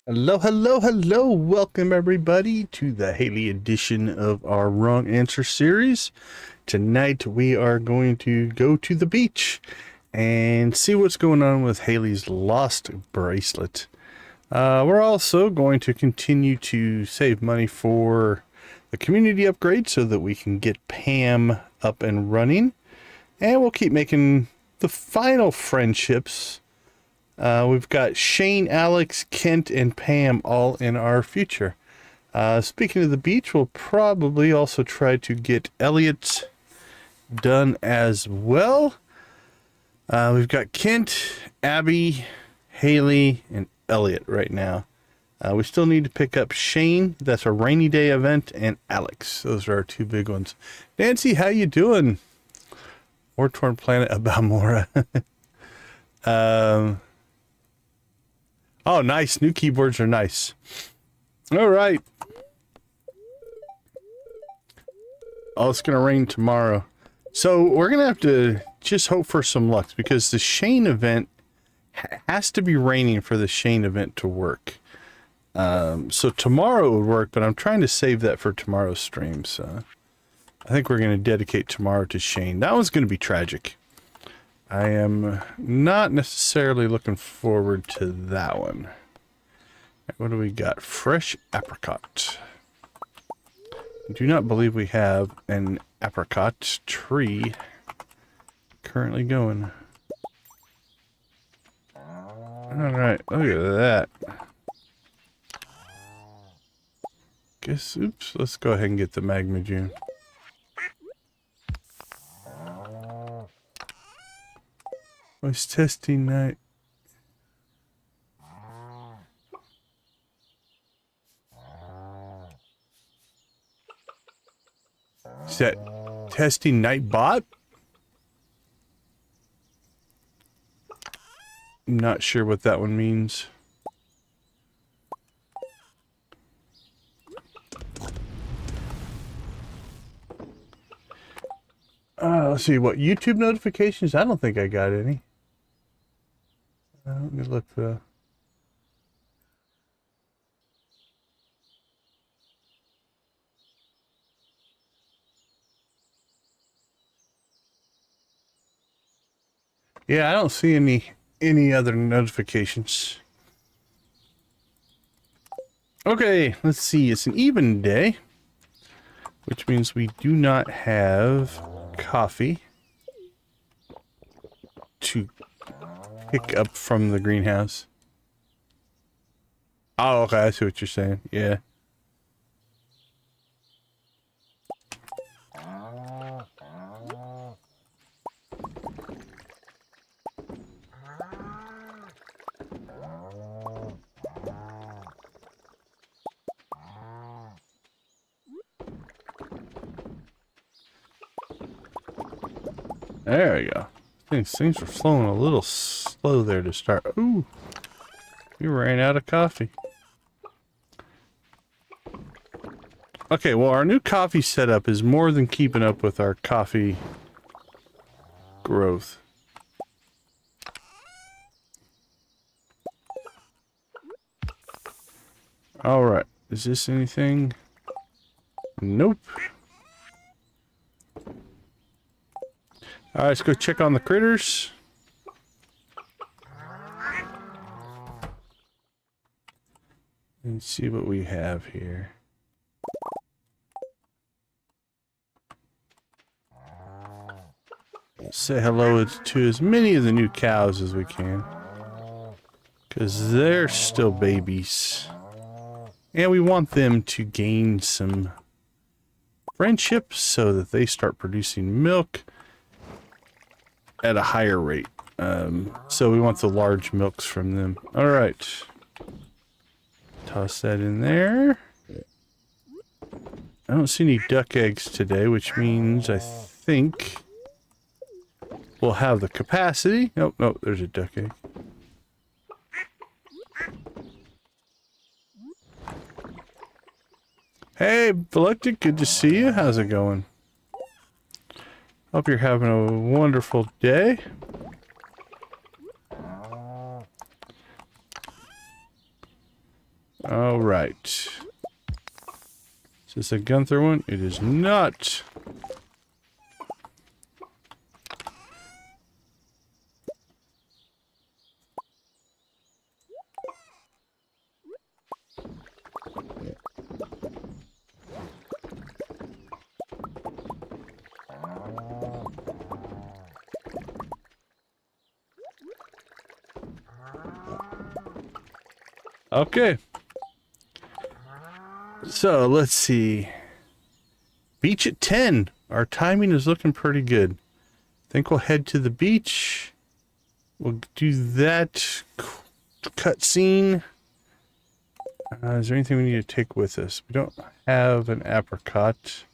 Hello, hello, hello. Welcome everybody to the Haley edition of our Wrong Answer series. Tonight we are going to go to the beach and see what's going on with Haley's lost bracelet. We're also going to continue to save money for the community upgrade so that we can get Pam up and running. And we'll keep making the final friendships. We've got Shane, Alex, Kent, and Pam all in our future. Speaking of the beach, we'll probably also try to get Elliot done as well. We've got Kent, Abby, Haley, and Elliot right now. We still need to pick up Shane. That's a rainy day event, and Alex. Those are our two big ones. Nancy, how you doing? War Torn Planet Abalmora. Oh, nice. New keyboards are nice. All right. Oh, it's going to rain tomorrow. So we're going to have to just hope for some luck because the Shane event has to be raining for the Shane event to work. So tomorrow would work, but I'm trying to save that for tomorrow's stream. So I think we're going to dedicate tomorrow to Shane. That one's going to be tragic. I am not necessarily looking forward to that one. What do we got? Fresh apricot. I do not believe we have an apricot tree currently going. Alright, look at that. Oops, let's go ahead and get the magma June. It's testing night. Is that testing night bot? I'm not sure what that one means. Let's see, what YouTube notifications? I don't think I got any. Let me look the. Yeah, I don't see any other notifications. Okay, let's see. It's an even day, which means we do not have coffee to pick up from the greenhouse. Oh, okay, I see what you're saying. Yeah. There we go. Things were flowing a little slow there to start. Ooh, we ran out of coffee. Okay, well, our new coffee setup is more than keeping up with our coffee growth. Alright, is this anything? Nope. Alright, let's go check on the critters. And see what we have here. Say hello to as many of the new cows as we can. Because they're still babies. And we want them to gain some friendship so that they start producing milk at a higher rate. So we want the large milks from them. Alright. Toss that in there. I don't see any duck eggs today, which means I think we'll have the capacity. Nope, nope, there's a duck egg. Hey, Valectic, good to see you. How's it going? Hope you're having a wonderful day. All right. Is this a Gunther one? It is not. Okay. So let's see. Beach at 10. Our timing is looking pretty good. I think we'll head to the beach. We'll do that cutscene. Is there anything we need to take with us? We don't have an apricot.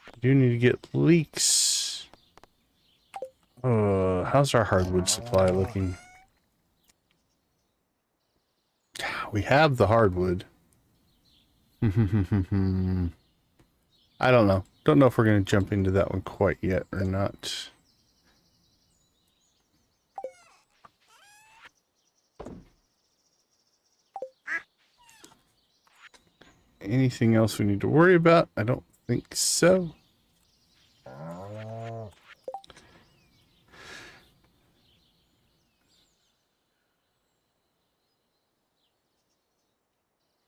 We do need to get leeks. How's our hardwood supply looking? We have the hardwood. I don't know. Don't know if we're going to jump into that one quite yet or not. Anything else we need to worry about? I don't think so.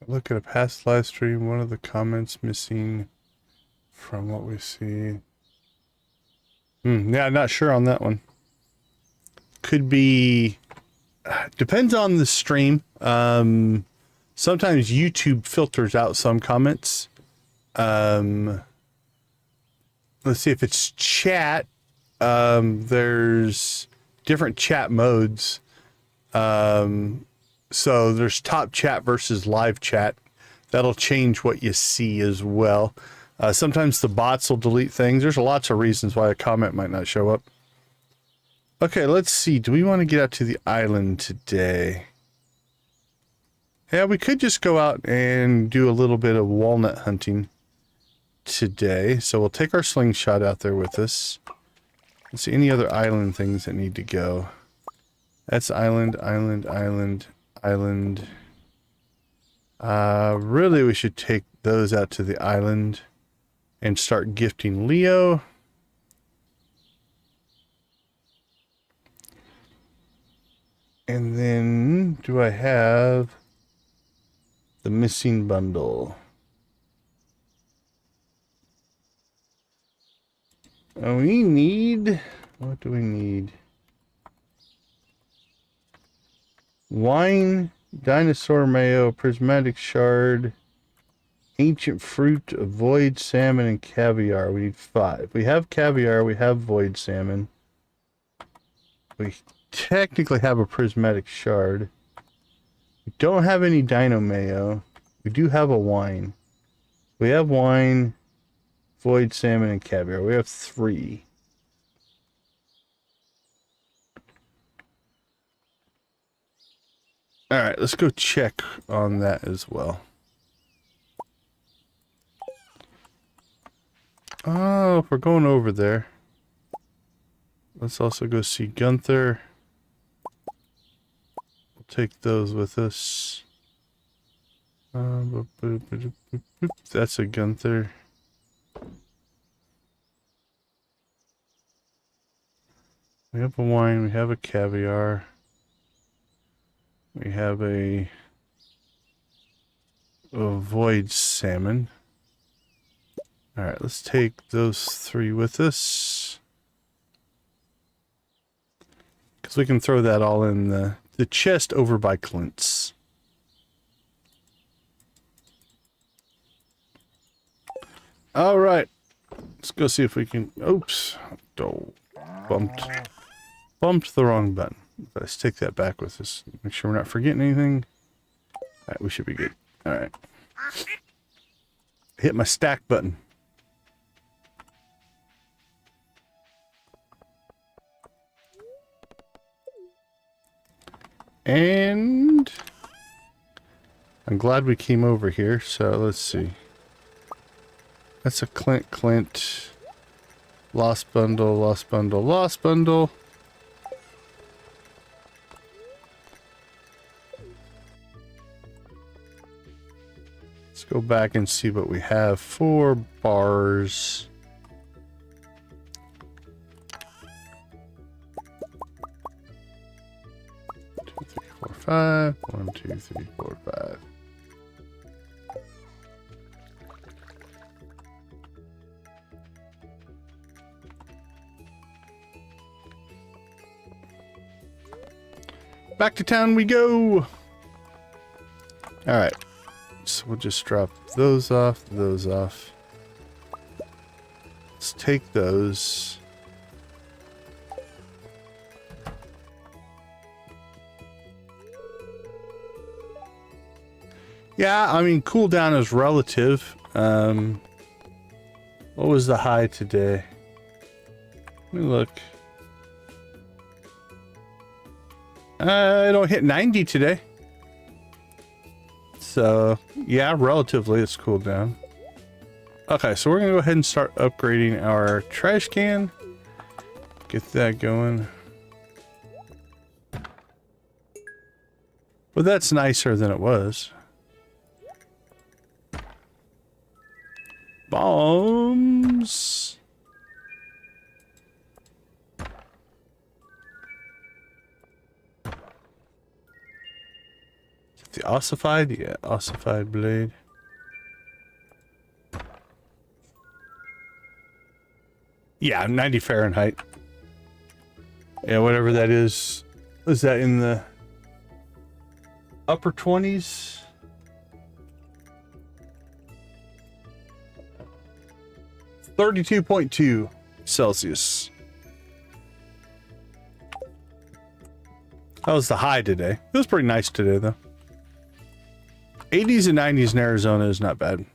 Look at a past live stream. One of the comments missing from what we see. Yeah, not sure on that one. Could be... depends on the stream. Sometimes YouTube filters out some comments. Let's see if it's chat. There's different chat modes. So there's top chat versus live chat. That'll change what you see as well. Sometimes the bots will delete things. There's lots of reasons why a comment might not show up. Okay, let's see. Do we want to get out to the island today? Yeah, we could just go out and do a little bit of walnut hunting today. So we'll take our slingshot out there with us. Let's see any other island things that need to go. That's island, island, island, island. Really we should take those out to the island and start gifting Leo. And then do I have the missing bundle? We need, what do we need? Wine, dinosaur mayo, prismatic shard, ancient fruit, void salmon, and caviar. We need 5. We have caviar, we have void salmon. We technically have a prismatic shard. We don't have any dino mayo. We do have a wine. We have wine, void salmon, and caviar. We have 3. Alright, let's go check on that as well. Oh, if we're going over there, let's also go see Gunther. We'll take those with us. That's a Gunther. We have a wine, we have a caviar. We have a void salmon. Alright, let's take those 3 with us. Because we can throw that all in the chest over by Clint's. Alright. Let's go see if we can... Oops. Oh, bumped the wrong button. Let's take that back with us. Make sure we're not forgetting anything. Alright, we should be good. Alright. Hit my stack button. And I'm glad we came over here. So let's see. That's a Clint. Lost bundle, lost bundle, lost bundle. back and see what we have for bars. Two, three, four, five. 1, 2, 3, 4, 5. Back to town we go. All right. So we'll just drop those off, those off. Let's take those. Yeah, I mean, cooldown is relative. What was the high today? Let me look. I don't hit 90 today. So, yeah, relatively it's cooled down. Okay, so we're going to go ahead and start upgrading our trash can. Get that going. But that's nicer than it was. Bombs. The ossified? Yeah, ossified blade. Yeah, 90 Fahrenheit. Yeah, whatever that is. Is that in the upper 20s? $32.2 Celsius. That was the high today. It was pretty nice today, though. 80s and 90s in Arizona is not bad.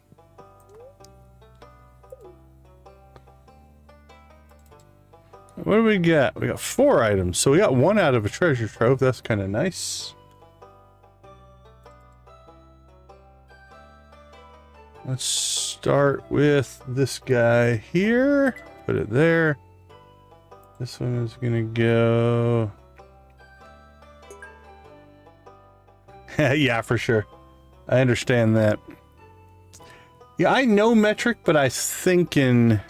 What do we got? We got 4 items. So we got 1 out of a treasure trove. That's kind of nice. Let's start with this guy here. Put it there. This one is going to go... Yeah, for sure. I understand that. Yeah, I know metric, but I think in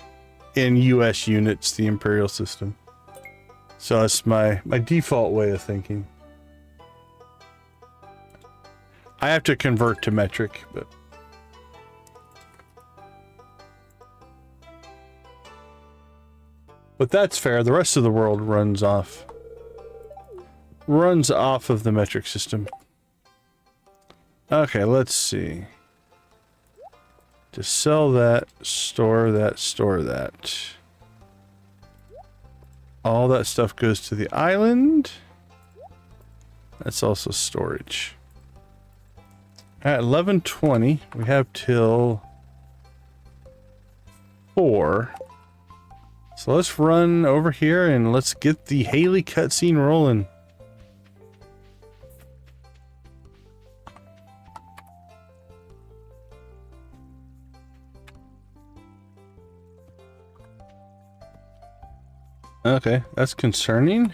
US units, the imperial system. So that's my default way of thinking. I have to convert to metric, but that's fair. The rest of the world runs off of the metric system. Okay, let's see. To sell that, store that, store that. All that stuff goes to the island. That's also storage. At 11:20, we have till 4. So let's run over here and let's get the Haley cutscene rolling. Okay, that's concerning.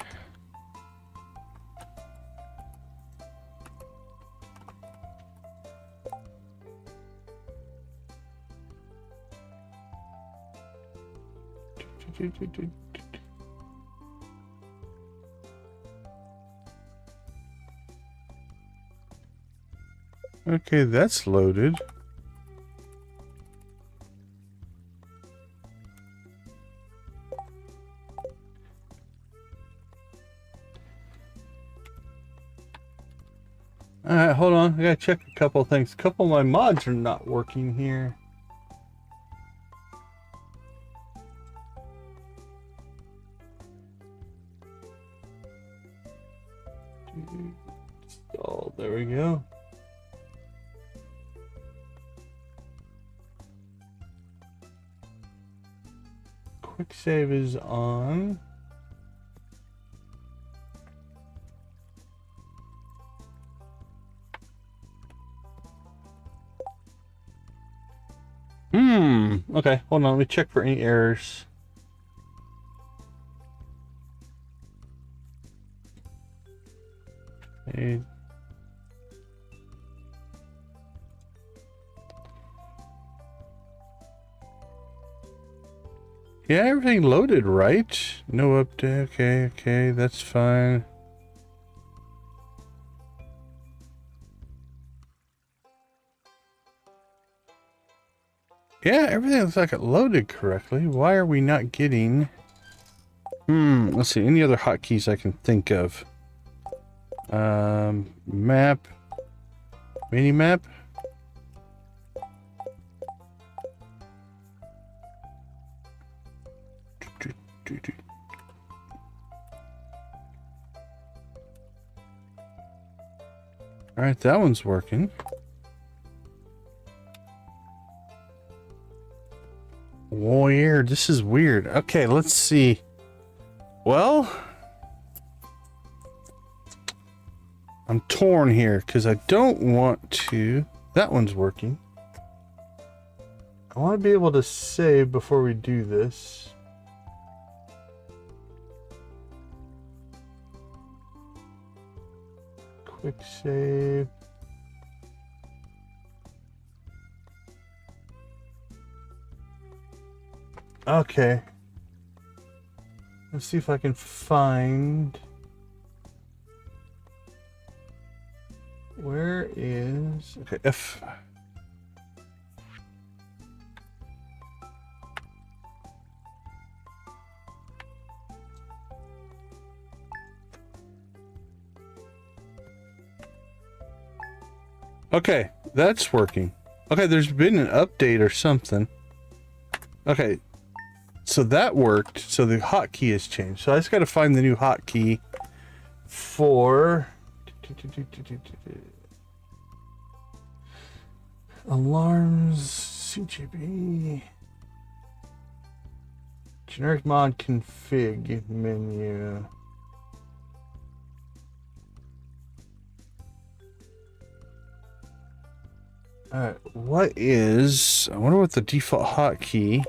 Okay, that's loaded. Alright, hold on. I gotta check a couple of things. A couple of my mods are not working here. Oh, there we go. Quick save is on. Okay, hold on, let me check for any errors. Okay. Yeah, everything loaded, right? No update. Okay, okay, that's fine. Yeah, everything looks like it loaded correctly. Why are we not getting... let's see. Any other hotkeys I can think of? Map. Mini map. All right, that one's working. Weird. This is weird. Okay, let's see. Well, I'm torn here because I don't want to. That one's working. I want to be able to save before we do this. Quick save. Okay. Let's see if I can find... Where is... Okay, F... Okay, that's working. Okay, there's been an update or something. Okay, so that worked. So the hotkey has changed. So I just got to find the new hotkey for alarms, CGB, generic mod config menu. Alright, what is... I wonder what the default hotkey...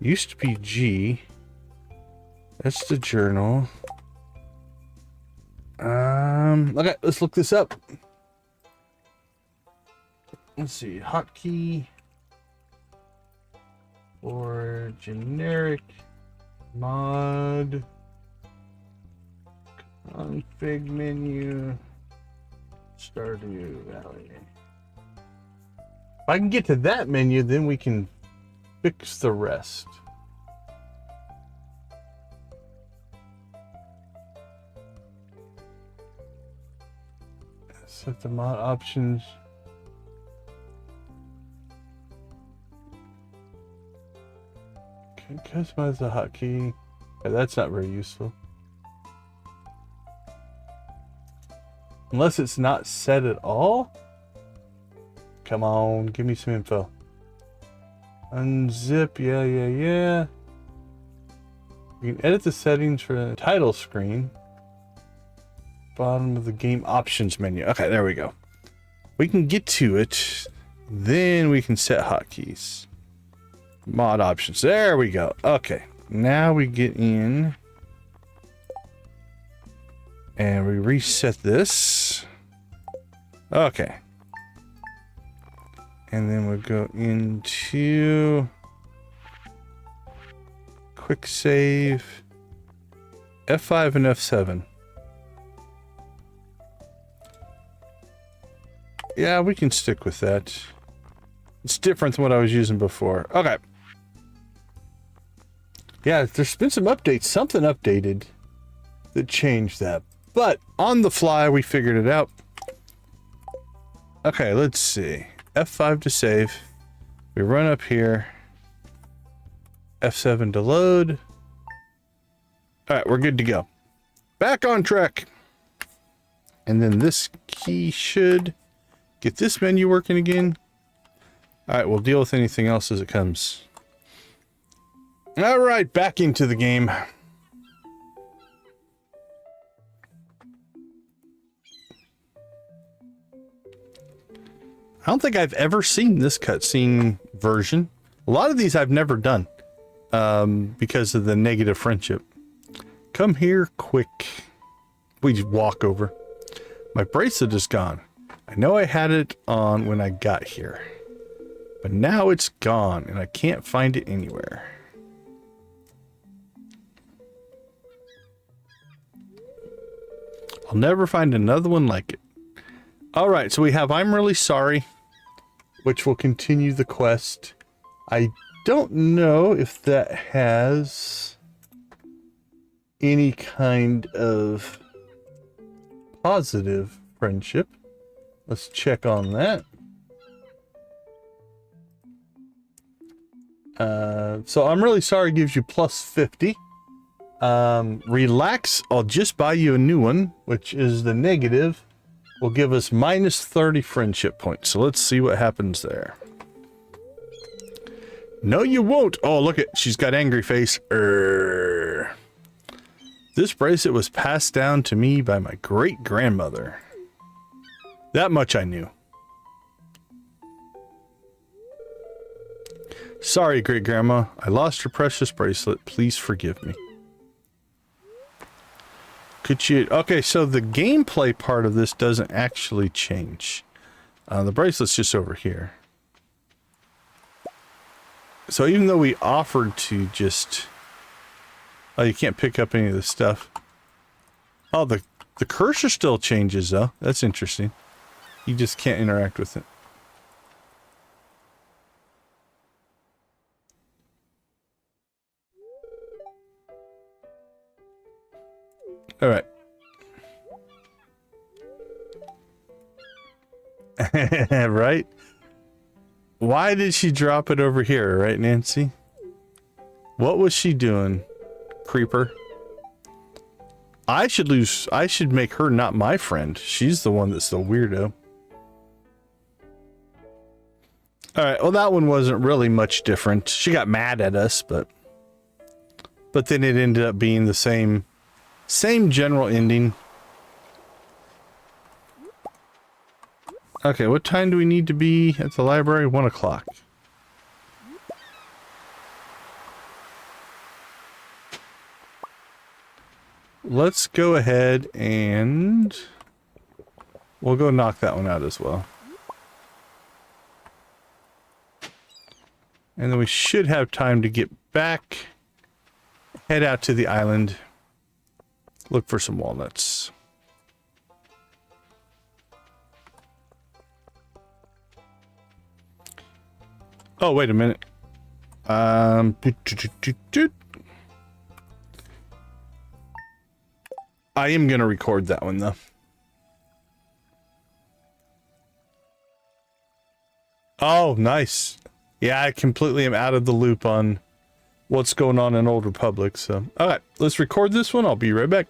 Used to be G. That's the journal. Okay, let's look this up. Let's see, hotkey or generic mod config menu Stardew Valley. If I can get to that menu, then we can fix the rest. Set the mod options. Okay, customize the hotkey. Okay, that's not very useful. Unless it's not set at all. Come on, give me some info. Unzip, yeah. You can edit the settings for the title screen. Bottom of the game options menu. Okay, there we go. We can get to it. Then we can set hotkeys. Mod options. There we go. Okay, now we get in. And we reset this. Okay. And then we'll go into quick save, F5 and F7. Yeah, we can stick with that. It's different than what I was using before. Okay. Yeah, there's been some updates. Something updated that changed that. But on the fly, we figured it out. Okay, let's see. F5 to save. We run up here. F7 to load. Alright, we're good to go. Back on track. And then this key should get this menu working again. Alright, we'll deal with anything else as it comes. Alright, back into the game. I don't think I've ever seen this cutscene version. A lot of these I've never done because of the negative friendship. Come here quick. We just walk over. My bracelet is gone. I know I had it on when I got here, but now it's gone and I can't find it anywhere. I'll never find another one like it. All right, so we have I'm Really Sorry, which will continue the quest. I don't know if that has any kind of positive friendship. Let's check on that. So I'm Really Sorry gives you plus 50. Relax, I'll just buy you a new one, which is the negative, will give us minus 30 friendship points. So let's see what happens there. No, you won't. Oh, look at, she's got angry face. This bracelet was passed down to me by my great grandmother. That much I knew. Sorry, great grandma. I lost your precious bracelet. Please forgive me. Could you... Okay, so the gameplay part of this doesn't actually change. The bracelet's just over here. So even though we offered to just... Oh, you can't pick up any of this stuff. Oh, the cursor still changes, though. That's interesting. You just can't interact with it. All right. Right? Why did she drop it over here, right, Nancy? What was she doing, creeper? I should make her not my friend. She's the one that's the weirdo. All right, well, that one wasn't really much different. She got mad at us, but then it ended up being the same general ending. Okay, what time do we need to be at the library? 1 o'clock. Let's go ahead and we'll go knock that one out as well. And then we should have time to get back, head out to the island, look for some walnuts. Oh, wait a minute. I am going to record that one, though. Oh, nice. Yeah, I completely am out of the loop on what's going on in Old Republic, so... Alright, let's record this one. I'll be right back.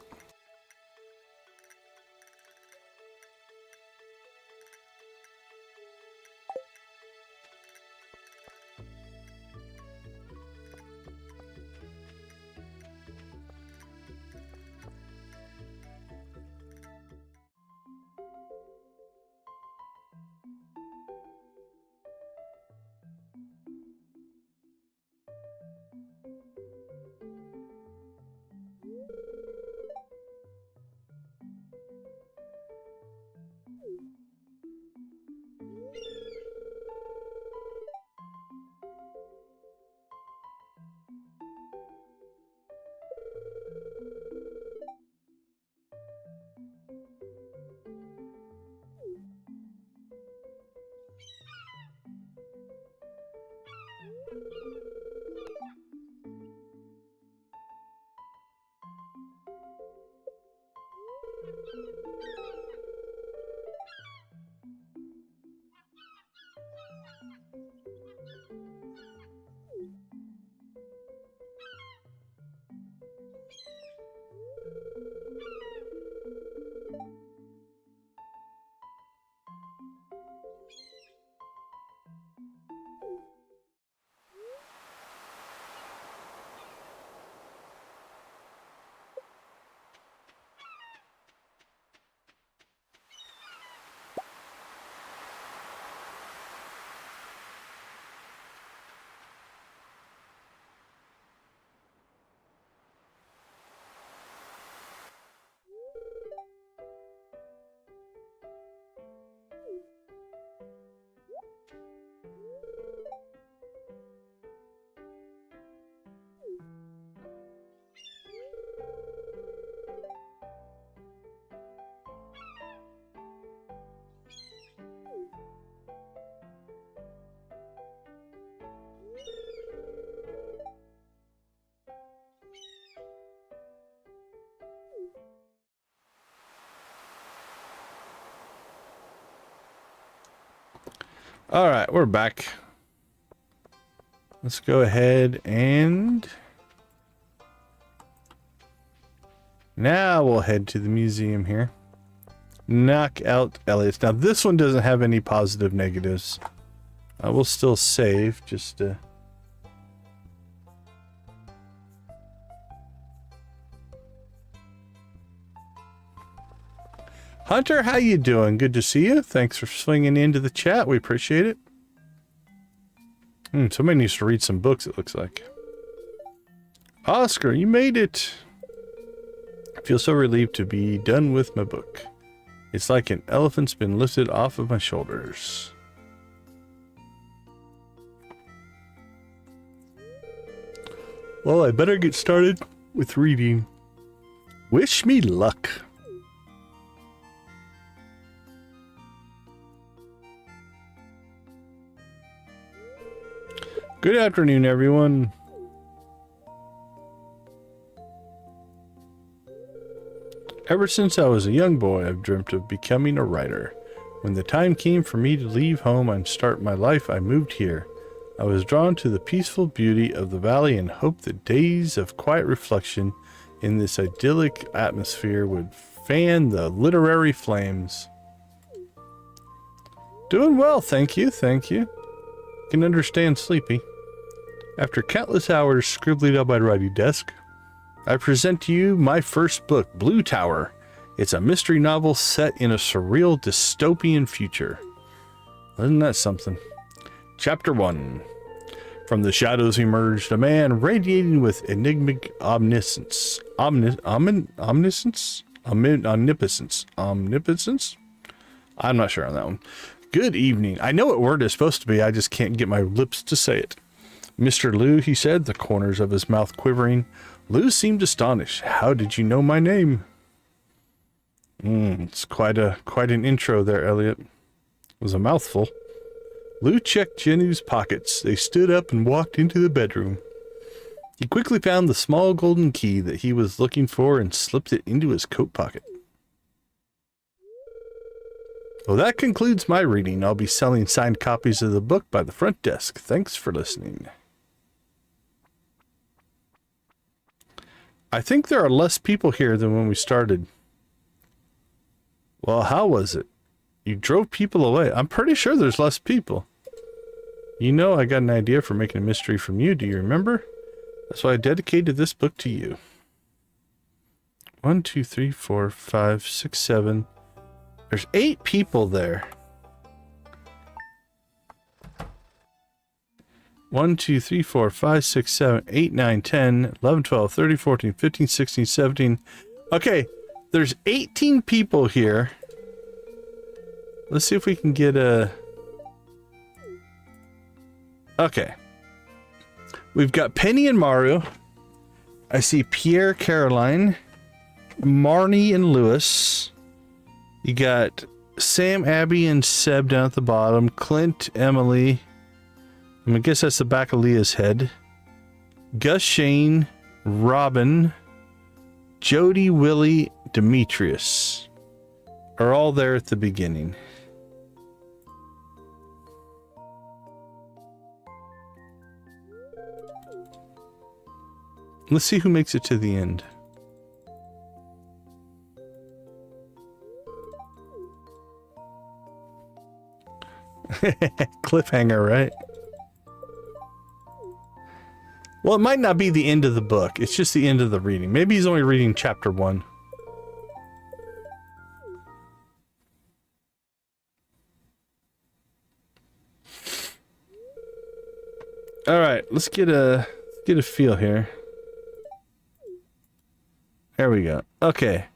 All right, we're back. Let's go ahead and now we'll head to the museum here. Knock out Elliot's. Now this one doesn't have any positive negatives. I will still save just to... Hunter, how you doing? Good to see you. Thanks for swinging into the chat. We appreciate it. Somebody needs to read some books, it looks like. Oscar, you made it. I feel so relieved to be done with my book. It's like an elephant's been lifted off of my shoulders. Well, I better get started with reading. Wish me luck. Good afternoon, everyone. Ever since I was a young boy, I've dreamt of becoming a writer. When the time came for me to leave home and start my life, I moved here. I was drawn to the peaceful beauty of the valley and hoped that days of quiet reflection in this idyllic atmosphere would fan the literary flames. Doing well, thank you, thank you. Can understand sleepy. After countless hours scribbling on my writing desk, I present to you my first book, Blue Tower. It's a mystery novel set in a surreal dystopian future. Isn't that something? Chapter 1. From the shadows emerged a man radiating with enigmatic omniscience. Omniscience? Omnipotence? I'm not sure on that one. Good evening. I know what word it's supposed to be, I just can't get my lips to say it. Mr. Liu, he said, the corners of his mouth quivering. Liu seemed astonished. How did you know my name? It's quite an intro there, Elliot. It was a mouthful. Liu checked Jenny's pockets. They stood up and walked into the bedroom. He quickly found the small golden key that he was looking for and slipped it into his coat pocket. Well, that concludes my reading. I'll be selling signed copies of the book by the front desk. Thanks for listening. I think there are less people here than when we started. Well, how was it? You drove people away. I'm pretty sure there's less people. You know, I got an idea for making a mystery from you. Do you remember? That's why I dedicated this book to you. 1, 2, 3, 4, 5, 6, 7. There's 8 people there. 1, 2, 3, 4, 5, 6, 7, 8, 9, 10, 11, 12, 13, 14, 15, 16, 17. Okay, there's 18 people here. Let's see if we can get a... Okay. We've got Penny and Mario. I see Pierre, Caroline, Marnie and Lewis. You got Sam, Abby, and Seb down at the bottom. Clint, Emily. I guess that's the back of Leah's head. Gus, Shane, Robin, Jody, Willie, Demetrius are all there at the beginning. Let's see who makes it to the end. Cliffhanger, right? Well, it might not be the end of the book. It's just the end of the reading. Maybe he's only reading chapter 1. All right, let's get a feel here. There we go. Okay.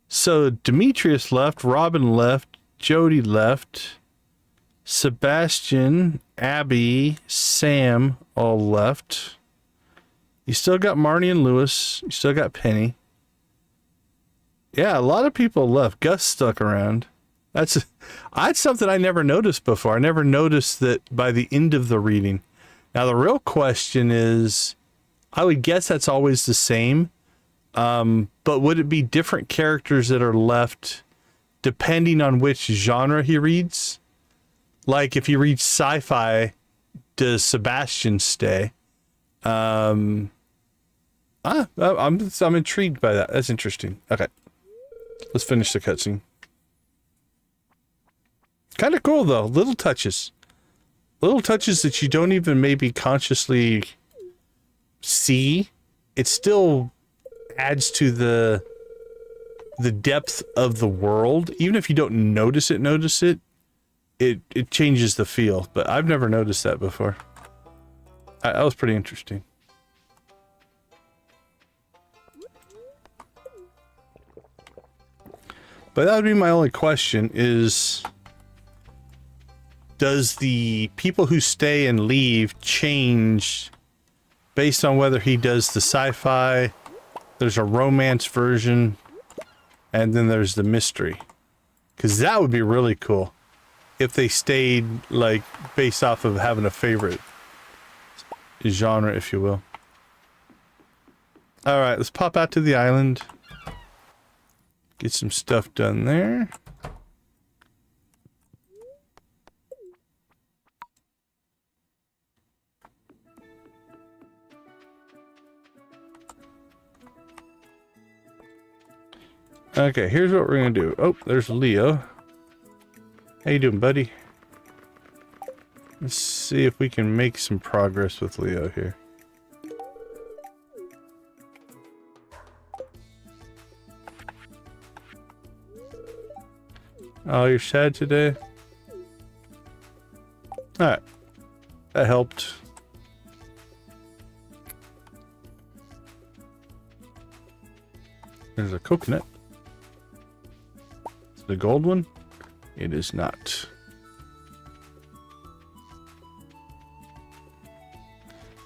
So Demetrius left, Robin left, Jody left, Sebastian, Abby, Sam all left. You still got Marnie and Lewis. You still got Penny. Yeah, a lot of people left. Gus stuck around. That's something I never noticed before. I never noticed that by the end of the reading. Now, the real question is, I would guess that's always the same. But would it be different characters that are left depending on which genre he reads? Like if you read sci-fi, does Sebastian stay? I'm intrigued by that. That's interesting. Okay, let's finish the cutscene. Kind of cool though. Little touches that you don't even maybe consciously see. It still adds to the depth of the world. Even if you don't notice it, it changes the feel. But I've never noticed that before. That was pretty interesting. But that would be my only question is, does the people who stay and leave change based on whether he does the sci-fi, there's a romance version, and then there's the mystery? Because that would be really cool if they stayed, like, based off of having a favorite genre, if you will. Alright, let's pop out to the island. Get some stuff done there. Okay, here's what we're gonna do. Oh, there's Leo. How you doing, buddy? Let's see if we can make some progress with Leo here. Oh, you're sad today? Alright. That helped. There's a coconut. Is it a gold one? It is not.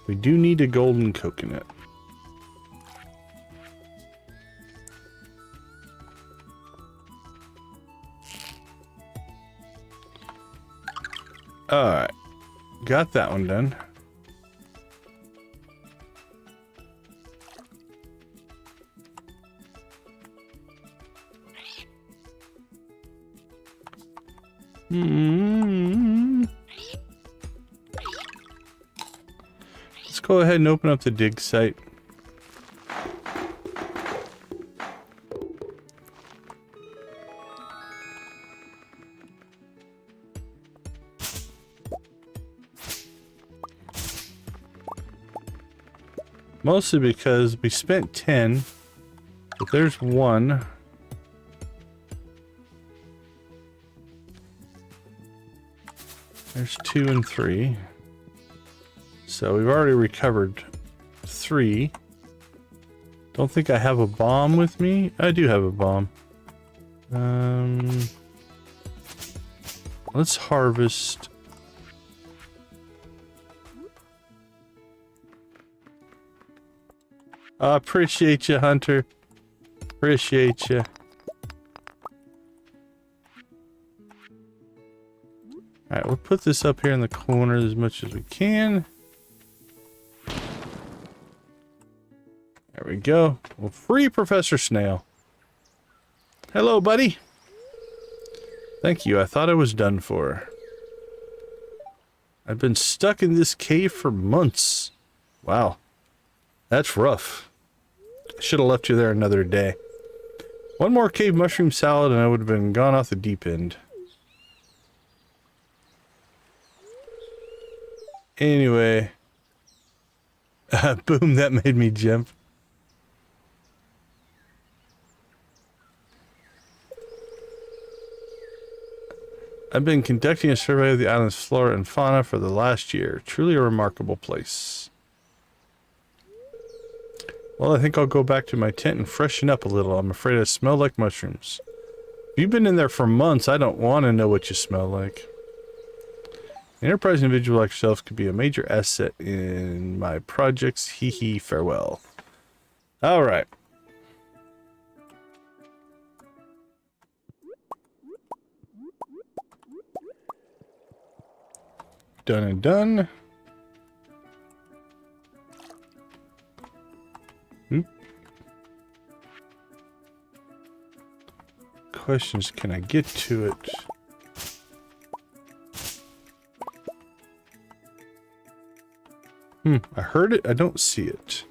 We do need a golden coconut. Alright. Got that one done. Let's go ahead and open up the dig site. Mostly because we spent 10, but there's 1. There's 2 and 3. So we've already recovered 3. Don't think I have a bomb with me. I do have a bomb. Let's harvest. I appreciate you, Hunter. Appreciate you. Alright, we'll put this up here in the corner as much as we can. There we go. We'll free Professor Snail. Hello, buddy. Thank you. I thought I was done for. I've been stuck in this cave for months. Wow. That's rough. I should have left you there another day. 1 more cave mushroom salad and I would have been gone off the deep end. Anyway. Boom, that made me jump. I've been conducting a survey of the island's flora and fauna for the last year. Truly a remarkable place. Well, I think I'll go back to my tent and freshen up a little. I'm afraid I smell like mushrooms. If you've been in there for months, I don't want to know what you smell like. An enterprising individual like yourself could be a major asset in my projects. Hee hee, farewell. Alright. Done and done. Questions, can I get to it? I heard it. I don't see it.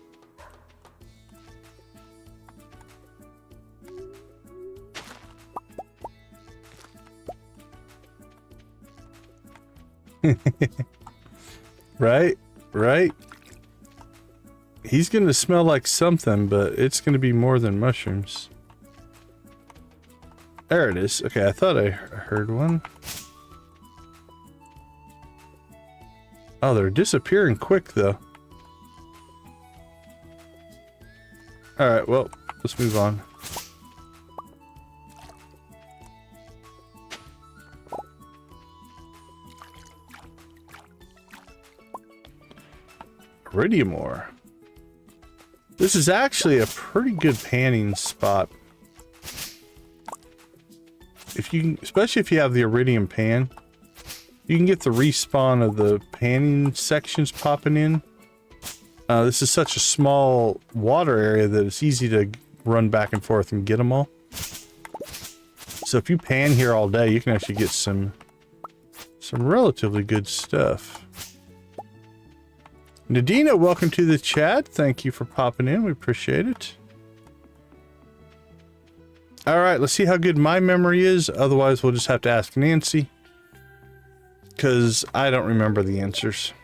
Right? Right? He's going to smell like something, but it's going to be more than mushrooms. There it is. Okay, I thought I heard one. Oh, they're disappearing quick, though. Alright, well, let's move on. Iridium ore. This is actually a pretty good panning spot. If you, especially if you have the iridium pan, you can get the respawn of the panning sections popping in. This is such a small water area that it's easy to run back and forth and get them all. So if you pan here all day, you can actually get some relatively good stuff. Nadina, welcome to the chat. Thank you for popping in. We appreciate it. All right, let's see how good my memory is. Otherwise, we'll just have to ask Nancy, because I don't remember the answers.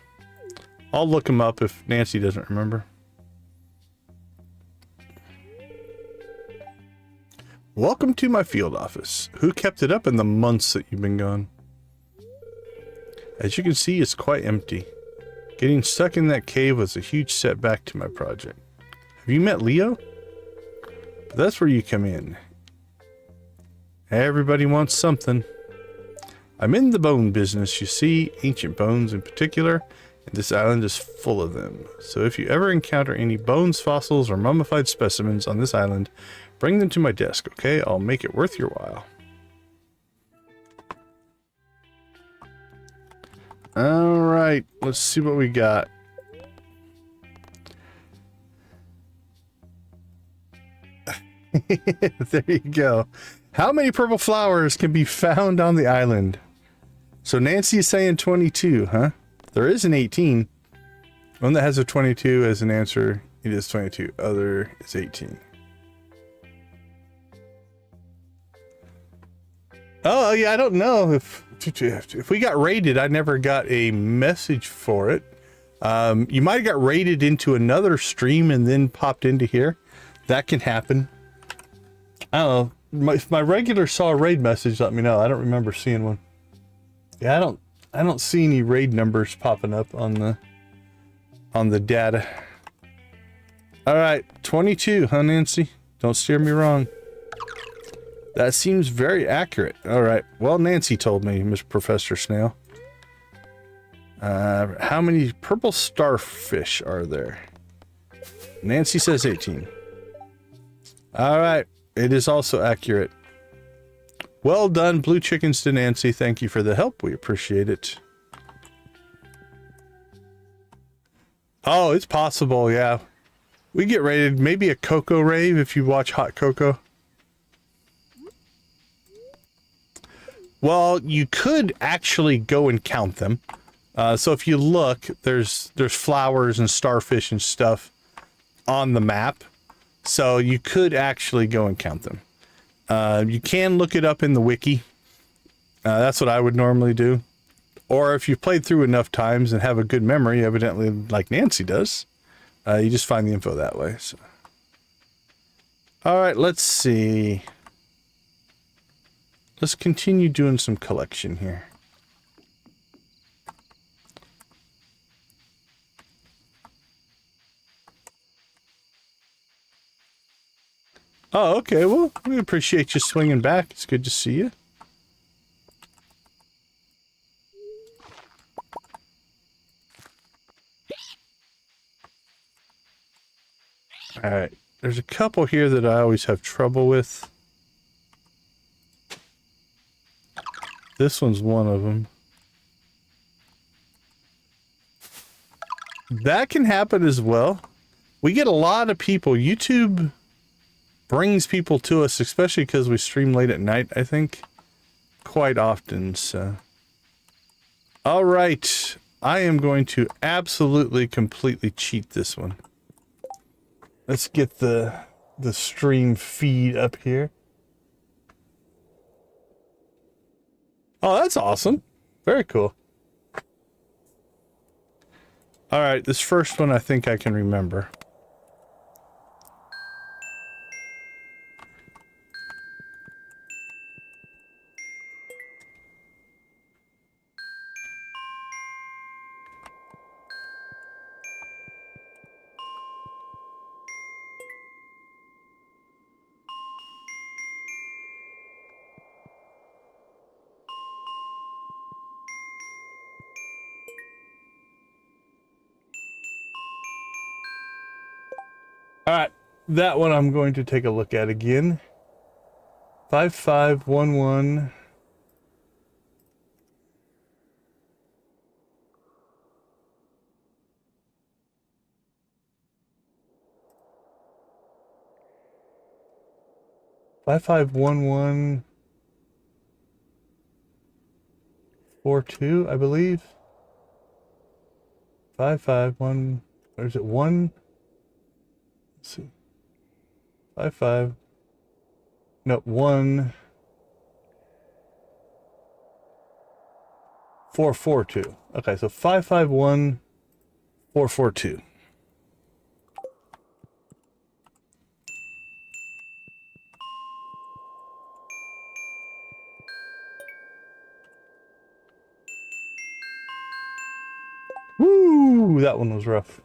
I'll look them up if Nancy doesn't remember. Welcome to my field office. Who kept it up in the months that you've been gone? As you can see, it's quite empty. Getting stuck in that cave was a huge setback to my project. Have you met Leo? But that's where you come in. Everybody wants something. I'm in the bone business, you see, ancient bones in particular, and this island is full of them. So if you ever encounter any bones, fossils, or mummified specimens on this island, bring them to my desk, okay? I'll make it worth your while. Alright, let's see what we got. There you go. How many purple flowers can be found on the island? So Nancy is saying 22, huh? There is an 18. One that has a 22 as an answer, it is 22. Other is 18. Oh, yeah, I don't know if we got raided. I never got a message for it. You might have got raided into another stream and then popped into here. That can happen. I don't know. If my regular saw a raid message, let me know. I don't remember seeing one. Yeah, I don't see any raid numbers popping up on the data. All right, 22, huh, Nancy? Don't steer me wrong. That seems very accurate. All right. Well, Nancy told me, Miss Professor Snail. How many purple starfish are there? Nancy says 18. All right. It is also accurate. Well done, blue chickens to Nancy. Thank you for the help. We appreciate it. Oh, it's possible. Yeah. We get rated. Maybe a Cocoa rave if you watch Hot Cocoa. Well, you could actually go and count them. So if you look, there's flowers and starfish and stuff on the map. So you could actually go and count them. You can look it up in the wiki. That's what I would normally do. Or if you've played through enough times and have a good memory, evidently like Nancy does, you just find the info that way. So. All right, let's see. Let's continue doing some collection here. Oh, okay. Well, we appreciate you swinging back. It's good to see you. All right. There's a couple here that I always have trouble with. This one's one of them. That can happen as well. We get a lot of people. YouTube brings people to us, especially because we stream late at night, I think. Quite often, so. All right. I am going to absolutely, completely cheat this one. Let's get the stream feed up here. Oh, that's awesome. Very cool. All right, this first one I think I can remember. All right, that one I'm going to take a look at again. 5511. Five 551142, I believe. 551, or is it one? Let's see. 55. No, 1442. Okay, so 551442. Woo! That one was rough.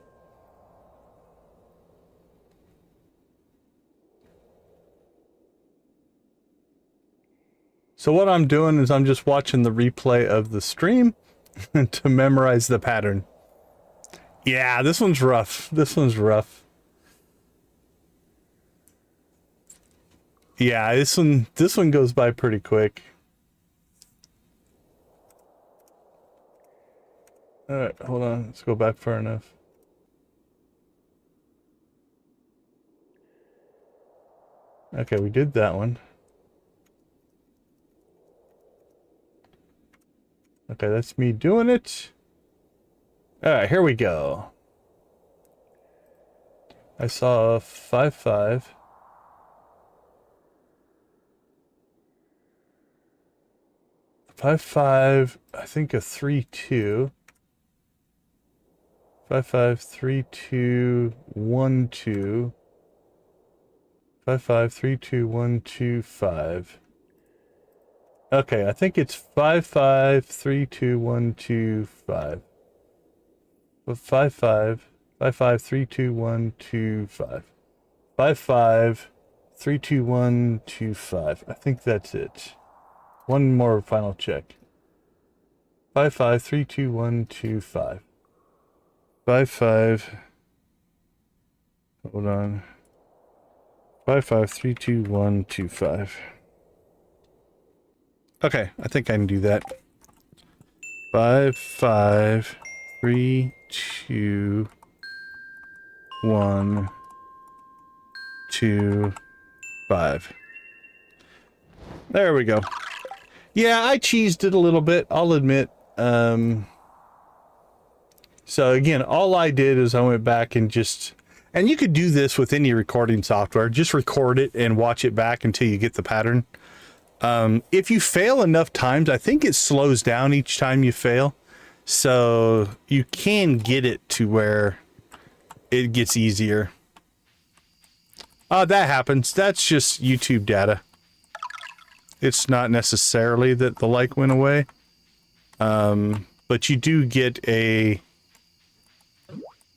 So what I'm doing is I'm just watching the replay of the stream to memorize the pattern. Yeah, this one's rough. This one's rough. Yeah, this one goes by pretty quick. All right, hold on. Let's go back far enough. Okay, we did that one. Okay, that's me doing it. All right, here we go. I saw a 55. 55, I think a 32. 553212. 5532125. Okay, I think it's 5532125. 5532125. 5532125. I think that's it. One more final check. 5532125. 55. Hold on. 5532125. Okay, I think I can do that. 5532125. There we go. Yeah, I cheesed it a little bit, I'll admit. So again, all I did is I went back and and you could do this with any recording software. Just record it and watch it back until you get the pattern. If you fail enough times, I think it slows down each time you fail. So you can get it to where it gets easier. That happens. That's just YouTube data. It's not necessarily that the like went away. But you do get a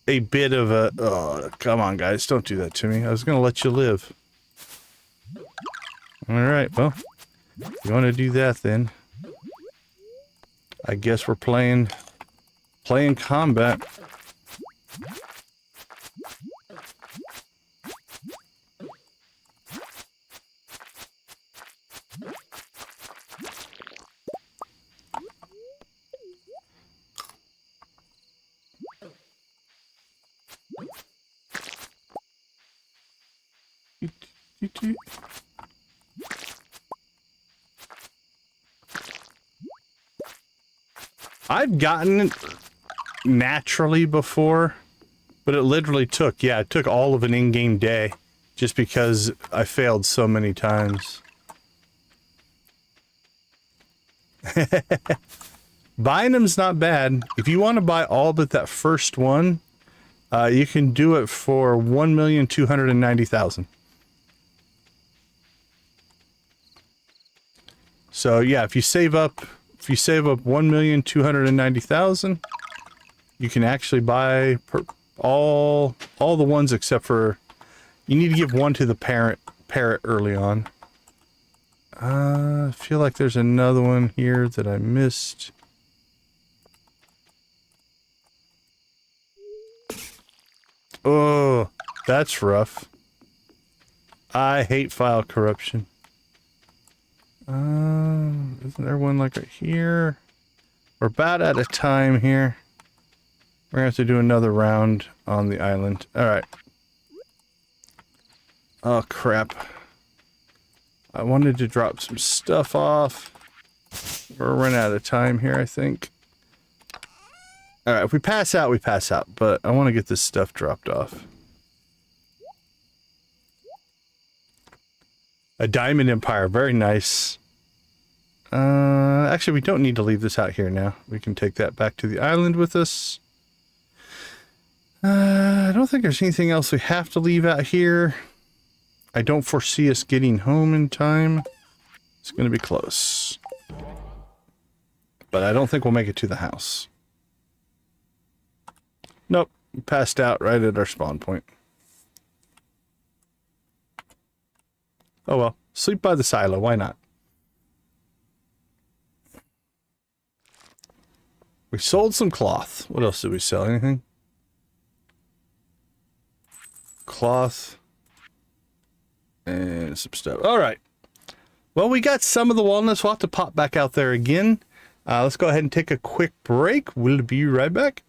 bit of a... Oh, come on, guys. Don't do that to me. I was going to let you live. All right, well... You want to do that then? I guess we're playing combat. I've gotten naturally before, but it literally took, yeah, it took all of an in-game day just because I failed so many times. Buying them's not bad. If you want to buy all but that first one, you can do it for 1,290,000. So yeah, if you save up 1,290,000, you can actually buy all the ones except for you need to give one to the parrot early on. I feel like there's another one here that I missed. Oh, that's rough. I hate file corruption. Isn't there one like right here? We're about out of time here. We're gonna have to do another round on the island. Alright. Oh, crap. I wanted to drop some stuff off. We're running out of time here, I think. Alright, if we pass out, we pass out. But I want to get this stuff dropped off. A Diamond Empire, very nice. Actually, we don't need to leave this out here now. We can take that back to the island with us. I don't think there's anything else we have to leave out here. I don't foresee us getting home in time. It's going to be close. But I don't think we'll make it to the house. Nope, we passed out right at our spawn point. Oh well, sleep by the silo, why not? We sold some cloth. What else did we sell? Anything? Cloth. And some stuff. Alright. Well, we got some of the walnuts. We'll have to pop back out there again. Let's go ahead and take a quick break. We'll be right back.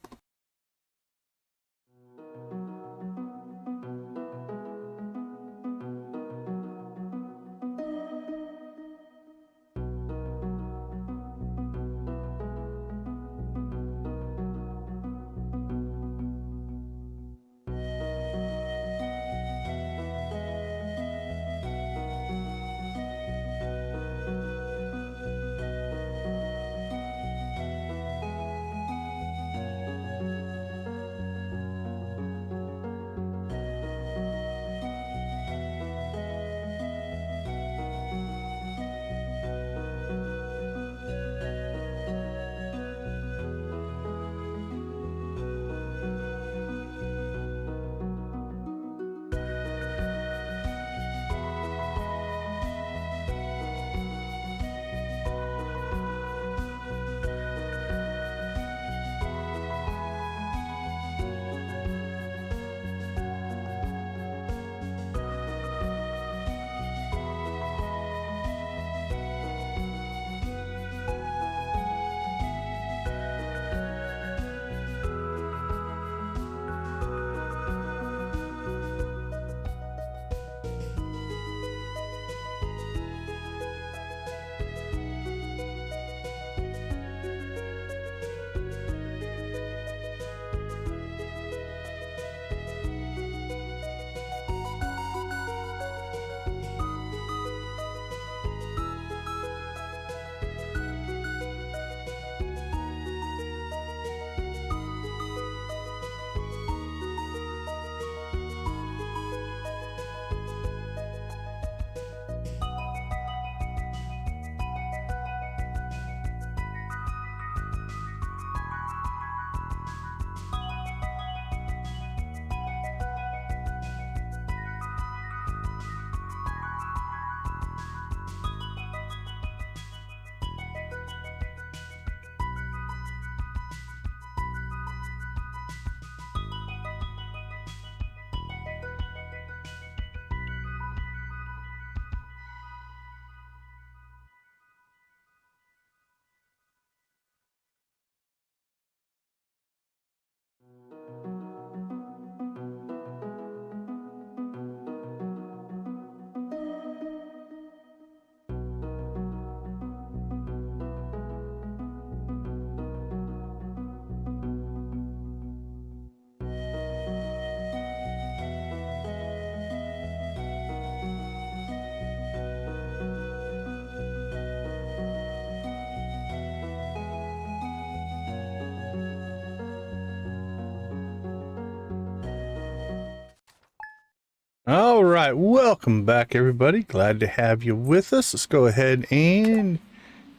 All right, welcome back, everybody. Glad to have you with us. Let's go ahead and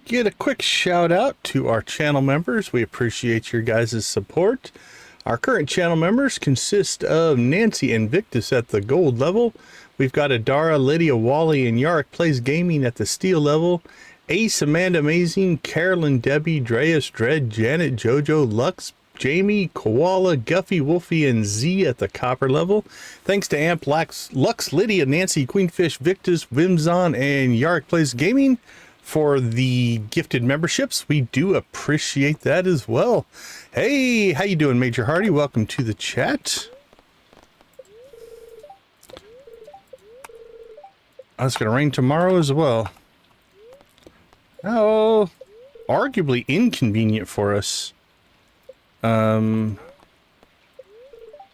get a quick shout out to our channel members. We appreciate your guys' support. Our current channel members consist of Nancy and Victus at the gold level. We've got Adara, Lydia, Wally, and Yarrick Plays Gaming at the steel level. Ace, Amanda Amazing, Carolyn, Debbie, Dreas, Dread, Janet, Jojo, Lux, Jamie, Koala, Guffy, Wolfie, and Z at the copper level. Thanks to Amp, Lux, Lydia, Nancy, Queenfish, Victus, Wimzon, and Yarrick Plays Gaming for the gifted memberships. We do appreciate that as well. Hey, how you doing, Major Hardy? Welcome to the chat. Oh, it's going to rain tomorrow as well. Oh, arguably inconvenient for us.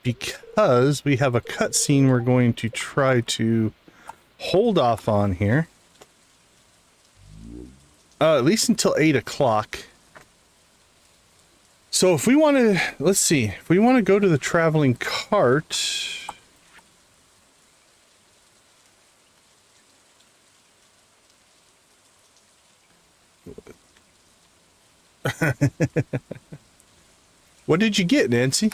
Because we have a cutscene we're going to try to hold off on here. At least until 8 o'clock. So if we want to, let's see, if we want to go to the traveling cart. What did you get, Nancy?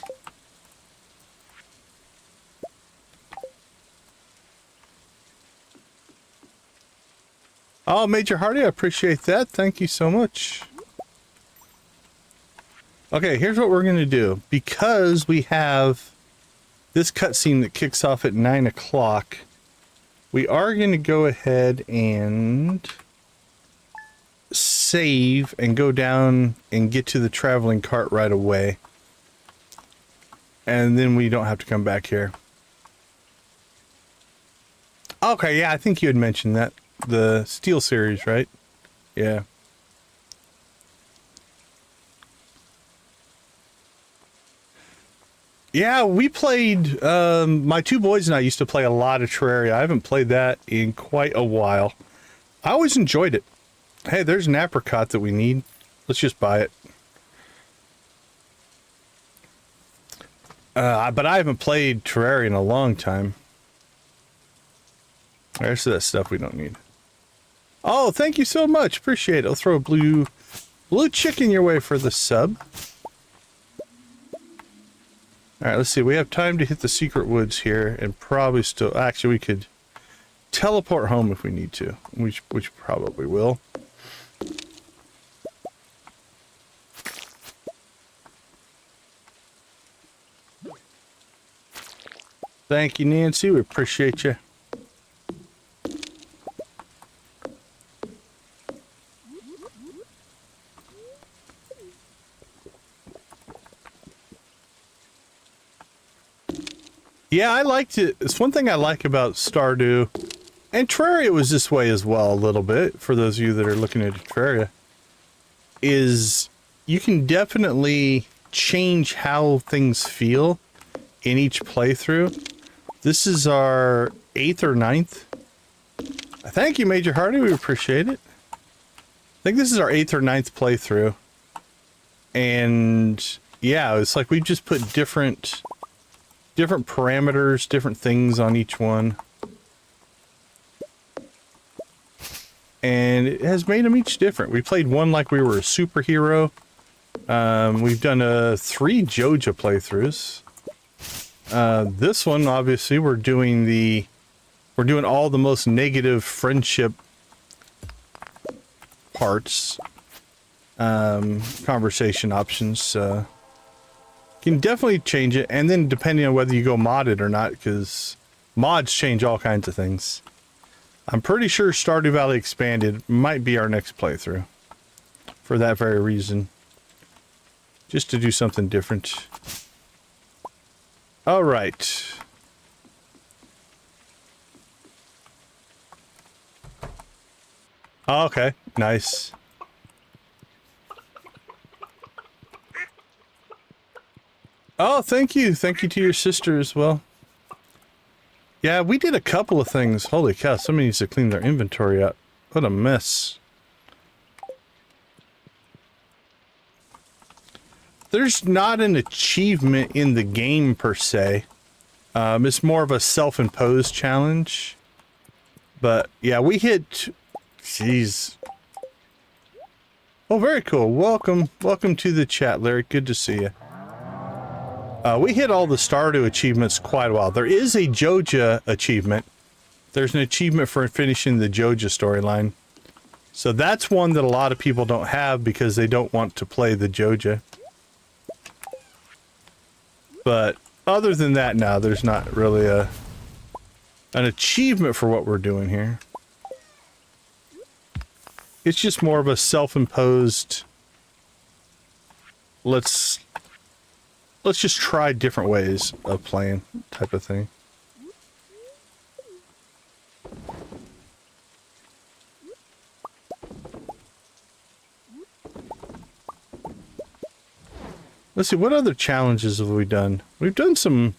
Oh, Major Hardy, I appreciate that. Thank you so much. Okay, here's what we're going to do. Because we have this cutscene that kicks off at 9 o'clock, we are going to go ahead and save and go down and get to the traveling cart right away. And then we don't have to come back here. Okay, yeah, I think you had mentioned that. The Steel series, right? Yeah. Yeah, we played, my two boys and I used to play a lot of Terraria. I haven't played that in quite a while. I always enjoyed it. Hey, there's an apricot that we need. Let's just buy it. But I haven't played Terraria in a long time. There's that stuff we don't need. Oh, thank you so much. Appreciate it. I'll throw a blue chicken your way for the sub. All right, let's see. We have time to hit the secret woods here and probably still... Actually, we could teleport home if we need to, which probably will. Thank you, Nancy. We appreciate you. Yeah, I liked it. It's one thing I like about Stardew, and Terraria was this way as well a little bit, for those of you that are looking at Terraria, is you can definitely change how things feel in each playthrough. This is our 8th or 9th. Thank you, Major Hardy. We appreciate it. I think this is our 8th or 9th playthrough. And yeah, it's like we just put different parameters, different things on each one. And it has made them each different. We played one like we were a superhero. We've done 3 Joja playthroughs. This one, obviously, we're doing all the most negative friendship parts, conversation options. Can definitely change it, and then depending on whether you go modded or not, because mods change all kinds of things. I'm pretty sure Stardew Valley Expanded might be our next playthrough for that very reason, just to do something different. All right. Okay, nice. Oh, thank you. Thank you to your sister as well. Yeah, we did a couple of things. Holy cow, somebody needs to clean their inventory out. What a mess. There's not an achievement in the game per se. It's more of a self-imposed challenge. But yeah, we hit... Jeez. Oh, very cool. Welcome to the chat, Larry. Good to see you. We hit all the Stardew achievements quite a while. There is a Joja achievement. There's an achievement for finishing the Joja storyline. So that's one that a lot of people don't have because they don't want to play the Joja. But other than that, no, there's not really an achievement for what we're doing here. It's just more of a self-imposed, let's just try different ways of playing type of thing. Let's see, what other challenges have we done? We've done some,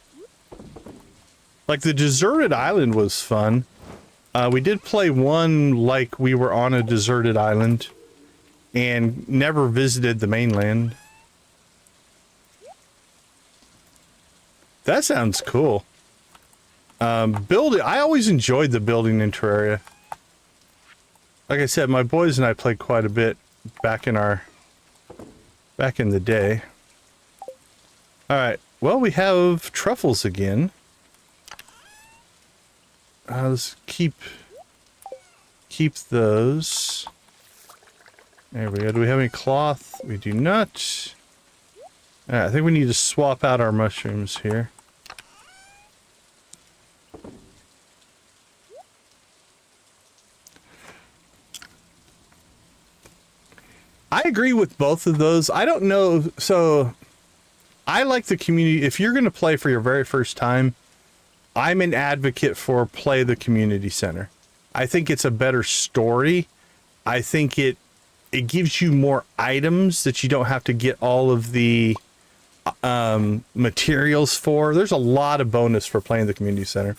like the deserted island was fun. We did play one like we were on a deserted island and never visited the mainland. That sounds cool. Building, I always enjoyed the building in Terraria. Like I said, my boys and I played quite a bit back in the day. All right, well, we have truffles again. Let's keep those. There we go. Do we have any cloth? We do not. All right, I think we need to swap out our mushrooms here. I agree with both of those. I don't know. So I like the community. If you're going to play for your very first time, I'm an advocate for play the community center. I think it's a better story. I think it gives you more items that you don't have to get all of the materials for. There's a lot of bonus for playing the community center.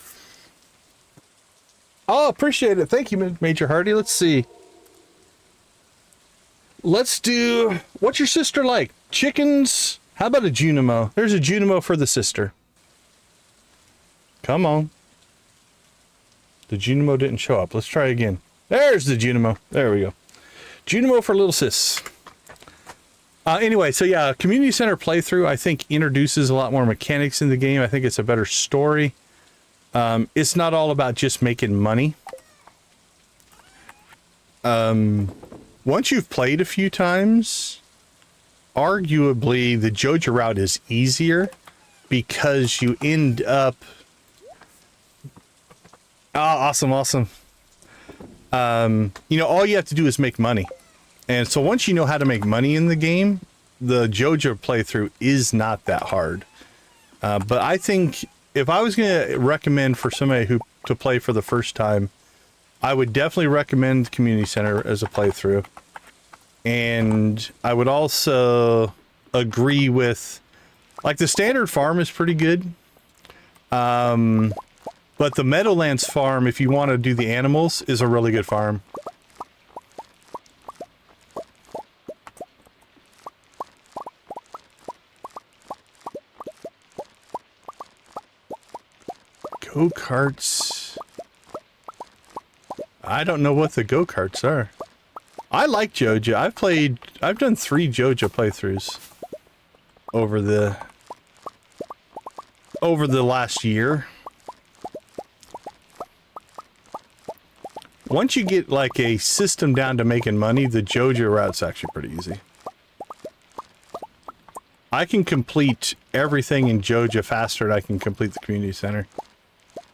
Oh, appreciate it. Thank you, Major Hardy. Let's see. Let's do, what's your sister like? Chickens? How about a Junimo? There's a Junimo for the sister. Come on. The Junimo didn't show up. Let's try again. There's the Junimo. There we go. Junimo for little sis. Anyway, so yeah, community center playthrough, I think, introduces a lot more mechanics in the game. I think it's a better story. It's not all about just making money. Once you've played a few times, arguably the Joja route is easier because you end up... Oh, awesome. You know, all you have to do is make money. And so once you know how to make money in the game, the Joja playthrough is not that hard. But I think if I was going to recommend for somebody to play for the first time, I would definitely recommend Community Center as a playthrough. And I would also agree with, like, the standard farm is pretty good. But the Meadowlands farm, if you want to do the animals, is a really good farm. Go-karts. I don't know what the go-karts are. I like Joja. I've done 3 Joja playthroughs over the last year. Once you get like a system down to making money, the Joja route's actually pretty easy. I can complete everything in Joja faster than I can complete the community center.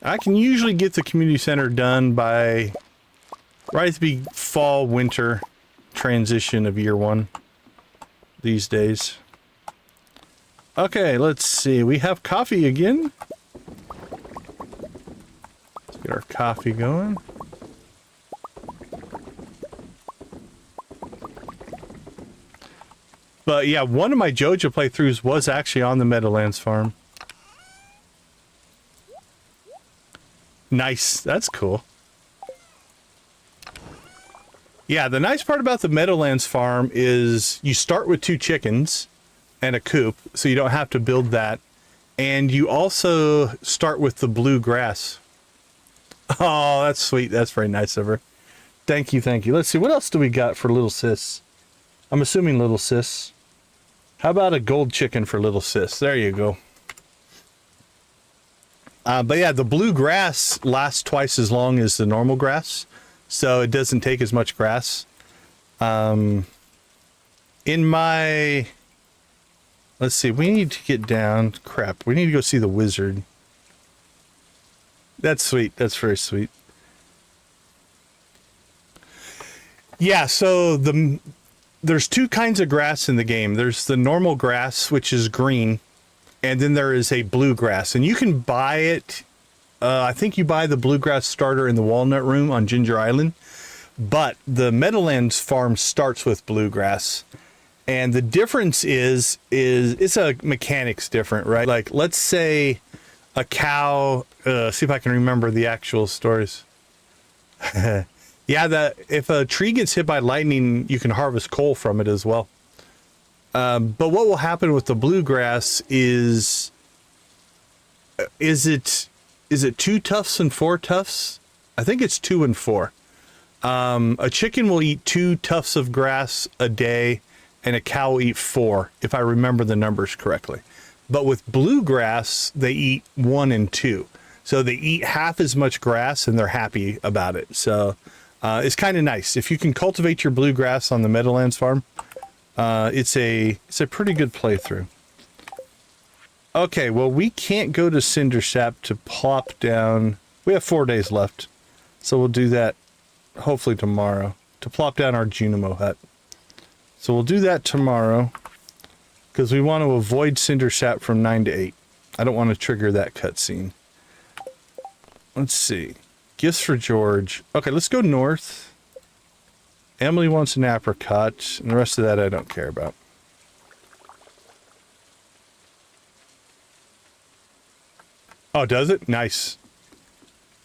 I can usually get the community center done by right at the fall, winter transition of year 1 these days. Okay, let's see. We have coffee again. Let's get our coffee going. But yeah, one of my Joja playthroughs was actually on the Meadowlands farm. Nice. That's cool. Yeah, the nice part about the Meadowlands farm is you start with 2 chickens and a coop, so you don't have to build that. And you also start with the blue grass. Oh, that's sweet. That's very nice of her. Thank you, thank you. Let's see, what else do we got for little sis? I'm assuming little sis. How about a gold chicken for little sis? There you go. But yeah, the blue grass lasts twice as long as the normal grass, so it doesn't take as much grass. In my... Let's see, we need to get down. Crap, we need to go see the wizard. That's sweet. That's very sweet. Yeah, so there's two kinds of grass in the game. There's the normal grass, which is green, and then there is a bluegrass. And you can buy it. I think you buy the bluegrass starter in the Walnut Room on Ginger Island. But the Meadowlands farm starts with bluegrass. And the difference is it's a mechanics different, right? Like, let's say a cow, see if I can remember the actual stories. Yeah, if a tree gets hit by lightning, you can harvest coal from it as well. But what will happen with the bluegrass is it 2 tufts and 4 tufts? I think it's 2 and 4. A chicken will eat 2 tufts of grass a day, and a cow will eat 4, if I remember the numbers correctly. But with bluegrass, they eat 1 and 2. So they eat half as much grass, and they're happy about it. So it's kind of nice. If you can cultivate your bluegrass on the Meadowlands farm, it's a pretty good playthrough. Okay, well, we can't go to Cindersap to plop down. We have 4 days left, so we'll do that hopefully tomorrow to plop down our Junimo hut. So we'll do that tomorrow because we want to avoid Cindersap from 9 to 8. I don't want to trigger that cutscene. Let's see. Gifts for George. Okay, let's go north. Emily wants an apricot, and the rest of that I don't care about. Oh, does it? Nice.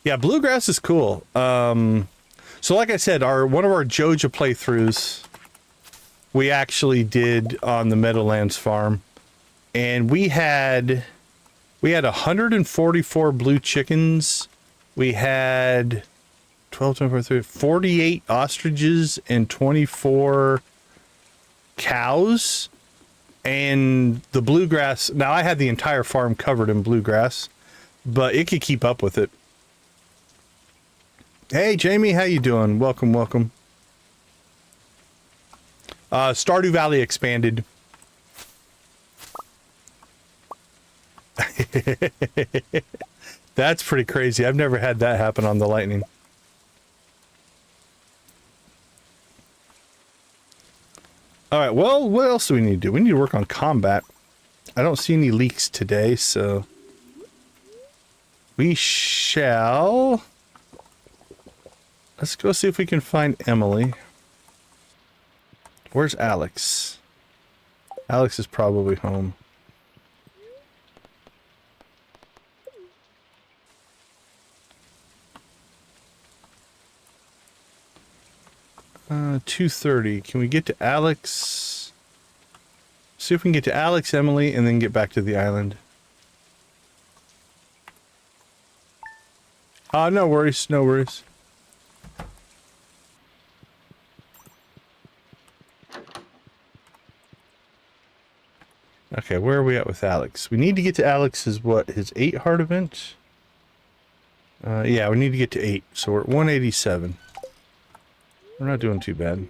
Yeah, bluegrass is cool. So like I said, one of our Joja playthroughs we actually did on the Meadowlands farm, and we had 144 blue chickens. We had 12, 24, 30, 48 ostriches and 24 cows. And the bluegrass, now I had the entire farm covered in bluegrass, but it could keep up with it. Hey, Jamie, how you doing? Welcome, welcome. Stardew Valley expanded. That's pretty crazy. I've never had that happen on the Lightning. All right, well, what else do we need to do? We need to work on combat. I don't see any leaks today, so we shall... Let's go see if we can find Emily. Where's Alex? Alex is probably home. Uh, 2:30. Can we get to Alex? See if we can get to Alex, Emily, and then get back to the island. No worries, no worries. Okay, where are we at with Alex? We need to get to Alex's, what, his 8 heart event? Yeah, we need to get to 8, so we're at 187. We're not doing too bad.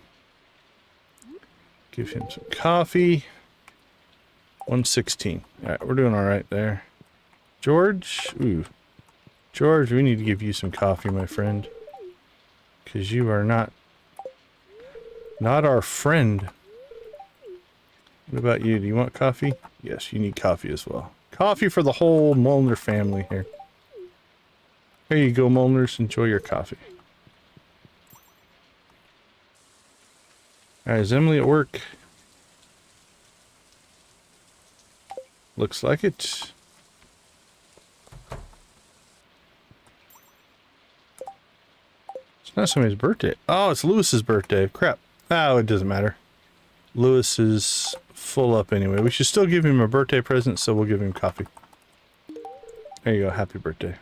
Give him some coffee. 116. Alright, we're doing alright there. George? Ooh. George, we need to give you some coffee, my friend. Because you are not our friend. What about you? Do you want coffee? Yes, you need coffee as well. Coffee for the whole Molnar family here. Here you go, Molnars. Enjoy your coffee. Alright, is Emily at work? Looks like it. It's not somebody's birthday. Oh, it's Lewis's birthday. Crap. Oh, it doesn't matter. Lewis is full up anyway. We should still give him a birthday present, so we'll give him coffee. There you go. Happy birthday.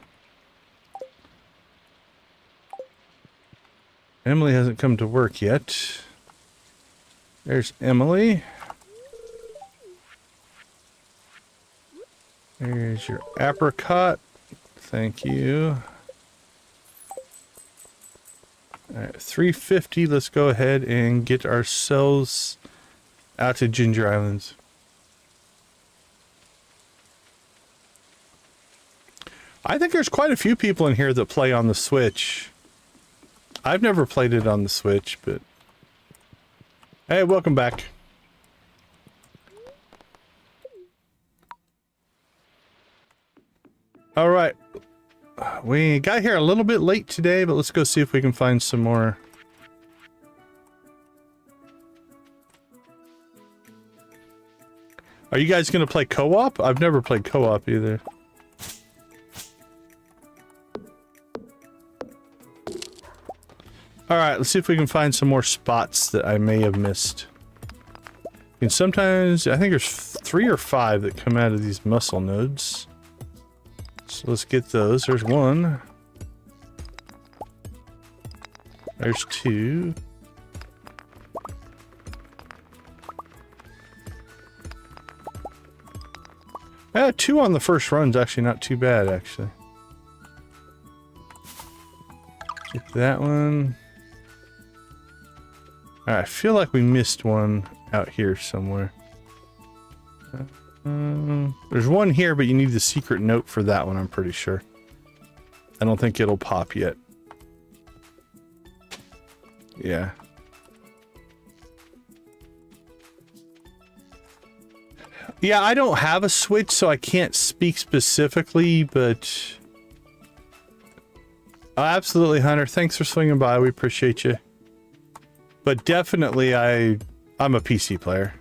Emily hasn't come to work yet. There's Emily. There's your apricot. Thank you. Alright, 350. Let's go ahead and get ourselves out to Ginger Islands. I think there's quite a few people in here that play on the Switch. I've never played it on the Switch, but... Hey, welcome back. Alright. We got here a little bit late today, but let's go see if we can find some more. Are you guys going to play co-op? I've never played co-op either. Alright, let's see if we can find some more spots that I may have missed. And sometimes, I think there's 3 or 5 that come out of these muscle nodes. So let's get those. There's 1. There's 2. Yeah, 2 on the first run's actually not too bad, actually. Get that one. Alright, I feel like we missed one out here somewhere. There's one here, but you need the secret note for that one, I'm pretty sure. I don't think it'll pop yet. Yeah. Yeah, I don't have a Switch, so I can't speak specifically, but... Oh, absolutely, Hunter. Thanks for swinging by. We appreciate you. But definitely, I'm a PC player.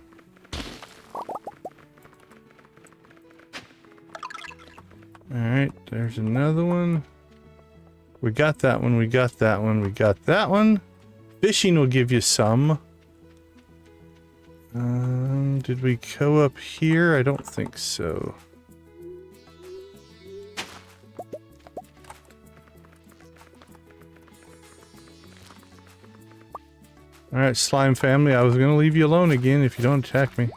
Alright, there's another one. We got that one, we got that one, we got that one. Fishing will give you some. Did we go up here? I don't think so. Alright, slime family, I was gonna leave you alone again if you don't attack me.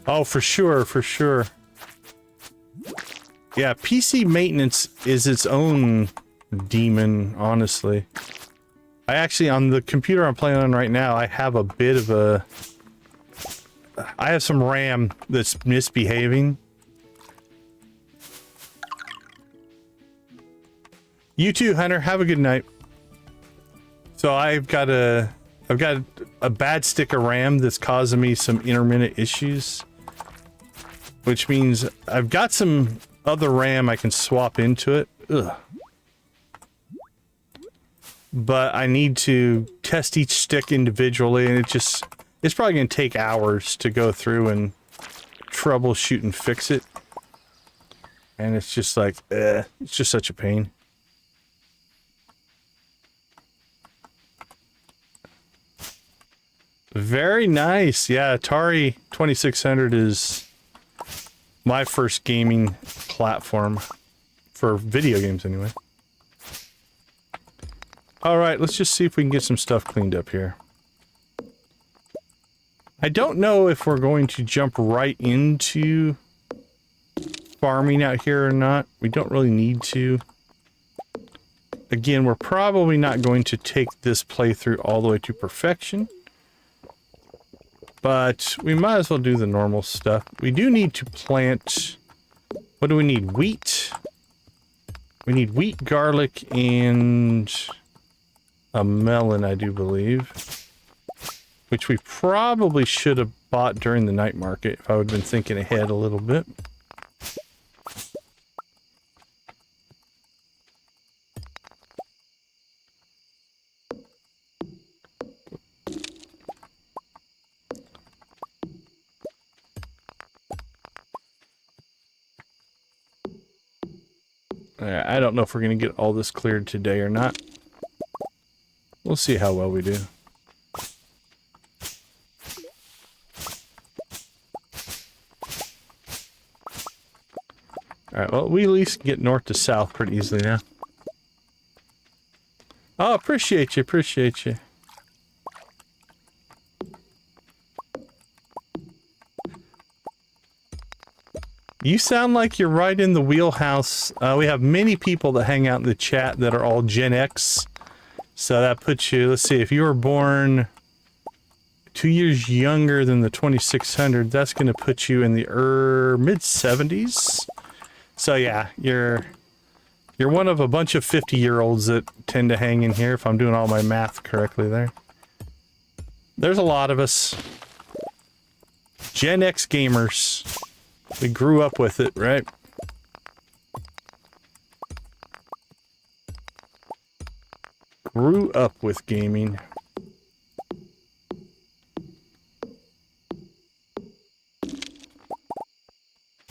Oh, for sure, for sure. Yeah, PC maintenance is its own demon, honestly. I actually, on the computer I'm playing on right now, I have a bit of a... I have some RAM that's misbehaving. You too, Hunter. Have a good night. So I've got a bad stick of RAM that's causing me some intermittent issues. Which means I've got some other RAM I can swap into it. Ugh. But I need to test each stick individually, and it's probably going to take hours to go through and troubleshoot and fix it. And it's just like, it's just such a pain. Very nice. Yeah, Atari 2600 is my first gaming platform for video games anyway. All right, let's just see if we can get some stuff cleaned up here. I don't know if we're going to jump right into farming out here or not. We don't really need to. Again, we're probably not going to take this playthrough all the way to perfection. But we might as well do the normal stuff. We do need to plant... What do we need? Wheat. We need wheat, garlic, and a melon, I do believe. Which we probably should have bought during the night market if I would have been thinking ahead a little bit. I don't know if we're going to get all this cleared today or not. We'll see how well we do. Alright, well, we at least get north to south pretty easily now. Oh, appreciate you, appreciate you. You sound like you're right in the wheelhouse. We have many people that hang out in the chat that are all Gen X. So that puts you, let's see, if you were born 2 years younger than the 2600, that's going to put you in the mid-70s. So yeah, you're one of a bunch of 50-year-olds that tend to hang in here, if I'm doing all my math correctly there. There's a lot of us. Gen X gamers. We grew up with it, right? Grew up with gaming.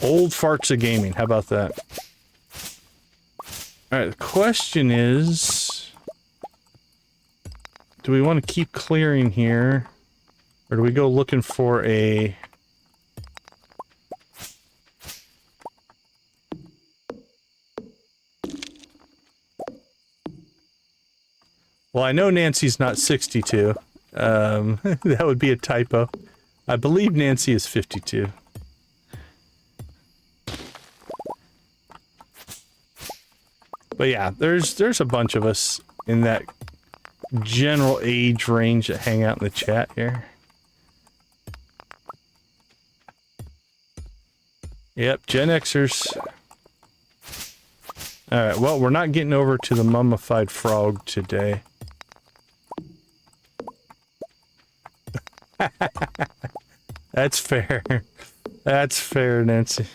Old farts of gaming, how about that? Alright, the question is... do we want to keep clearing here? Or do we go looking for a... well, I know Nancy's not 62. That would be a typo. I believe Nancy is 52. But yeah, there's a bunch of us in that general age range that hang out in the chat here. Yep, Gen Xers. Alright, well, we're not getting over to the mummified frog today. That's fair. That's fair, Nancy.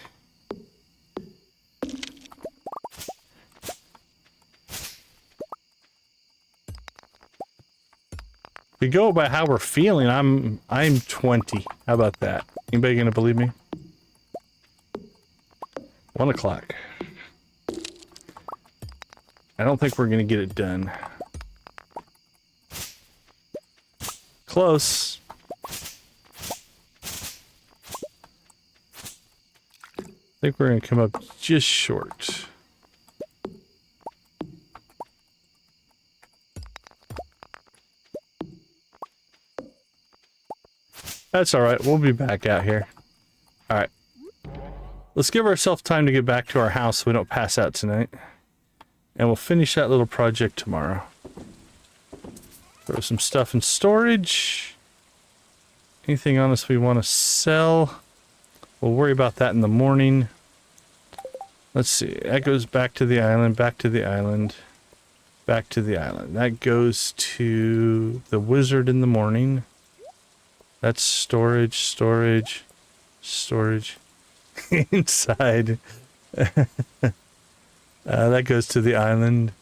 If we go by how we're feeling, I'm 20. How about that? Anybody gonna believe me? 1 o'clock. I don't think we're gonna get it done. Close. I think we're gonna come up just short. That's alright, we'll be back out here. Alright. Let's give ourselves time to get back to our house so we don't pass out tonight. And we'll finish that little project tomorrow. Throw some stuff in storage. Anything on us we want to sell? We'll worry about that in the morning. Let's see. That goes back to the island, back to the island, back to the island. That goes to the wizard in the morning. That's storage, storage, storage. Inside. That goes to the island.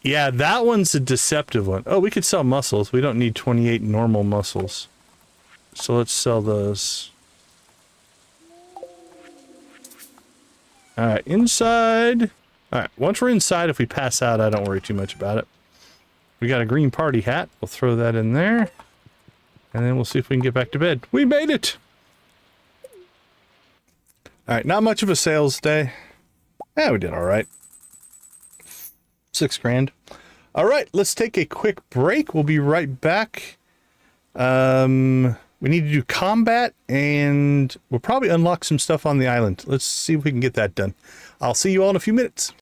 Yeah, that one's a deceptive one. Oh, we could sell mussels. We don't need 28 normal mussels. So let's sell those. Alright, inside. Alright, once we're inside, if we pass out, I don't worry too much about it. We got a green party hat. We'll throw that in there. And then we'll see if we can get back to bed. We made it! Alright, not much of a sales day. Yeah, we did alright. 6 grand. Alright, let's take a quick break. We'll be right back. We need to do combat, and we'll probably unlock some stuff on the island. Let's see if we can get that done. I'll see you all in a few minutes.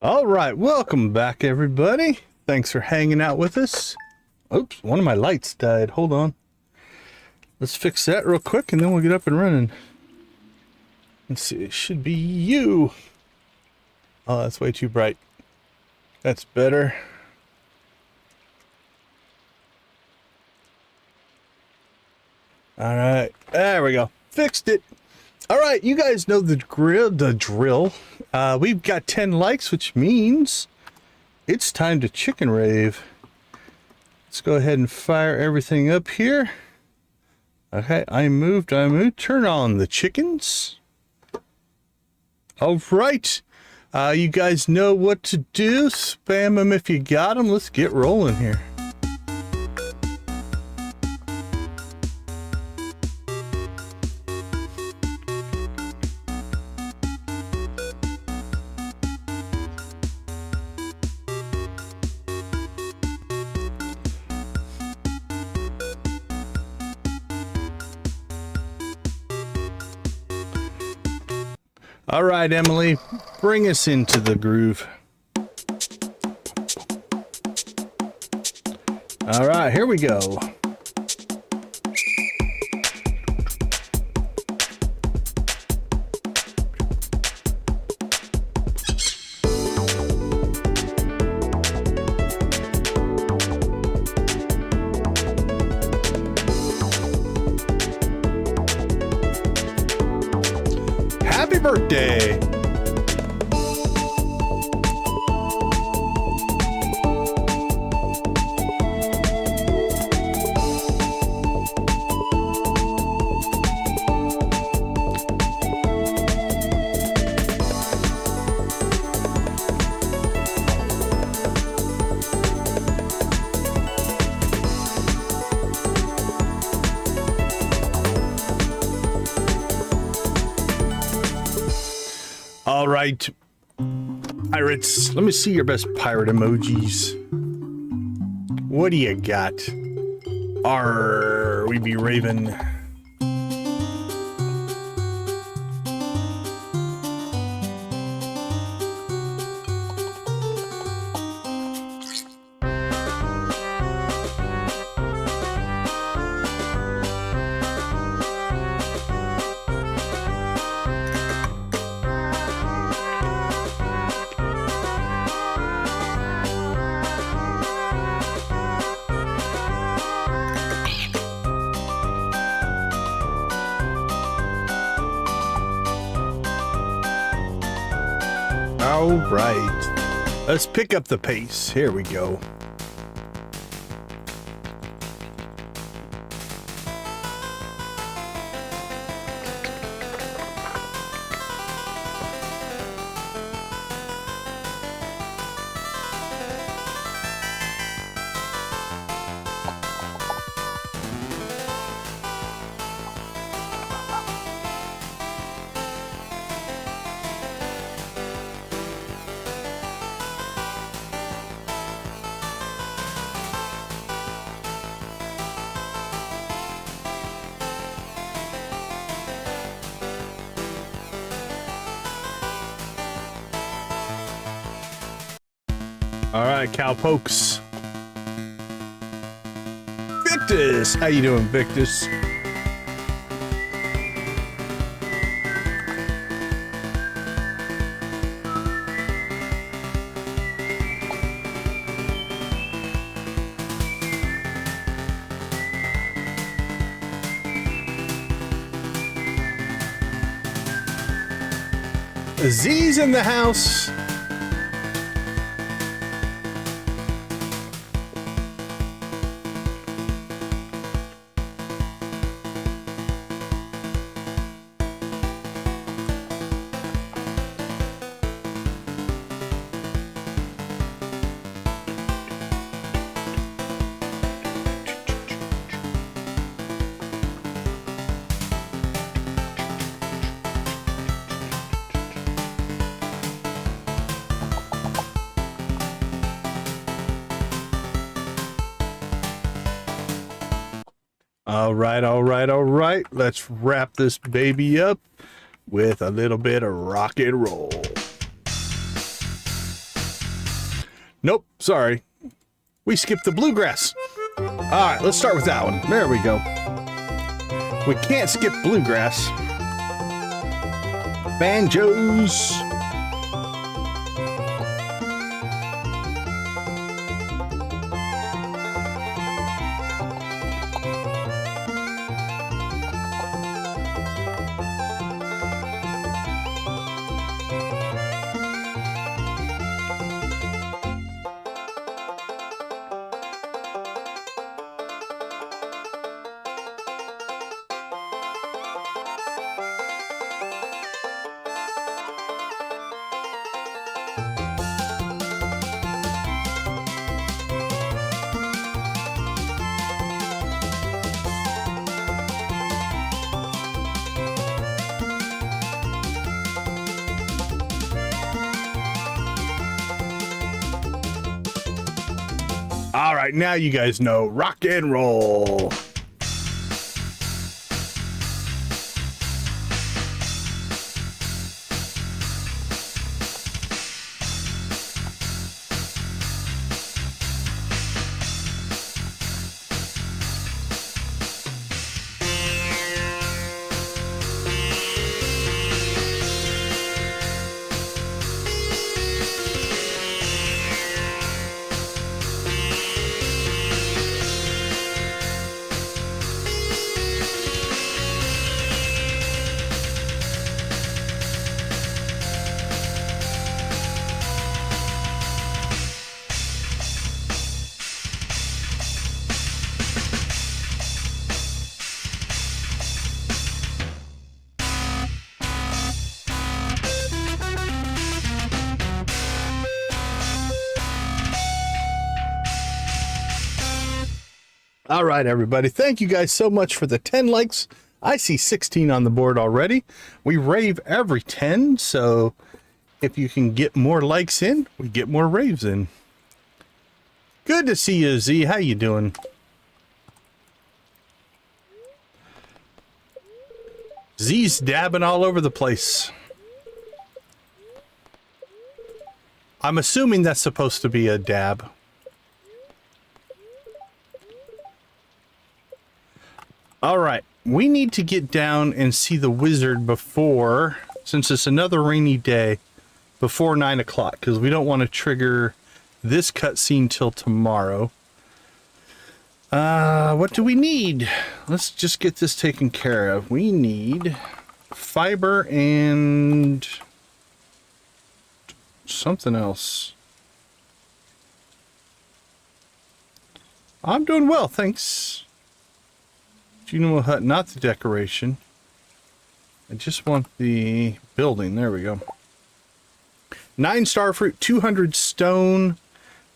All right, welcome back, everybody. Thanks for hanging out with us. Oops, one of my lights died. Hold on. Let's fix that real quick, and then we'll get up and running. Let's see, it should be you. Oh, that's way too bright. That's better. All right, there we go. Fixed it. All right, you guys know the drill. We've got 10 likes, which means it's time to chicken rave. Let's go ahead and fire everything up here. Okay, I moved. Turn on the chickens. All right. You guys know what to do. Spam them if you got them. Let's get rolling here. All right, Emily, bring us into the groove. All right, here we go. Happy birthday! All right, pirates, let me see your best pirate emojis. What do you got? Arr, we be raving. All right, let's pick up the pace. Here we go. All right, cowpokes. Victus, how you doing, Victus? Z's in the house. All right. Let's wrap this baby up with a little bit of rock and roll. Nope, sorry. We skipped the bluegrass. All right, let's start with that one. There we go. We can't skip bluegrass. Banjos. All right, now you guys know rock and roll. All right, everybody. Thank you guys so much for the 10 likes. I see 16 on the board already. We rave every 10, so if you can get more likes in, we get more raves in. Good to see you, Z. How you doing? Z's dabbing all over the place. I'm assuming that's supposed to be a dab. All right, we need to get down and see the wizard before, since it's another rainy day, before 9 o'clock, because we don't want to trigger this cutscene till tomorrow. What do we need? Let's just get this taken care of. We need fiber and something else. I'm doing well, thanks. Funeral hut, not the decoration. I just want the building. There we go. 9 star fruit, 200 stone,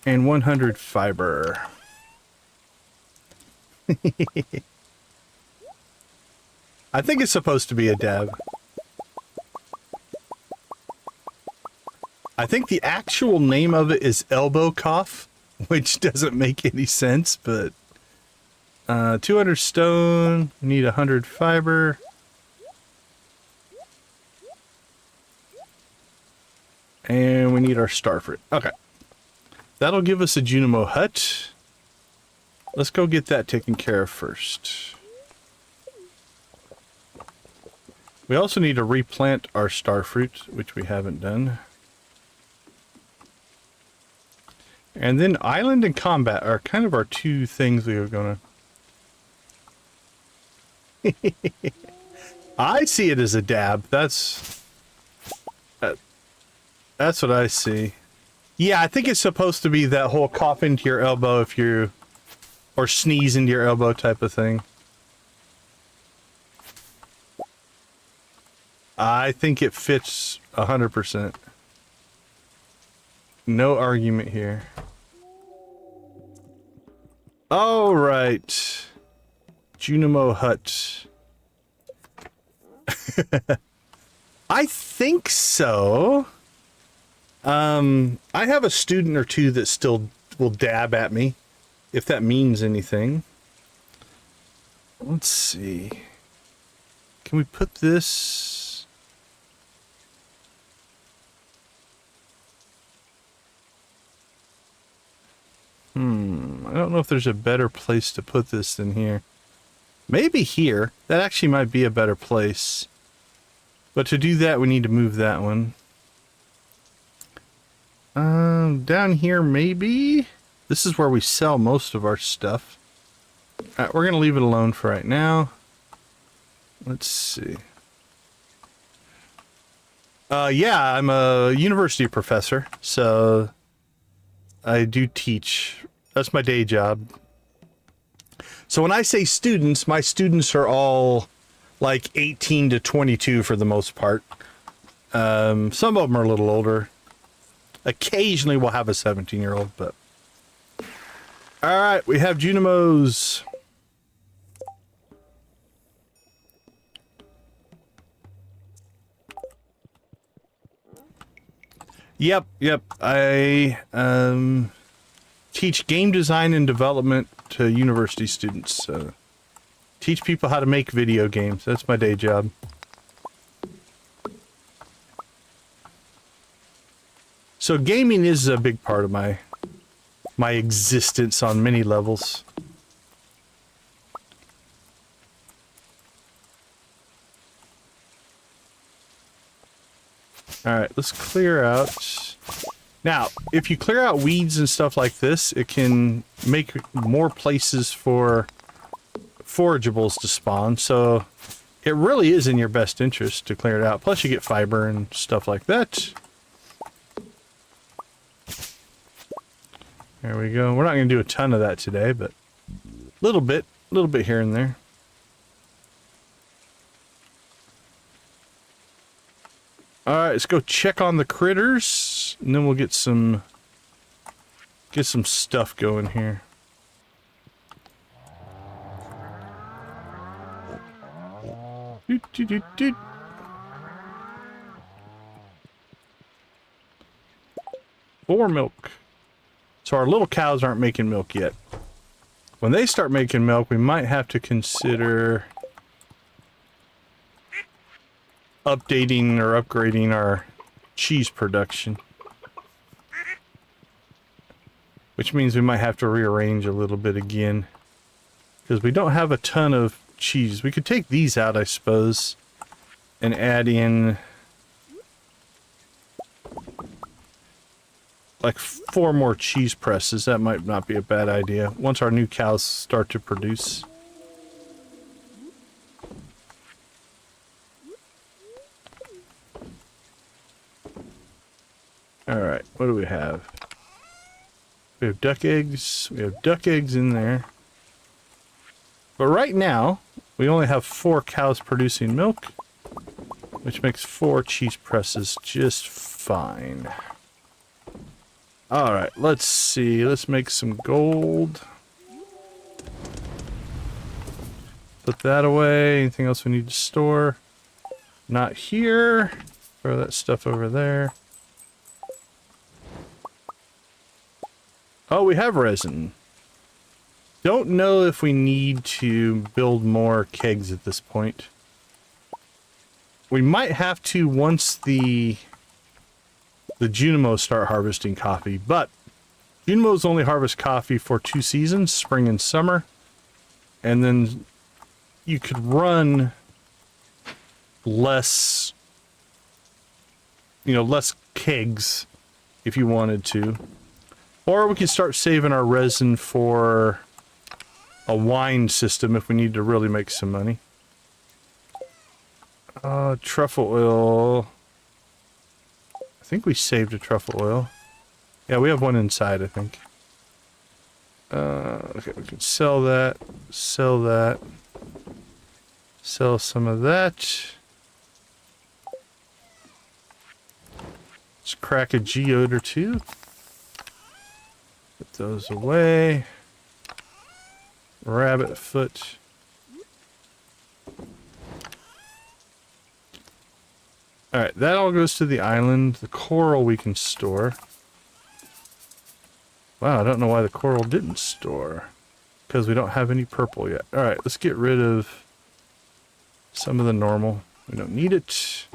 and 100 fiber. I think it's supposed to be a dab. I think the actual name of it is elbow cough, which doesn't make any sense, but 200 stone, we need 100 fiber. And we need our star fruit. Okay. That'll give us a Junimo hut. Let's go get that taken care of first. We also need to replant our star fruit, which we haven't done. And then island and combat are kind of our two things we are gonna... I see it as a dab. That's what I see. Yeah, I think it's supposed to be that whole cough into your elbow if you, or sneeze into your elbow type of thing. I think it fits 100%. No argument here. All right. Junimo hut. I think so. I have a student or two that still will dab at me, if that means anything. Let's see. Can we put this? I don't know if there's a better place to put this than here. Maybe here. That actually might be a better place. But to do that, we need to move that one. Down here, maybe? This is where we sell most of our stuff. Alright, we're going to leave it alone for right now. Let's see. Yeah, I'm a university professor, so I do teach. That's my day job. So when I say students, my students are all like 18 to 22 for the most part. Some of them are a little older. Occasionally we'll have a 17-year-old, but... Alright, we have Junimos. Yep. I teach game design and development to university students. Teach people how to make video games. That's my day job. So gaming is a big part of my existence on many levels. Alright, let's clear out. Now, if you clear out weeds and stuff like this, it can make more places for forageables to spawn, so it really is in your best interest to clear it out. Plus you get fiber and stuff like that. There we go. We're not going to do a ton of that today, but a little bit here and there. Alright, let's go check on the critters, and then we'll get some stuff going here. Doot. 4 milk. So our little cows aren't making milk yet. When they start making milk, we might have to consider updating or upgrading our cheese production. Which means we might have to rearrange a little bit again. Because we don't have a ton of cheese. We could take these out, I suppose, and add in like 4 more cheese presses. That might not be a bad idea once our new cows start to produce. Alright, what do we have? We have duck eggs. We have duck eggs in there. But right now, we only have 4 cows producing milk, which makes 4 cheese presses just fine. Alright, let's see. Let's make some gold. Put that away. Anything else we need to store? Not here. Throw that stuff over there. Oh, we have resin. Don't know if we need to build more kegs at this point. We might have to once the Junimos start harvesting coffee, but Junimos only harvest coffee for 2 seasons, spring and summer, and then you could run less, less kegs if you wanted to. Or we could start saving our resin for a wine system if we need to really make some money. Truffle oil. I think we saved a truffle oil. Yeah, we have one inside, I think. Okay, we can sell that. Sell that. Sell some of that. Let's crack a geode or 2. Put those away. Rabbit foot. Alright, that all goes to the island. The coral we can store. Wow, I don't know why the coral didn't store. Because we don't have any purple yet. Alright, let's get rid of some of the normal. We don't need it.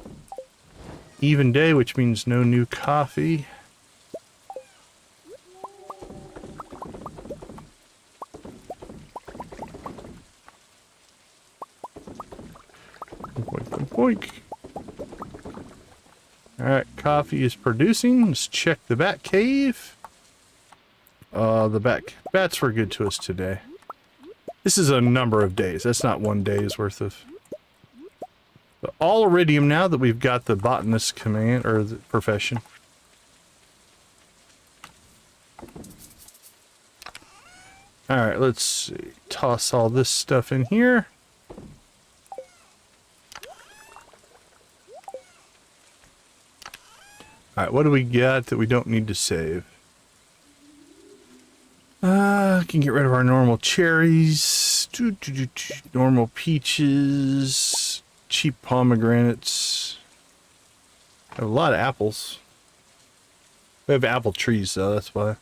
Even day, which means no new coffee. Boink. Alright, coffee is producing. Let's check the bat cave. The bats were good to us today. This is a number of days. That's not one day's worth of... But all iridium now that we've got the botanist command, or the profession. Alright, let's see. Toss all this stuff in here. Alright, what do we got that we don't need to save? Can get rid of our normal cherries, normal peaches, cheap pomegranates. I have a lot of apples. We have apple trees though, that's why.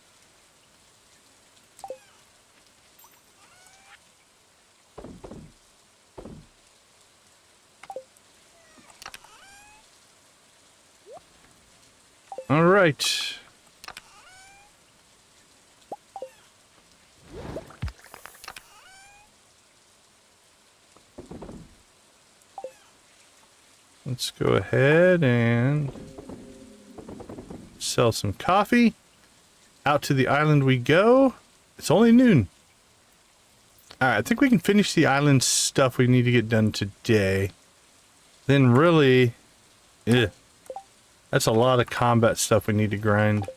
All right. Let's go ahead and sell some coffee. Out to the island we go. It's only noon. Alright, I think we can finish the island stuff we need to get done today. Then really... that's a lot of combat stuff we need to grind.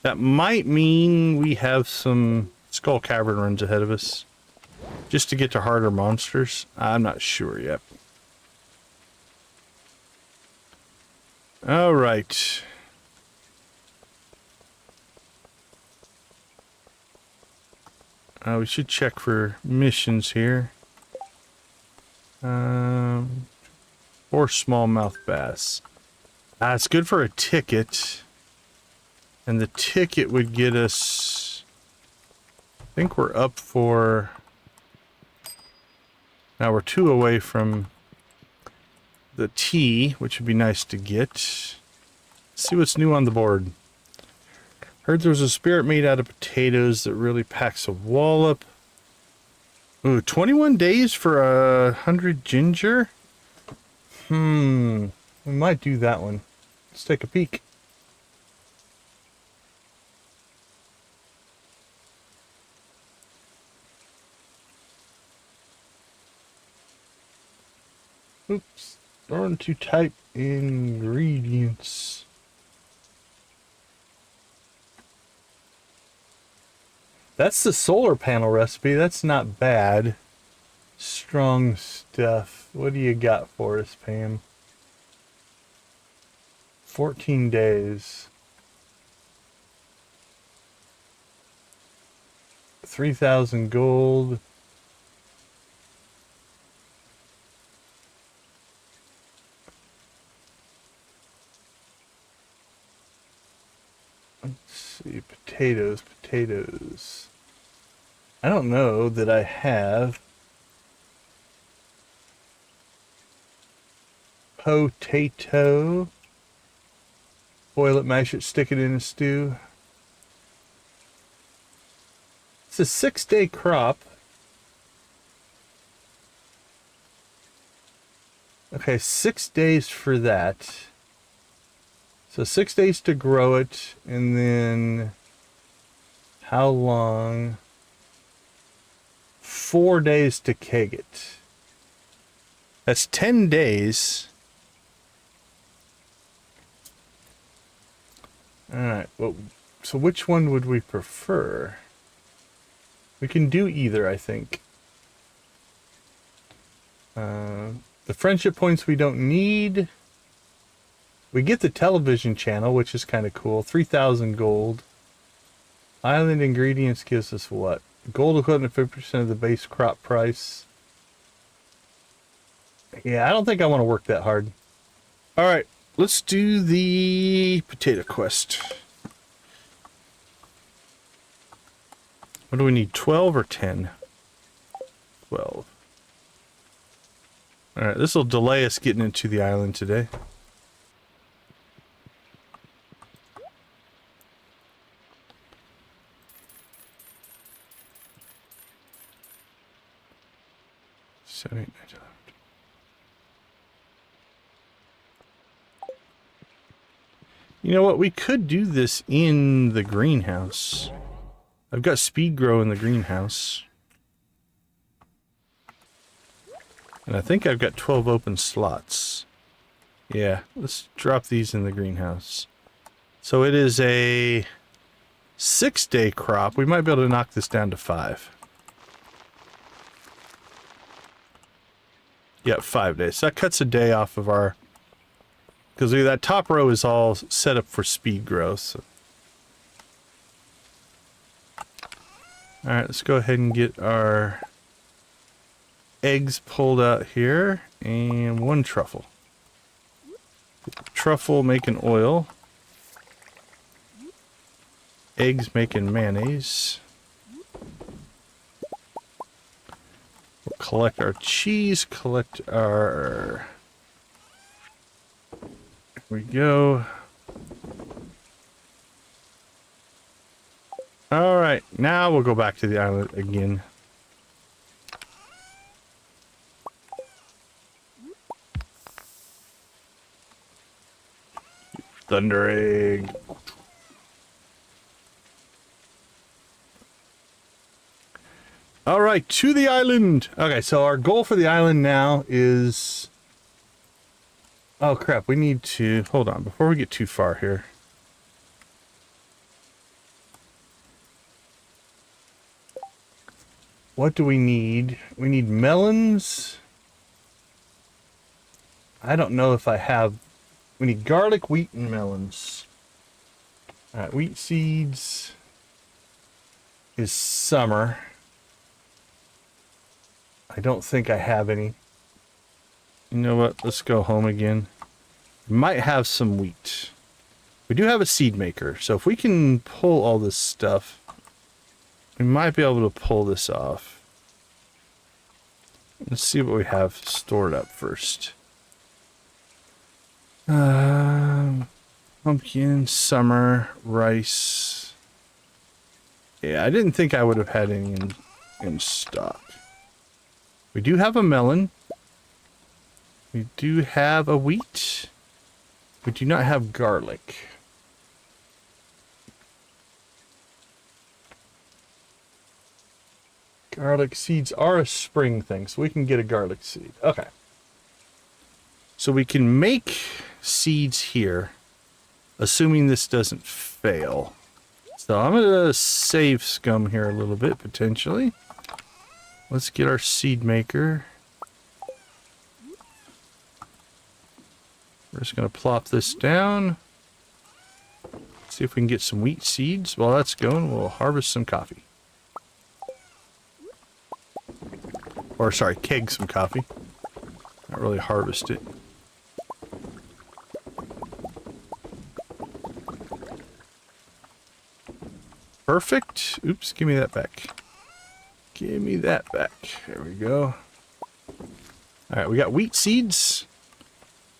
That might mean we have some Skull Cavern runs ahead of us. Just to get to harder monsters. I'm not sure yet. Alright. We should check for missions here. 4 smallmouth bass. It's good for a ticket. And the ticket would get us... I think we're up for... Now we're 2 away from the tea, which would be nice to get. Let's see what's new on the board. Heard there was a spirit made out of potatoes that really packs a wallop. Ooh, 21 days for 100 ginger? We might do that one. Let's take a peek. Oops. Learn to type ingredients. That's the solar panel recipe. That's not bad. Strong stuff. What do you got for us, Pam? 14 days. 3,000 gold. Let's see, potatoes. I don't know that I have potato. Boil it, mash it, stick it in a stew. It's a 6-day crop. Okay, 6 days for that. So 6 days to grow it, and then how long? 4 days to keg it. That's 10 days. Alright, well, so which one would we prefer? We can do either, I think. The friendship points we don't need. We get the television channel, which is kind of cool. 3,000 gold. Island ingredients gives us what? Gold equivalent to 50% of the base crop price. Yeah, I don't think I want to work that hard. Alright, let's do the potato quest. What do we need? 12 or 10? 12. Alright, this will delay us getting into the island today. You know what? We could do this in the greenhouse. I've got speed grow in the greenhouse. And I think I've got 12 open slots. Yeah, let's drop these in the greenhouse. So it is a 6-day crop. We might be able to knock this down to 5. Yep, 5 days. So that cuts a day off of our... Because that top row is all set up for speed growth. So. Alright, let's go ahead and get our eggs pulled out here. And 1 truffle. Truffle making oil. Eggs making mayonnaise. We'll collect our cheese, collect our... Here we go. Alright, now we'll go back to the island again. Thunder egg. Alright, to the island! Okay, so our goal for the island now is... Oh crap, we need to... Hold on, before we get too far here. What do we need? We need melons. I don't know if I have... We need garlic, wheat, and melons. Alright, wheat seeds is summer. I don't think I have any. You know what? Let's go home again. Might have some wheat. We do have a seed maker, so if we can pull all this stuff, we might be able to pull this off. Let's see what we have stored up first. Pumpkin, summer, rice. Yeah, I didn't think I would have had any in stock. We do have a melon. We do have a wheat. We do not have garlic. Garlic seeds are a spring thing, so we can get a garlic seed. Okay. So we can make seeds here, assuming this doesn't fail. So I'm going to save scum here a little bit, potentially. Let's get our seed maker. We're just going to plop this down. See if we can get some wheat seeds. While that's going, we'll harvest some coffee. Or, sorry, keg some coffee. Not really harvest it. Perfect. Oops, give me that back. Give me that back. There we go. Alright, we got wheat seeds.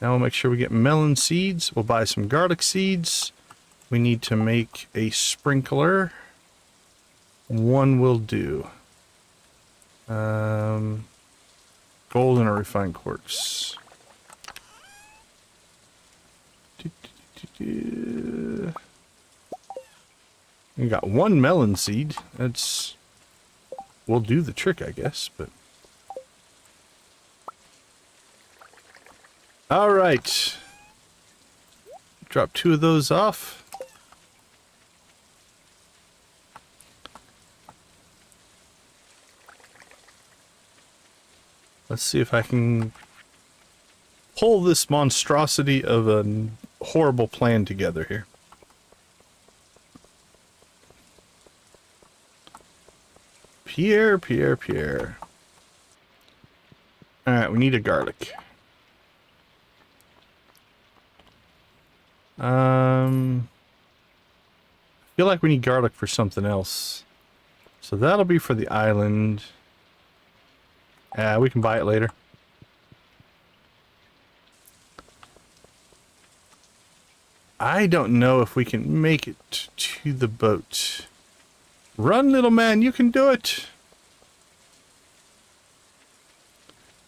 Now we'll make sure we get melon seeds. We'll buy some garlic seeds. We need to make a sprinkler. 1 will do. Gold and a refined quartz. We got 1 melon seed. That's... will do the trick, I guess, but... Alright. Drop 2 of those off. Let's see if I can pull this monstrosity of a horrible plan together here. Pierre. Alright, we need a garlic. I feel like we need garlic for something else. So that'll be for the island. We can buy it later. I don't know if we can make it to the boat. Run, little man, you can do it.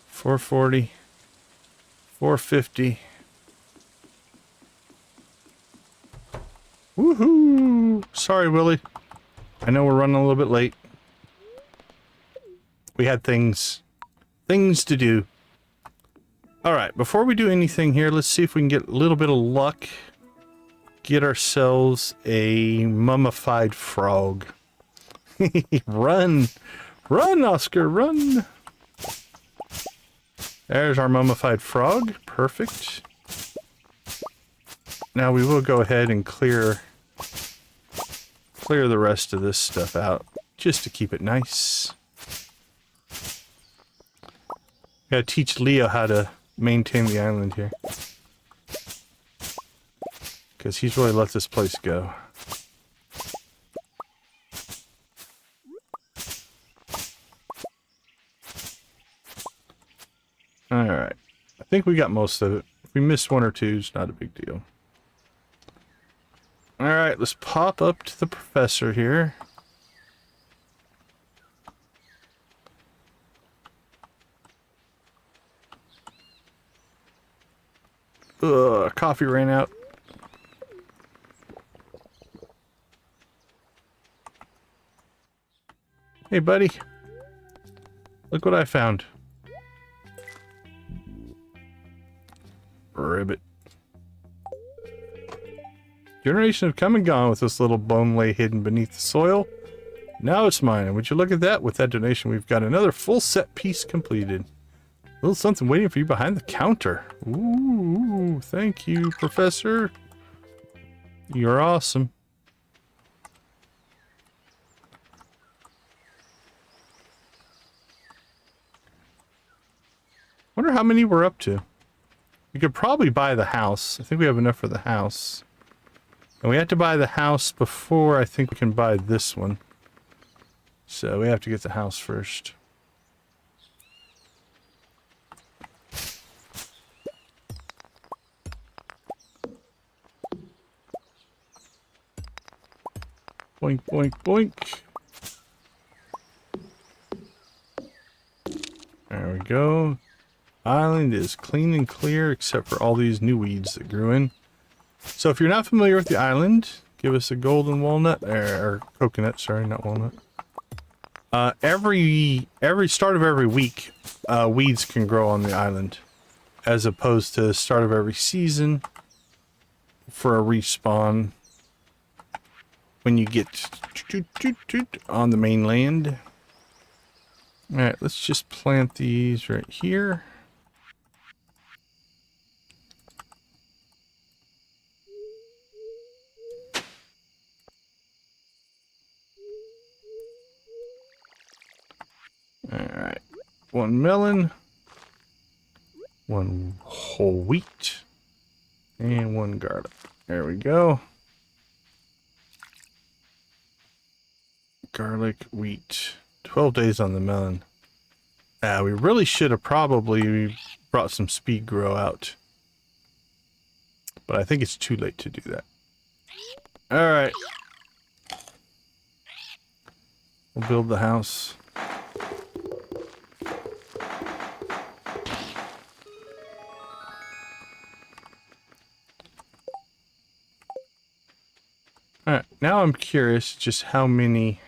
440. 450. Woohoo! Sorry, Willie. I know we're running a little bit late. We had things to do. Alright, before we do anything here, let's see if we can get a little bit of luck. Get ourselves a mummified frog. Run! Run, Oscar, run! There's our mummified frog. Perfect. Now we will go ahead and clear the rest of this stuff out, just to keep it nice. Gotta teach Leo how to maintain the island here. Because he's really let this place go. Alright. I think we got most of it. If we missed one or two, it's not a big deal. Alright, let's pop up to the professor here. Ugh, coffee ran out. Hey, buddy. Look what I found. Ribbit. Generations have come and gone with this little bone lay hidden beneath the soil. Now it's mine. And would you look at that? With that donation, we've got another full set piece completed. A little something waiting for you behind the counter. Ooh, thank you, Professor. You're awesome. Wonder how many we're up to. We could probably buy the house. I think we have enough for the house. And we have to buy the house before I think we can buy this one. So we have to get the house first. Boink, boink, boink. There we go. Island is clean and clear except for all these new weeds that grew in. So if you're not familiar with the island, give us a golden walnut, or coconut, sorry, not walnut. Every start of every week, weeds can grow on the island, as opposed to start of every season for a respawn when you get on the mainland. All right, let's just plant these right here. Alright, one melon, one whole wheat, and one garlic. There we go. Garlic, wheat. 12 days on the melon. We really should have probably brought some speed grow out. But I think it's too late to do that. Alright. We'll build the house. Alright, now I'm curious just how many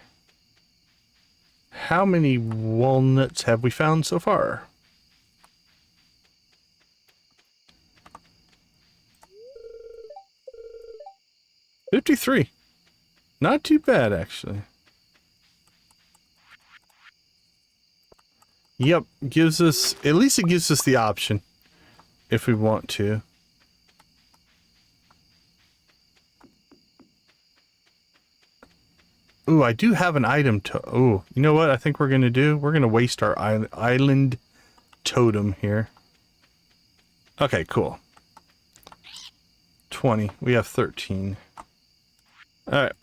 walnuts have we found so far? 53. Not too bad, actually. Yep, gives us, at least it gives us the option if we want to. Ooh, I do have an item to... Ooh, you know what I think we're going to do? We're going to waste our island totem here. Okay, cool. 20. We have 13. Alright.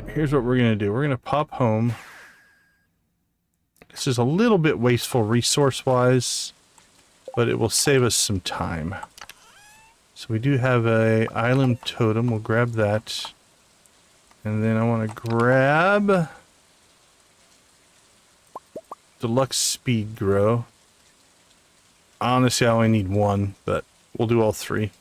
Here's what we're going to do. We're going to pop home. This is a little bit wasteful resource-wise, but it will save us some time. So we do have a island totem. We'll grab that. And then I want to grab deluxe speed grow. Honestly, I only need one, but we'll do all three.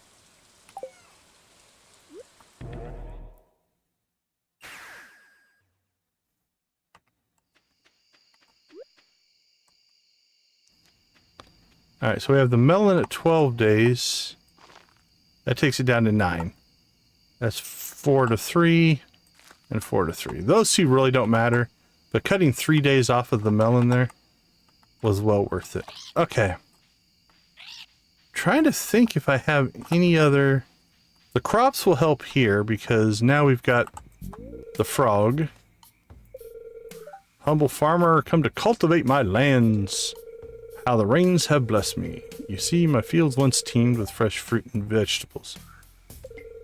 All right, so we have the melon at 12 days. That takes it down to 9. That's 4 to 3 and 4 to 3. Those two really don't matter, but cutting 3 days off of the melon there was well worth it. Okay. Trying to think if I have any other... The crops will help here because now we've got the frog. Humble farmer, come to cultivate my lands. How the rains have blessed me. You see, my fields once teemed with fresh fruit and vegetables.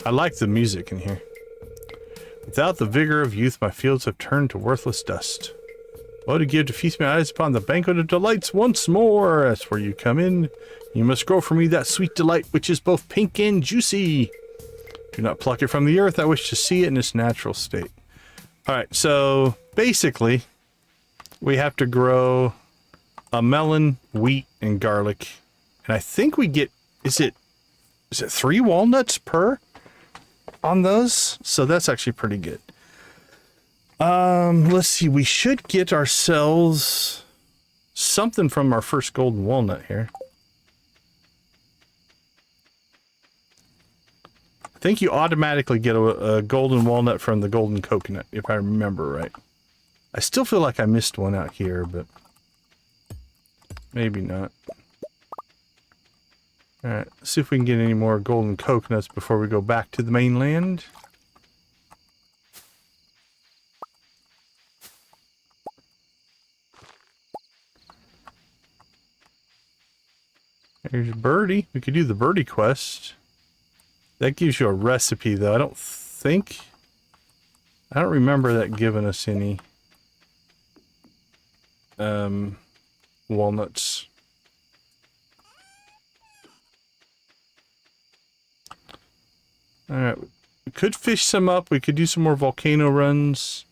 I like the music in here. Without the vigor of youth, my fields have turned to worthless dust. What to give to feast my eyes upon the banquet of delights once more? That's where you come in. You must grow for me that sweet delight which is both pink and juicy. Do not pluck it from the earth. I wish to see it in its natural state. Alright, so basically, we have to grow a melon, wheat, and garlic. And I think we get, is it 3 walnuts per on those? So that's actually pretty good. Let's see, we should get ourselves something from our first golden walnut here. I think you automatically get a golden walnut from the golden coconut, if I remember right. I still feel like I missed one out here, but maybe not. Alright, let's see if we can get any more golden coconuts before we go back to the mainland. There's Birdie. We could do the Birdie quest. That gives you a recipe, though. I don't remember that giving us any walnuts. Alright, we could fish some up. We could do some more volcano runs.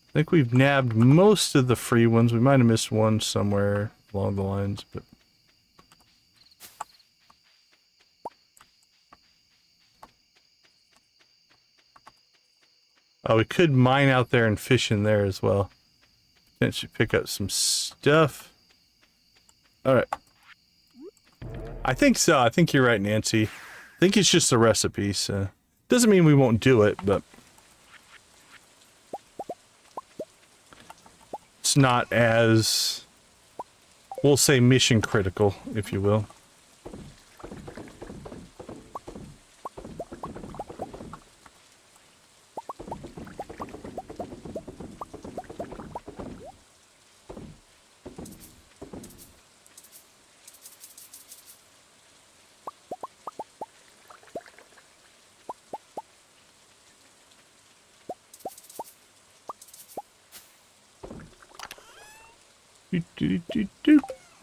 I think we've nabbed most of the free ones. We might have missed one somewhere along the lines, but... Oh, we could mine out there and fish in there as well. Then should pick up some stuff. Alright. I think so. I think you're right, Nancy. I think it's just a recipe, so... Doesn't mean we won't do it, but... It's not as... We'll say mission critical, if you will.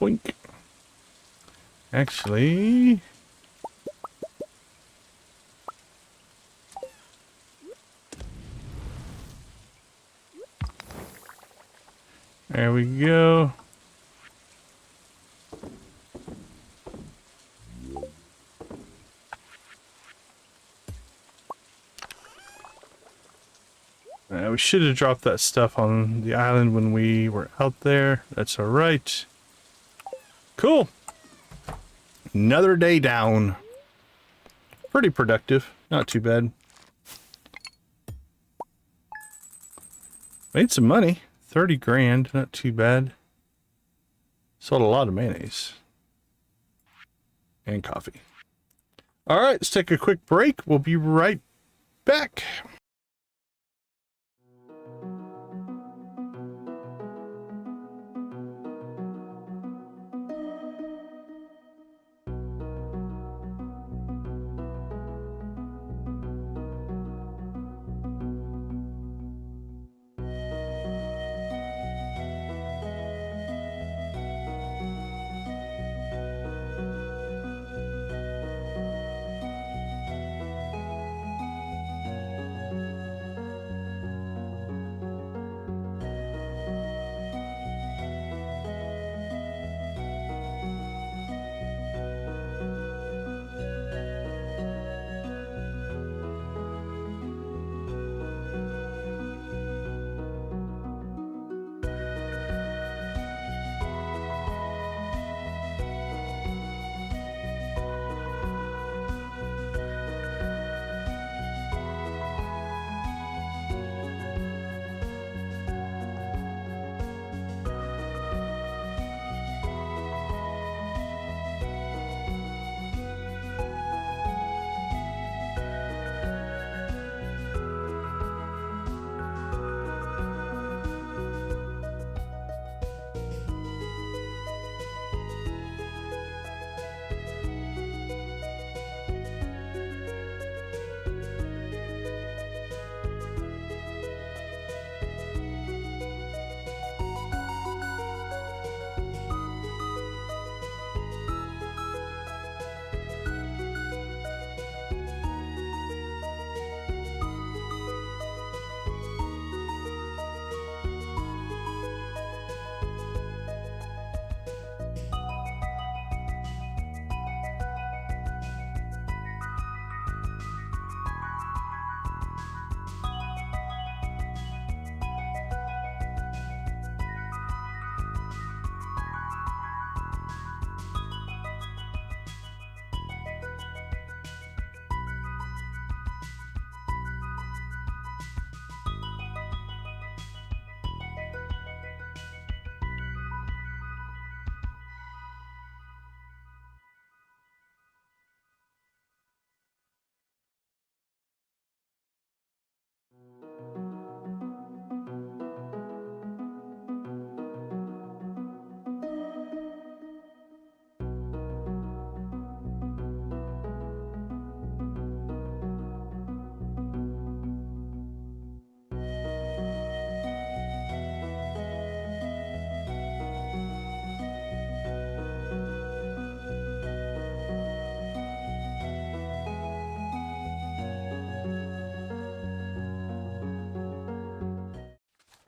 Boink. Actually... There we go. We should have dropped that stuff on the island when we were out there. That's alright. Cool. Another day down. Pretty productive. Not too bad. Made some money. 30 grand. Not too bad. Sold a lot of mayonnaise. And coffee. Alright, let's take a quick break. We'll be right back.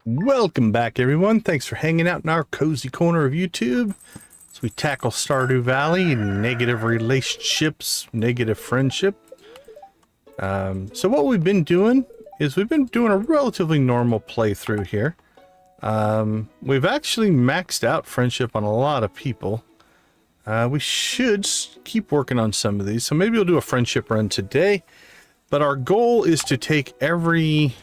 Welcome back, everyone. Thanks for hanging out in our cozy corner of YouTube as we tackle Stardew Valley, negative relationships, negative friendship. So what we've been doing is we've been doing a relatively normal playthrough here. We've actually maxed out friendship on a lot of people. We should keep working on some of these, so maybe we'll do a friendship run today. But our goal is to take every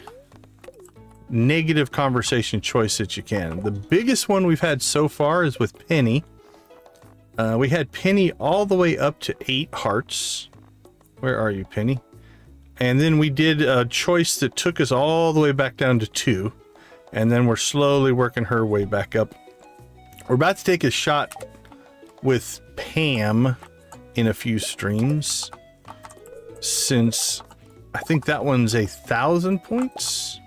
negative conversation choice that you can. The biggest one we've had so far is with Penny. We had Penny all the way up to 8 hearts. Where are you, Penny? And then we did a choice that took us all the way back down to 2. And then we're slowly working her way back up. We're about to take a shot with Pam in a few streams, since I think that one's 1,000 points.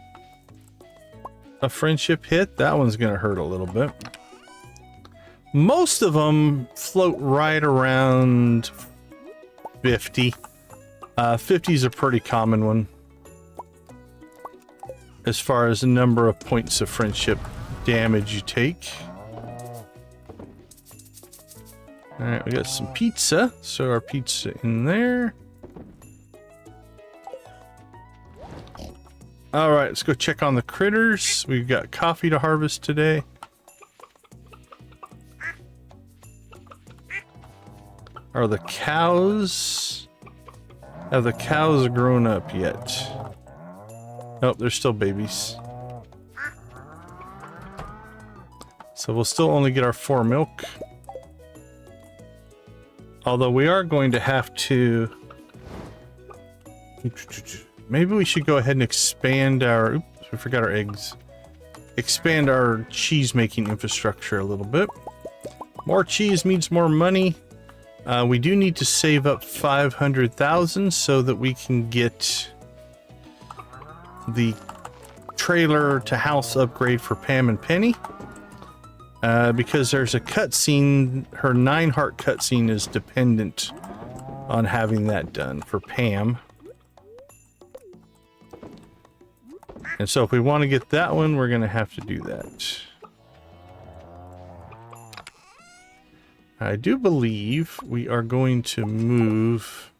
A friendship hit. That one's gonna hurt a little bit. Most of them float right around 50. 50 is a pretty common one as far as the number of points of friendship damage you take. All right, we got some pizza. So our pizza in there. All right, let's go check on the critters. We've got coffee to harvest today. Are the cows... Have the cows grown up yet? Nope, they're still babies. So we'll still only get our 4 milk. Although we are going to have to... Maybe we should go ahead and expand our... Oops, we forgot our eggs. Expand our cheese making infrastructure a little bit. More cheese means more money. We do need to save up 500,000 so that we can get the trailer to house upgrade for Pam and Penny. Because there's a cutscene, her 9 heart cutscene is dependent on having that done for Pam. And so if we want to get that one, we're going to have to do that. I do believe we are going to move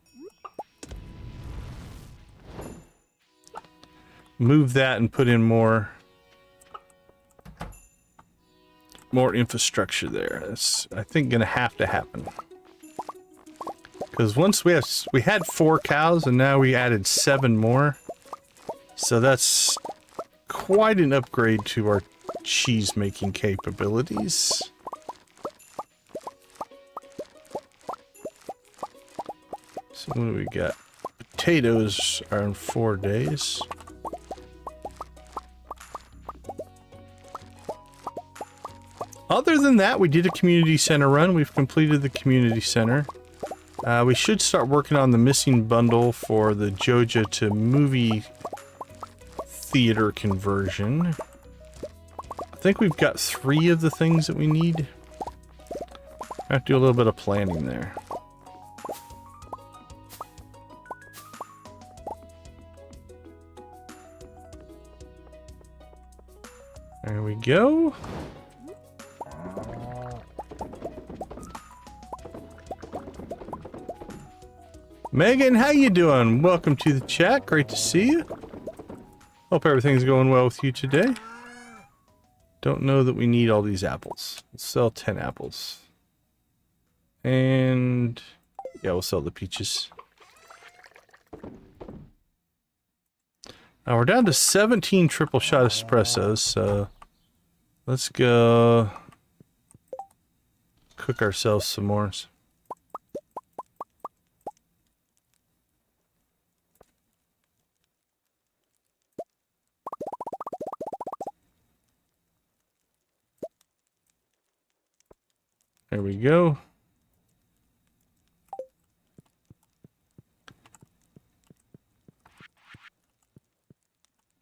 that and put in more infrastructure there. That's, I think, going to have to happen. Because once we had 4 cows and now we added 7 more. So that's quite an upgrade to our cheese making capabilities. So what do we got? Potatoes are in 4 days. Other than that, we did a community center run. We've completed the community center. We should start working on the missing bundle for the Joja to movie theater conversion. I think we've got 3 of the things that we need. I have to do a little bit of planning there. There we go. Megan, how you doing? Welcome to the chat. Great to see you. Hope everything's going well with you today. Don't know that we need all these apples. Let's sell 10 apples. And yeah, we'll sell the peaches. Now we're down to 17 triple shot espressos, so let's go cook ourselves some more. There we go.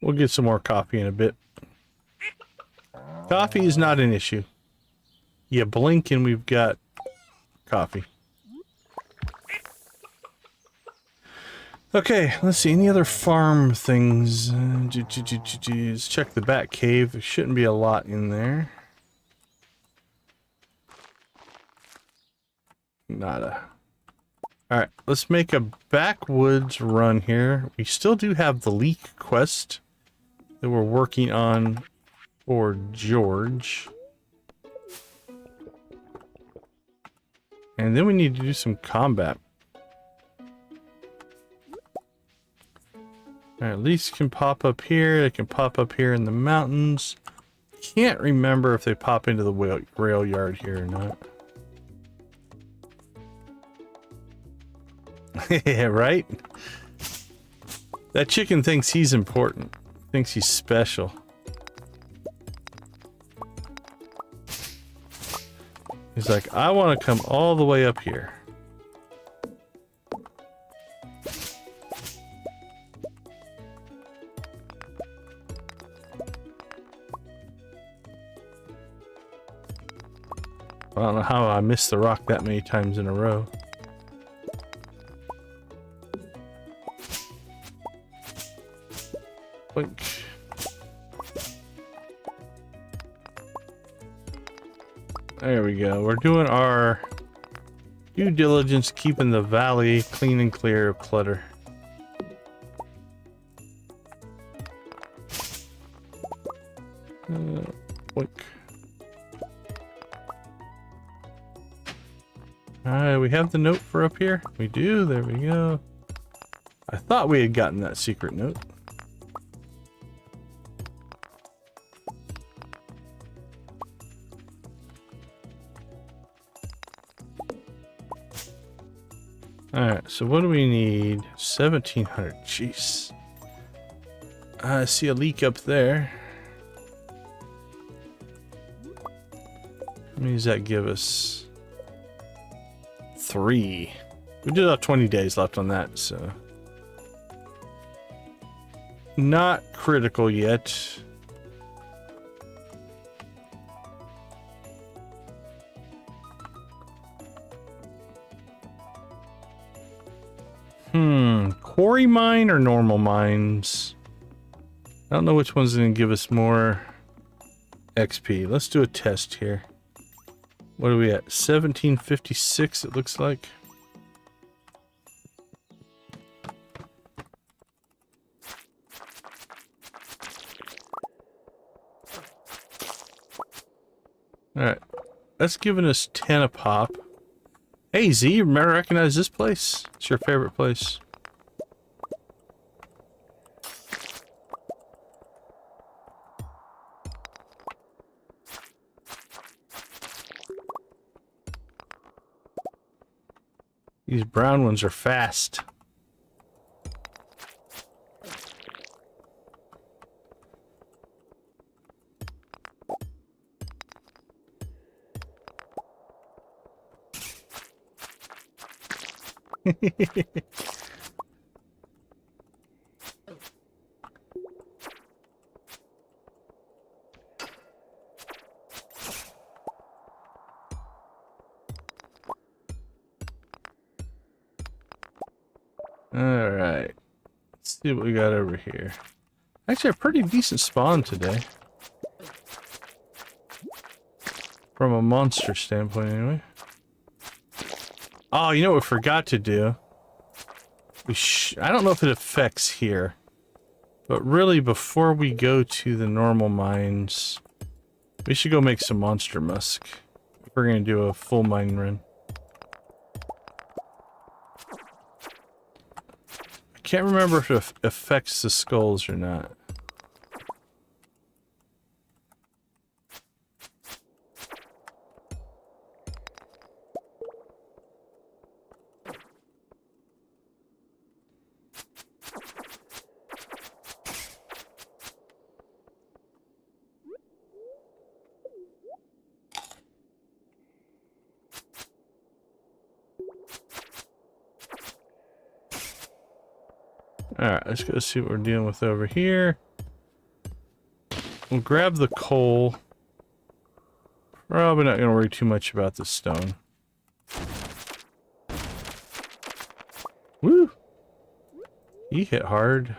We'll get some more coffee in a bit. Coffee is not an issue. You blink and we've got coffee. Okay, let's see. Any other farm things? Let's check the bat cave. There shouldn't be a lot in there. Nada. Alright, let's make a backwoods run here. We still do have the leak quest that we're working on for George. And then we need to do some combat. Alright, leaks can pop up here. They can pop up here in the mountains. Can't remember if they pop into the rail yard here or not. Yeah, right? That chicken thinks he's important. Thinks he's special. He's like, I want to come all the way up here. I don't know how I missed the rock that many times in a row. Blink. There we go. We're doing our due diligence, keeping the valley clean and clear of clutter. Blink. Alright, we have the note for up here. We do. There we go. I thought we had gotten that secret note. Alright, so what do we need? 1700. Jeez. I see a leak up there. How many does that give us? 3. We did have 20 days left on that, so. Not critical yet. Quarry mine or normal mines? I don't know which one's going to give us more XP. Let's do a test here. What are we at? 1756 it looks like. Alright. That's giving us 10 a pop. Hey Z, you remember recognize this place? It's your favorite place. These brown ones are fast. Alright. Let's see what we got over here. Actually, a pretty decent spawn today. From a monster standpoint, anyway. Oh, you know what we forgot to do? I don't know if it affects here. But really, before we go to the normal mines, we should go make some monster musk. If we're going to do a full mine run. I can't remember if it affects the skulls or not. Alright, let's go see what we're dealing with over here. We'll grab the coal. Probably not going to worry too much about the stone. He hit hard.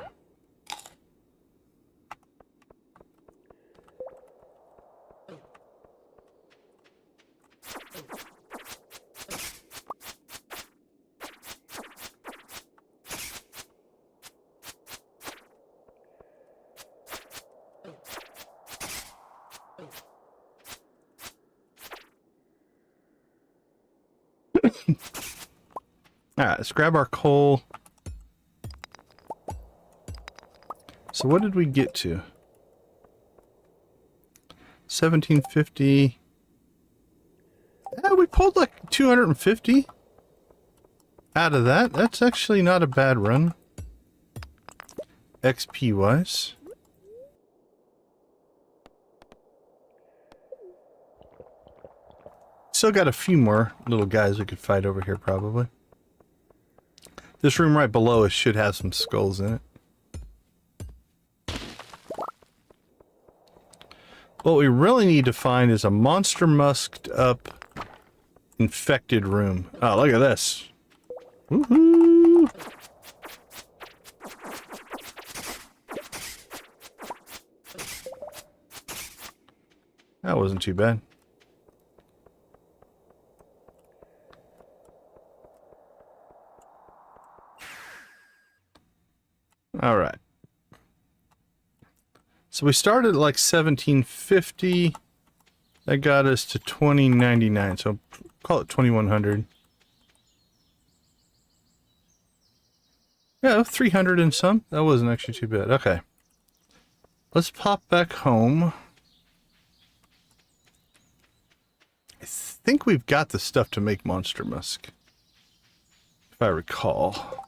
Alright, let's grab our coal. So what did we get to? 1750. Yeah, we pulled like 250 out of that. That's actually not a bad run. XP wise. Still got a few more little guys we could fight over here probably. This room right below us should have some skulls in it. What we really need to find is a monster musked up infected room. Oh, look at this. Woohoo! That wasn't too bad. All right. So we started at like 1750. That got us to 2099. So call it 2100. Yeah, 300 and some. That wasn't actually too bad. Okay. Let's pop back home. I think we've got the stuff to make monster musk, if I recall.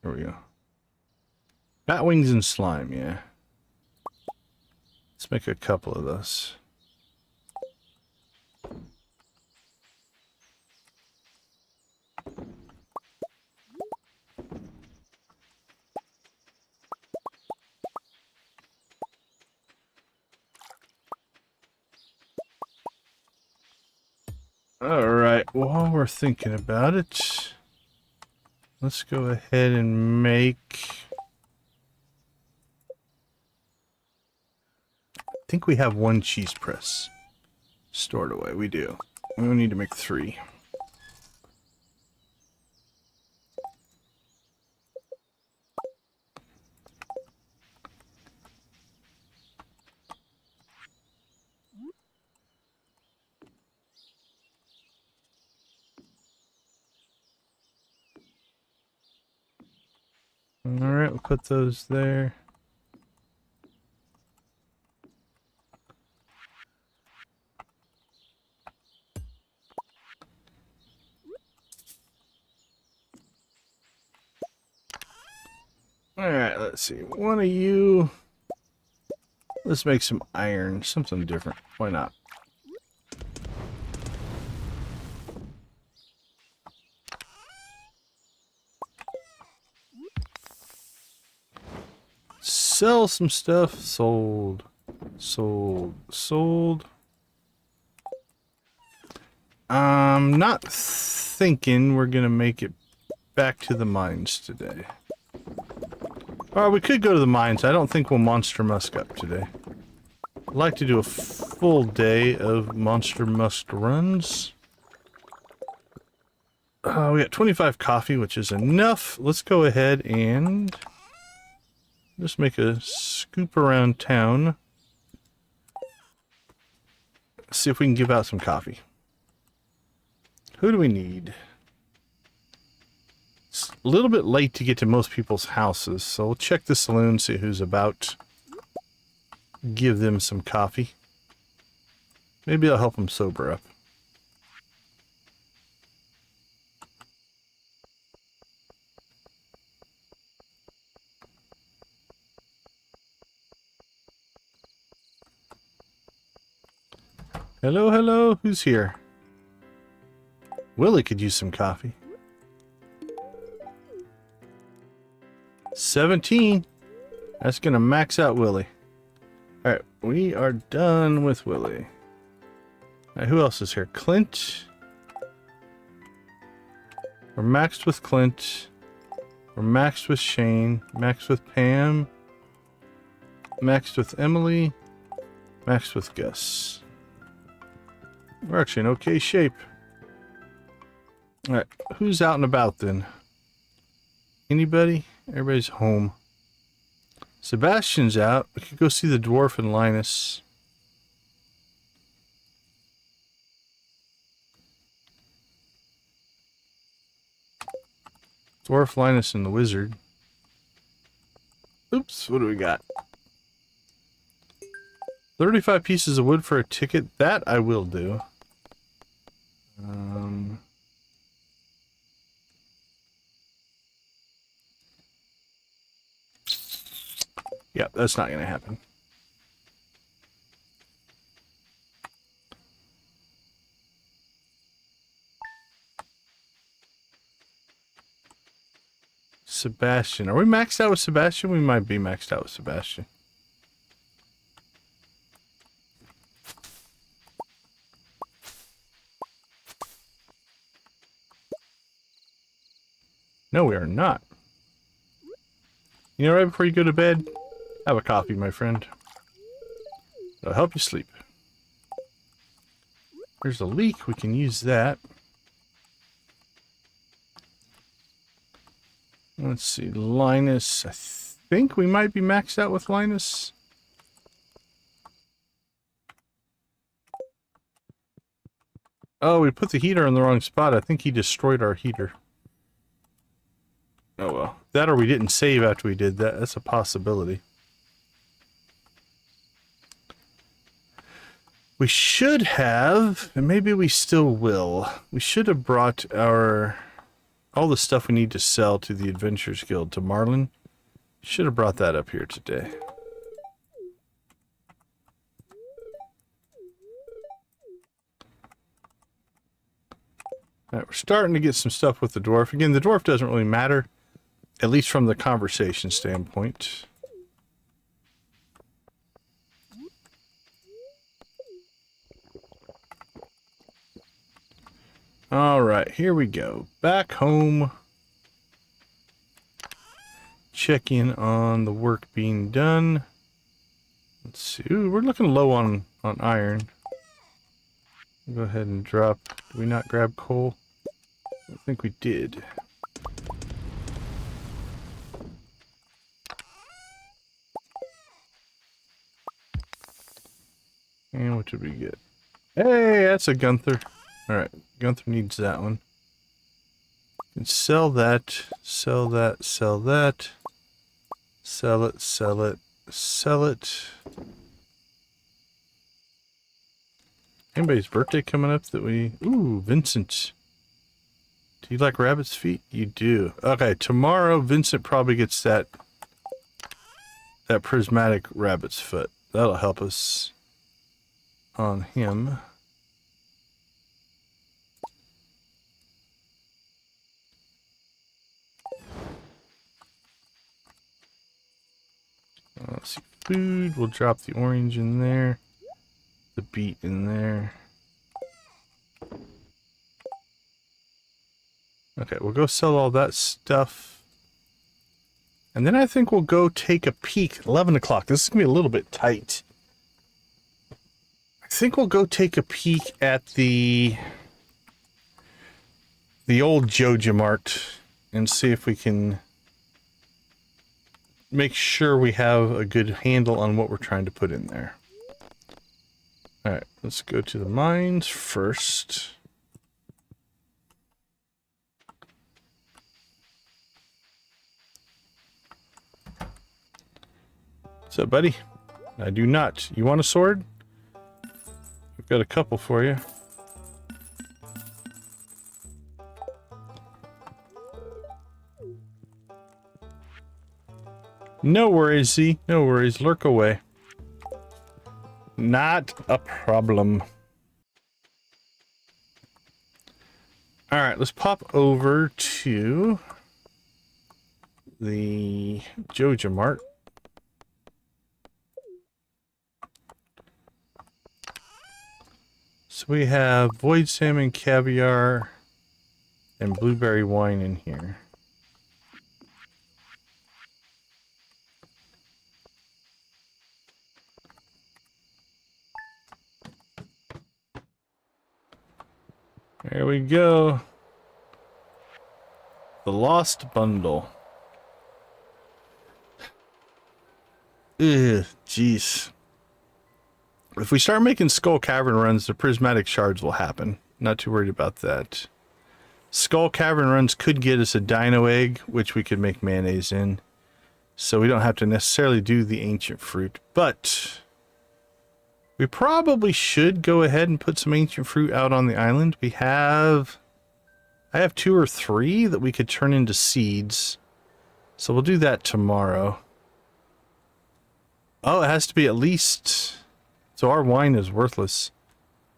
Here we go. Bat wings and slime, yeah. Let's make a couple of those. All right, while we're thinking about it, let's go ahead and make... I think we have one cheese press stored away. We do. We only need to make 3. Alright, we'll put those there. Alright, let's see. One of you... Let's make some iron. Something different. Why not? Sell some stuff. Sold. Sold. Sold. I'm not thinking we're gonna make it back to the mines today. Or we could go to the mines. I don't think we'll monster musk up today. I'd like to do a full day of monster musk runs. We got 25 coffee, which is enough. Let's go ahead and just make a scoop around town. See if we can give out some coffee. Who do we need? It's a little bit late to get to most people's houses, so we'll check the saloon, see who's about. Give them some coffee. Maybe I'll help them sober up. Hello, hello, who's here? Willie could use some coffee. 17. That's gonna max out Willie. Alright, we are done with Willie. Alright, who else is here? Clint. We're maxed with Clint. We're maxed with Shane. Maxed with Pam. Maxed with Emily. Maxed with Gus. We're actually in okay shape. Alright, who's out and about then? Anybody? Everybody's home. Sebastian's out. We could go see the dwarf and Linus. Dwarf, Linus, and the wizard. Oops, what do we got? 35 pieces of wood for a ticket. That I will do. Yeah, that's not going to happen. Sebastian. Are we maxed out with Sebastian? We might be maxed out with Sebastian. No, we are not. You know, right before you go to bed, have a coffee, my friend. It'll help you sleep. There's a leak. We can use that. Let's see. Linus. I think we might be maxed out with Linus. Oh, we put the heater in the wrong spot. I think he destroyed our heater. Oh well. That or we didn't save after we did that. That's a possibility. We should have, and maybe we still will. We should have brought all the stuff we need to sell to the Adventurers Guild, to Marlin. Should have brought that up here today. Alright, we're starting to get some stuff with the dwarf. Again, the dwarf doesn't really matter, at least from the conversation standpoint. Alright, here we go. Back home. Check in on the work being done. Let's see. Ooh, we're looking low on iron. Go ahead and drop. Did we not grab coal? I think we did. And what did we get? Hey, that's a Gunther. Alright, Gunther needs that one. You can sell that, sell that, sell that. Sell it, sell it, sell it. Anybody's birthday coming up that we... Ooh, Vincent. Do you like rabbit's feet? You do. Okay, tomorrow Vincent probably gets that prismatic rabbit's foot. That'll help us on him. Let's see. Food. We'll drop the orange in there. The beet in there. Okay, we'll go sell all that stuff. And then I think we'll go take a peek. 11 o'clock. This is going to be a little bit tight. I think we'll go take a peek at the old Joja Mart and see if we can make sure we have a good handle on what we're trying to put in there. Alright, let's go to the mines first. What's up, buddy? I do not. You want a sword? I've got a couple for you. No worries, Z. No worries. Lurk away. Not a problem. Alright, let's pop over to the Joja Mart. So we have void salmon, caviar, and blueberry wine in here. There we go. The Lost Bundle. Ugh, jeez. If we start making Skull Cavern runs, the prismatic shards will happen. Not too worried about that. Skull Cavern runs could get us a dino egg, which we could make mayonnaise in. So we don't have to necessarily do the ancient fruit. But we probably should go ahead and put some ancient fruit out on the island. I have 2 or 3 that we could turn into seeds. So we'll do that tomorrow. Oh, it has to be at least... So our wine is worthless.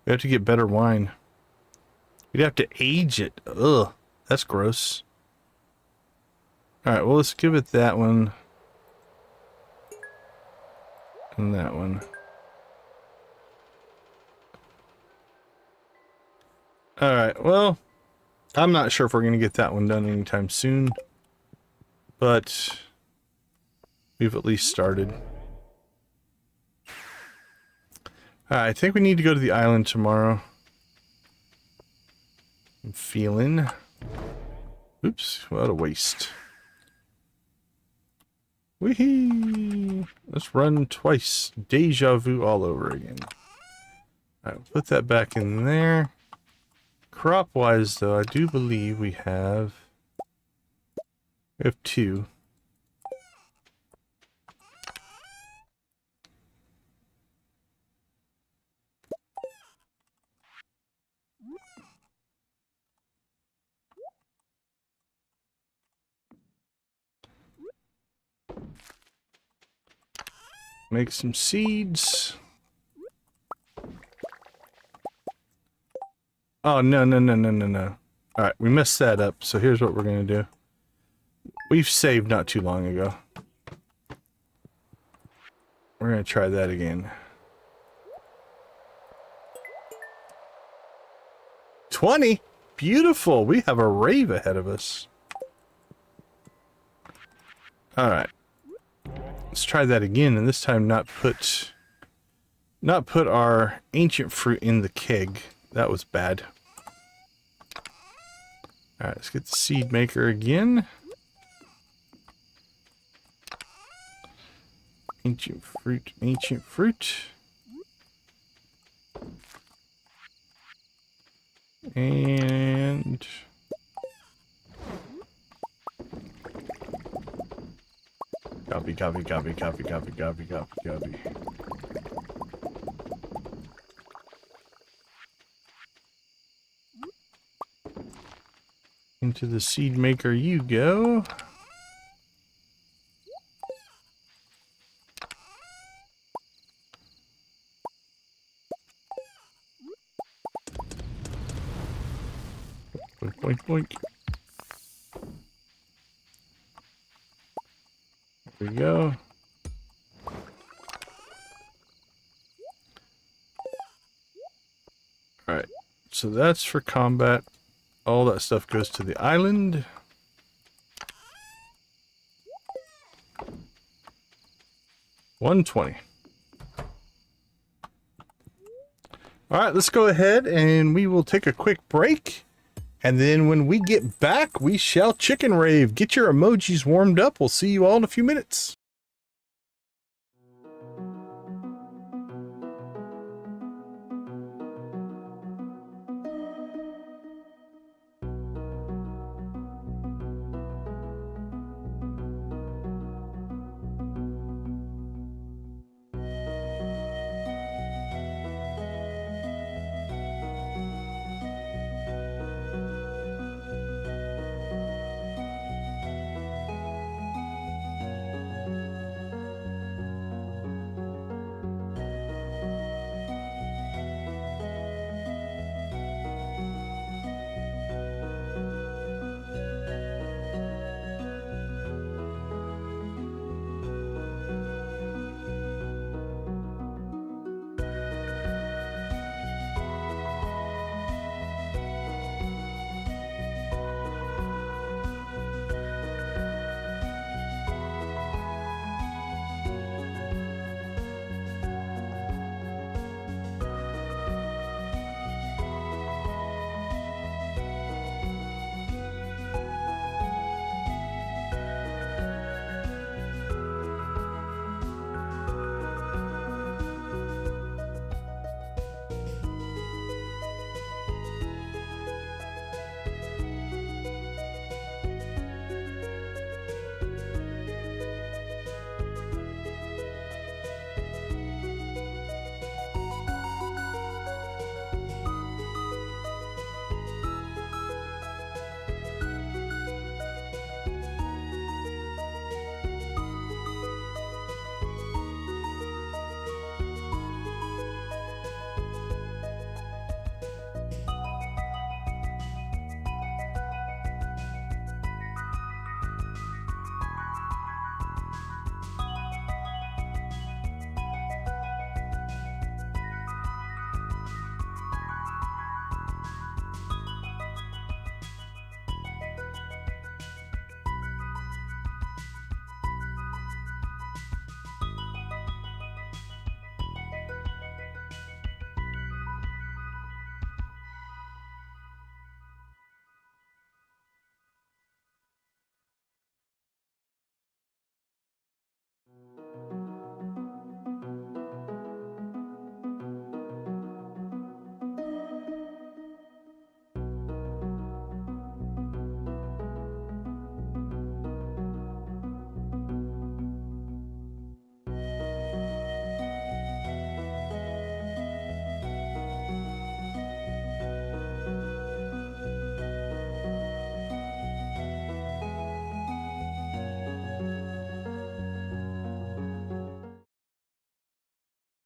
We have to get better wine. We'd have to age it. Ugh, that's gross. Alright, well, let's give it that one. And that one. Alright, well, I'm not sure if we're going to get that one done anytime soon. But we've at least started. I think we need to go to the island tomorrow. I'm feeling... Oops, what a waste. Wee-hee! Let's run twice. Deja vu all over again. Alright, put that back in there. Crop-wise, though, I do believe we have 2. Make some seeds. Oh, no. Alright, we messed that up, so here's what we're going to do. We've saved not too long ago. We're going to try that again. 20! Beautiful! We have a rave ahead of us. Alright. Let's try that again, and this time not put our ancient fruit in the keg. That was bad. Alright, let's get the seed maker again. Ancient fruit, ancient fruit. And... Copy. Into the seed maker you go. Boink. There we go. Alright, so that's for combat. All that stuff goes to the island. $120. Alright, let's go ahead and we will take a quick break. And then when we get back, we shall chicken rave. Get your emojis warmed up. We'll see you all in a few minutes.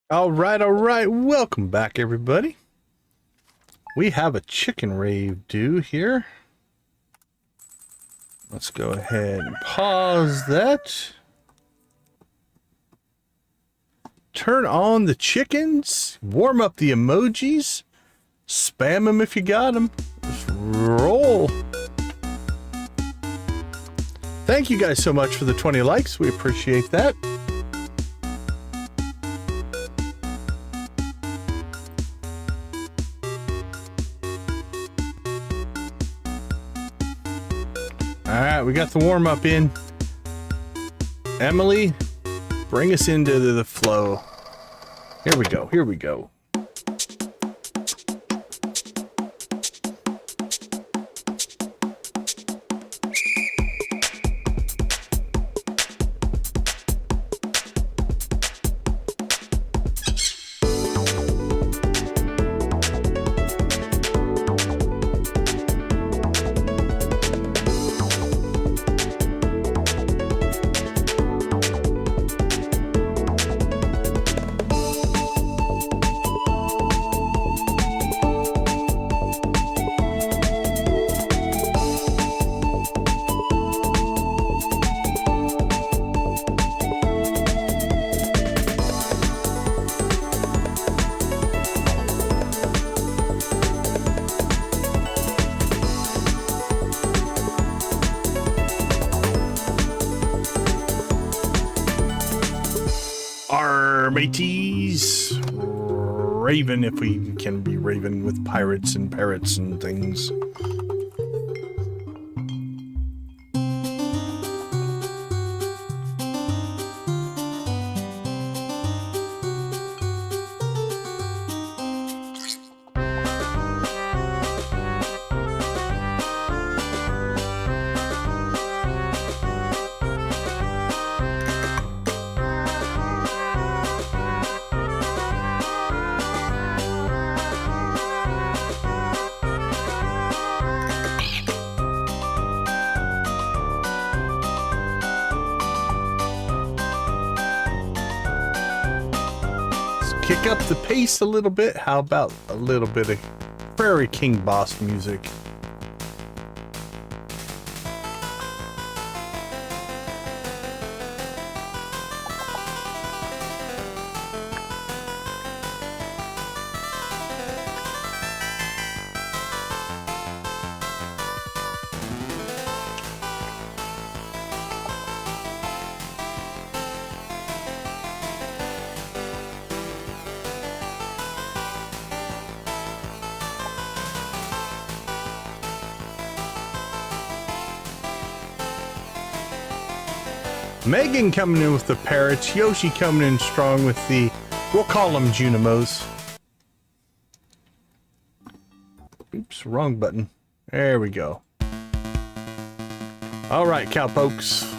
All right. Welcome back, everybody. We have a chicken rave due here. Let's go ahead and pause that. Turn on the chickens. Warm up the emojis. Spam them if you got them. Just roll. Thank you guys so much for the 20 likes. We appreciate that. All right, we got the warm up in. Emily, bring us into the flow. Here we go. Mateys, raven if we can be raven with pirates and parrots and things. Kick up the pace a little bit. How about a little bit of Prairie King boss music? Megan coming in with the parrots. Yoshi coming in strong with the, we'll call them Junimos. Oops, wrong button. There we go. All right, cowpokes.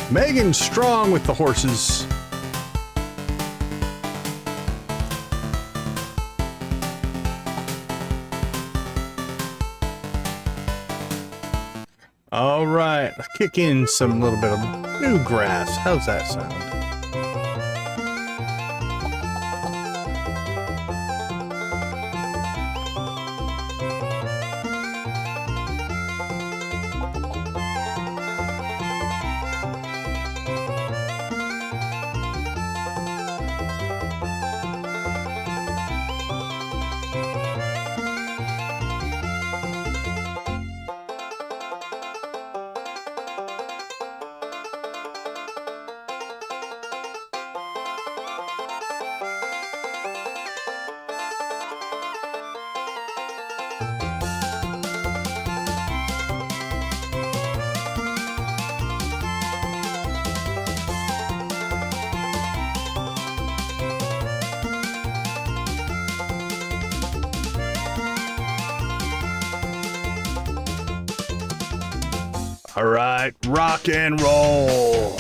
Megan strong with the horses. All right, let's kick in some little bit of new grass. How's that sound? All right, rock and roll.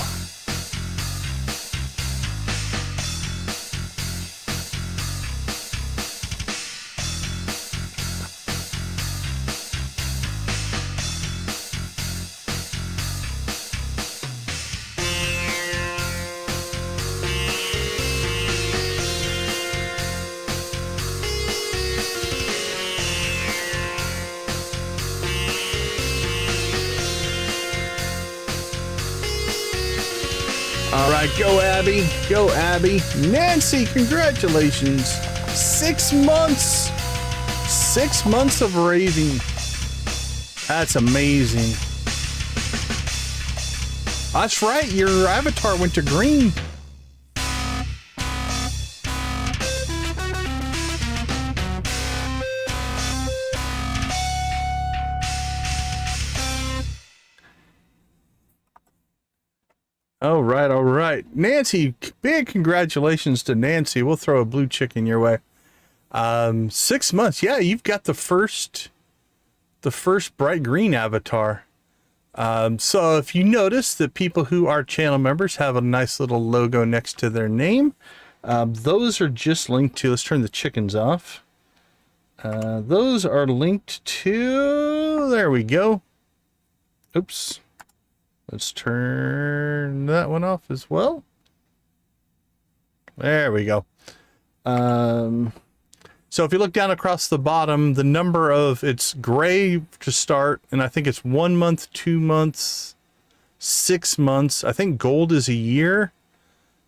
All right, go Abby, go Abby. Nancy, congratulations. 6 months. 6 months of raving. That's amazing. That's right, your avatar went to green. All right, all right. Nancy, big congratulations to Nancy. We'll throw a blue chicken your way. 6 months. Yeah, you've got the first bright green avatar. So if you notice that people who are channel members have a nice little logo next to their name, those are just linked to, let's turn the chickens off. Those are linked to, there we go. Oops. Let's turn that one off as well. There we go. So if you look down across the bottom, the number of, it's gray to start, and I think it's 1 month, 2 months, 6 months. I think gold is a year,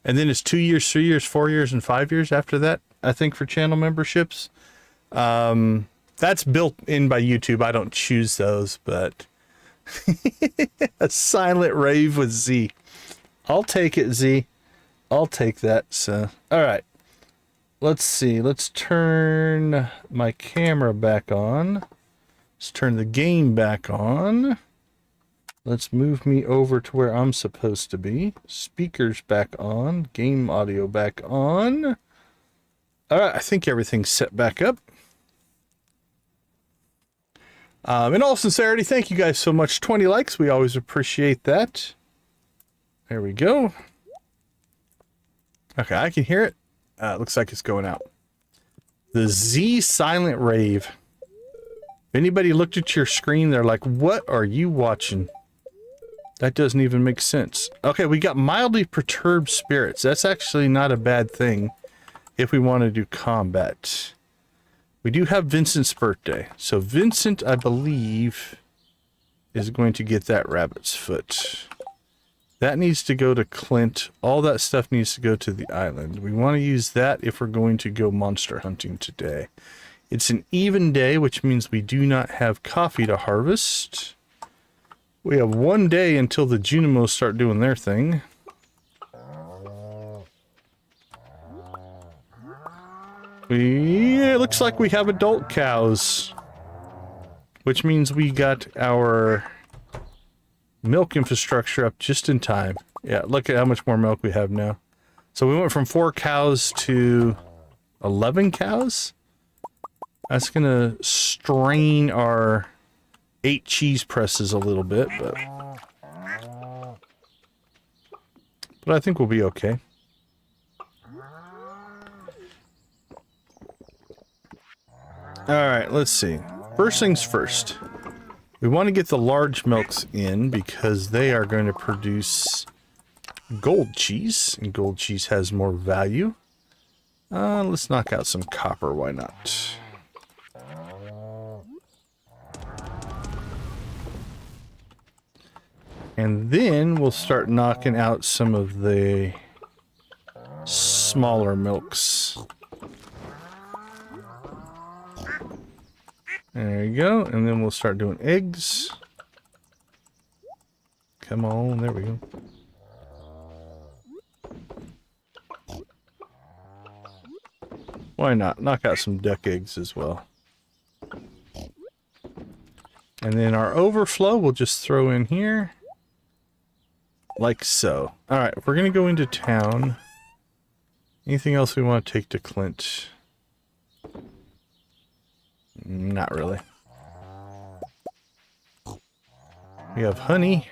and then it's 2 years, 3 years, 4 years, and 5 years after that, I think, for channel memberships. That's built in by YouTube. I don't choose those, but a silent rave with Z. I'll take it, Z. I'll take that. So, all right. Let's see. Let's turn my camera back on. Let's turn the game back on. Let's move me over to where I'm supposed to be. Speakers back on. Game audio back on. All right. I think everything's set back up. In all sincerity, thank you guys so much. 20 likes. We always appreciate that. There we go. Okay, I can hear it. Looks like it's going out. The Z silent rave. If anybody looked at your screen, they're like, what are you watching? That doesn't even make sense. Okay, we got mildly perturbed spirits. That's actually not a bad thing if we want to do combat. We do have Vincent's birthday. So Vincent, I believe, is going to get that rabbit's foot. That needs to go to Clint. All that stuff needs to go to the island. We want to use that if we're going to go monster hunting today. It's an even day, which means we do not have coffee to harvest. We have 1 day until the Junimos start doing their thing. It looks like we have adult cows, which means we got our milk infrastructure up just in time. Yeah, look at how much more milk we have now. So we went from 4 cows to 11 cows. That's gonna strain our 8 cheese presses a little bit, but I think we'll be okay. Alright, let's see. First things first. We want to get the large milks in because they are going to produce gold cheese, and gold cheese has more value. Let's knock out some copper, why not? And then we'll start knocking out some of the smaller milks. There you go, and then we'll start doing eggs. Come on, there we go. Why not? Knock out some duck eggs as well. And then our overflow we'll just throw in here. Like so. Alright, we're going to go into town. Anything else we want to take to Clint? Not really. We have honey.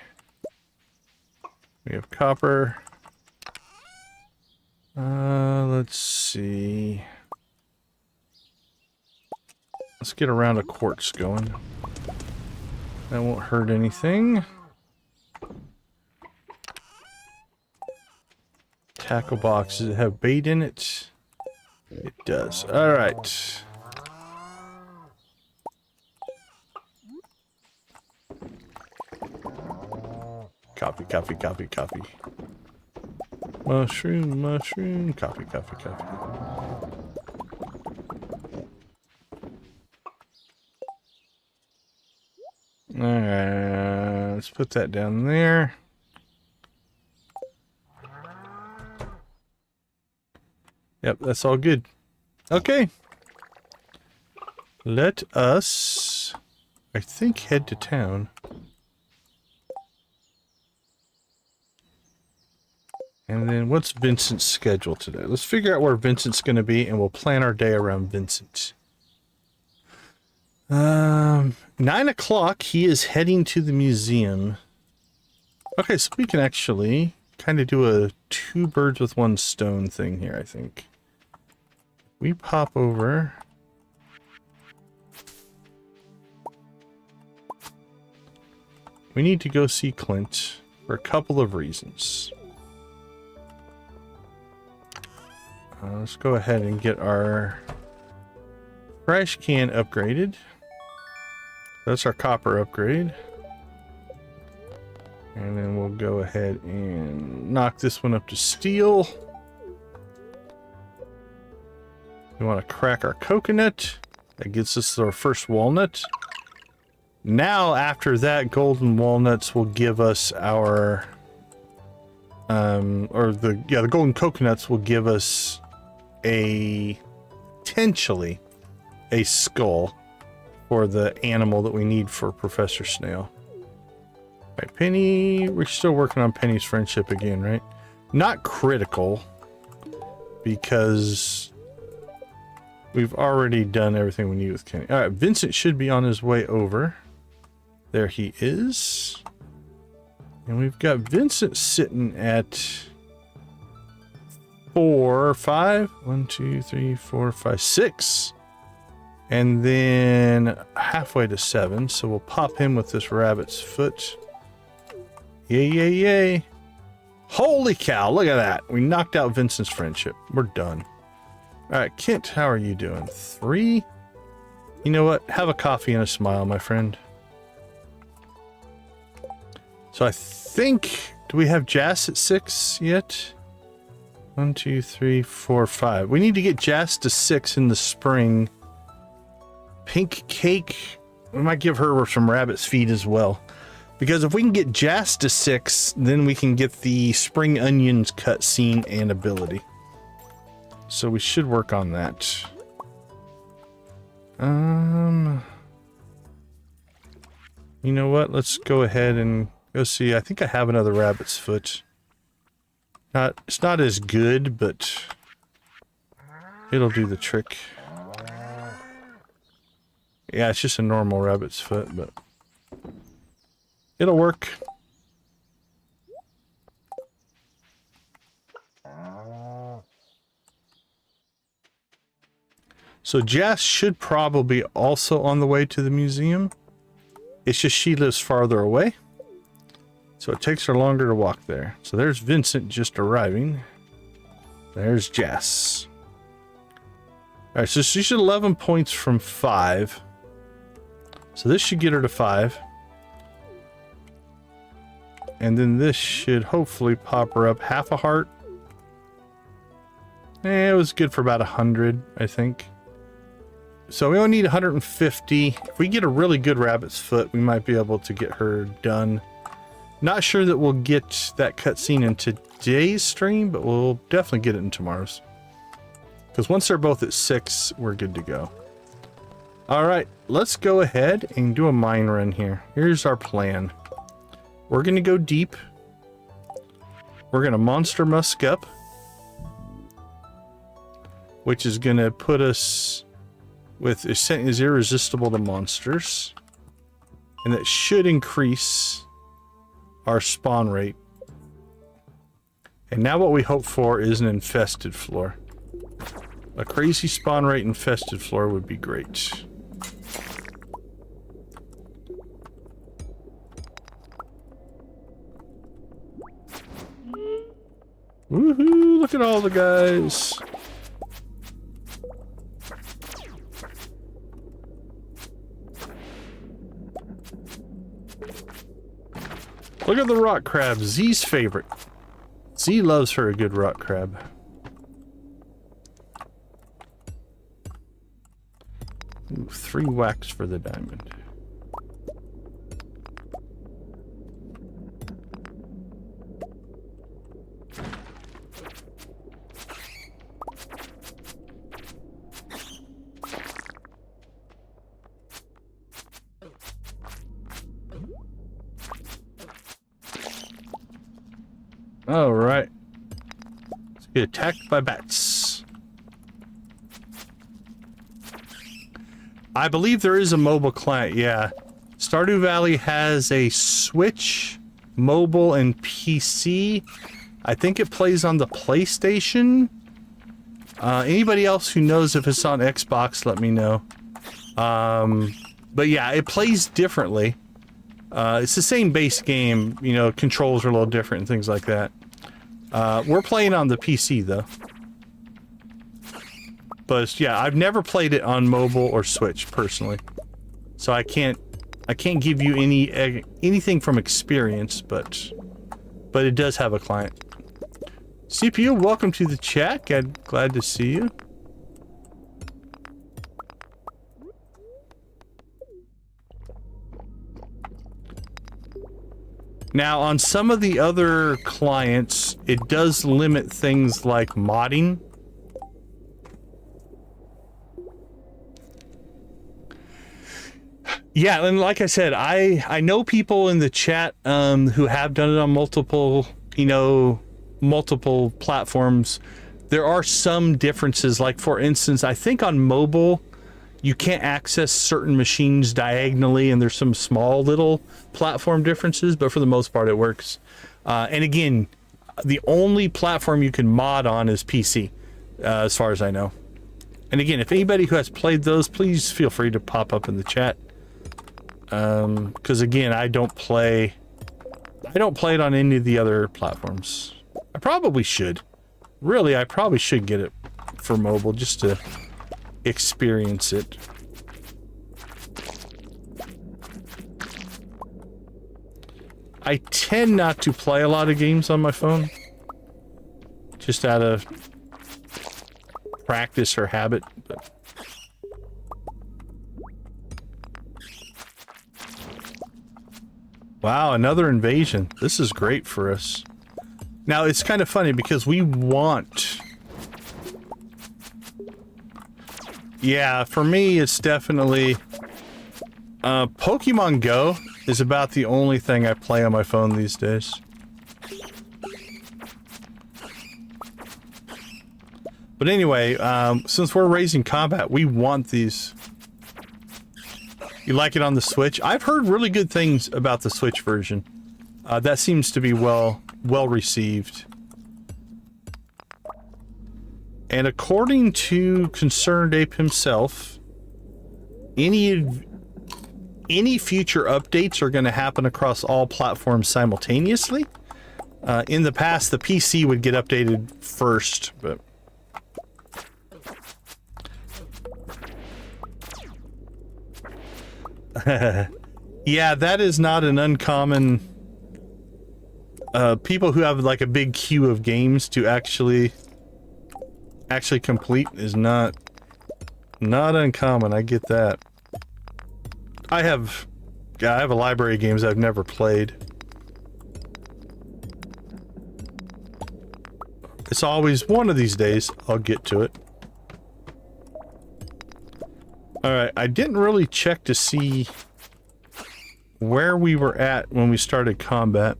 We have copper. Let's see. Let's get a round of quartz going. That won't hurt anything. Tackle box. Does it have bait in it? It does. Alright. Copy, copy, copy, copy. Mushroom, mushroom. Copy, copy, copy. Alright, let's put that down there. Yep, that's all good. Okay. Let us, I think, head to town. And then what's Vincent's schedule today? Let's figure out where Vincent's going to be, and we'll plan our day around Vincent. 9 o'clock, he is heading to the museum. Okay, so we can actually kind of do a 2 birds with 1 stone thing here, I think. We pop over. We need to go see Clint for a couple of reasons. Let's go ahead and get our trash can upgraded. That's our copper upgrade. And then we'll go ahead and knock this one up to steel. We want to crack our coconut. That gets us our first walnut. Now, after that, golden walnuts will give us our... the golden coconuts will give us potentially a skull for the animal that we need for Professor Snail. Right, Penny, we're still working on Penny's friendship again, right? Not critical, because we've already done everything we need with Kenny. All right, Vincent should be on his way over. There he is. And we've got Vincent sitting at 4, 5. 1, 2, 3, 4, 5, 6. And then halfway to 7. So we'll pop him with this rabbit's foot. Yay, yay, yay. Holy cow, look at that. We knocked out Vincent's friendship. We're done. All right, Kent, how are you doing? 3? You know what? Have a coffee and a smile, my friend. So I think, do we have Jas at 6 yet? 1, 2, 3, 4, 5. We need to get Jas to 6 in the spring. Pink Cake, we might give her some rabbit's feet as well. Because if we can get Jas to 6, then we can get the spring onions cutscene and ability. So we should work on that. You know what? Let's go ahead and go see. I think I have another rabbit's foot. It's not as good, but it'll do the trick. Yeah, it's just a normal rabbit's foot, but it'll work. So Jas should probably also on the way to the museum. It's just she lives farther away. So it takes her longer to walk there. So there's Vincent just arriving. There's Jas. Alright, so she's at 11 points from 5. So this should get her to 5. And then this should hopefully pop her up half a heart. It was good for about 100, I think. So we only need 150. If we get a really good rabbit's foot, we might be able to get her done. Not sure that we'll get that cutscene in today's stream, but we'll definitely get it in tomorrow's. Because once they're both at 6, we're good to go. Alright, let's go ahead and do a mine run here. Here's our plan. We're going to go deep. We're going to monster musk up. Which is going to put us with is irresistible to monsters. And that should increase our spawn rate. And now what we hope for is an infested floor. A crazy spawn rate infested floor would be great. Woohoo! Look at all the guys. Look at the rock crab, Z's favorite. Z loves her a good rock crab. Ooh, 3 wax for the diamond. All right. Let's get attacked by bats. I believe there is a mobile client, yeah. Stardew Valley has a Switch, mobile, and PC. I think it plays on the PlayStation. Anybody else who knows if it's on Xbox, let me know. But yeah, it plays differently. It's the same base game, you know, controls are a little different and things like that. We're playing on the PC though. But yeah, I've never played it on mobile or Switch personally. So I can't give you anything from experience, but it does have a client. CPU, welcome to the chat. Glad to see you. Now, on some of the other clients, it does limit things like modding. Yeah, and like I said, I know people in the chat who have done it on multiple, you know, multiple platforms. There are some differences, like for instance, I think on mobile, you can't access certain machines diagonally, and there's some small little platform differences, but for the most part it works. And again, the only platform you can mod on is PC, as far as I know. And again, if anybody who has played those, please feel free to pop up in the chat. Because again, I don't play it on any of the other platforms. I probably should. Really, I probably should get it for mobile just to experience it. I tend not to play a lot of games on my phone, just out of practice or habit. But wow, another invasion. This is great for us. Now, it's kind of funny because we want... Yeah, for me, it's definitely... Pokemon Go is about the only thing I play on my phone these days. But anyway, since we're raising combat, we want these. You like it on the Switch? I've heard really good things about the Switch version. That seems to be well received. And according to Concerned Ape himself, any future updates are going to happen across all platforms simultaneously. In the past, the PC would get updated first, but... Yeah, that is not an uncommon... people who have like a big queue of games to actually complete is not uncommon. I get that. I have a library of games I've never played. It's always one of these days I'll get to it. Alright, I didn't really check to see where we were at when we started combat.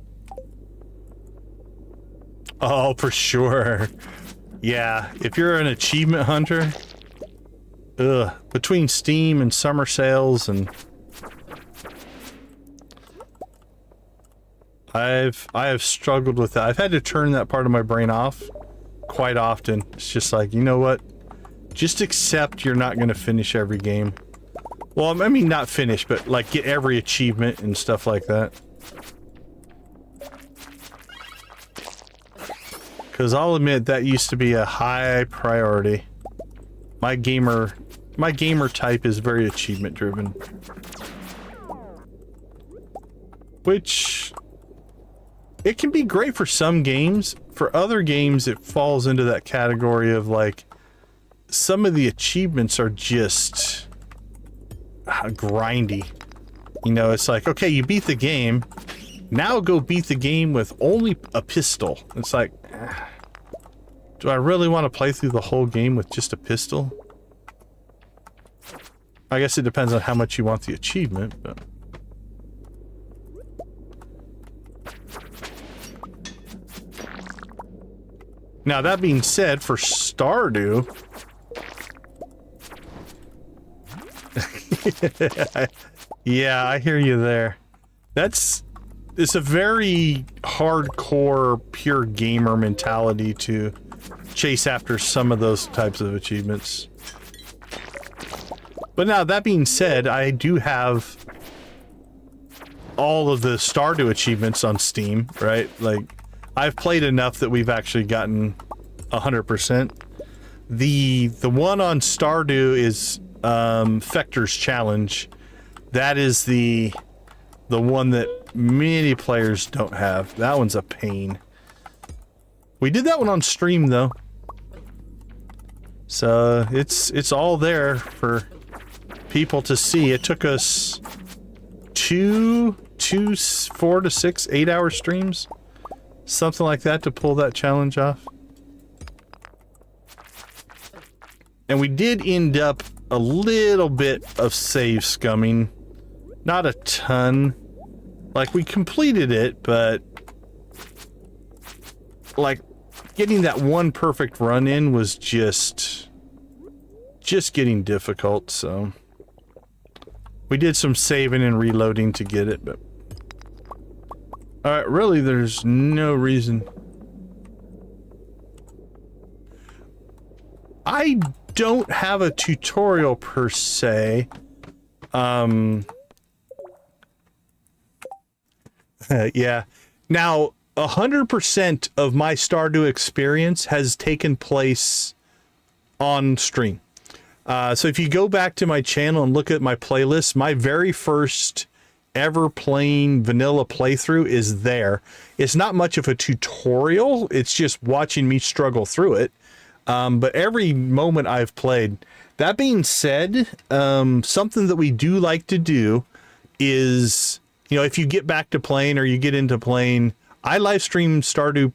Oh, for sure. Yeah, if you're an achievement hunter, between Steam and summer sales and I have struggled with that. I've had to turn that part of my brain off quite often. It's just like, you know what? Just accept you're not going to finish every game. Well, I mean, not finish, but like get every achievement and stuff like that. Because I'll admit that used to be a high priority. My gamer type is very achievement driven. Which, it can be great for some games. For other games, it falls into that category of like, some of the achievements are just grindy. You know, it's like, okay, you beat the game. Now go beat the game with only a pistol. It's like, do I really want to play through the whole game with just a pistol? I guess it depends on how much you want the achievement, but... Now, that being said, for Stardew... Yeah, I hear you there. It's a very hardcore, pure gamer mentality to chase after some of those types of achievements. But now, that being said, I do have all of the Stardew achievements on Steam, right? Like, I've played enough that we've actually gotten 100%. The one on Stardew is Fector's Challenge. That is the one that many players don't have. That one's a pain. We did that one on stream though, so it's all there for people to see. It took us 4 to 6 8-hour streams, something like that, to pull that challenge off. And we did end up a little bit of save scumming. Not a ton. Like, we completed it, but... like, getting that one perfect run in was just getting difficult, so... we did some saving and reloading to get it, but... alright, really, there's no reason... I don't have a tutorial per se. Yeah. Now, 100% of my Stardew experience has taken place on stream. So if you go back to my channel and look at my playlist, my very first ever playing vanilla playthrough is there. It's not much of a tutorial. It's just watching me struggle through it. But every moment I've played. That being said, something that we do like to do is, you know, if you get back to playing or you get into playing, I live stream Stardew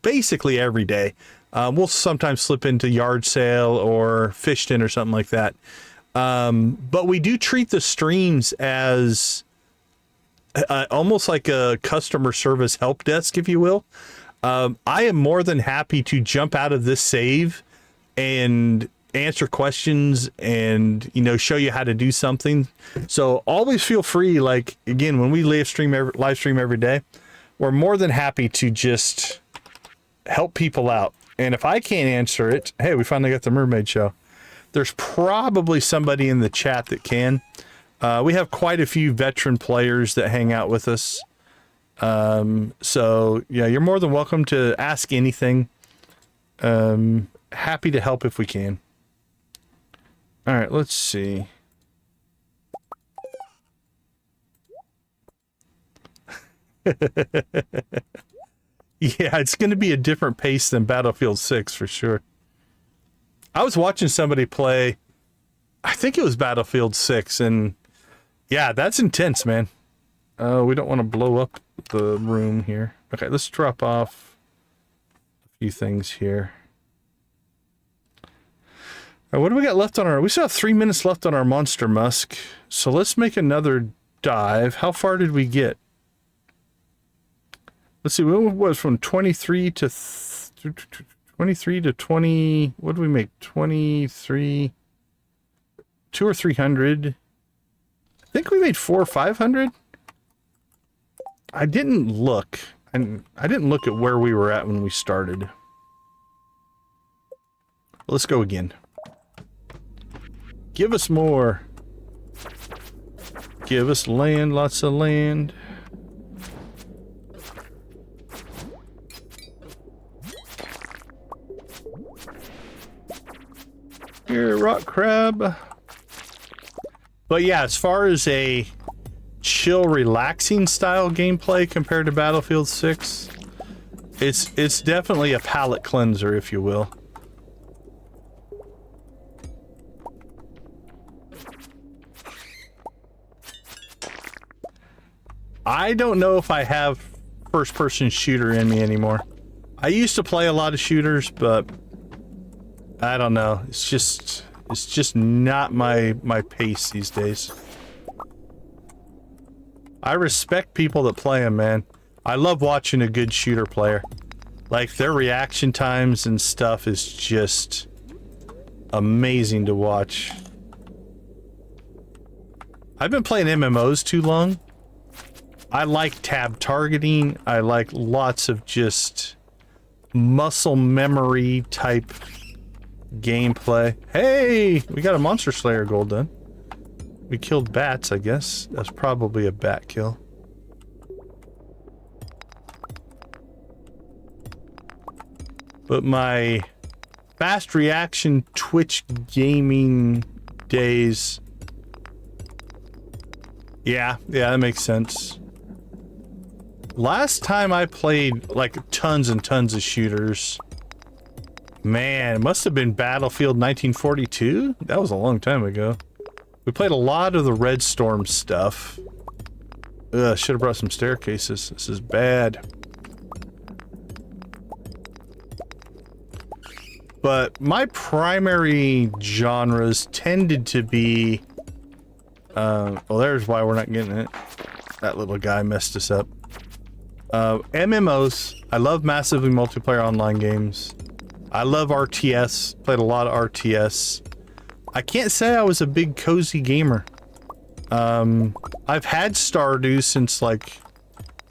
basically every day. We'll sometimes slip into yard sale or Fishton or something like that. But we do treat the streams as almost like a customer service help desk, if you will. I am more than happy to jump out of this save and answer questions and, you know, show you how to do something. So always feel free. Like, again, when we live stream every day, we're more than happy to just help people out. And if I can't answer it, hey, we finally got the mermaid show. There's probably somebody in the chat that can. We have quite a few veteran players that hang out with us. So yeah, you're more than welcome to ask anything. Happy to help if we can. All right, let's see. Yeah, it's going to be a different pace than Battlefield 6 for sure. I was watching somebody play, I think it was Battlefield 6, and yeah, that's intense, man. We don't want to blow up the room here. Okay, let's drop off a few things here. All right, what do we got left on our... we still have 3 minutes left on our Monster Musk. So let's make another dive. How far did we get? Let's see, we was from 23 to 23 to 20... what did we make? 23... 200 or 300. I think we made 400 or 500. I didn't look. And I didn't look at where we were at when we started. Let's go again. Give us more. Give us land, lots of land. Here, rock crab. But yeah, as far as a chill, relaxing style gameplay compared to Battlefield 6, it's definitely a palate cleanser, if you will. I don't know if I have first-person shooter in me anymore. I used to play a lot of shooters, but I don't know. It's just not my pace these days. I respect people that play them, man. I love watching a good shooter player. Like, their reaction times and stuff is just amazing to watch. I've been playing MMOs too long. I like tab targeting. I like lots of just muscle memory type gameplay. Hey, we got a Monster Slayer goal done. We killed bats, I guess. That's probably a bat kill. But my fast reaction Twitch gaming days. Yeah, that makes sense. Last time I played like tons and tons of shooters. Man, it must have been Battlefield 1942? That was a long time ago. We played a lot of the Red Storm stuff. Ugh, should have brought some staircases. This is bad. But my primary genres tended to be... well, there's why we're not getting it. That little guy messed us up. MMOs. I love massively multiplayer online games. I love RTS. Played a lot of RTS. I can't say I was a big cozy gamer. I've had Stardew since like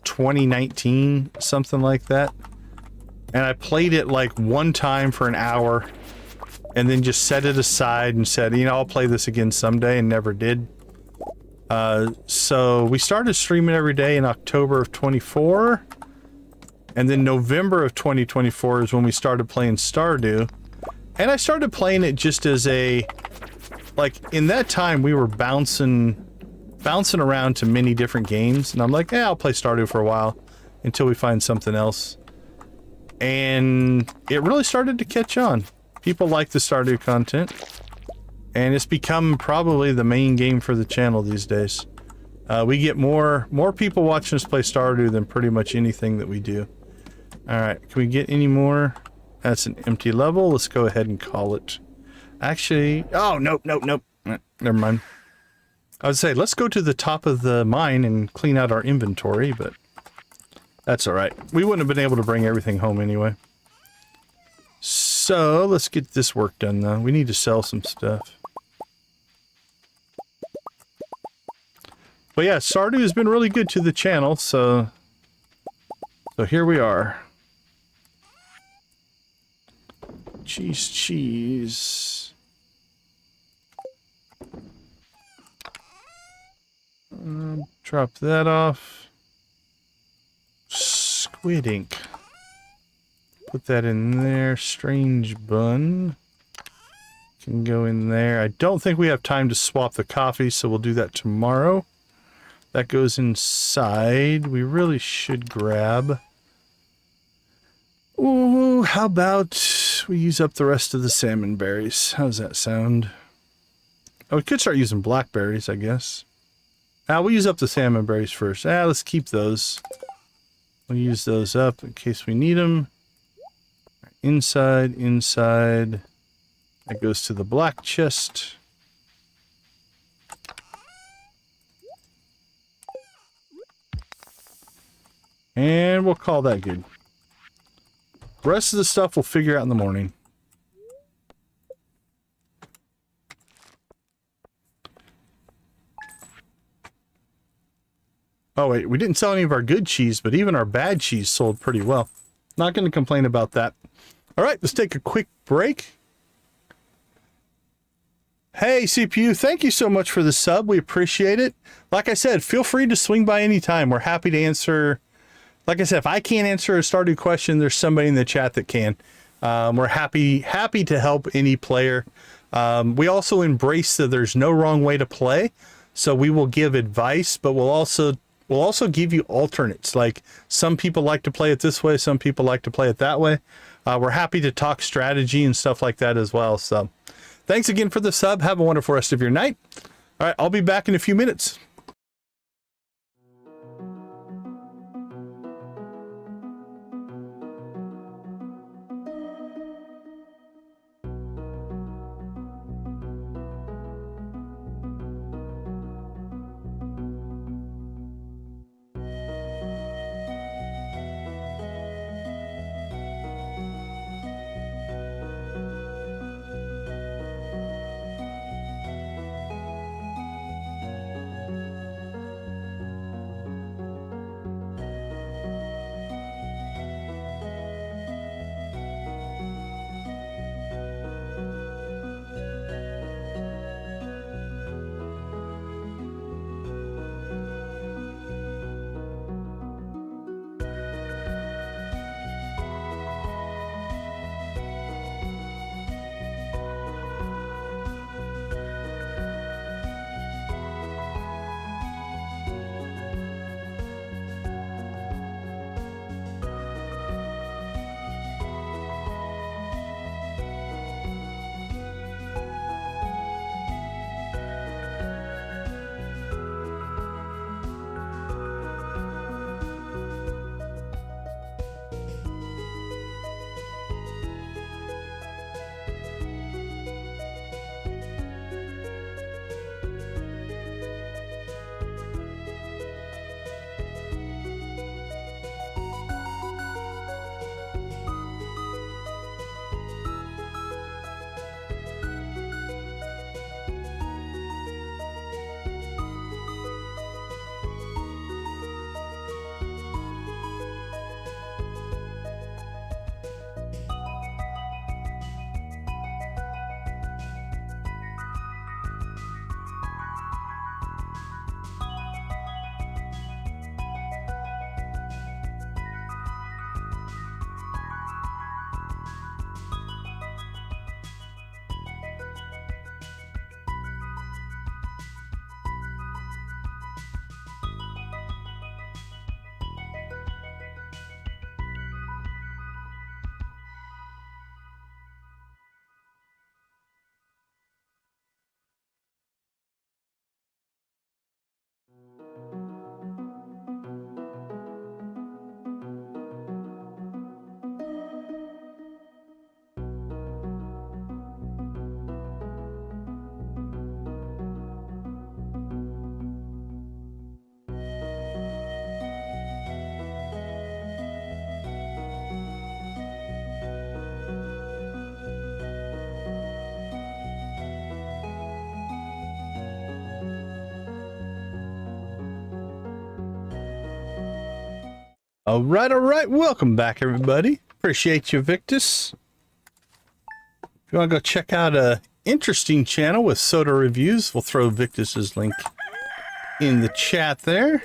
2019, something like that. And I played it like one time for an hour and then just set it aside and said, you know, I'll play this again someday, and never did. So we started streaming every day in October of 24. And then November of 2024 is when we started playing Stardew. And I started playing it just as a... Like, in that time, we were bouncing around to many different games. And I'm like, yeah, I'll play Stardew for a while until we find something else. And it really started to catch on. People like the Stardew content. And it's become probably the main game for the channel these days. We get more people watching us play Stardew than pretty much anything that we do. Alright, can we get any more? That's an empty level. Let's go ahead and call it. Actually, oh, nope. Never mind. I would say, let's go to the top of the mine and clean out our inventory, but that's alright. We wouldn't have been able to bring everything home anyway. So, let's get this work done, though. We need to sell some stuff. But yeah, Stardew has been really good to the channel, so here we are. Cheese. Drop that off. Squid ink. Put that in there. Strange bun. Can go in there. I don't think we have time to swap the coffee, so we'll do that tomorrow. That goes inside. We really should grab... Ooh, how about we use up the rest of the salmon berries? How does that sound? Oh, we could start using blackberries, I guess. We'll use up the salmon berries first. Let's keep those. We'll use those up in case we need them. Inside. That goes to the black chest. And we'll call that good. The rest of the stuff we'll figure out in the morning. Oh wait, we didn't sell any of our good cheese, but even our bad cheese sold pretty well. Not going to complain about that. All right, let's take a quick break. Hey, CPU, thank you so much for the sub. We appreciate it. Like I said, feel free to swing by anytime. We're happy to answer. Like I said, if I can't answer a Stardew question, there's somebody in the chat that can. We're happy to help any player. We also embrace that there's no wrong way to play. So we will give advice, but we'll also give you alternates. Like some people like to play it this way, some people like to play it that way. We're happy to talk strategy and stuff like that as well. So thanks again for the sub. Have a wonderful rest of your night. All right, I'll be back in a few minutes. All right. Welcome back, everybody. Appreciate you, Victus. If you want to go check out a interesting channel with soda reviews, we'll throw Victus's link in the chat there.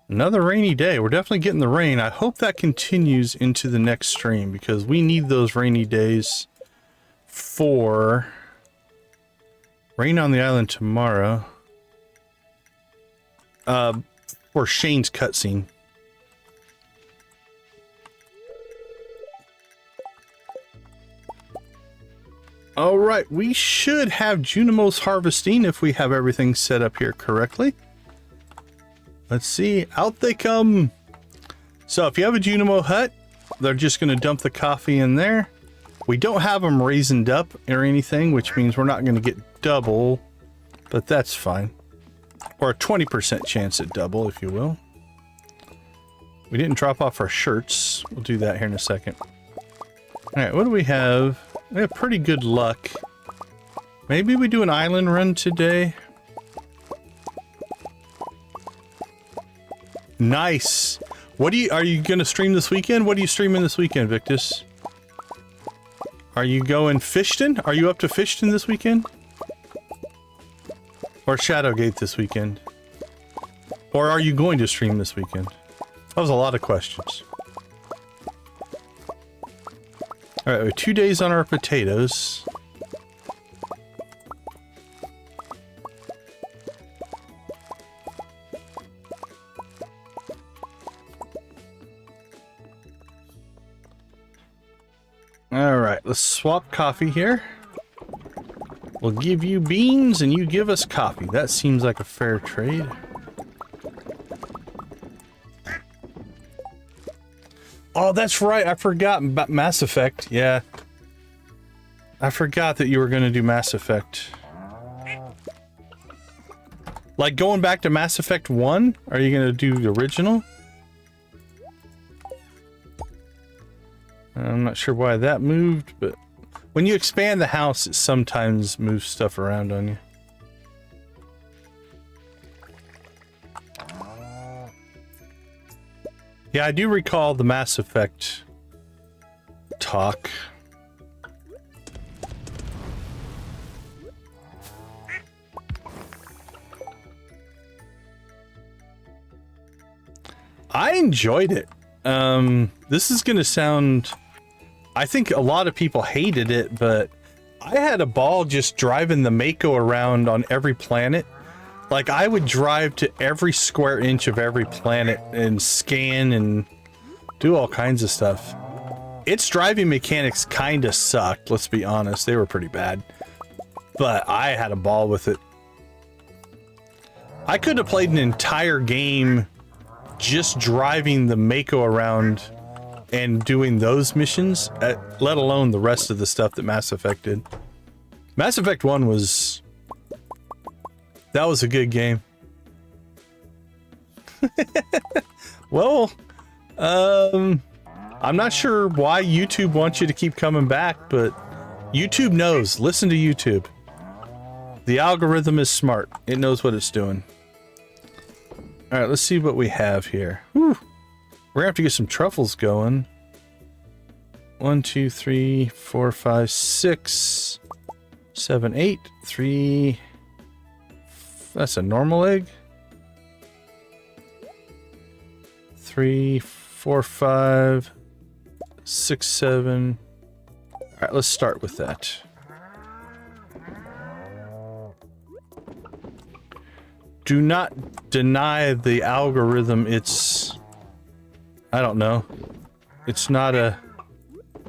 Another rainy day. We're definitely getting the rain. I hope that continues into the next stream because we need those rainy days for rain on the island tomorrow. For Shane's cutscene. All right, we should have Junimo's harvesting if we have everything set up here correctly. Let's see, out they come. So if you have a Junimo hut, they're just going to dump the coffee in there. We don't have them raisined up or anything, which means we're not going to get double, but that's fine. Or a 20% chance at double, if you will. We didn't drop off our shirts. We'll do that here in a second. All right, what do we have? We have pretty good luck. Maybe we do an island run today. Nice. What are you gonna stream this weekend? What are you streaming this weekend, Victus? Are you going Fishton? Are you up to Fishton this weekend? Or Shadowgate this weekend? Or are you going to stream this weekend? That was a lot of questions. Alright, we have 2 days on our potatoes. Alright, let's swap coffee here. We'll give you beans and you give us coffee. That seems like a fair trade. Oh, that's right. I forgot about Mass Effect. Yeah. I forgot that you were going to do Mass Effect. Like going back to Mass Effect 1? Are you going to do the original? I'm not sure why that moved, but when you expand the house, it sometimes moves stuff around on you. Yeah, I do recall the Mass Effect talk. I enjoyed it. This is gonna sound... I think a lot of people hated it, but I had a ball just driving the Mako around on every planet. Like, I would drive to every square inch of every planet and scan and do all kinds of stuff. Its driving mechanics kind of sucked, let's be honest. They were pretty bad. But I had a ball with it. I could have played an entire game just driving the Mako around and doing those missions, let alone the rest of the stuff that Mass Effect did. Mass Effect 1 was... that was a good game. Well, I'm not sure why YouTube wants you to keep coming back, but YouTube knows. Listen to YouTube. The algorithm is smart. It knows what it's doing. Alright, let's see what we have here. Whew. We're gonna have to get some truffles going. 1, 2, 3, 4, 5, 6, 7, 8, 3. That's a normal egg. 3, 4, 5, 6, 7. Alright, let's start with that. Do not deny the algorithm. It's... I don't know. It's not a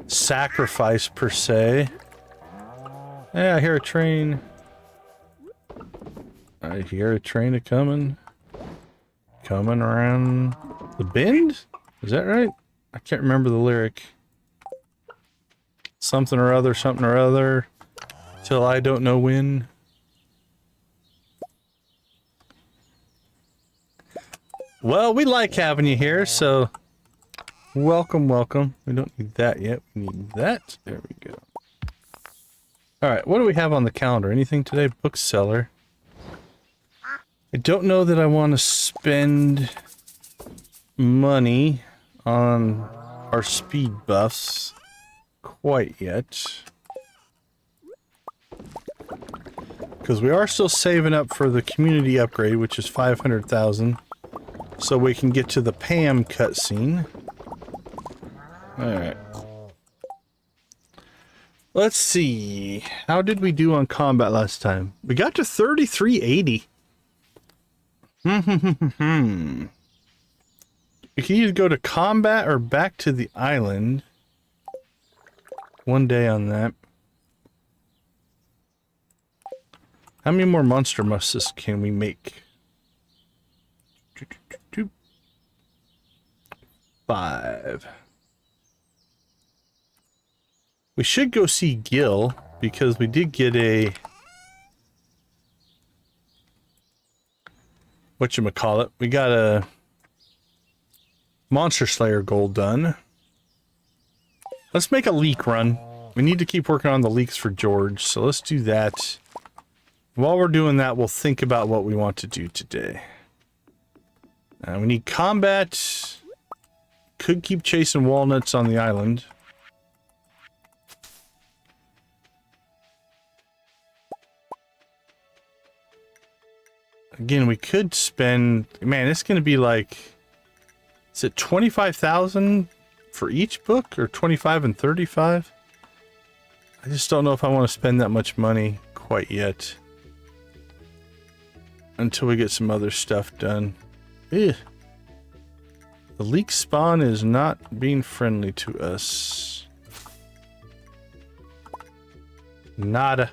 sacrifice per se. Hey, I hear a train. I hear a train a-coming. Coming around the bend? Is that right? I can't remember the lyric. Something or other, till I don't know when. Well, we like having you here, so welcome, welcome. We don't need that yet. We need that. There we go. Alright, what do we have on the calendar? Anything today? Bookseller. I don't know that I want to spend money on our speed buffs quite yet. Because we are still saving up for the community upgrade, which is 500,000. So we can get to the Pam cutscene. Alright. Let's see. How did we do on combat last time? We got to 3380. We can either go to combat or back to the island. 1 day on that. How many more monster musks can we make? 5. We should go see Gil because we did get a whatchamacallit. We got a Monster Slayer goal done. Let's make a leak run. We need to keep working on the leaks for George, so let's do that. While we're doing that, we'll think about what we want to do today. We need combat. Could keep chasing walnuts on the island. Again, we could spend... Man, it's going to be like... Is it 25,000 for each book? Or 25 and 35? I just don't know if I want to spend that much money quite yet. Until we get some other stuff done. Ew. The leak spawn is not being friendly to us. Nada.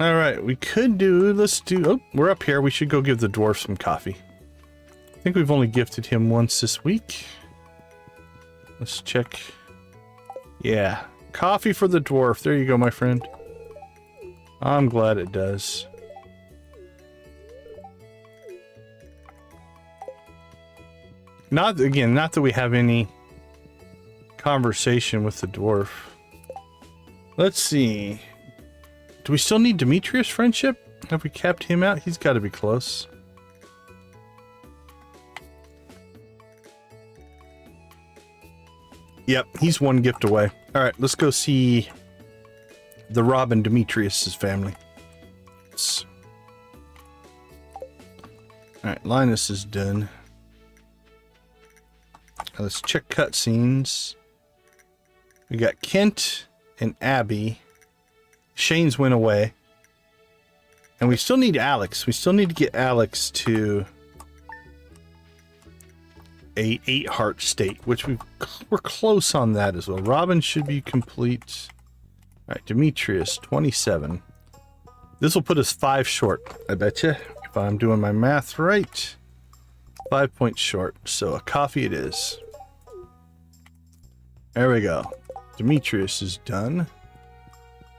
Alright, we could do... Let's do... Oh, we're up here. We should go give the dwarf some coffee. I think we've only gifted him once this week. Let's check. Yeah. Coffee for the dwarf. There you go, my friend. I'm glad it does. Not that we have any conversation with the dwarf. Let's see. Do we still need Demetrius' friendship? Have we capped him out? He's got to be close. Yep, he's one gift away. All right, let's go see the Robin Demetrius' family. All right, Linus is done. Now let's check cutscenes. We got Kent and Abby. Shane's went away. And we still need Alex. We still need to get Alex to a 8-heart state, which we're close on that as well. Robin should be complete. All right, Demetrius, 27. This will put us 5 short, I betcha, if I'm doing my math right. 5 points short, so a coffee it is. There we go. Demetrius is done.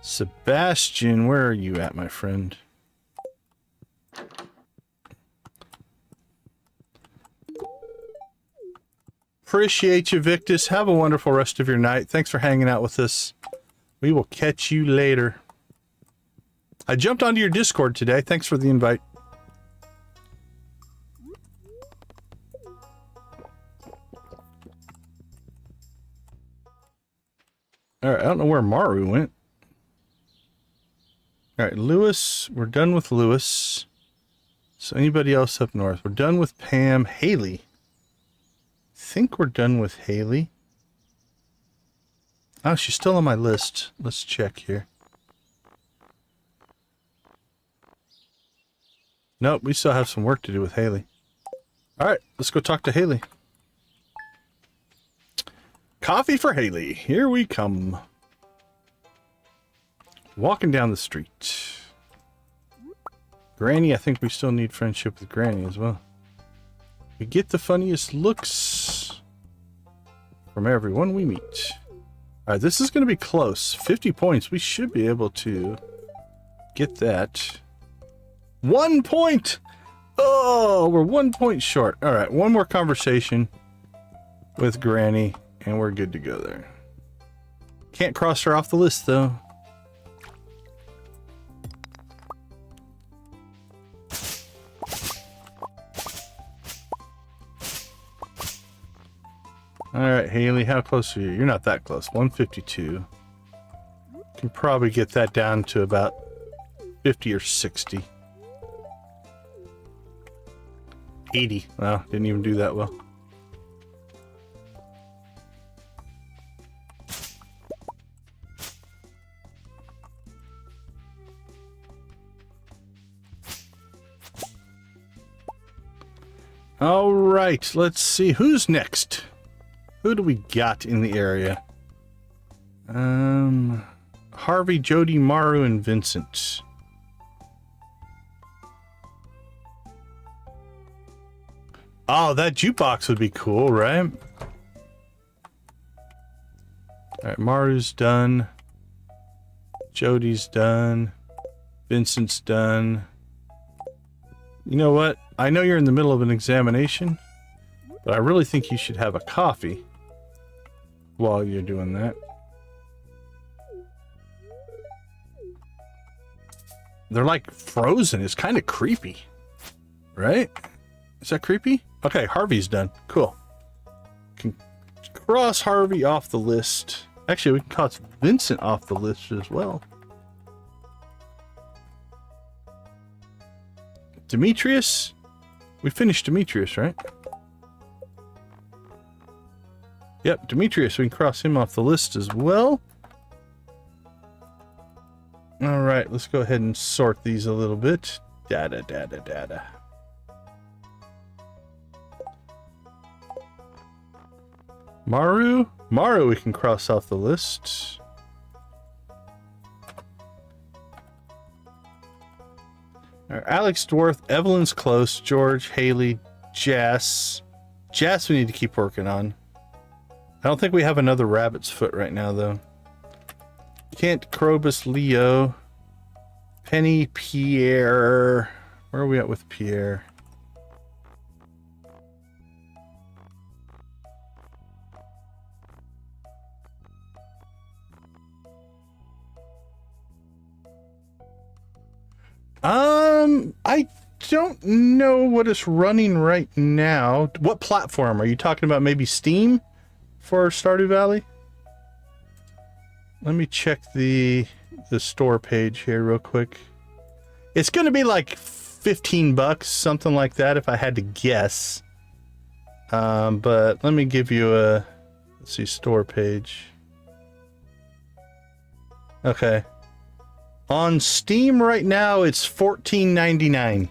Sebastian, where are you at, my friend? Appreciate you, Victus. Have a wonderful rest of your night. Thanks for hanging out with us. We will catch you later. I jumped onto your Discord today. Thanks for the invite. Alright, I don't know where Maru went. Alright, Lewis. We're done with Lewis. So anybody else up north? We're done with Pam. Haley. I think we're done with Haley. Oh, she's still on my list. Let's check here. Nope, we still have some work to do with Haley. Alright, let's go talk to Haley. Coffee for Haley. Here we come. Walking down the street. Granny, I think we still need friendship with Granny as well. We get the funniest looks from everyone we meet. Alright, this is going to be close. 50 points. We should be able to get that. 1 point! Oh, we're 1 point short. Alright, one more conversation with Granny, and we're good to go there. Can't cross her off the list, though. Alright, Haley, how close are you? You're not that close. 152. Can probably get that down to about 50 or 60. 80. Wow, didn't even do that well. Alright, let's see. Who's next? Who do we got in the area? Harvey, Jody, Maru, and Vincent. Oh, that jukebox would be cool, right? Alright, Maru's done. Jody's done. Vincent's done. You know what? I know you're in the middle of an examination, but I really think you should have a coffee while you're doing that. They're like frozen. It's kind of creepy. Right? Is that creepy? Okay, Harvey's done. Cool. Can cross Harvey off the list. Actually, we can cross Vincent off the list as well. Demetrius? We finished Demetrius, right? Yep, Demetrius. We can cross him off the list as well. All right, let's go ahead and sort these a little bit. Data. Maru we can cross off the list. All right, Alex Dwarf, Evelyn's close, George, Haley, Jess. Jess we need to keep working on. I don't think we have another rabbit's foot right now though. Kent, Krobus, Leo, Penny, Pierre. Where are we at with Pierre? I don't know what is running right now. What platform? Are you talking about maybe Steam for Stardew Valley? Let me check the store page here real quick. It's going to be like 15 bucks, something like that if I had to guess. But let me give you a, let's see, store page. Okay. On Steam right now, it's $14.99.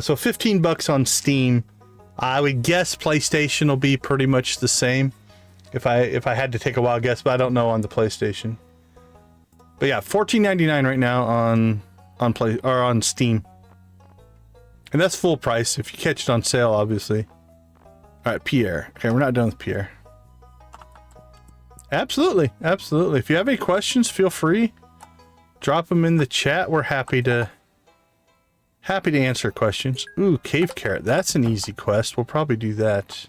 So 15 bucks on Steam. I would guess PlayStation will be pretty much the same. If I had to take a wild guess, but I don't know on the PlayStation. But yeah, $14.99 right now on Steam. And that's full price if you catch it on sale, obviously. All right, Pierre. Okay, we're not done with Pierre. Absolutely. If you have any questions, feel free. Drop them in the chat. We're happy to answer questions. Ooh, cave carrot. That's an easy quest. We'll probably do that.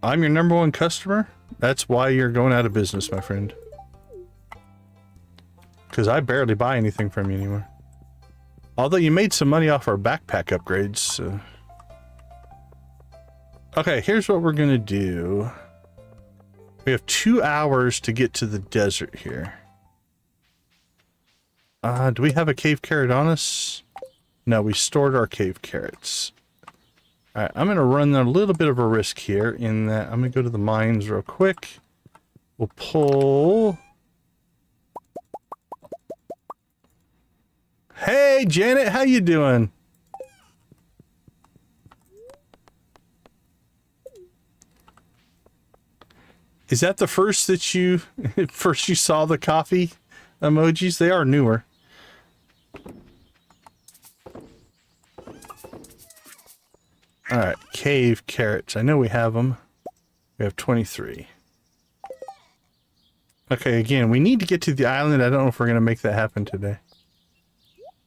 I'm your #1 customer. That's why you're going out of business, my friend. Because I barely buy anything from you anymore. Although you made some money off our backpack upgrades. So. Okay, here's what we're going to do. We have 2 hours to get to the desert here. Do we have a cave carrot on us? No, we stored our cave carrots. Alright, I'm going to run a little bit of a risk here in that I'm going to go to the mines real quick. We'll pull... Hey, Janet, how you doing? Is that the first that you saw the coffee emojis? They are newer. All right, cave carrots. I know we have them. We have 23. Okay, again, we need to get to the island. I don't know if we're going to make that happen today.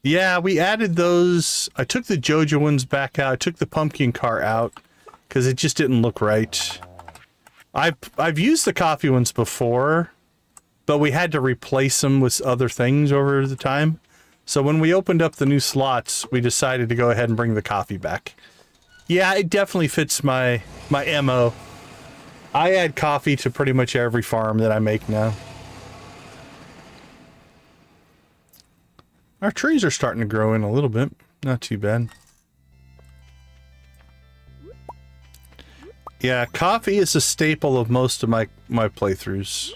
Yeah, we added those. I took the Jojo ones back out. I took the pumpkin car out because it just didn't look right. I've used the coffee ones before, but we had to replace them with other things over the time. So when we opened up the new slots, we decided to go ahead and bring the coffee back. Yeah, it definitely fits my MO. I add coffee to pretty much every farm that I make now. Our trees are starting to grow in a little bit. Not too bad. Yeah, coffee is a staple of most of my playthroughs.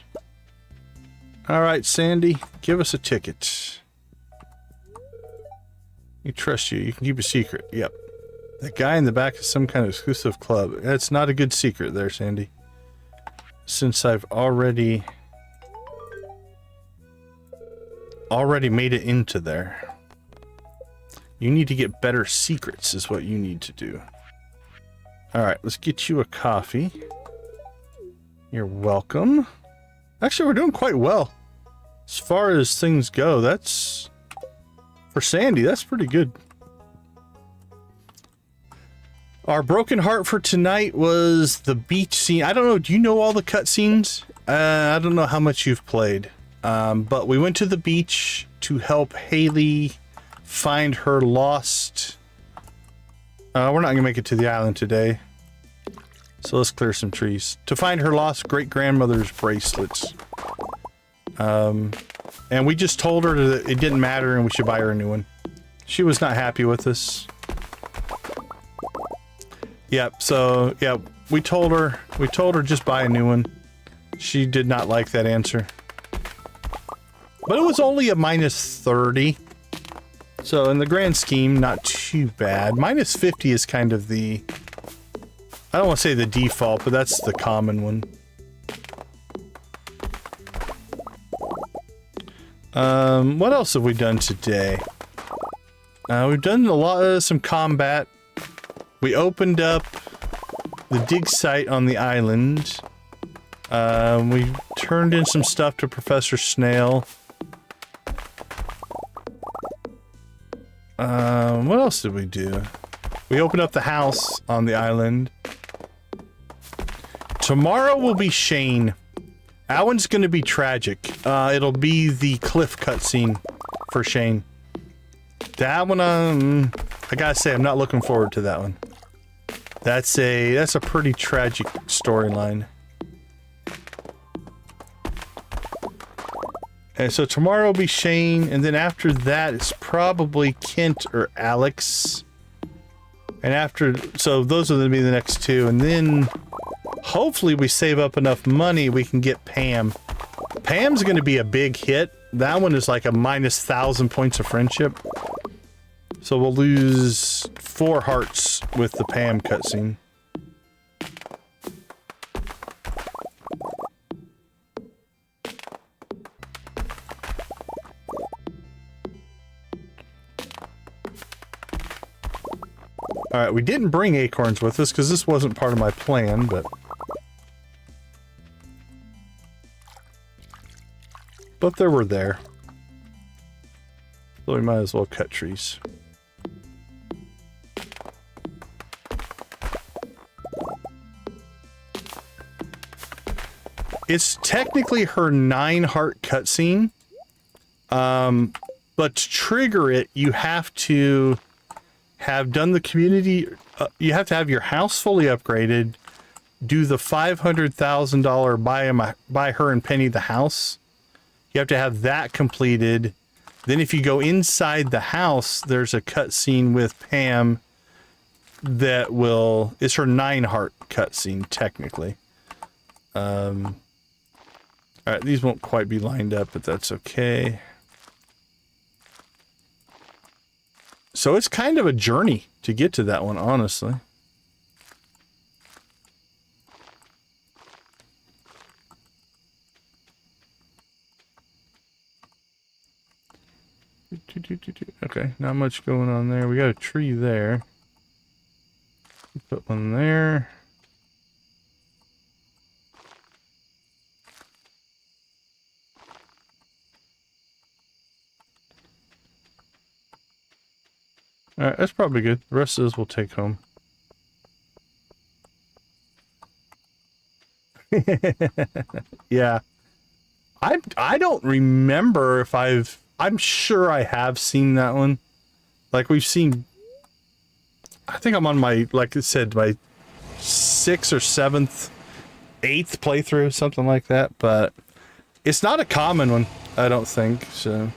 Alright, Sandy, give us a ticket. We trust you. You can keep a secret. Yep. That guy in the back is some kind of exclusive club. That's not a good secret there, Sandy. Since I've already made it into there. You need to get better secrets is what you need to do. Alright, let's get you a coffee. You're welcome. Actually, we're doing quite well. As far as things go, that's... For Sandy, that's pretty good. Our broken heart for tonight was the beach scene. I don't know. Do you know all the cutscenes? I don't know how much you've played. But we went to the beach to help Haley find her lost... we're not going to make it to the island today. So let's clear some trees. To find her lost great-grandmother's bracelets. And we just told her that it didn't matter and we should buy her a new one. She was not happy with us. Yep, so, yeah, we told her just buy a new one. She did not like that answer. But it was only a minus 30. So in the grand scheme, not too bad. Minus 50 is kind of the... I don't want to say the default, but that's the common one. What else have we done today? We've done a lot of some combat. We opened up the dig site on the island. We turned in some stuff to Professor Snail. What else did we do? We opened up the house on the island. Tomorrow will be Shane. That one's gonna be tragic. It'll be the cliff cutscene for Shane. That one, I gotta say, I'm not looking forward to that one. That's a pretty tragic storyline. And so tomorrow will be Shane, and then after that it's probably Kent or Alex. And after, so those are gonna be the next two, and then hopefully we save up enough money we can get Pam. Pam's gonna be a big hit. That one is like a minus 1,000 points of friendship. So we'll lose 4 hearts with the Pam cutscene. Alright, we didn't bring acorns with us because this wasn't part of my plan, but... But they were there. So we might as well cut trees. It's technically her 9-heart cutscene. But to trigger it, you have to have done the community... you have to have your house fully upgraded, do the $500,000 buy her and Penny the house. You have to have that completed. Then if you go inside the house, there's a cutscene with Pam that will... It's her 9-heart cutscene, technically. Alright, these won't quite be lined up, but that's okay. So it's kind of a journey to get to that one, honestly. Okay, not much going on there. We got a tree there. Put one there. Alright, that's probably good. The rest of this we'll take home. Yeah. I don't remember if I'm sure I have seen that one. Like we've seen... I think I'm on my, like I said, my 6th or 7th, 8th playthrough, something like that, but it's not a common one, I don't think, so...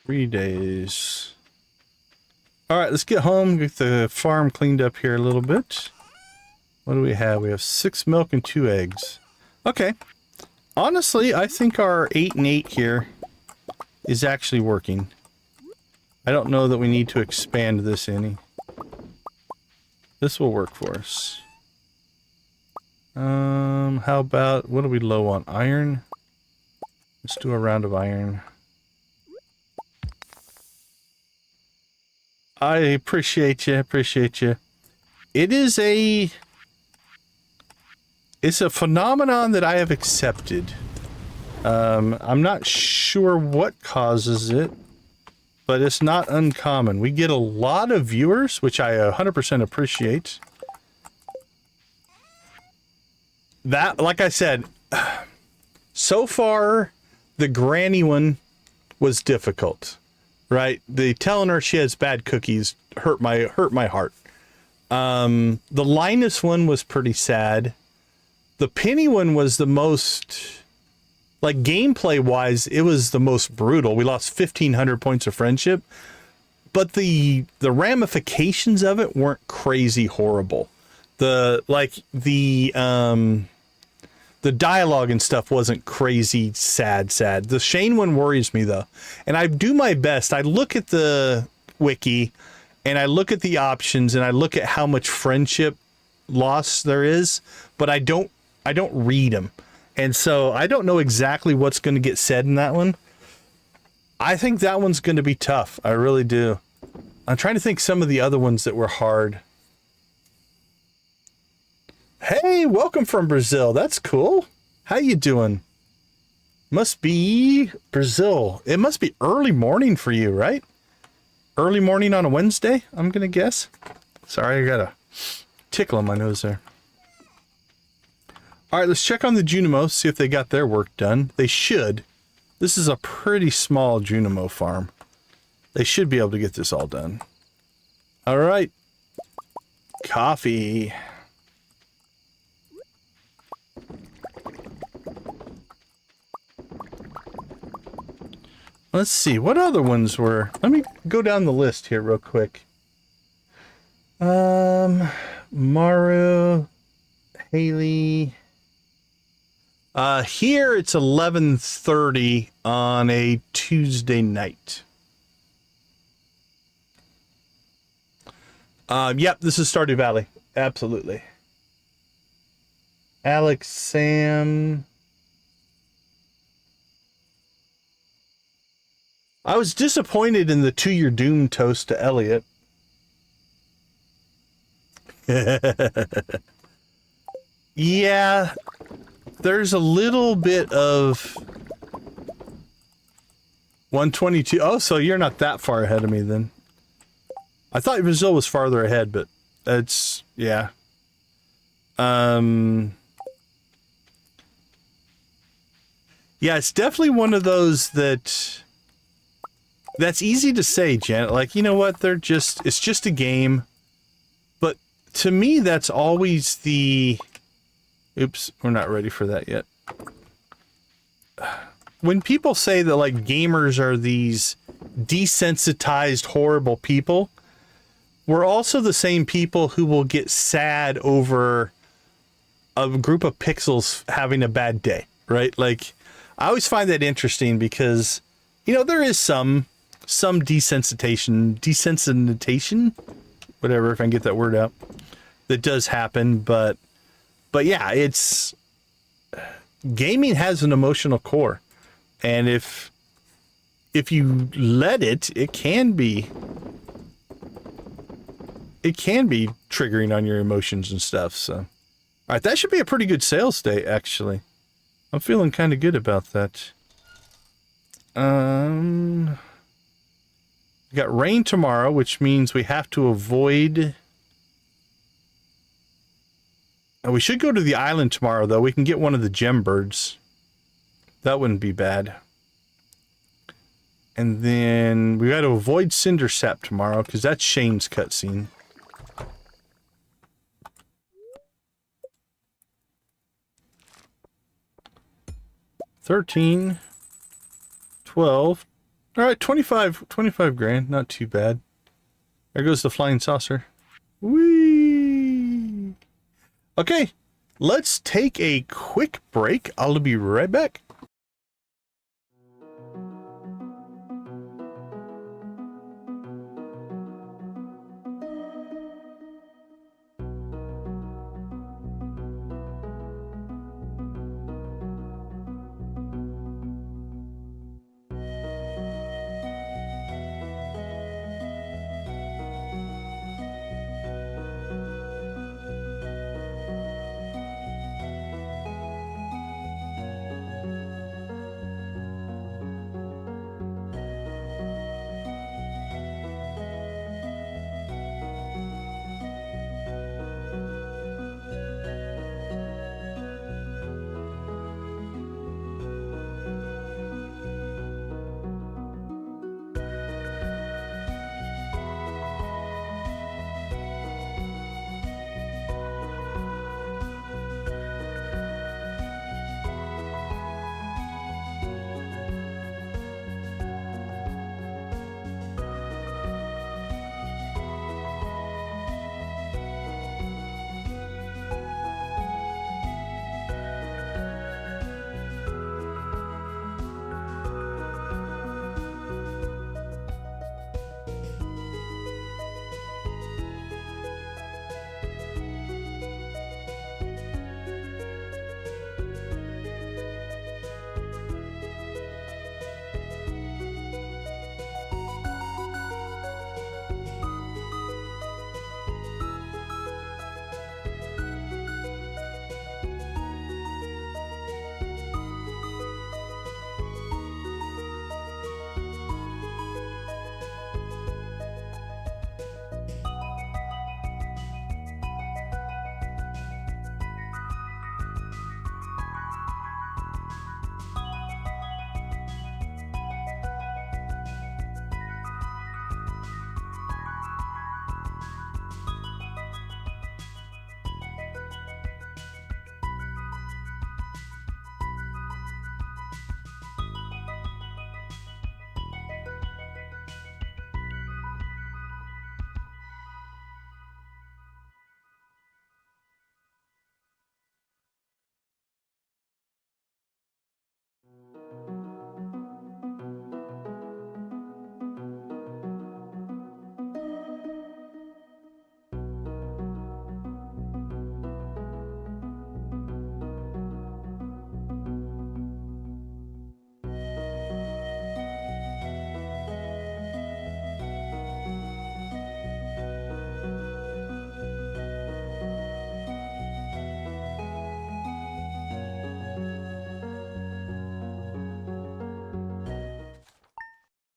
Three days. Alright, let's get home, get the farm cleaned up here a little bit. What do we have? We have 6 milk and 2 eggs. Okay. Honestly, I think our 8 and 8 here is actually working. I don't know that we need to expand this any. This will work for us. How about, what are we low on? Iron? Let's do a round of iron. I appreciate you, appreciate you. It is it's a phenomenon that I have accepted. I'm not sure what causes it, but it's not uncommon. We get a lot of viewers, which I 100% appreciate. That, like I said, so far, the granny one was difficult, right? The telling her she has bad cookies hurt my heart. The Linus one was pretty sad. The Penny one was the most, like, gameplay wise, it was the most brutal. We lost 1,500 points of friendship, but the ramifications of it weren't crazy horrible. The dialogue and stuff wasn't crazy sad. The Shane one worries me though. And I do my best. I look at the wiki and I look at the options and I look at how much friendship loss there is, but I don't read them. And so I don't know exactly what's going to get said in that one. I think that one's going to be tough. I really do. I'm trying to think some of the other ones that were hard. Hey, welcome from Brazil. That's cool. How you doing? Must be Brazil. It must be early morning for you, right? Early morning on a Wednesday, I'm going to guess. Sorry, I got a tickle on my nose there. All right, let's check on the Junimo, see if they got their work done. They should. This is a pretty small Junimo farm. They should be able to get this all done. All right. Coffee. Let's see, what other ones were... Let me go down the list here real quick. Maru, Haley... here it's 11:30 on a Tuesday night. Yep, this is Stardew Valley. Absolutely. Alex, Sam... I was disappointed in the To Your Doom toast to Elliot. Yeah, there's a little bit of 122. Oh, so you're not that far ahead of me then. I thought Brazil was farther ahead, but it's, yeah. Yeah, it's definitely one of those that's easy to say, Janet. Like, you know what? It's just a game. But to me, that's always the... Oops, we're not ready for that yet. When people say that, like, gamers are these desensitized, horrible people, we're also the same people who will get sad over a group of pixels having a bad day, right? Like, I always find that interesting because, you know, there is some desensitization, whatever, if I can get that word out, that does happen, but yeah, it's... Gaming has an emotional core, and if you let it, it can be triggering on your emotions and stuff, so... All right, that should be a pretty good sales day, actually. I'm feeling kind of good about that. We got rain tomorrow, which means we have to avoid... We should go to the island tomorrow, though. We can get one of the gem birds. That wouldn't be bad. And then we got to avoid Cinder Sap tomorrow, because that's Shane's cutscene. $13, $12. All right, 25 grand, not too bad. There goes the flying saucer. Whee! Okay, let's take a quick break. I'll be right back.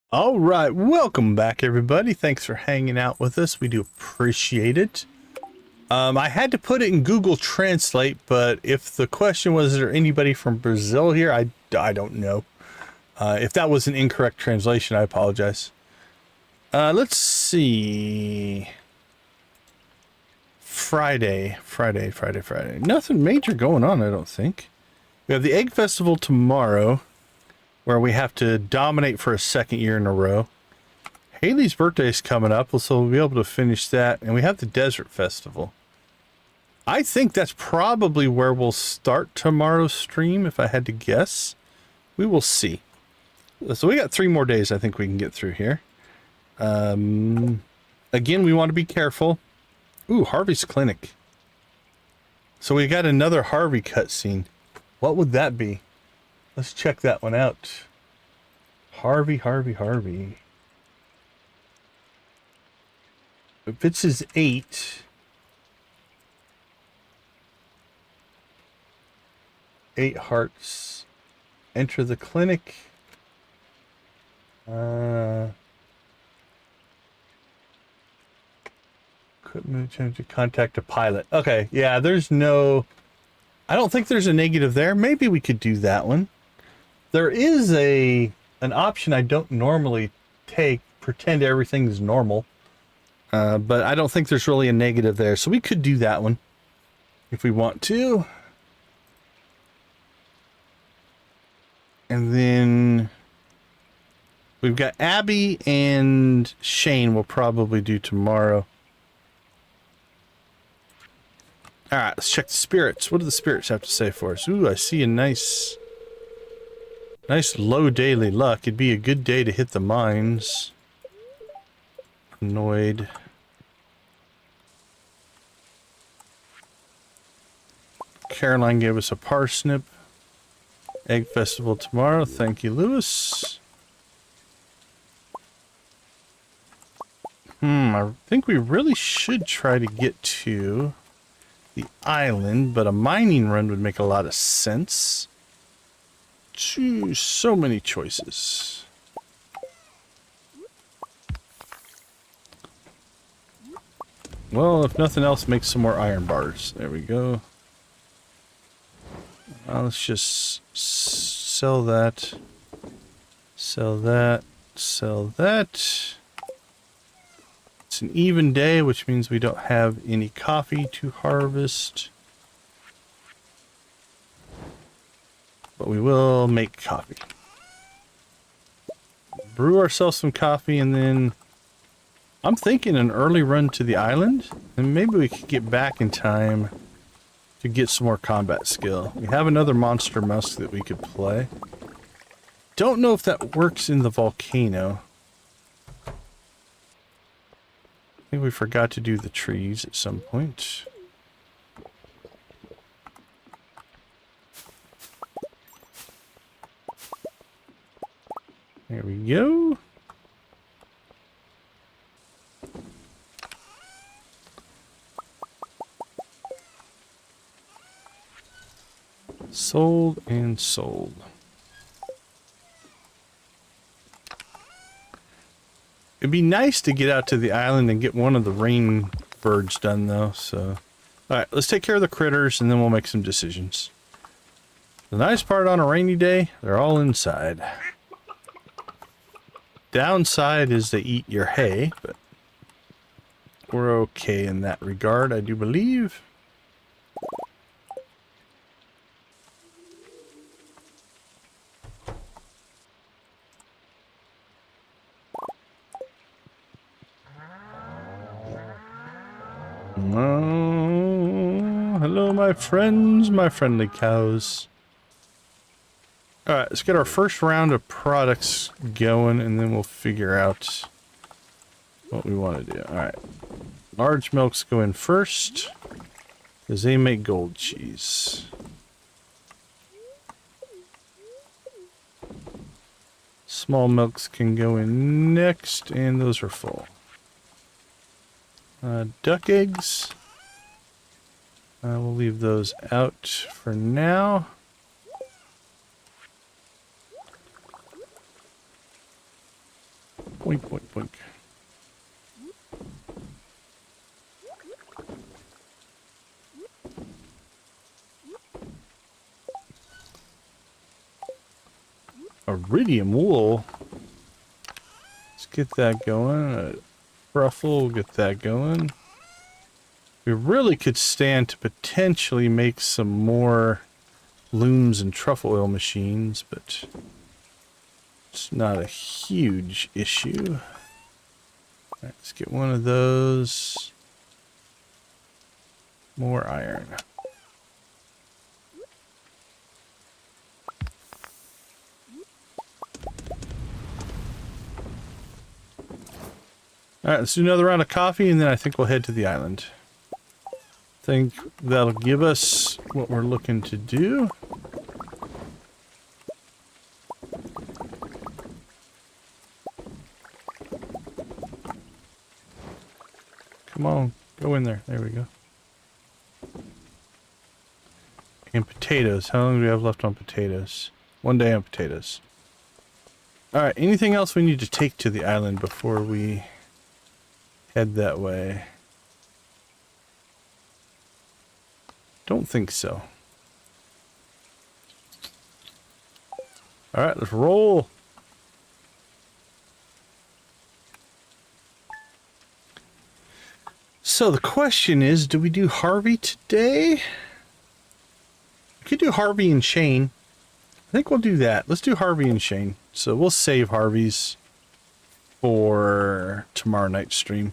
All right, welcome back, everybody. Thanks for hanging out with us. We do appreciate it. I had to put it in Google Translate, but if the question was, is there anybody from Brazil here? I don't know. If that was an incorrect translation, I apologize. Let's see. Friday. Nothing major going on, I don't think. We have the Egg Festival tomorrow, where we have to dominate for a second year in a row. Haley's birthday is coming up, so we'll be able to finish that. And we have the Desert Festival. I think that's probably where we'll start tomorrow's stream, if I had to guess. We will see. So we got 3 more days I think we can get through here. Again, we want to be careful. Ooh, Harvey's Clinic. So we got another Harvey cutscene. What would that be? Let's check that one out. Harvey. If it's his 8 hearts. Enter the clinic. Could move to contact a pilot. Okay, yeah, there's no... I don't think there's a negative there. Maybe we could do that one. There is an option I don't normally take. Pretend everything's normal. But I don't think there's really a negative there. So we could do that one if we want to. And then we've got Abby and Shane we'll probably do tomorrow. All right, let's check the spirits. What do the spirits have to say for us? Ooh, I see a nice low daily luck. It'd be a good day to hit the mines. Annoyed. Caroline gave us a parsnip. Egg Festival tomorrow. Thank you, Lewis. I think we really should try to get to the island, but a mining run would make a lot of sense. So many choices. Well, if nothing else, make some more iron bars. There we go. Let's just sell that. Sell that. Sell that. It's an even day, which means we don't have any coffee to harvest. But we will make coffee. Brew ourselves some coffee, and then I'm thinking an early run to the island, and maybe we could get back in time to get some more combat skill. We have another monster musk that we could play. Don't know if that works in the volcano. I think we forgot to do the trees at some point. There we go. Sold and sold. It'd be nice to get out to the island and get one of the rain birds done, though. So, all right, let's take care of the critters, and then we'll make some decisions. The nice part on a rainy day, they're all inside. Downside is they eat your hay, but we're okay in that regard, I do believe. Oh, hello, my friends, my friendly cows. Alright, let's get our first round of products going, and then we'll figure out what we want to do. Alright, large milks go in first, because they make gold cheese. Small milks can go in next, and those are full. Duck eggs. We'll leave those out for now. Boink, boink, boink. Iridium wool. Let's get that going. Ruffle, get that going. We really could stand to potentially make some more looms and truffle oil machines, but it's not a huge issue. All right, let's get one of those. More iron. Alright, let's do another round of coffee, and then I think we'll head to the island. I think that'll give us what we're looking to do. Come on, go in there. There we go. And potatoes. How long do we have left on potatoes? 1 day on potatoes. Alright, anything else we need to take to the island before we head that way? Don't think so. Alright, let's roll. So the question is, do we do Harvey today? We could do Harvey and Shane. I think we'll do that. Let's do Harvey and Shane. So we'll save Harvey's for tomorrow night's stream.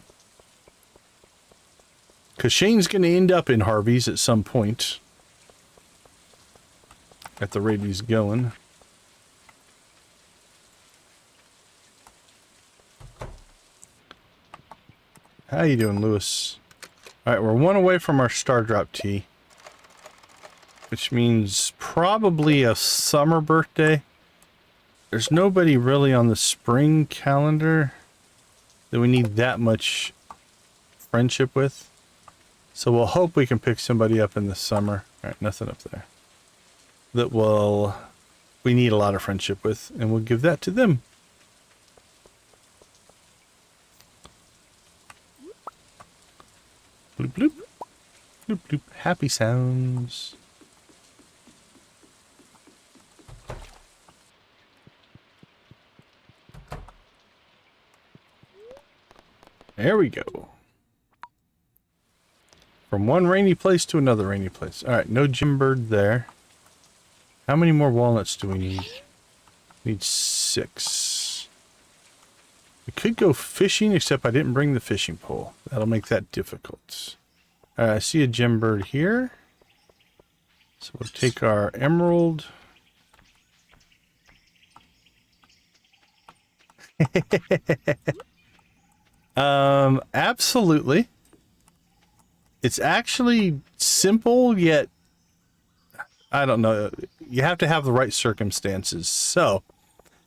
Because Shane's going to end up in Harvey's at some point. At the rate he's going. How you doing, Lewis? Alright, we're 1 away from our star drop tea. Which means probably a summer birthday. There's nobody really on the spring calendar that we need that much friendship with. So we'll hope we can pick somebody up in the summer. Alright, nothing up there. That we need a lot of friendship with, and we'll give that to them. Bloop, bloop. Bloop, bloop. Happy sounds. There we go. From one rainy place to another rainy place. Alright, no gym bird there. How many more walnuts do we need? Need 6. We could go fishing, except I didn't bring the fishing pole. That'll make that difficult. Alright, I see a gem bird here. So we'll take our emerald. Absolutely. It's actually simple, yet I don't know. You have to have the right circumstances. So,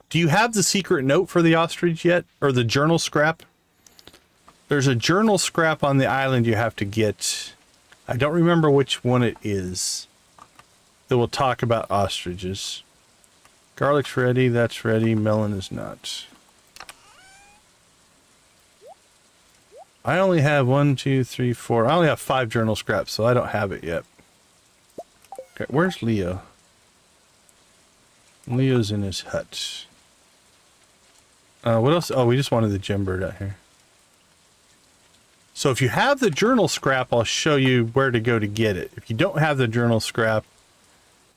do you have the secret note for the ostrich yet? Or the journal scrap? There's a journal scrap on the island you have to get. I don't remember which one it is. That will talk about ostriches. Garlic's ready, that's ready, melon is not. I only have 1, 2, 3, 4. I only have 5 journal scraps, so I don't have it yet. Okay, where's Leo? Leo's in his hut. What else? Oh, we just wanted the gem bird out here. So if you have the journal scrap, I'll show you where to go to get it. If you don't have the journal scrap,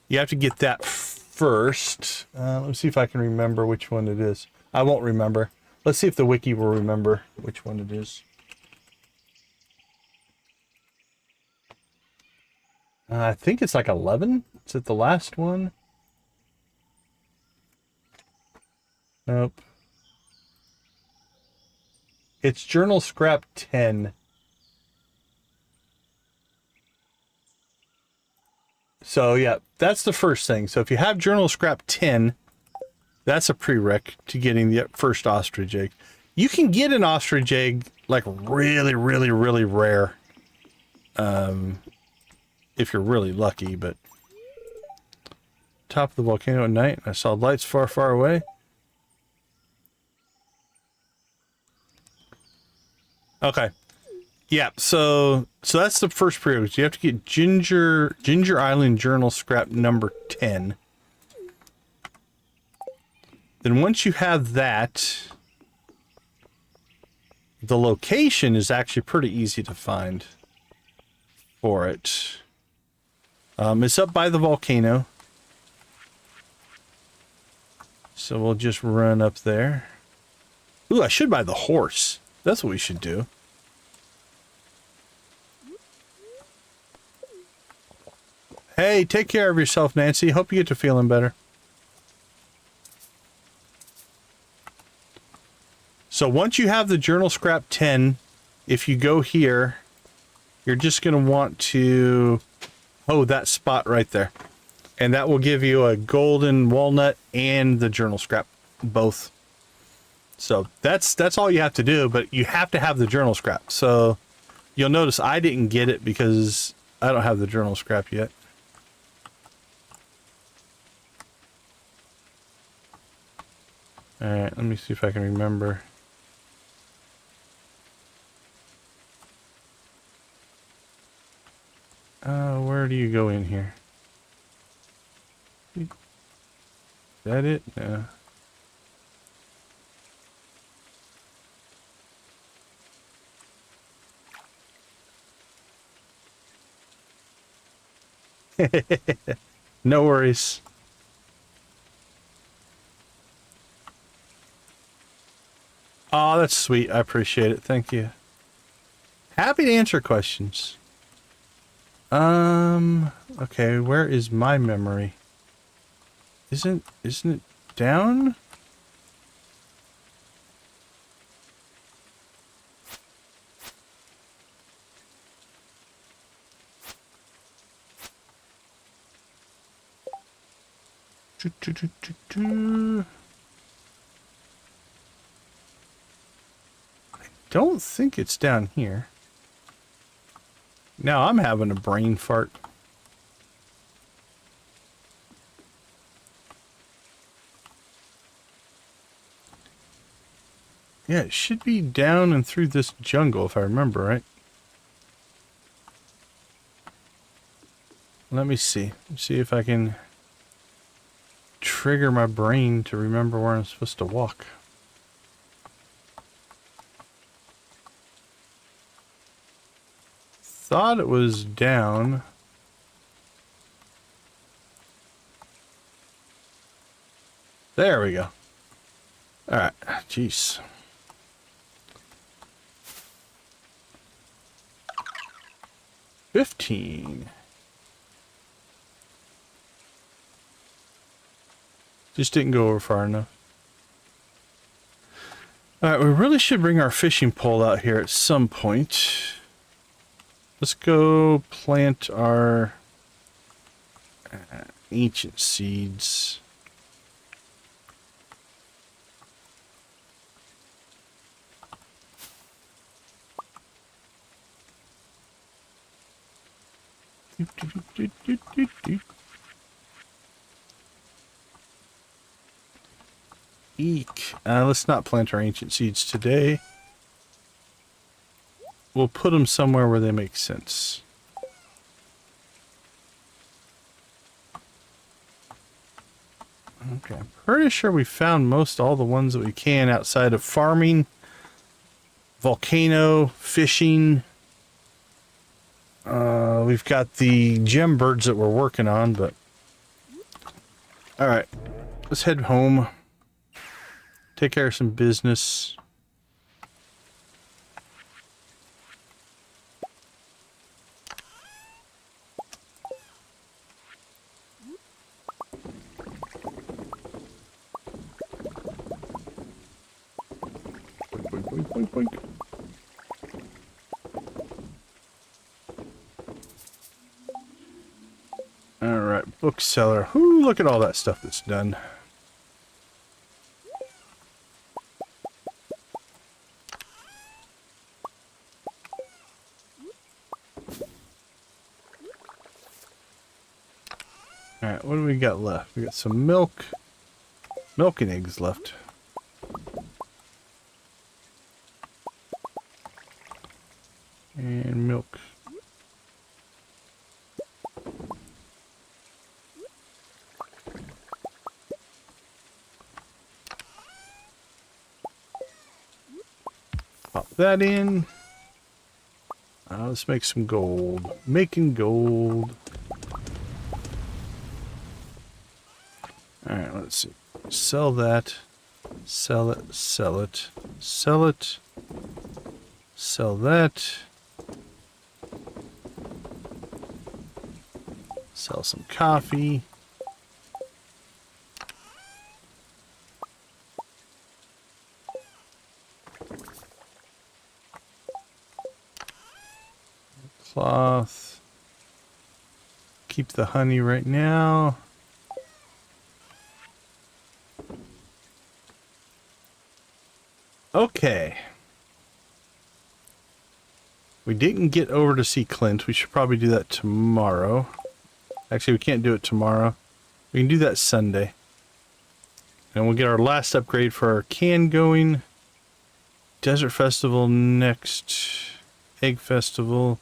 you have to get that first. Let me see if I can remember which one it is. I won't remember. Let's see if the wiki will remember which one it is. I think it's like 11. Is it the last one? Nope. It's journal scrap 10. So yeah, that's the first thing. So if you have journal scrap 10, that's a prereq to getting the first ostrich egg. You can get an ostrich egg like really, really, really rare. If you're really lucky, but top of the volcano at night, I saw lights far, far away. Okay. Yeah, so that's the first prerequisite. You have to get Ginger Island Journal scrap number 10. Then once you have that, the location is actually pretty easy to find for it. It's up by the volcano. So we'll just run up there. Ooh, I should buy the horse. That's what we should do. Hey, take care of yourself, Nancy. Hope you get to feeling better. So once you have the journal scrap 10, if you go here, you're just going to want to... Oh, that spot right there. And that will give you a golden walnut and the journal scrap, both. So that's all you have to do, but you have to have the journal scrap. So you'll notice I didn't get it because I don't have the journal scrap yet. Alright, let me see if I can remember. Where do you go in here? Is that it? No. No worries. Oh, that's sweet. I appreciate it. Thank you. Happy to answer questions. Okay, where is my memory? Isn't it down? I don't think it's down here. Now I'm having a brain fart. Yeah, it should be down and through this jungle if I remember right. Let me see. Let's see if I can trigger my brain to remember where I'm supposed to walk. Thought it was down. There we go. Alright, jeez. $15. Just didn't go over far enough. Alright, we really should bring our fishing pole out here at some point. Let's go plant our ancient seeds. Eek. Let's not plant our ancient seeds today. We'll put them somewhere where they make sense. Okay, I'm pretty sure we found most all the ones that we can outside of farming, volcano, fishing. We've got the gem birds that we're working on, but... Alright, let's head home. Take care of some business. Boink, boink, boink, boink. Alright, bookseller. Ooh, look at all that stuff that's done. Alright, what do we got left? We got some milk. Milk and eggs left. that in. Let's make some gold. Making gold. Alright, let's see. Sell that. Sell it. Sell it. Sell it. Sell that. Sell some coffee. Cloth. Keep the honey right now. Okay. We didn't get over to see Clint. We should probably do that tomorrow. Actually, we can't do it tomorrow. We can do that Sunday. And we'll get our last upgrade for our can going. Desert Festival next. Egg Festival.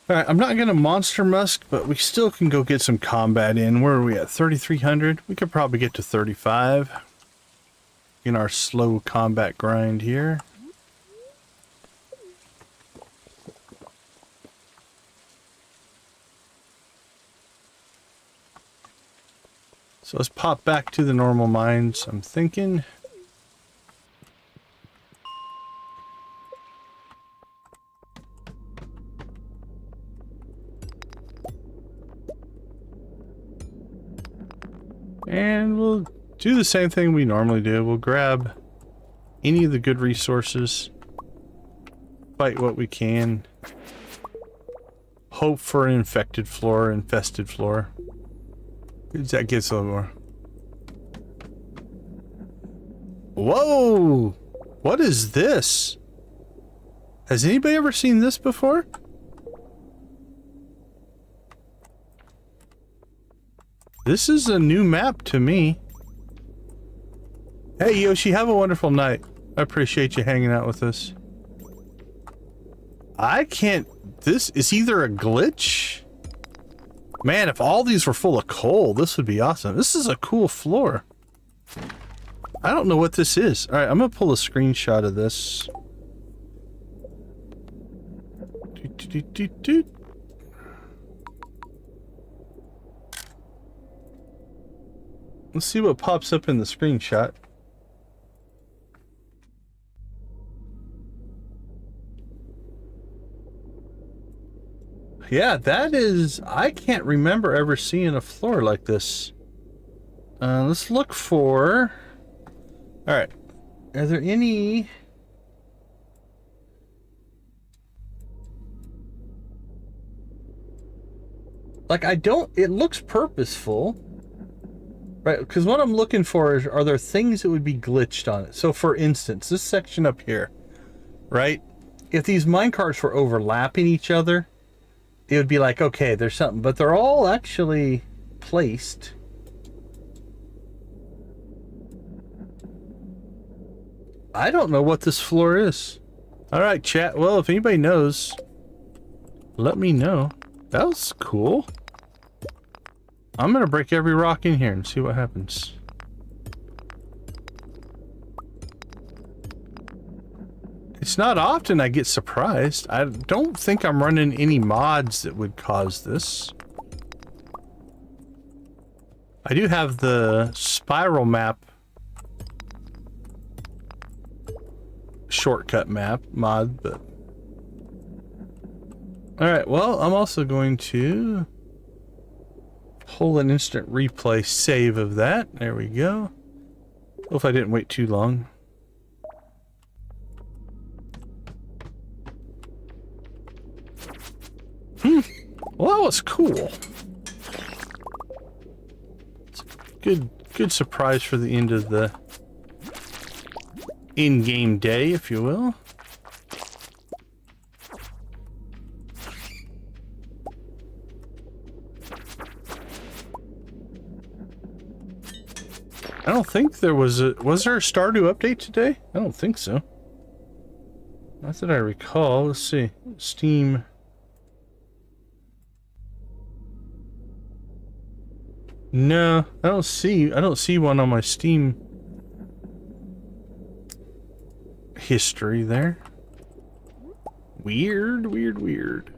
Alright, I'm not going to Monster Musk, but we still can go get some combat in. Where are we at? 3,300? We could probably get to 35 in our slow combat grind here. So let's pop back to the normal mines, I'm thinking. And we'll do the same thing we normally do. We'll grab any of the good resources. Fight what we can. Hope for an infected floor, infested floor. That gets a little more. Whoa! What is this? Has anybody ever seen this before? This is a new map to me. Hey Yoshi, have a wonderful night. I appreciate you hanging out with us. I can't... This is either a glitch... Man, if all these were full of coal, this would be awesome. This is a cool floor. I don't know what this is. Alright, I'm gonna pull a screenshot of this. Let's see what pops up in the screenshot. Yeah, that is... I can't remember ever seeing a floor like this. Let's look for... Alright. Are there any... Like, I don't... It looks purposeful. Right, because what I'm looking for is... Are there things that would be glitched on it? So, for instance, this section up here. Right? If these minecarts were overlapping each other... It would be like, okay, there's something, but they're all actually placed. I don't know what this floor is. Alright, chat. Well, if anybody knows, let me know. That was cool. I'm gonna break every rock in here and see what happens. It's not often I get surprised. I don't think I'm running any mods that would cause this. I do have the spiral map shortcut map mod, but... Alright, well, I'm also going to pull an instant replay save of that. There we go. Hope I didn't wait too long. Well, that was cool. It's a good surprise for the end of the in-game day, if you will. I don't think there was a... Was there a Stardew update today? I don't think so. Not that I recall. Let's see. Steam... No, I don't see one on my Steam. history there. Weird, weird, weird.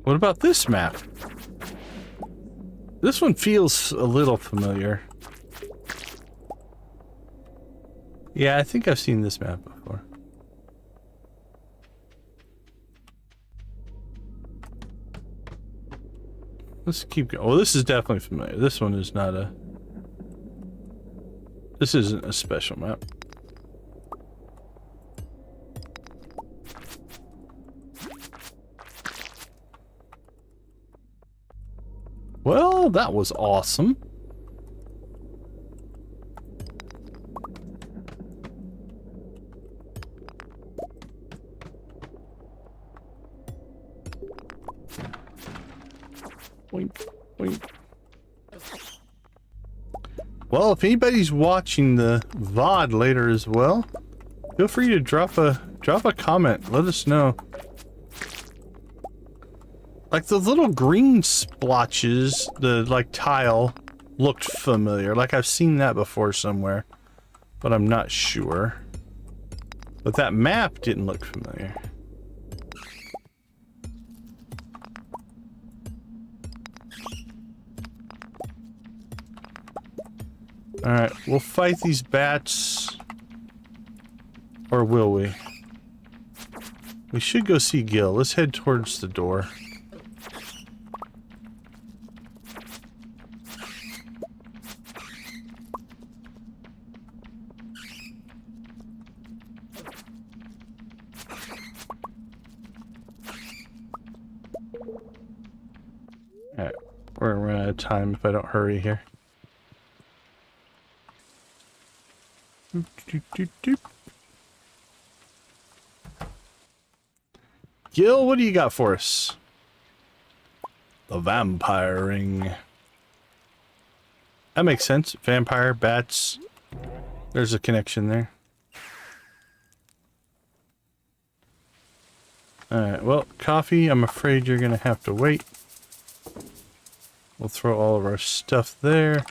What about this map? This one feels a little familiar. Yeah, I think I've seen this map before. Let's keep going. Oh, this is definitely familiar. This one is not a... This isn't a special map. Well, that was awesome. Boink, boink. Well, if anybody's watching the VOD later as well, feel free to drop a comment. Let us know. Like the little green splotches, the like tile looked familiar. Like I've seen that before somewhere, but I'm not sure. But that map didn't look familiar. Alright, we'll fight these bats. Or will we? We should go see Gil. Let's head towards the door. Alright, we're running out of time if I don't hurry here. Doop, doop, doop, doop. Gil, what do you got for us? The vampire ring. That makes sense. Vampire, bats. There's a connection there. Alright, well, coffee, I'm afraid you're gonna have to wait. We'll throw all of our stuff there.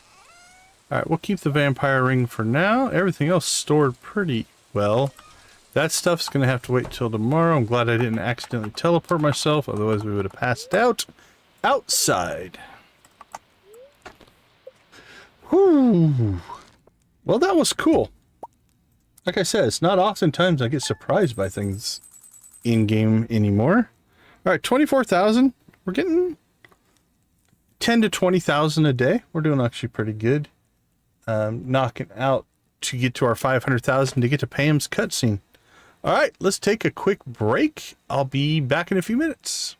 Alright, we'll keep the vampire ring for now. Everything else stored pretty well. That stuff's gonna have to wait till tomorrow. I'm glad I didn't accidentally teleport myself, otherwise we would have passed out outside. Whew. Well, that was cool. Like I said, it's not oftentimes I get surprised by things in-game anymore. Alright, 24,000. We're getting 10 to 20,000 a day. We're doing actually pretty good. Knocking out to get to our 500,000 to get to Pam's cutscene. Alright, let's take a quick break. I'll be back in a few minutes.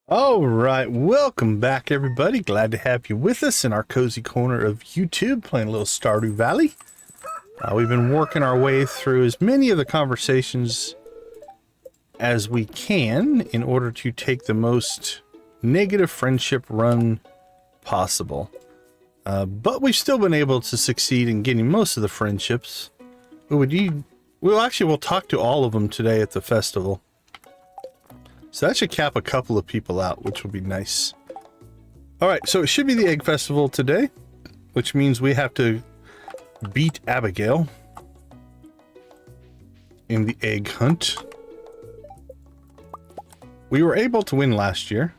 All right, welcome back, everybody. Glad to have you with us in our cozy corner of YouTube, playing a little Stardew Valley. We've been working our way through as many of the conversations as we can in order to take the most negative friendship run possible. But we've still been able to succeed in getting most of the friendships. We'll talk to all of them today at the festival. So that should cap a couple of people out, which will be nice. All right, so it should be the Egg Festival today, which means we have to beat Abigail in the egg hunt. We were able to win last year.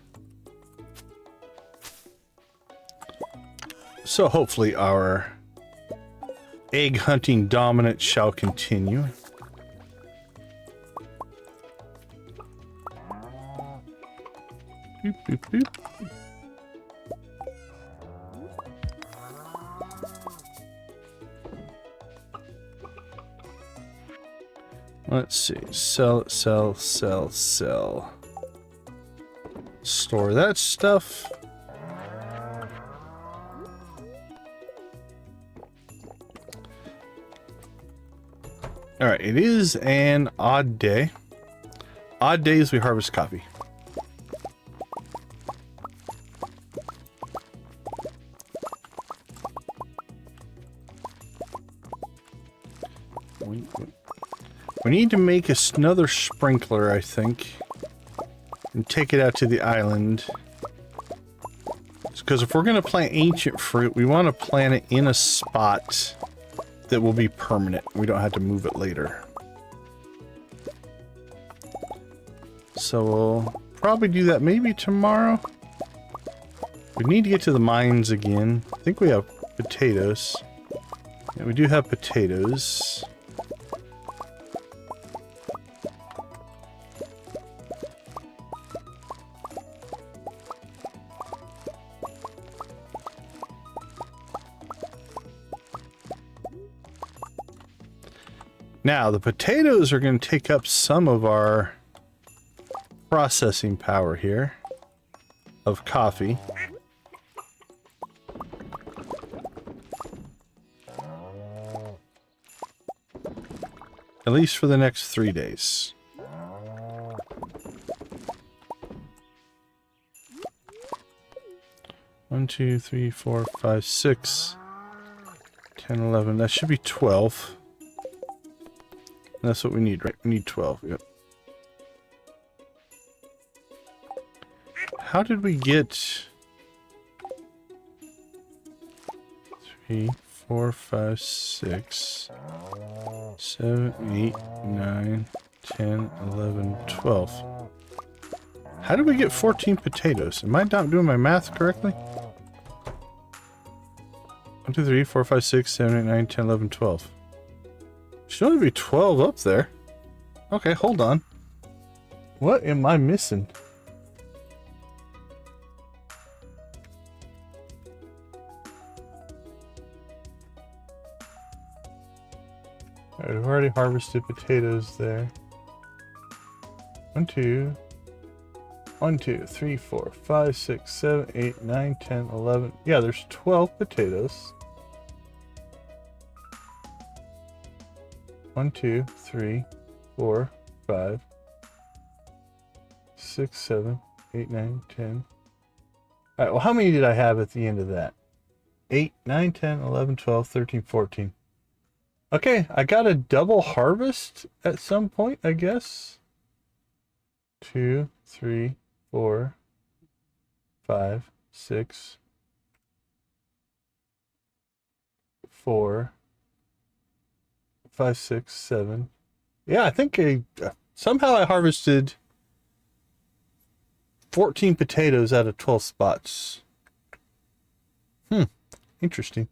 So hopefully our egg hunting dominance shall continue. Boop, boop, boop. Let's see. Sell. Store that stuff. All right, it is an odd day. Odd days we harvest coffee. We need to make another sprinkler, I think, and take it out to the island. Because if we're going to plant ancient fruit, we want to plant it in a spot that will be permanent. We don't have to move it later. So we'll probably do that maybe tomorrow. We need to get to the mines again. I think we have potatoes. Yeah, we do have potatoes. Now, the potatoes are going to take up some of our processing power here of coffee. At least for the next 3 days. One, 2, 3, 4, 5, 6, 10, 11. That should be 12. That's what we need, right? We need 12, yep. How did we get 3, 4, 5, 6, 7, 8, 9, 10, 11, 12? How did we get 14 potatoes? Am I not doing my math correctly? 1, 2, 3, 4, 5, 6, 7, 8, 9, 10, 11, 12. Should only be 12 up there. Okay, hold on. What am I missing? Alright, we've already harvested potatoes there. 1, 2, 3, 4, 5, 6, 7, 8, 9, 10, 11. Yeah, there's 12 potatoes. 1, 2, 3, 4, 5, 6, 7, 8, 9, 10. Alright, well, how many did I have at the end of that? 8, 9, 10, 11, 12, 13, 14. Okay, I got a double harvest at some point, I guess. 2, 3, 4, 5, 6, 4, 5, 6, 7. Yeah, I think somehow I harvested 14 potatoes out of 12 spots. Interesting.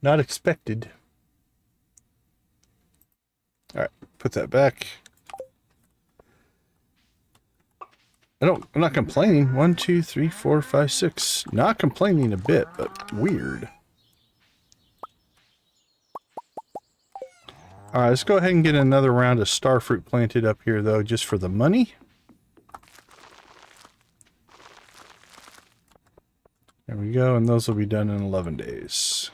Not expected. All right, put that back. I'm not complaining. 1, 2, 3, 4, 5, 6. Not complaining a bit, but weird. Alright, let's go ahead and get another round of starfruit planted up here, though, just for the money. There we go, and those will be done in 11 days.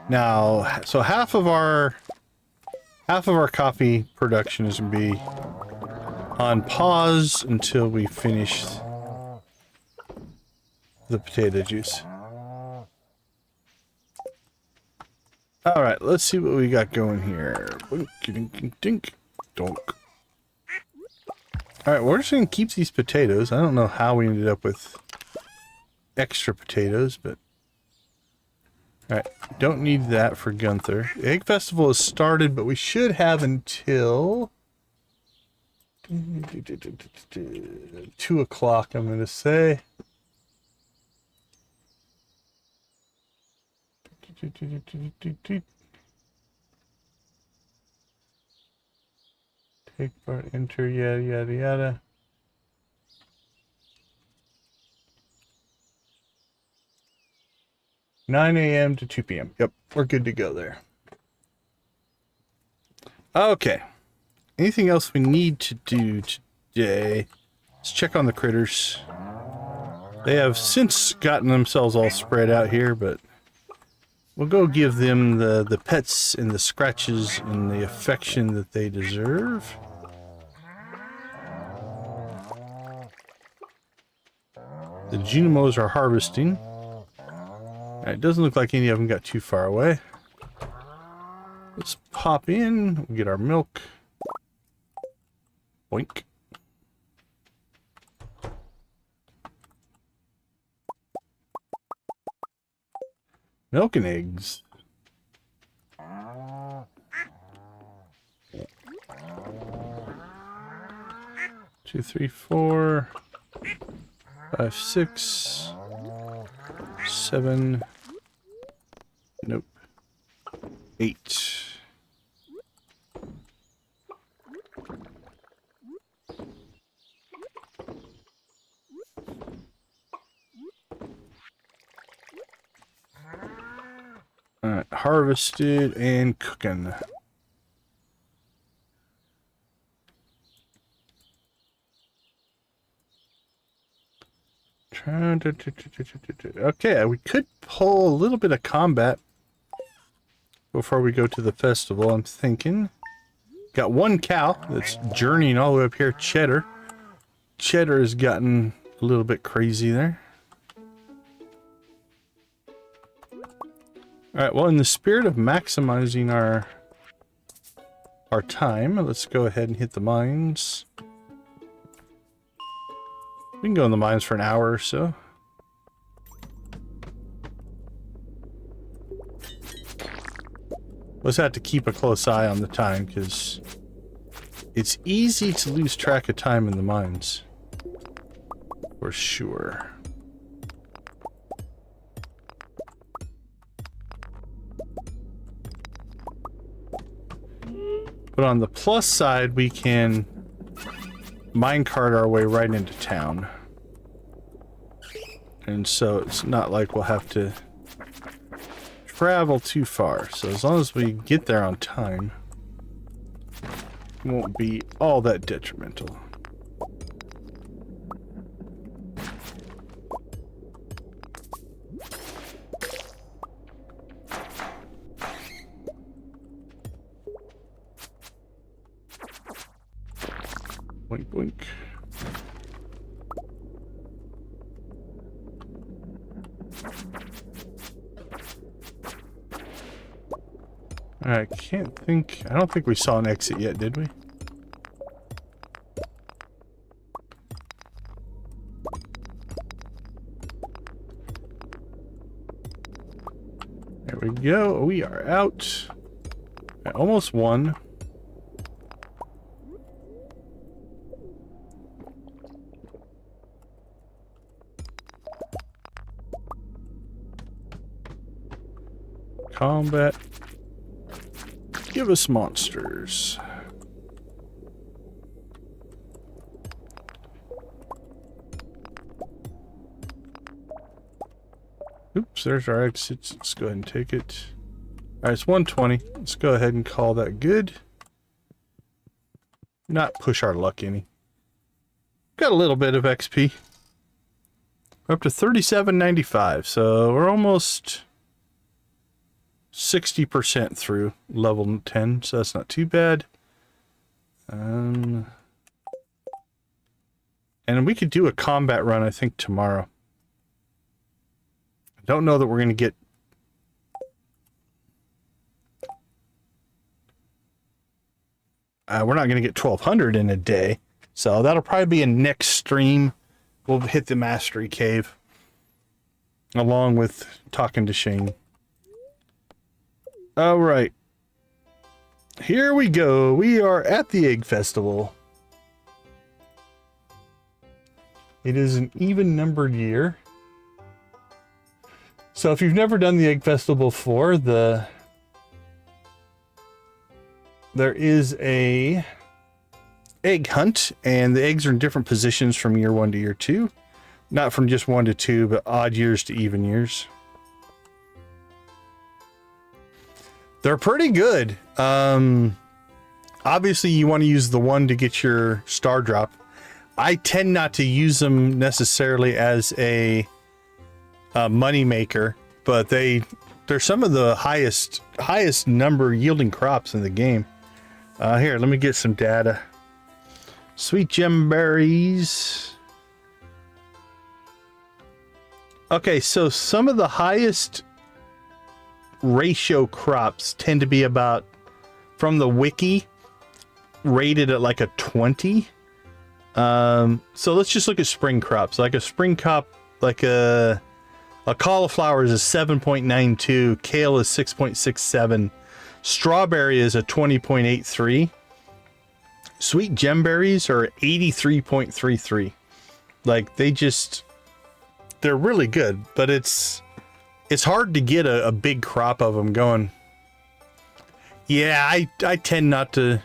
Now, so half of our coffee production is going to be on pause until we finish the potato juice. All right, let's see what we got going here. Dink, donk. All right, we're just going to keep these potatoes. I don't know how we ended up with extra potatoes, but... All right, don't need that for Gunther. The Egg Festival has started, but we should have until... 2 o'clock, I'm going to say. Take part, enter, yada, yada, yada. $9 a.m. to 2 p.m. Yep, we're good to go there. Okay. Anything else we need to do today? Let's check on the critters. They have since gotten themselves all spread out here, but we'll go give them the pets and the scratches and the affection that they deserve. The Junimos are harvesting. It doesn't look like any of them got too far away. Let's pop in, we'll get our milk. Boink. Milk and eggs. 2, 3, 4, 5, 6, 7. Nope. 8. Alright, harvested and cooking. Okay, we could pull a little bit of combat before we go to the festival, I'm thinking. Got one cow that's journeying all the way up here, Cheddar. Cheddar has gotten a little bit crazy there. Alright, well, in the spirit of maximizing our time, let's go ahead and hit the mines. We can go in the mines for an hour or so. Let's have to keep a close eye on the time, because it's easy to lose track of time in the mines. For sure. But on the plus side, we can minecart our way right into town. And so it's not like we'll have to travel too far. So as long as we get there on time, it won't be all that detrimental. Boink, boink. I don't think we saw an exit yet, did we? There we go. We are out. I almost won. Combat. Give us monsters. Oops, there's our exits. Let's go ahead and take it. Alright, it's 120. Let's go ahead and call that good. Not push our luck any. Got a little bit of XP. We're up to 37.95, so we're almost 60% through level 10, so that's not too bad. And we could do a combat run, I think, tomorrow. I don't know that we're going to get... we're not going to get 1,200 in a day, so that'll probably be a next stream. We'll hit the Mastery Cave, along with talking to Shane. All right. Here we go. We are at the Egg Festival. It is an even-numbered year. So if you've never done the Egg Festival before, there is a egg hunt, and the eggs are in different positions from year 1 to year 2. Not from just 1 to 2, but odd years to even years. They're pretty good. Obviously, you want to use the one to get your star drop. I tend not to use them necessarily as a money maker, but they're some of the highest number yielding crops in the game. Here, let me get some data. Sweet gem berries. Okay, so some of the highest ratio crops tend to be about, from the wiki, rated at like a 20. So let's just look at spring crops. Like a spring crop, like a cauliflower is a 7.92, kale is 6.67, strawberry is a 20.83, sweet gemberries are 83.33. Like they're really good, but it's hard to get a big crop of them going. Yeah, I tend not to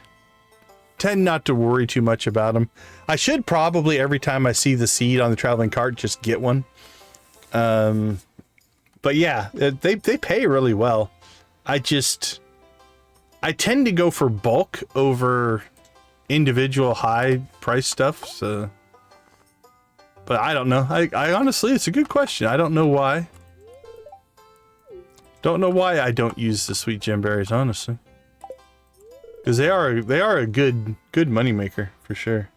worry too much about them. I should probably, every time I see the seed on the traveling cart, just get one. But yeah, they pay really well. I tend to go for bulk over individual high price stuff. So, but I don't know. I honestly, it's a good question. I don't know why. Don't know why I don't use the sweet gem berries, honestly. Because they are a good moneymaker for sure.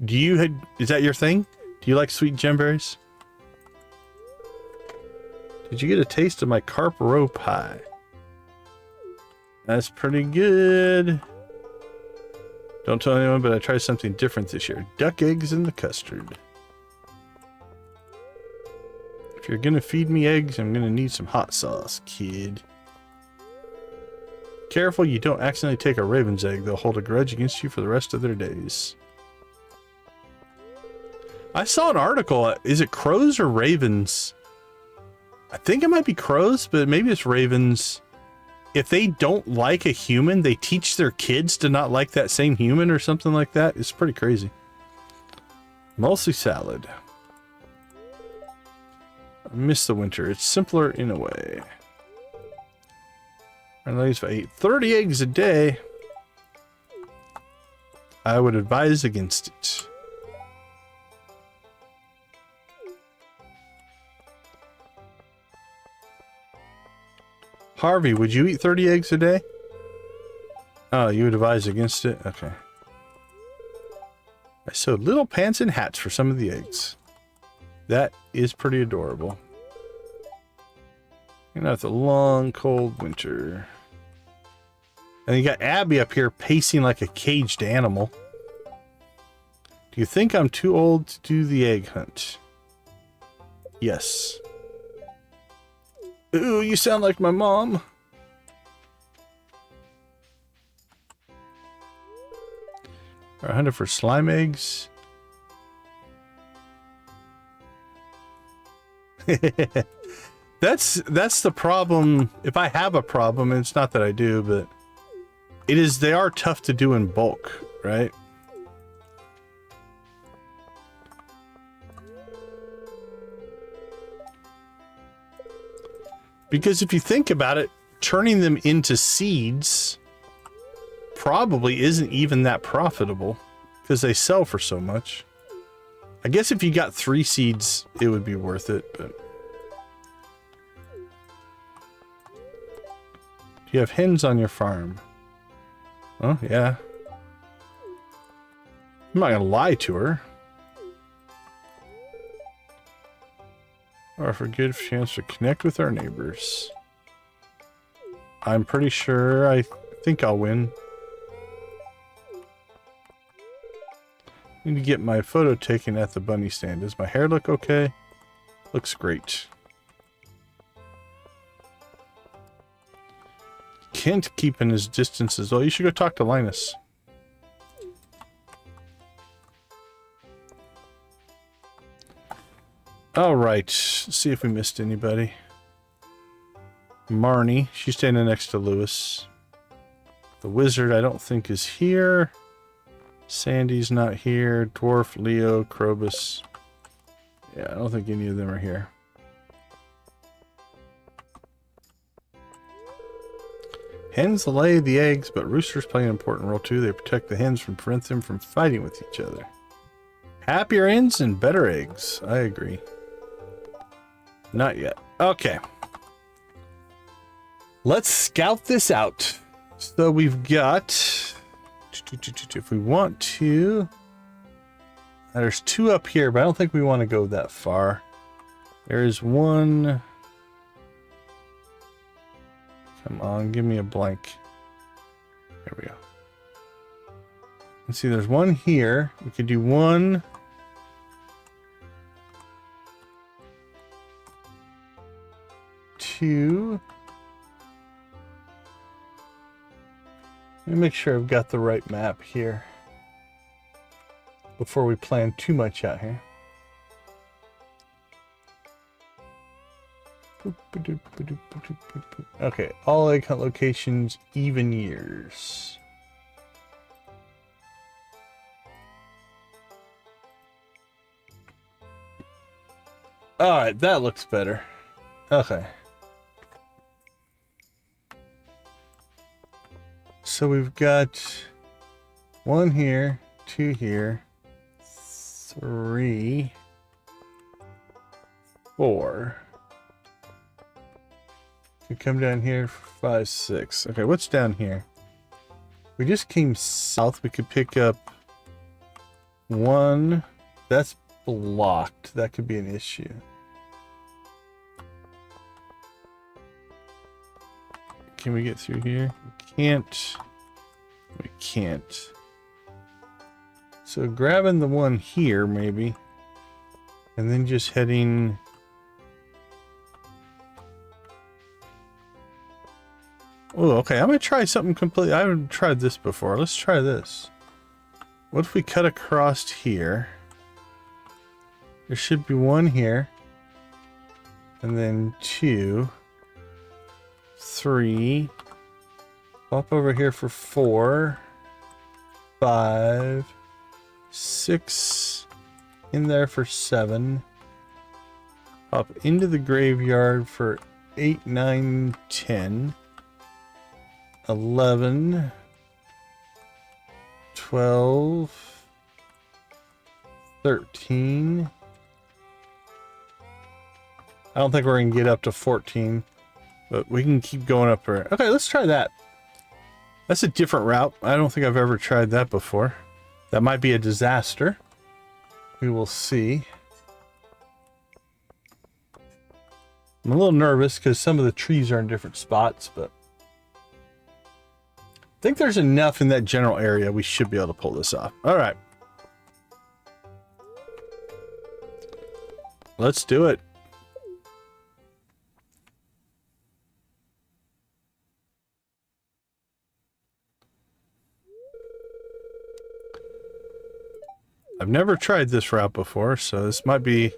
Is that your thing? Do you like sweet gem berries? Did you get a taste of my carp roe pie? That's pretty good. Don't tell anyone, but I tried something different this year. Duck eggs in the custard. If you're gonna feed me eggs, I'm gonna need some hot sauce, kid. Careful you don't accidentally take a raven's egg. They'll hold a grudge against you for the rest of their days. I saw an article. Is it crows or ravens? I think it might be crows, but maybe it's ravens. If they don't like a human, they teach their kids to not like that same human or something like that. It's pretty crazy. Mostly salad. I miss the winter. It's simpler in a way. And at least if I ate 30 eggs a day, I would advise against it. Harvey, would you eat 30 eggs a day? Oh, you would advise against it? Okay. I sewed little pants and hats for some of the eggs. That is pretty adorable. And that's a long, cold winter. And you got Abby up here pacing like a caged animal. Do you think I'm too old to do the egg hunt? Yes. Ooh, you sound like my mom. We're hunting for slime eggs. That's the problem. If I have a problem, and it's not that I do, but they are tough to do in bulk, right? Because if you think about it, turning them into seeds probably isn't even that profitable because they sell for so much. I guess if you got 3 seeds, it would be worth it, but... Do you have hens on your farm? Oh, yeah. I'm not gonna lie to her. Or for a good chance to connect with our neighbors. I'm pretty sure I think I'll win. Need to get my photo taken at the bunny stand. Does my hair look okay? Looks great. Kent keeping his distance as well. You should go talk to Linus. Alright, see if we missed anybody. Marnie, she's standing next to Lewis. The wizard I don't think is here. Sandy's not here. Dwarf, Leo, Krobus. Yeah, I don't think any of them are here. Hens lay the eggs, but roosters play an important role too. They protect the hens and prevent them from fighting with each other. Happier hens and better eggs. I agree. Not yet. Okay. Let's scout this out. So we've got... If we want to... There's 2 up here, but I don't think we want to go that far. There's 1... Come on, give me a blank. There we go. Let's see, there's 1 here. We could do 1... 2... Let me make sure I've got the right map here before we plan too much out here. Okay, all egg hunt locations, even years. Alright, that looks better. Okay. So we've got 1 here, 2 here, 3, 4. We come down here for 5, 6. Okay, what's down here? We just came south. We could pick up 1. That's blocked. That could be an issue. Can we get through here? We can't. We can't. So grabbing the 1 here, maybe. And then just heading... Oh, okay. I'm going to try something completely... I haven't tried this before. Let's try this. What if we cut across here? There should be 1 here. And then 2... 3, pop over here for 4, 5, 6, in there for 7, pop into the graveyard for 8, 9, 10, 11, 12, 13. I don't think we're going to get up to 14. But we can keep going up here. Okay, let's try that. That's a different route. I don't think I've ever tried that before. That might be a disaster. We will see. I'm a little nervous because some of the trees are in different spots, but I think there's enough in that general area. We should be able to pull this off. All right. Let's do it. I've never tried this route before, so this might be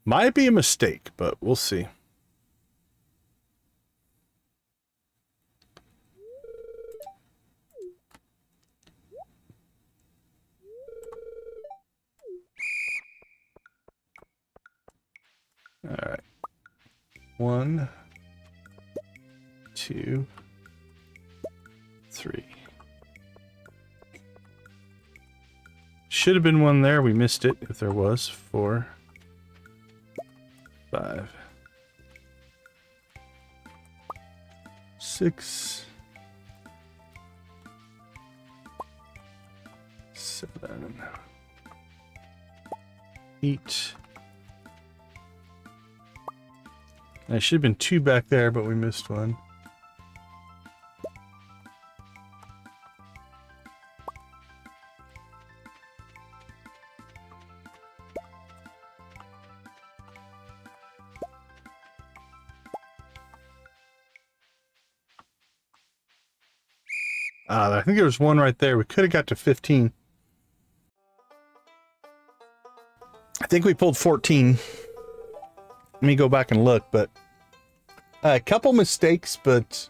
a mistake, but we'll see. All right. 1, 2, 3. should have been one there. We missed it if there was. 4, 5, 6, 7, 8. There should have been 2 back there, but we missed one. I think there was one right there. We could have got to 15. I think we pulled 14. Let me go back and look, but a couple mistakes, but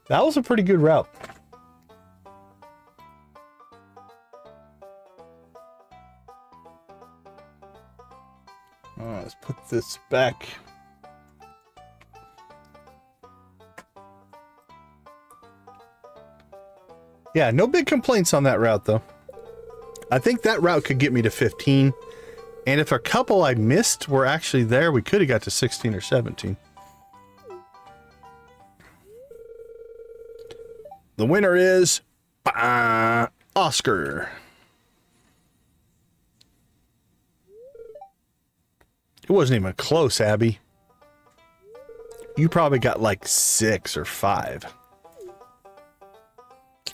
that was a pretty good route. Let's put this back. Yeah, no big complaints on that route, though. I think that route could get me to 15. And if a couple I missed were actually there, we could have got to 16 or 17. The winner is Oscar. It wasn't even close, Abby. You probably got like 6 or 5.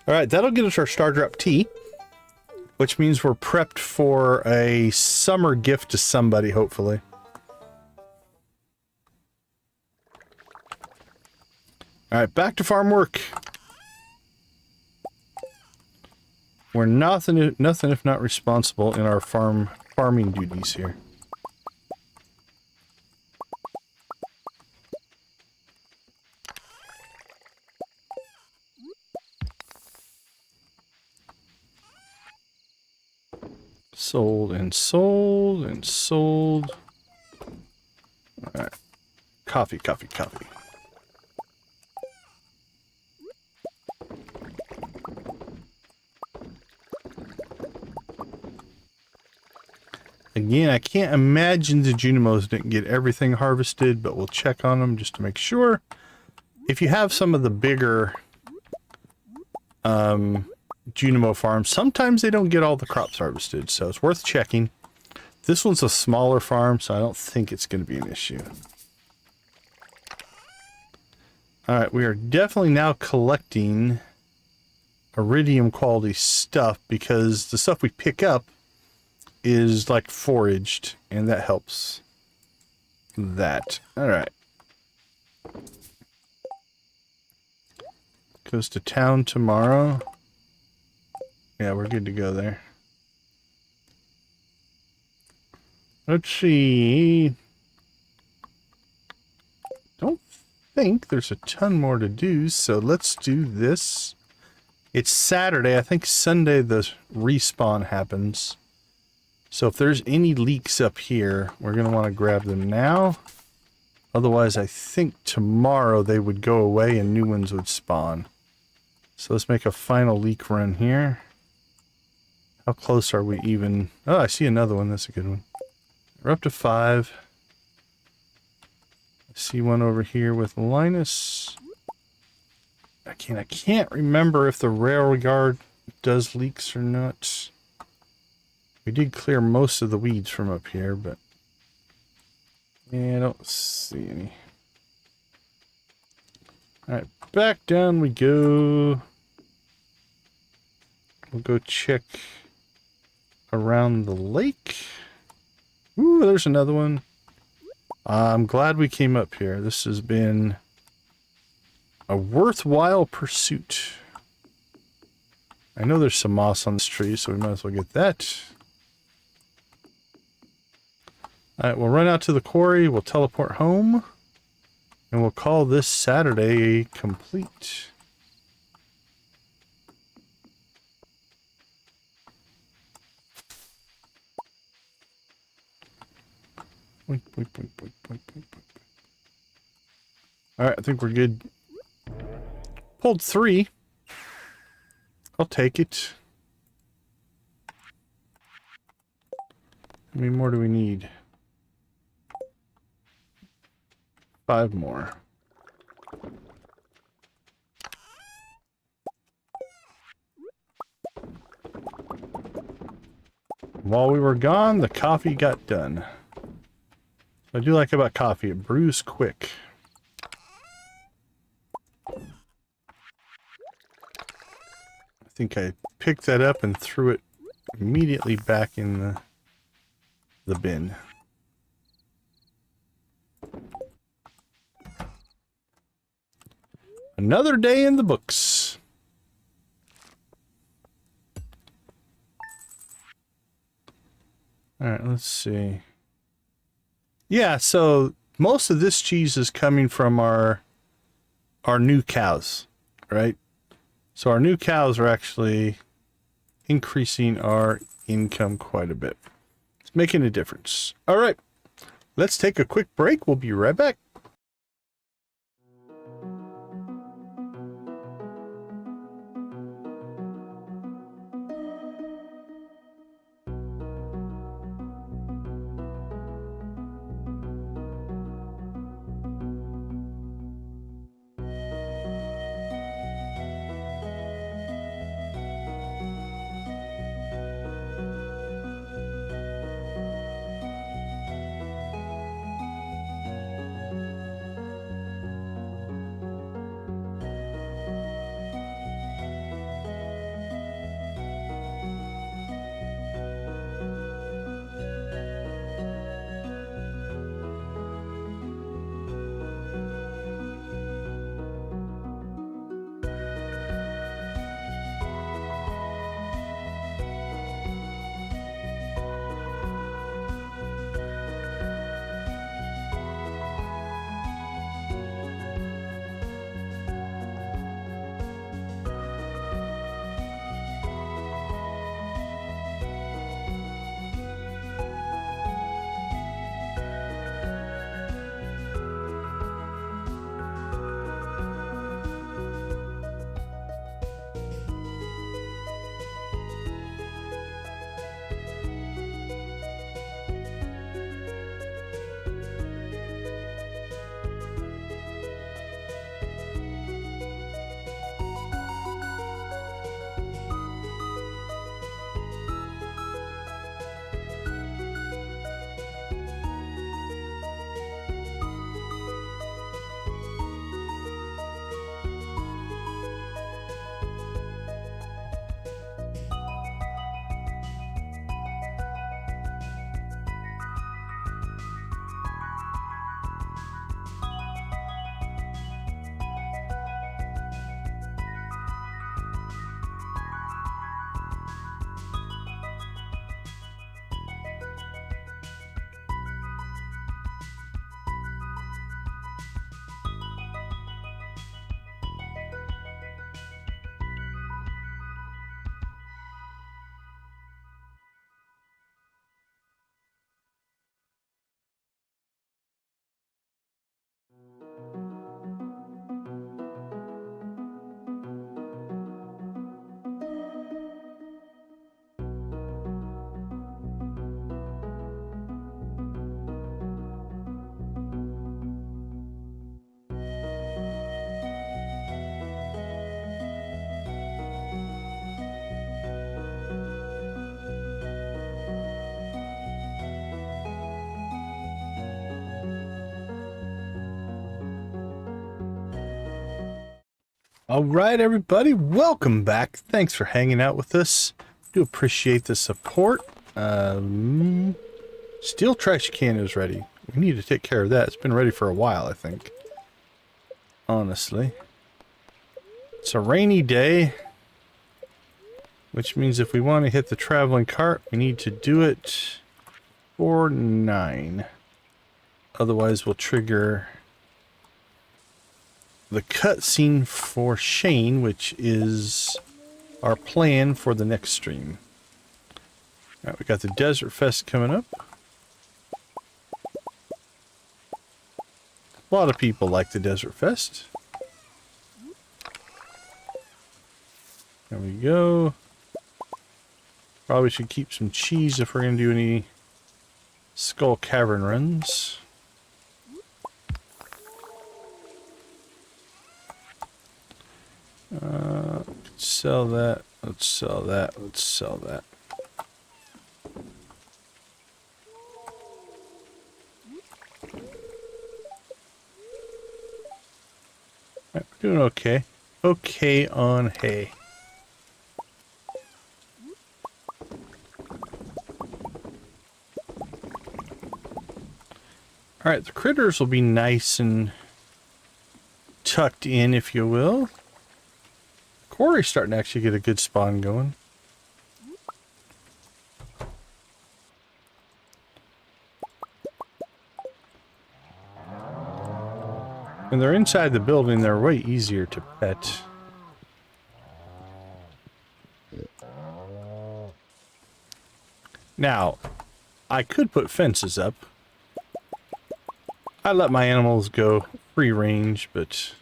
All right, that'll get us our Star Drop tea, which means we're prepped for a summer gift to somebody, hopefully. All right, back to farm work. We're nothing if not responsible in our farming duties here. Sold and sold and sold. All right. Coffee, coffee, coffee. Again, I can't imagine the Junimos didn't get everything harvested, but we'll check on them just to make sure. If you have some of the bigger Junimo farms, sometimes they don't get all the crops harvested, so it's worth checking. This one's a smaller farm, so I don't think it's going to be an issue. All right, we are definitely now collecting iridium quality stuff because the stuff we pick up is like foraged, and that helps that. All right. Goes to town tomorrow. Yeah, we're good to go there. Let's see. Don't think there's a ton more to do, so let's do this. It's Saturday. I think Sunday the respawn happens. So if there's any leaks up here, we're going to want to grab them now. Otherwise, I think tomorrow they would go away and new ones would spawn. So let's make a final leak run here. How close are we even? Oh, I see another one. That's a good one. We're up to 5. I see one over here with Linus. I can't remember if the railguard does leaks or not. We did clear most of the weeds from up here, but yeah, I don't see any. Alright, back down we go. We'll go check around the lake. Ooh, there's another one. I'm glad we came up here. This has been a worthwhile pursuit. I know there's some moss on this tree, so we might as well get that. Alright, we'll run out to the quarry, we'll teleport home, and we'll call this Saturday complete. Boink, boink, boink, boink, boink, boink, boink. Alright, I think we're good. Pulled 3. I'll take it. How many more do we need? 5 more. While we were gone, the coffee got done. What I do like about coffee, it brews quick. I think I picked that up and threw it immediately back in the bin. Another day in the books. All right, let's see. Yeah, so most of this cheese is coming from our new cows, right? So our new cows are actually increasing our income quite a bit. It's making a difference. All right, let's take a quick break. We'll be right back. All right, everybody, welcome back. Thanks for hanging out with us. Do appreciate the support. Steel trash can is ready. We need to take care of that. It's been ready for a while, I think. Honestly. It's a rainy day, which means if we want to hit the traveling cart, we need to do it for 9. Otherwise, we'll trigger the cutscene for Shane, which is our plan for the next stream. All right, we got the Desert Fest coming up. A lot of people like the Desert Fest. There we go. Probably should keep some cheese if we're going to do any Skull Cavern runs. Sell that. Let's sell that. Let's sell that. Right, we're doing okay. Okay on hay. Alright, the critters will be nice and tucked in, if you will. Quarry's starting to actually get a good spawn going. When they're inside the building, they're way easier to pet. Now, I could put fences up. I let my animals go free range, but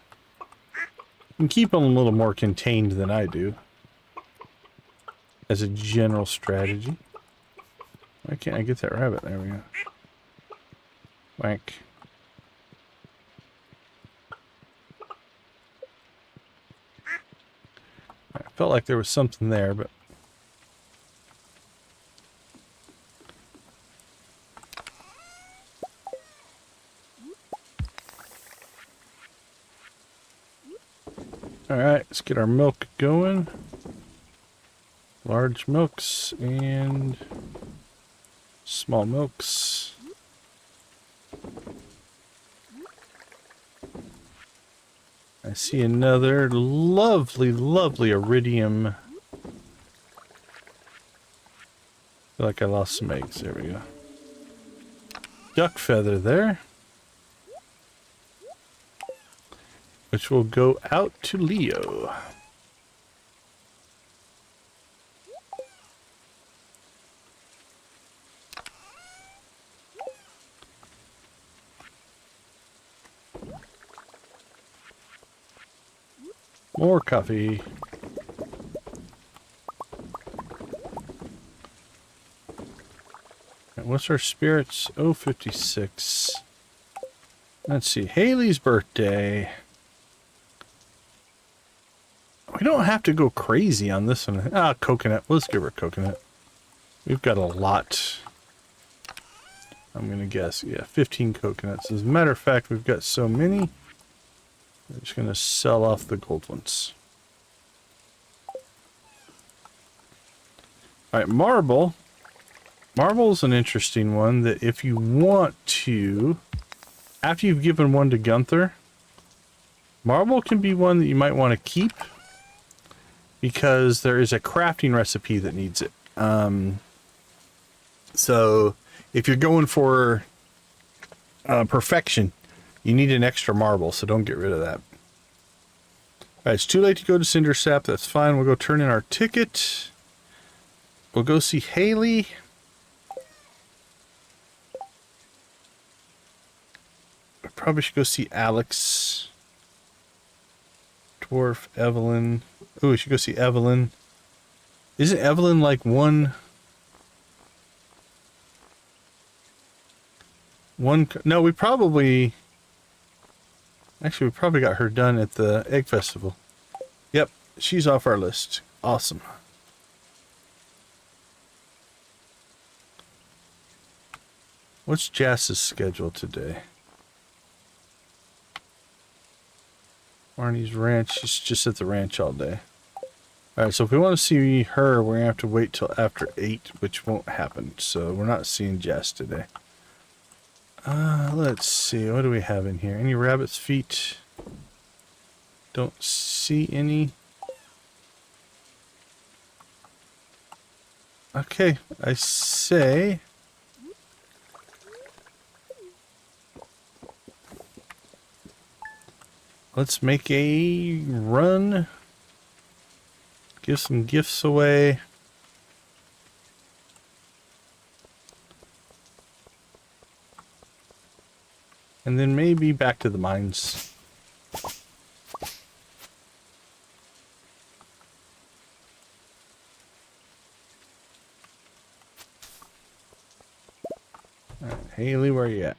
you can keep them a little more contained than I do. As a general strategy. Why can't I get that rabbit? There we go. Whack. I felt like there was something there, but... Alright, let's get our milk going. Large milks and small milks. I see another lovely, lovely iridium. Feel like I lost some eggs. There we go. Duck feather there. Which will go out to Leo. More coffee. And what's our spirits? Oh, 56. Let's see. Haley's birthday. We don't have to go crazy on this one. Ah, coconut. Let's give her coconut. We've got a lot. I'm going to guess. Yeah, 15 coconuts. As a matter of fact, we've got so many. We're just going to sell off the gold ones. Alright, marble. Marble's an interesting one that if you want to, after you've given one to Gunther, marble can be one that you might want to keep because there is a crafting recipe that needs it. So if you're going for perfection, you need an extra marble, so don't get rid of that. Alright, it's too late to go to Cindersap. That's fine. We'll go turn in our ticket. We'll go see Haley. I probably should go see Alex. Dwarf, Evelyn. Oh, we should go see Evelyn. Isn't Evelyn like one... No, we probably... Actually, we probably got her done at the Egg Festival. Yep, she's off our list. Awesome. What's Jass's schedule today? Marnie's ranch. She's just at the ranch all day. Alright, so if we want to see her, we're going to have to wait till after 8, which won't happen. So we're not seeing Jass today. Let's see. What do we have in here? Any rabbit's feet? Don't see any. Okay, I say... Let's make a run. Give some gifts away. And then maybe back to the mines. Haley, where you at?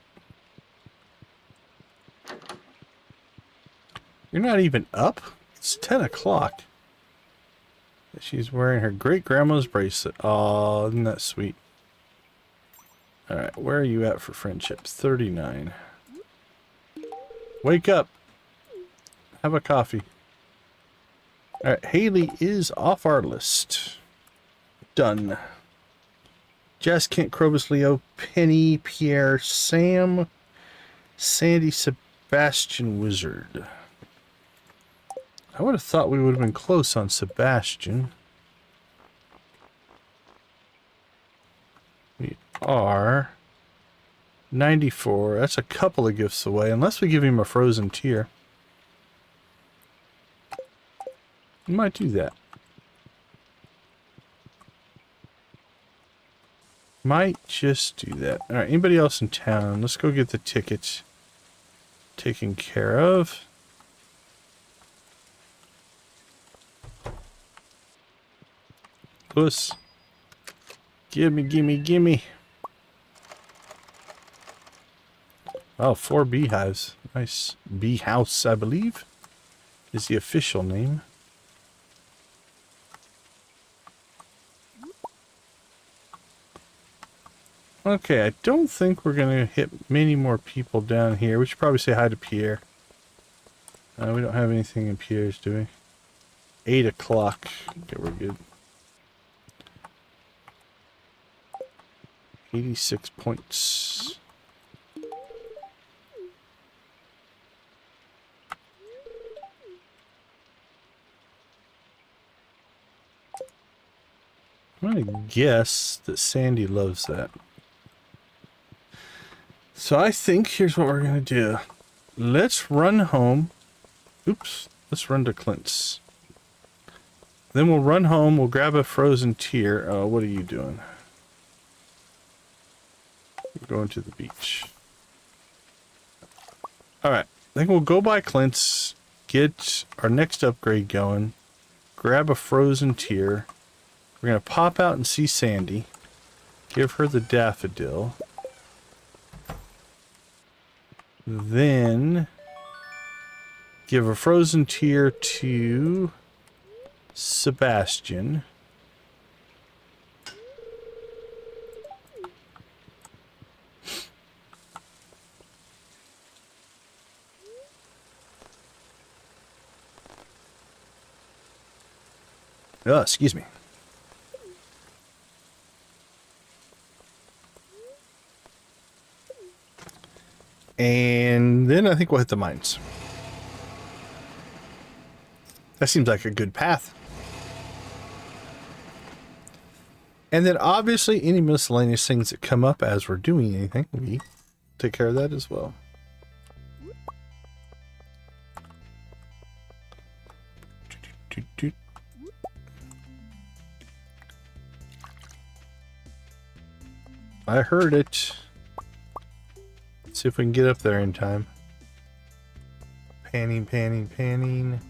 You're not even up? It's 10 o'clock. She's wearing her great-grandma's bracelet. Aw, isn't that sweet? Alright, where are you at for friendship? 39. Wake up! Have a coffee. Alright, Haley is off our list. Done. Jess, Kent, Krobus, Leo, Penny, Pierre, Sam, Sandy, Sebastian, Wizard. I would have thought we would have been close on Sebastian. We are 94. That's a couple of gifts away, unless we give him a frozen tear. We might do that. Might just do that. Alright, anybody else in town? Let's go get the tickets taken care of. Puss. Gimme, gimme, gimme. Oh, 4 beehives. Nice. Bee house, I believe, is the official name. Okay, I don't think we're going to hit many more people down here. We should probably say hi to Pierre. We don't have anything in Pierre's, do we? 8 o'clock. Okay, we're good. 86 points. I'm going to guess that Sandy loves that. So I think here's what we're going to do. Let's run home. Oops. Let's run to Clint's. Then we'll run home. We'll grab a frozen tear. Oh, what are you doing? We're going to the beach. Alright. I think we'll go by Clint's. Get our next upgrade going. Grab a frozen tear. We're going to pop out and see Sandy. Give her the daffodil. Then give a frozen tear to Sebastian. Oh, excuse me. And then I think we'll hit the mines. That seems like a good path. And then obviously any miscellaneous things that come up as we're doing anything, we take care of that as well. I heard it. Let's see if we can get up there in time. Panning, panning, panning.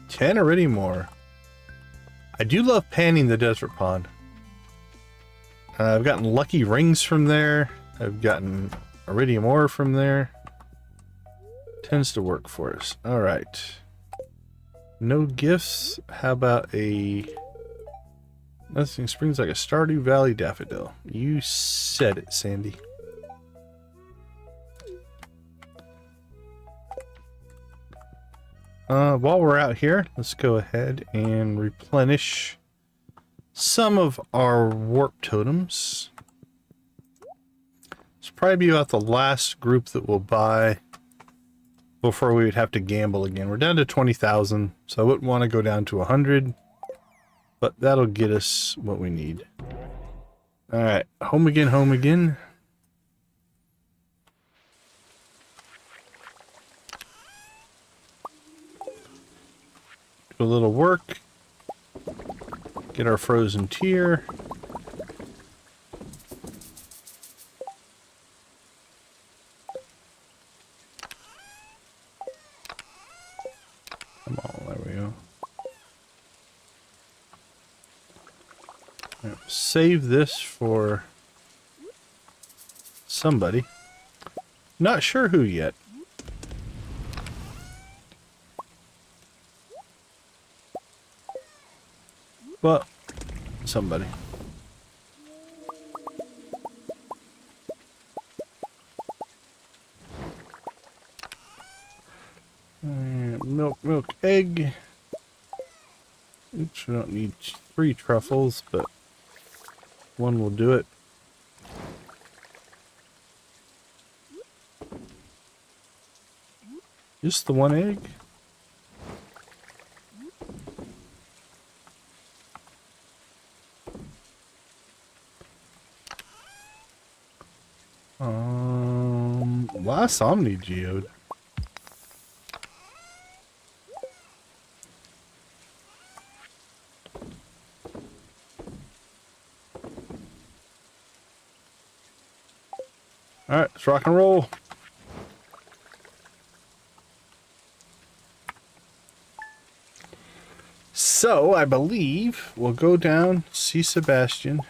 10 already more. I do love panning the desert pond. I've gotten lucky rings from there. I've gotten iridium ore from there. Tends to work for us. Alright. No gifts. How about a... Nothing springs like a Stardew Valley daffodil. You said it, Sandy. While we're out here, let's go ahead and replenish some of our warp totems. This will probably be about the last group that we'll buy before we would have to gamble again. We're down to 20,000, so I wouldn't want to go down to 100. But that'll get us what we need. Alright, home again, home again. Do a little work. Get our frozen tear. Come on, there we go. Save this for somebody. Not sure who yet. But somebody. Milk, egg. Oops, we don't need 3 truffles, but 1 will do it. Just the 1 egg? Last Omni Geode. Alright, let's rock and roll. So, I believe we'll go down, see Sebastian,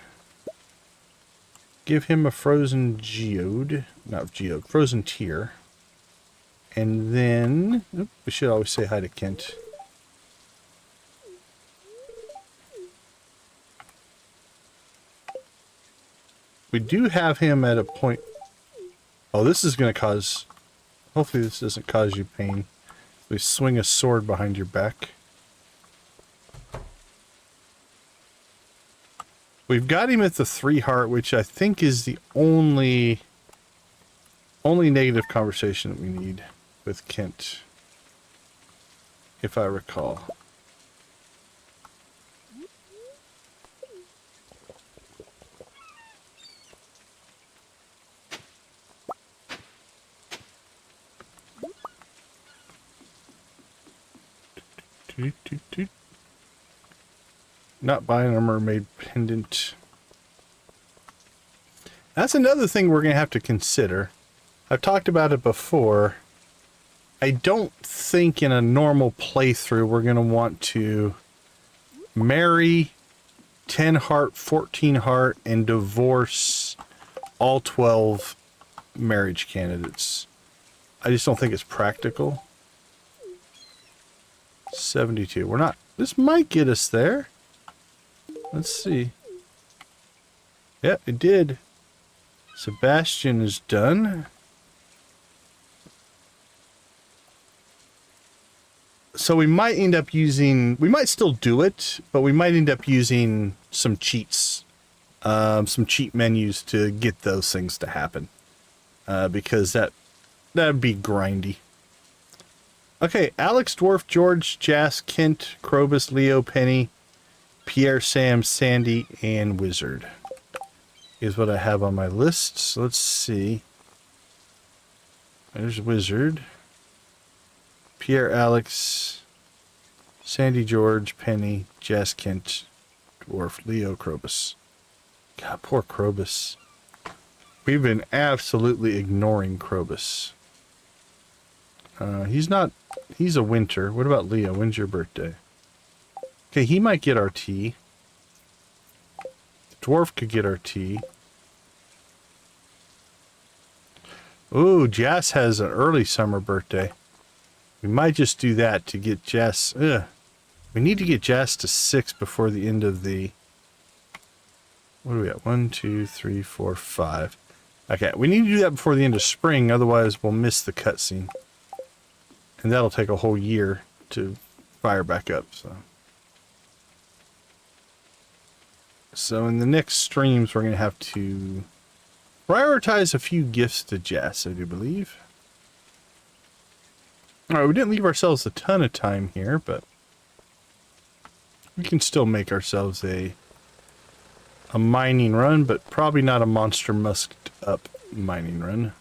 give him a frozen geode, not geode, frozen tier, and then, we should always say hi to Kent. We do have him at a point. Oh, this is going to cause, hopefully this doesn't cause you pain. We swing a sword behind your back. We've got him at the 3 heart, which I think is the only negative conversation that we need with Kent, if I recall. Not buying a mermaid pendant. That's another thing we're going to have to consider. I've talked about it before. I don't think in a normal playthrough we're going to want to marry 10 heart, 14 heart, and divorce all 12 marriage candidates. I just don't think it's practical. 72. We're not. This might get us there. Let's see. Yep, it did. Sebastian is done. So we might end up using, we might still do it, but we might end up using some cheats. Some cheat menus to get those things to happen. Because that'd be grindy. Okay, Alex, Dwarf, George, Jas, Kent, Krobus, Leo, Penny, Pierre, Sam, Sandy, and Wizard is what I have on my list. So let's see. There's Wizard. Pierre, Alex, Sandy, George, Penny, Jas, Kent, Dwarf, Leo, Krobus. God, poor Krobus. We've been absolutely ignoring Krobus. He's a winter. What about Leo? When's your birthday? Okay, he might get our tea. The dwarf could get our tea. Ooh, Jas has an early summer birthday. We might just do that to get Jas. We need to get Jas to 6 before the end of the... What are we at? 1, 2, 3, 4, 5. Okay, we need to do that before the end of spring, otherwise we'll miss the cutscene. And that'll take a whole year to fire back up, so... So in the next streams, we're going to have to prioritize a few gifts to Jas, I do believe. Alright, we didn't leave ourselves a ton of time here, but we can still make ourselves a mining run, but probably not a monster musked up mining run.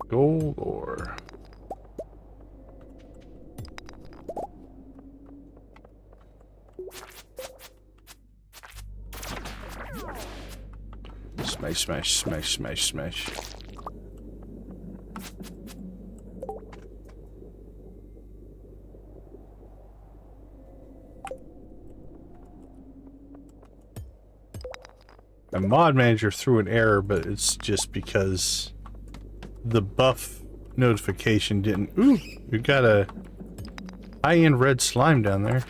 Gold ore. Smash, smash, smash, smash, smash. My mod manager threw an error, but it's just because the buff notification didn't... Ooh, we've got a high-end red slime down there.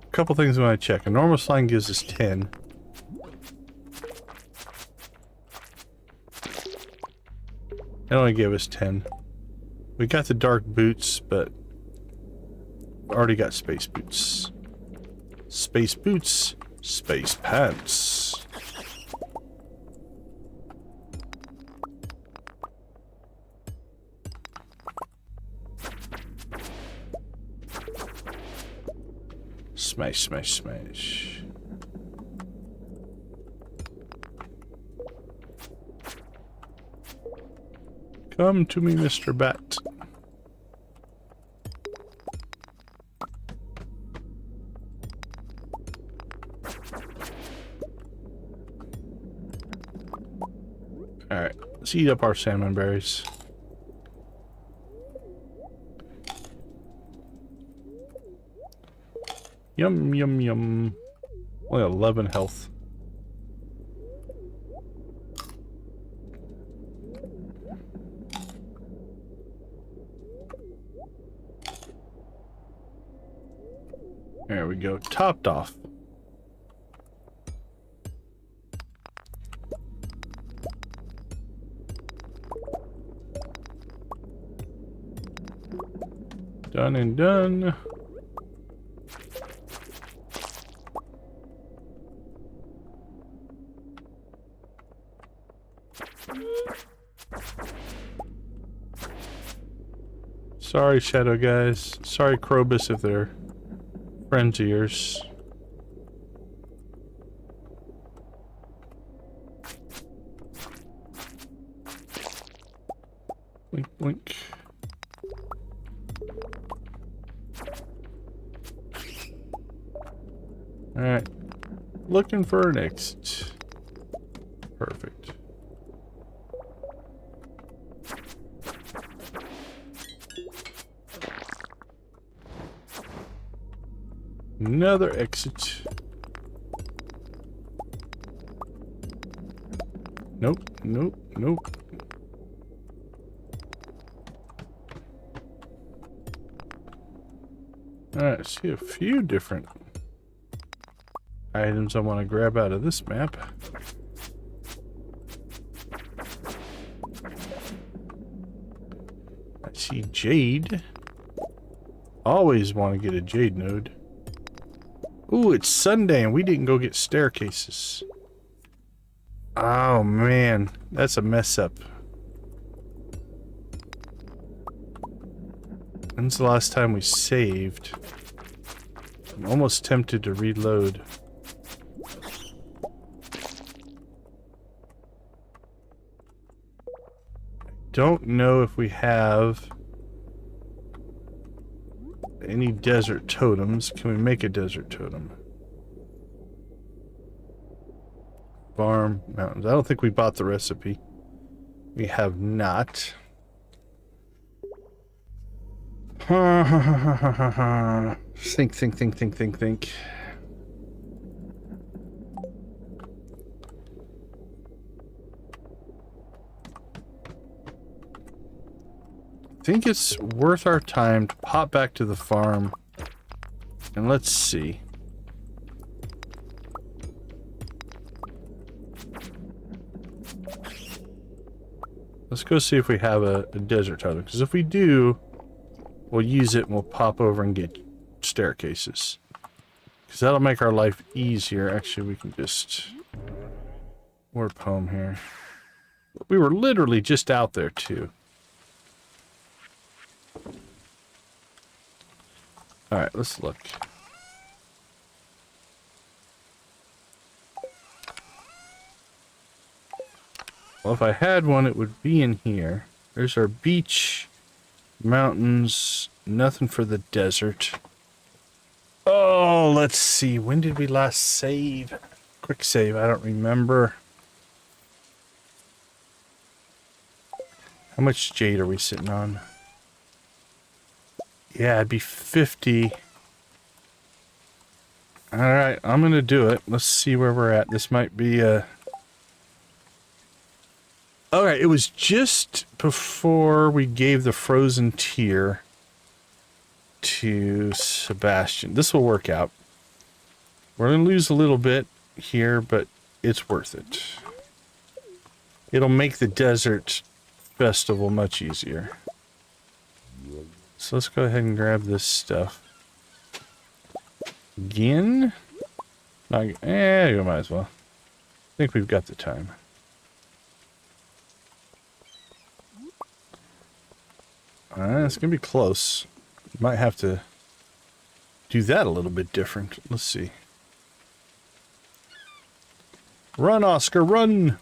A couple things we want to check. A normal slime gives us 10. It only gave us 10. We got the dark boots, but already got space boots. Space boots, space pants. Smash, smash, smash. Come to me, Mr. Bat. Alright, let's eat up our salmon berries. Yum, yum, yum. Only 11 health. There we go. Topped off. Done and done. Sorry, Shadow guys. Sorry, Krobus, if they're friends of yours. Blink, blink. Alright. Looking for an exit. Perfect. Another exit. Nope, nope, nope. Alright, see a few different items I want to grab out of this map. I see jade. Always want to get a jade node. Ooh, it's Sunday and we didn't go get staircases. Oh man, that's a mess up. When's the last time we saved? I'm almost tempted to reload. Don't know if we have any desert totems. Can we make a desert totem? Farm, mountains. I don't think we bought the recipe. We have not. Think, think, think, think, think, think. I think it's worth our time to pop back to the farm and let's see. Let's go see if we have a desert totem, because if we do, we'll use it and we'll pop over and get staircases, because that'll make our life easier. Actually, we can just warp home here. We were literally just out there too. Alright, let's look. Well, if I had one, it would be in here. There's our beach, mountains, nothing for the desert. Oh, let's see. When did we last save? Quick save, I don't remember. How much jade are we sitting on? Yeah, it'd be 50. Alright, I'm gonna do it. Let's see where we're at. This might be a... Alright, it was just before we gave the frozen tear to Sebastian. This will work out. We're gonna lose a little bit here, but it's worth it. It'll make the desert festival much easier. So let's go ahead and grab this stuff. Again? You might as well. I think we've got the time. It's gonna be close. Might have to do that a little bit different. Let's see. Run, Oscar, run!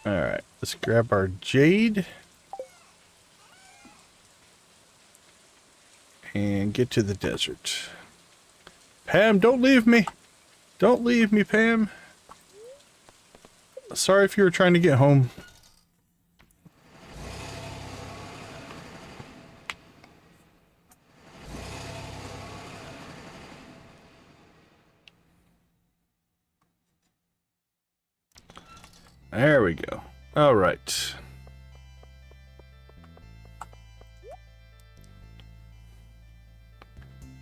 Alright, let's grab our jade. And get to the desert. Pam, don't leave me! Don't leave me, Pam! Sorry if you were trying to get home. There we go. All right.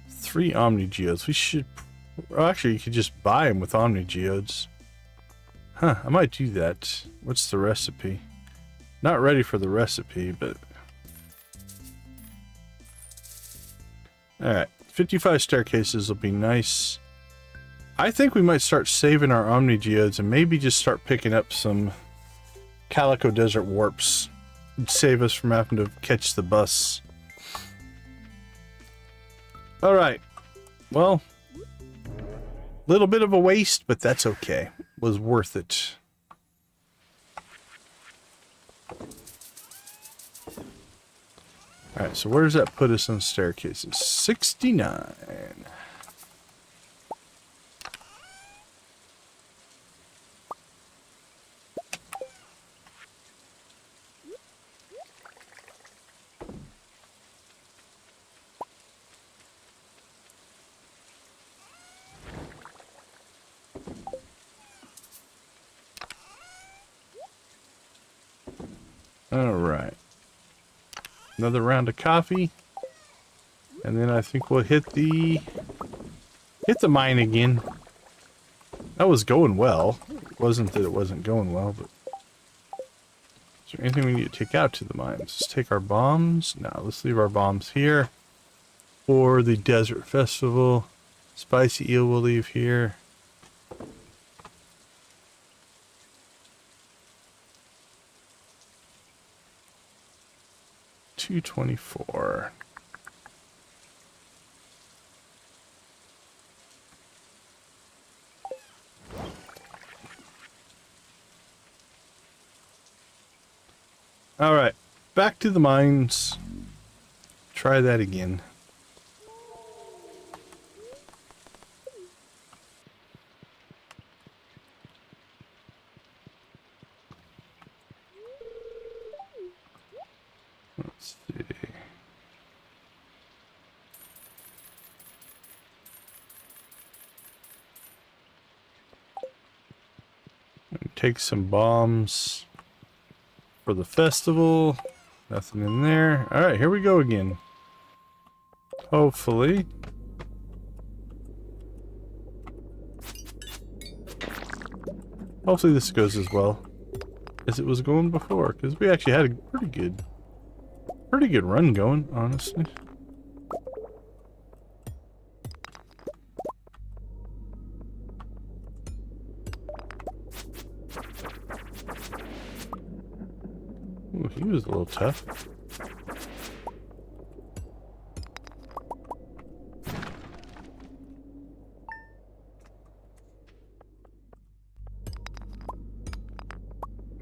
Three Omni Geodes. We should... Well, actually, you could just buy them with Omni Geodes. Huh, I might do that. What's the recipe? Not ready for the recipe, but... Alright, 55 staircases will be nice. I think we might start saving our Omni Geodes and maybe just start picking up some Calico Desert Warps. It'd save us from having to catch the bus. Alright, well, little bit of a waste, but that's okay. Was worth it. Alright, so where does that put us on staircases? 69. Alright. Another round of coffee. And then I think we'll hit the mine again. That was going well. It wasn't that it wasn't going well, but... Is there anything we need to take out to the mines? Let's take our bombs. No, let's leave our bombs here. For the Desert Festival. Spicy eel we'll leave here. $224. All right, back to the mines. Try that again. Let's see. Take some bombs for the festival. Nothing in there. All right, here we go again. Hopefully. Hopefully this goes as well as it was going before, because we actually had a pretty good run going, honestly. Ooh, he was a little tough.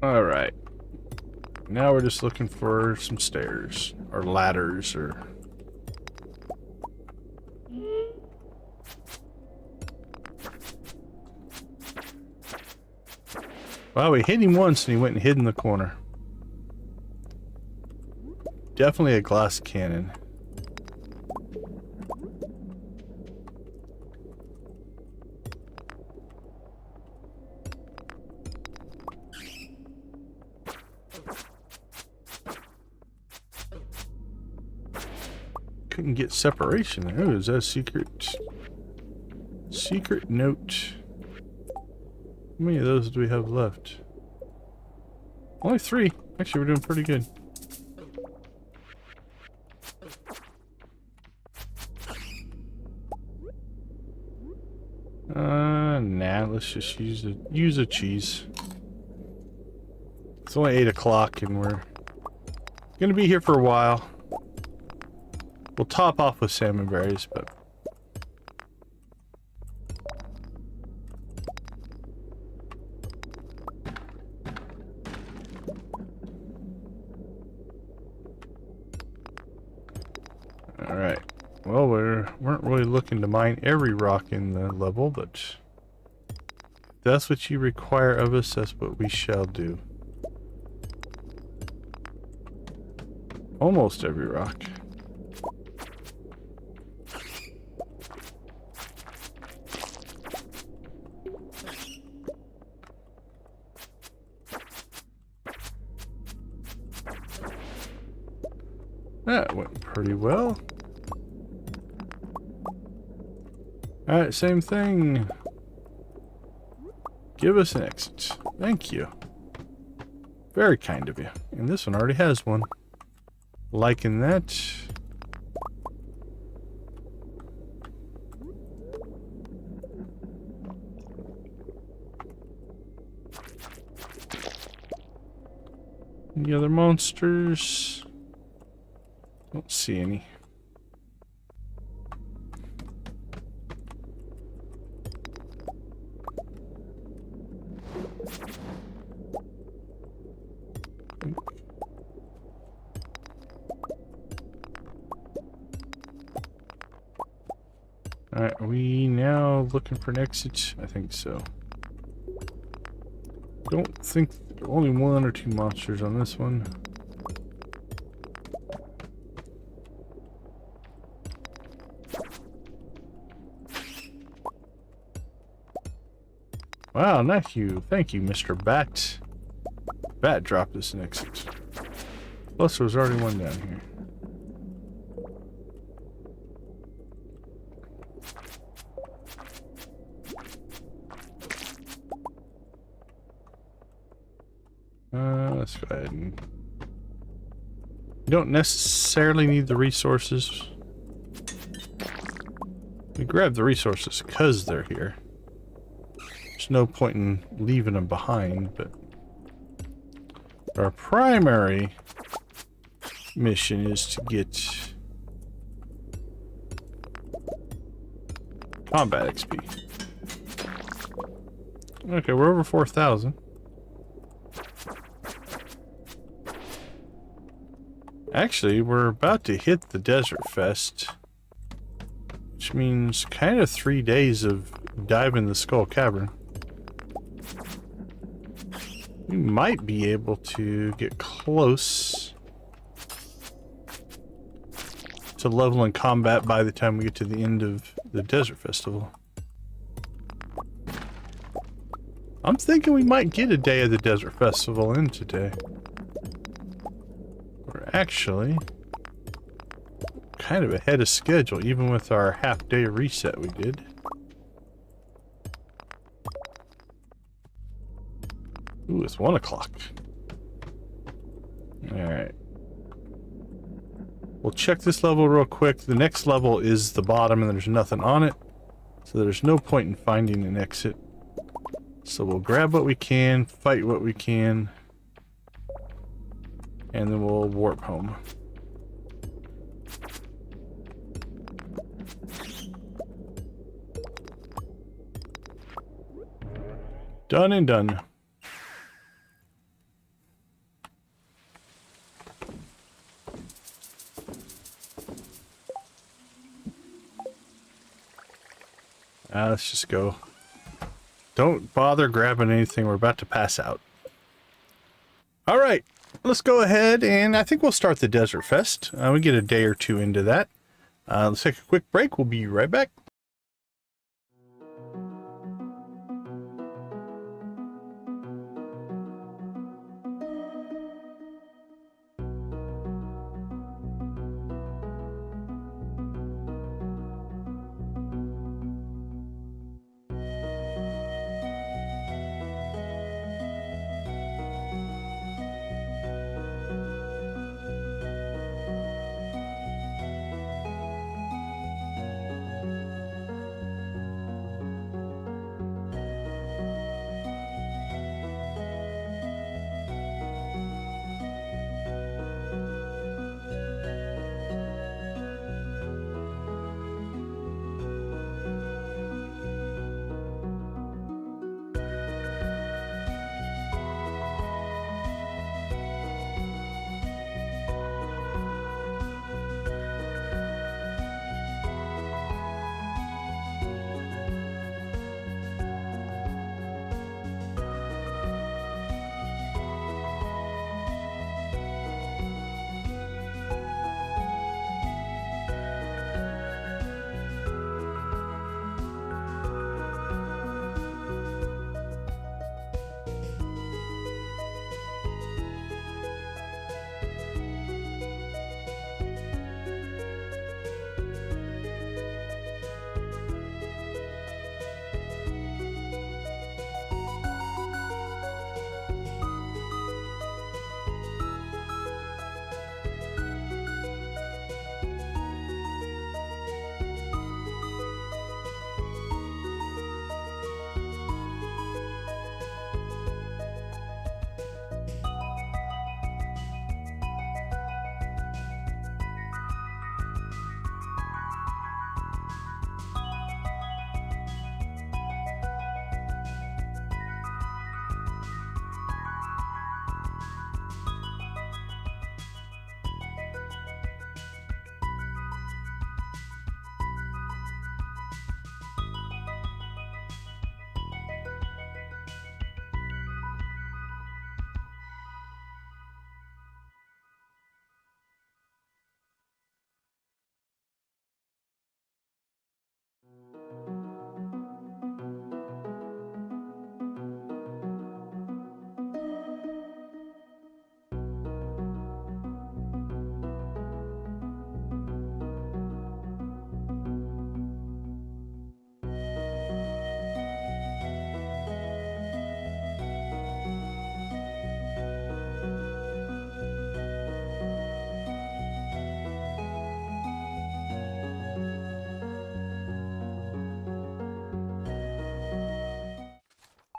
Alright. Now we're just looking for some stairs. Or ladders, or... Well, we hit him once and he went and hid in the corner. Definitely a glass cannon. Couldn't get separation there. Oh, is that a secret? Secret note. How many of those do we have left? Only 3. Actually, we're doing pretty good. Nah, let's just use a cheese. It's only 8 o'clock and we're gonna be here for a while. We'll top off with salmon berries, but alright. Well, weren't really looking to mine every rock in the level, but if that's what you require of us, that's what we shall do. Almost every rock. That went pretty well. Alright, same thing. Give us an exit. Thank you. Very kind of you. And this one already has one. Liking that. Any other monsters? Don't see any. Alright, are we now looking for an exit? I think so. Don't think only 1 or 2 monsters on this one. Wow, thank you, Mr. Bat. Bat dropped us an exit. Plus, there was already one down here. Let's go ahead and... You don't necessarily need the resources. We grab the resources because they're here. There's no point in leaving them behind, but... Our primary mission is to get... combat XP. Okay, we're over 4,000. Actually, we're about to hit the Desert Fest, which means kind of 3 days of diving the Skull Cavern. We might be able to get close to level in combat by the time we get to the end of the Desert Festival. I'm thinking we might get a day of the Desert Festival in today. We're actually kind of ahead of schedule, even with our half-day reset we did. Ooh, it's 1 o'clock. Alright. We'll check this level real quick. The next level is the bottom and there's nothing on it. So there's no point in finding an exit. So we'll grab what we can, fight what we can, and then we'll warp home. Done and done. Let's just go. Don't bother grabbing anything. We're about to pass out. All right, let's go ahead and I think we'll start the Desert Fest. We get a day or two into that. Let's take a quick break. We'll be right back.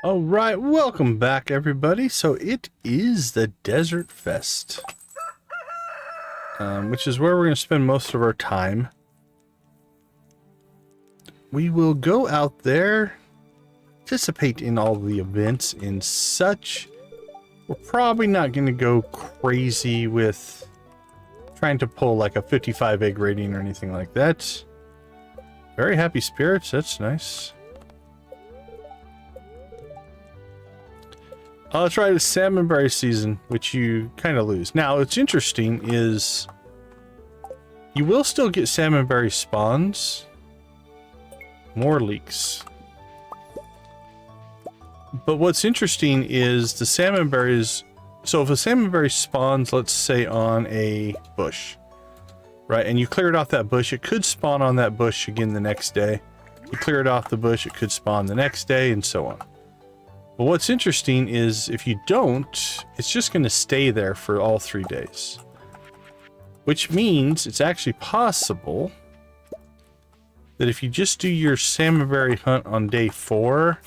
All right, welcome back, everybody. So it is the Desert Fest, which is where we're going to spend most of our time. We will go out there, participate in all the events and such. We're probably not going to go crazy with trying to pull like a 55 egg rating or anything like that. Very happy spirits, that's nice. Let's try the salmonberry season, which you kind of lose. Now, what's interesting is you will still get salmonberry spawns. More leaks. But what's interesting is the salmonberries. So if a salmonberry spawns, let's say on a bush, right? And you cleared off that bush, it could spawn on that bush again the next day. You clear it off the bush, it could spawn the next day, and so on. But what's interesting is if you don't, it's just going to stay there for all 3 days. Which means it's actually possible that if you just do your salmonberry hunt on day 4,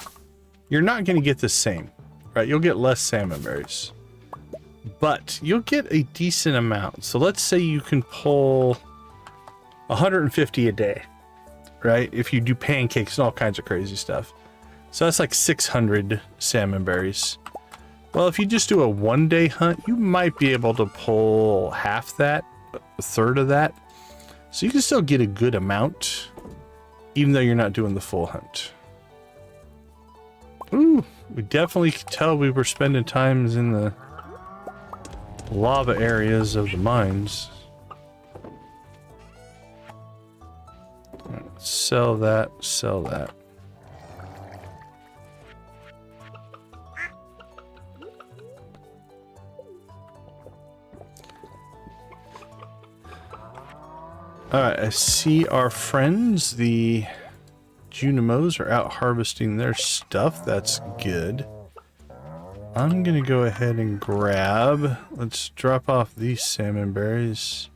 you're not going to get the same, right? You'll get less salmonberries, but you'll get a decent amount. So let's say you can pull 150 a day, right? If you do pancakes and all kinds of crazy stuff. So that's like 600 salmonberries. Well, if you just do a 1-day hunt, you might be able to pull half that, a third of that. So you can still get a good amount. even though you're not doing the full hunt. Ooh, we definitely could tell we were spending times in the lava areas of the mines. Right, sell that, sell that. Alright, I see our friends, the Junimos, are out harvesting their stuff. That's good. I'm gonna go ahead and grab... Let's drop off these salmon berries.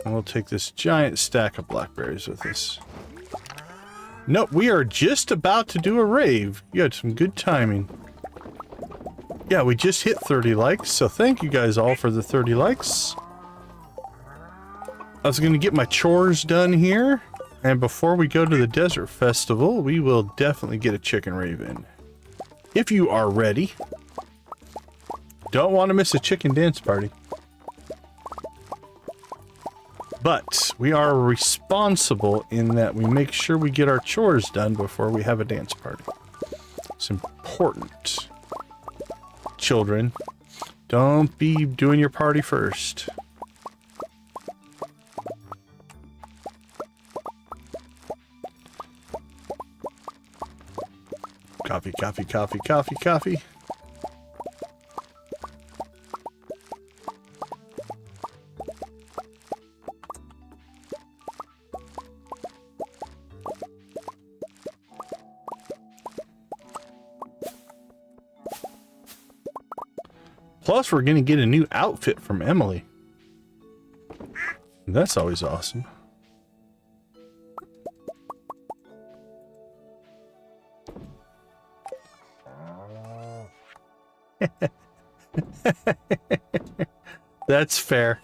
And we'll take this giant stack of blackberries with us. Nope, we are just about to do a rave. You had some good timing. Yeah, we just hit 30 likes, so thank you guys all for the 30 likes. I was going to get my chores done here, and before we go to the desert festival, we will definitely get a chicken rave in. If you are ready. Don't want to miss a chicken dance party. But we are responsible in that we make sure we get our chores done before we have a dance party. It's important. Children, don't be doing your party first. Coffee, coffee, coffee, coffee, coffee. Plus, we're going to get a new outfit from Emily. That's always awesome. That's fair.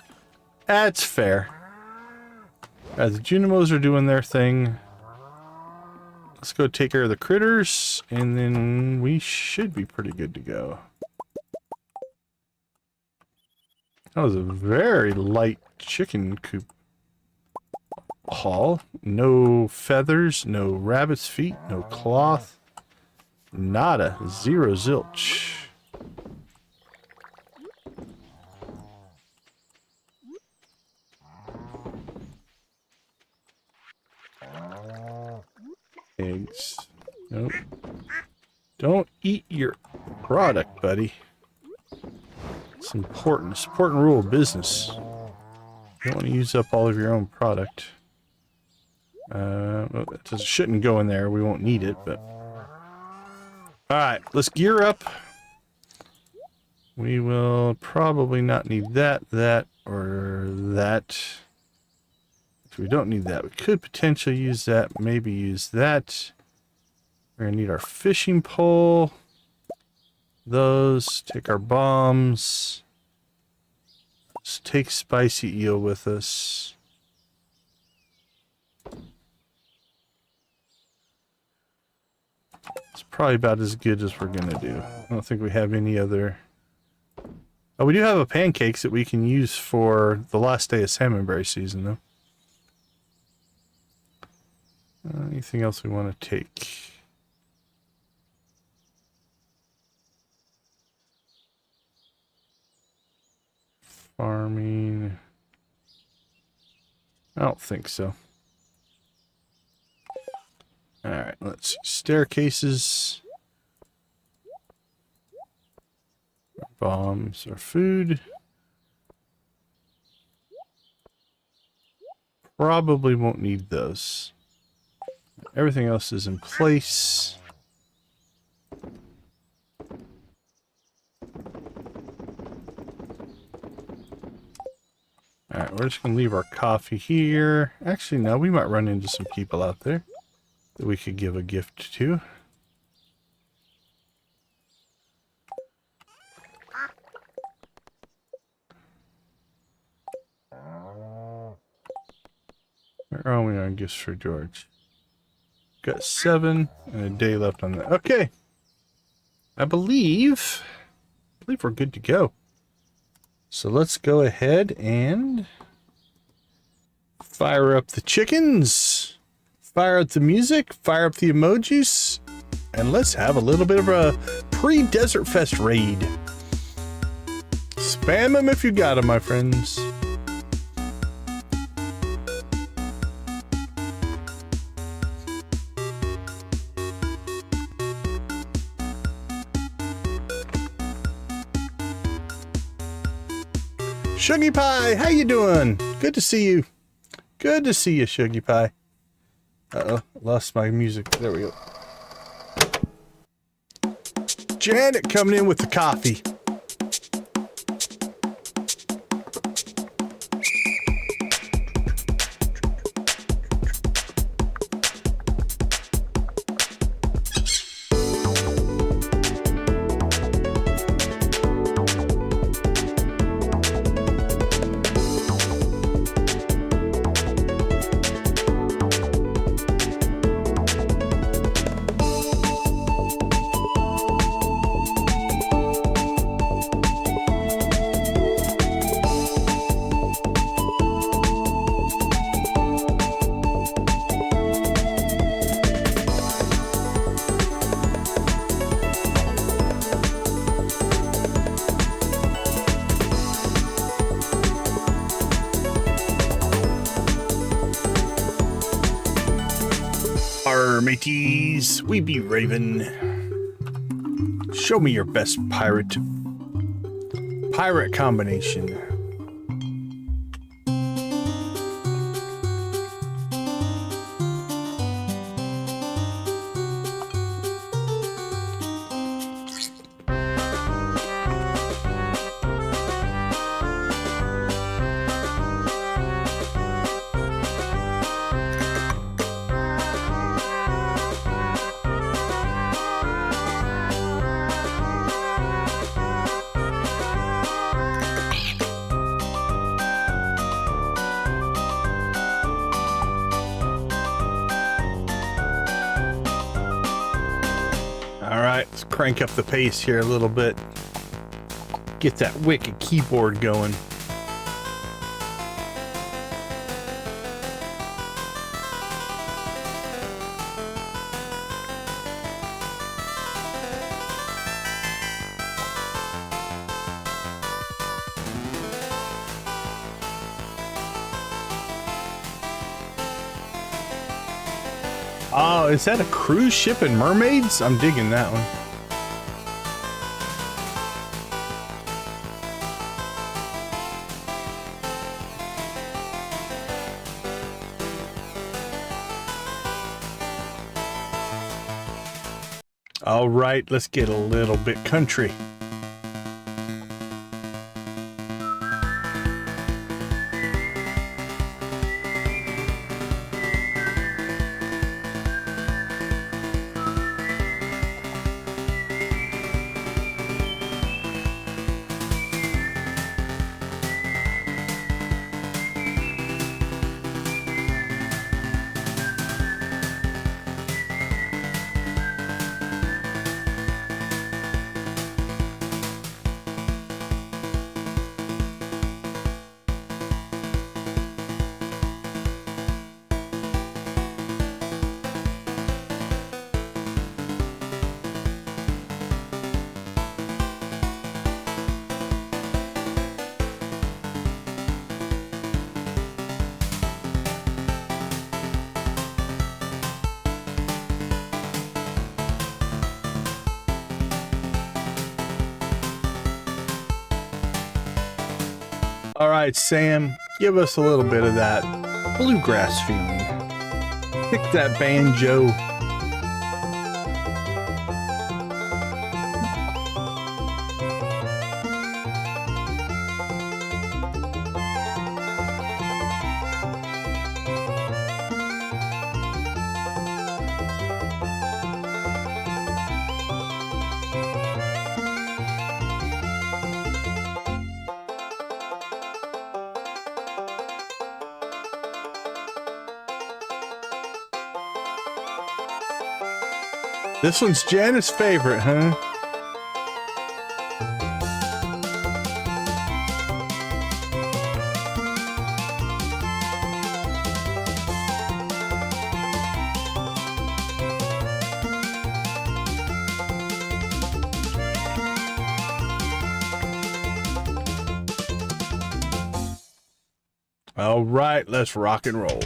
That's fair. As the Junimos are doing their thing, let's go take care of the critters, and then we should be pretty good to go. That was a very light chicken coop haul. No feathers, no rabbit's feet, no cloth. Nada. Zero zilch. Eggs. Nope. Don't eat your product, buddy. It's important. It's an important rule of business. You don't want to use up all of your own product. Well, it shouldn't go in there. We won't need it, but... Alright, let's gear up. We will probably not need that, or that. If we don't need that, we could potentially use that, maybe use that. We're going to need our fishing pole. Those, take our bombs. Let's take spicy eel with us. It's probably about as good as we're going to do. I don't think we have any other... Oh, we do have a pancakes that we can use for the last day of salmonberry season, though. Anything else we want to take? Farming. I don't think so. Alright, let's see. Staircases. Our bombs, our food. Probably won't need those. Everything else is in place. Alright, we're just going to leave our coffee here. Actually, no, we might run into some people out there that we could give a gift to. Where are we on gifts for George? Got 7 and a day left on that. Okay. I believe we're good to go. So let's go ahead and fire up the chickens. fire up the music, fire up the emojis, and let's have a little bit of a pre-Desert Fest raid. Spam them if you got them, my friends. Shuggy Pie, how you doing? Good to see you. Good to see you, Shuggy Pie. Uh-oh, lost my music. There we go. Janet coming in with the coffee. Mateys, we be raving. Show me your best pirate combination. Alright, let's crank up the pace here a little bit. Get that wicked keyboard going. Oh, is that a cruise ship and mermaids? I'm digging that one. All right, let's get a little bit country. All right, Sam, give us a little bit of that bluegrass feeling. Pick that banjo. This one's Janet's favorite, huh? All right, let's rock and roll.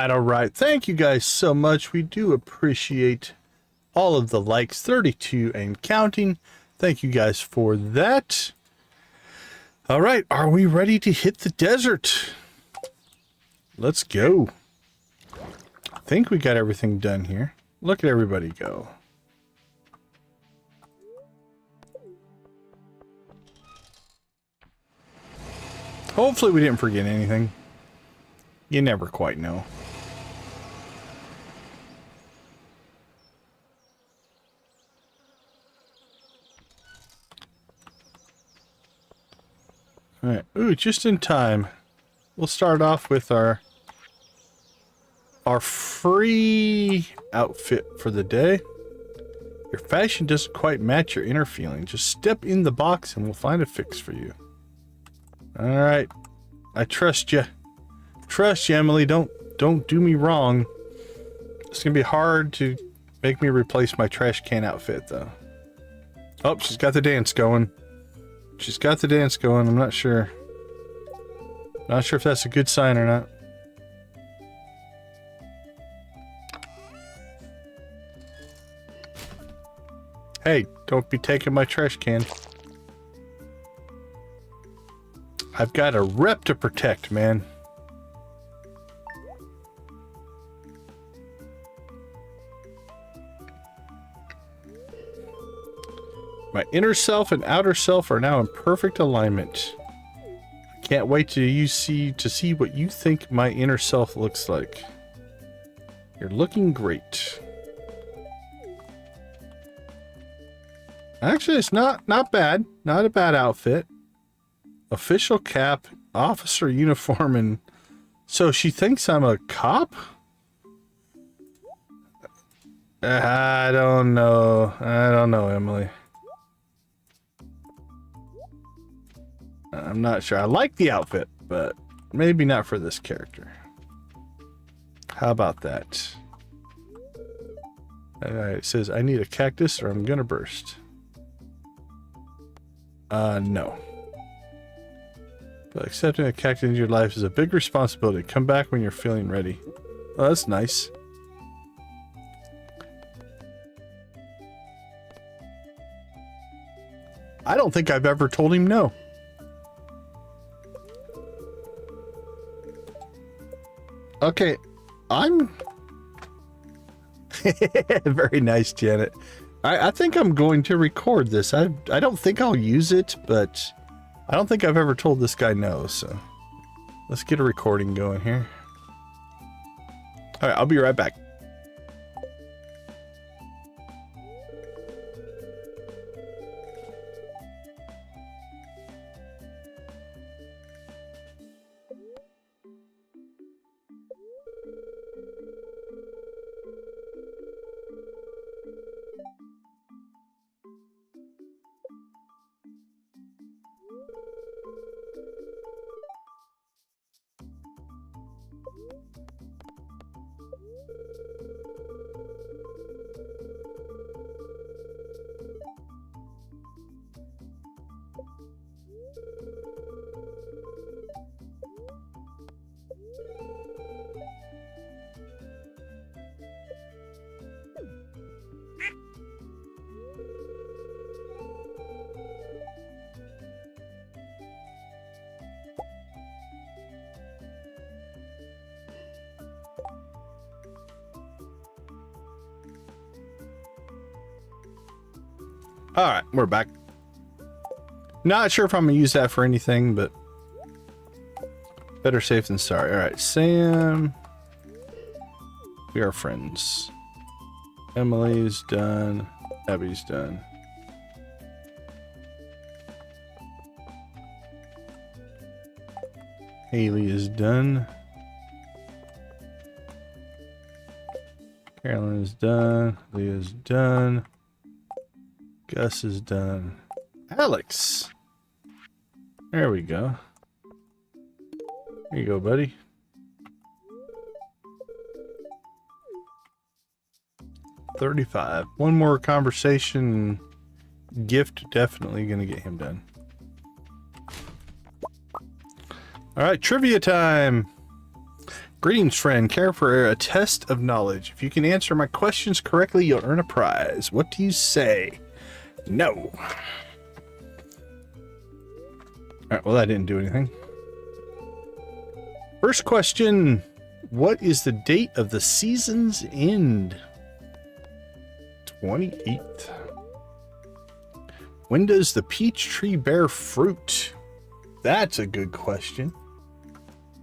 All right. Thank you guys so much. We do appreciate all of the likes, 32 and counting. Thank you guys for that. All right, are we ready to hit the desert? Let's go. I think we got everything done here. Look at everybody go. Hopefully we didn't forget anything. You never quite know. Alright, ooh, just in time. We'll start off with our free outfit for the day. Your fashion doesn't quite match your inner feeling. Just step in the box and we'll find a fix for you. Alright, I trust you. Trust you, Emily. Don't do me wrong. It's gonna be hard to make me replace my trash can outfit, though. Oh, she's got the dance going. She's got the dance going. I'm not sure. Not sure if that's a good sign or not. Hey, don't be taking my trash can. I've got a rep to protect, man. My inner self and outer self are now in perfect alignment. I can't wait to see what you think my inner self looks like. You're looking great. Actually, it's not bad. Not a bad outfit. Official cap, officer uniform, and so she thinks I'm a cop? I don't know. I don't know, Emily. I'm not sure. I like the outfit, but maybe not for this character. How about that? It says, I need a cactus or I'm gonna burst. No. But accepting a cactus into your life is a big responsibility. Come back when you're feeling ready. Oh, that's nice. I don't think I've ever told him no. Okay, I'm... Very nice, Janet. I think I'm going to record this. I don't think I'll use it, but I don't think I've ever told this guy no, so let's get a recording going here. All right, I'll be right back. All right, we're back. Not sure if I'm gonna use that for anything, but better safe than sorry. All right, Sam. We are friends. Emily's done. Abby's done. Haley is done. Carolyn is done. Leah's done. Gus is done. Alex! There we go. Here you go, buddy. $35. One more conversation gift, definitely gonna get him done. Alright, trivia time! Greetings, friend. Care for a test of knowledge. If you can answer my questions correctly, you'll earn a prize. What do you say? No. Alright, well that didn't do anything. First question. What is the date of the season's end? 28th. When does the peach tree bear fruit? That's a good question.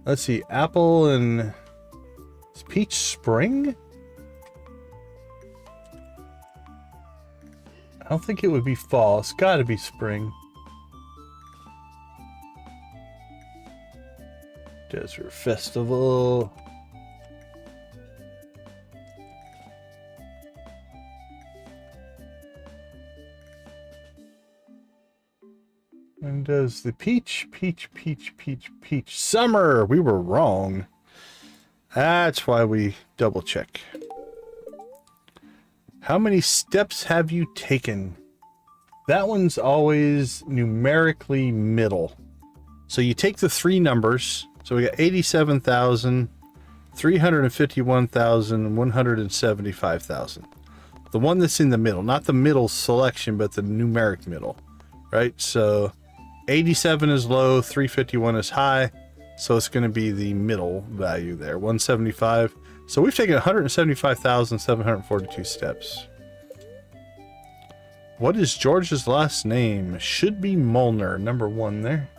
Let's see, apple and... Is peach spring? I don't think it would be fall. It's gotta be spring. Desert Festival. When does the peach summer? We were wrong. That's why we double check. How many steps have you taken? That one's always numerically middle. So you take the three numbers. So we got 87,000, 351,000, 175,000. The one that's in the middle, not the middle selection, but the numeric middle, right? So 87 is low, 351 is high, so it's going to be the middle value there, 175. So we've taken 175,742 steps. What is George's last name? Should be Molnar, number 1 there.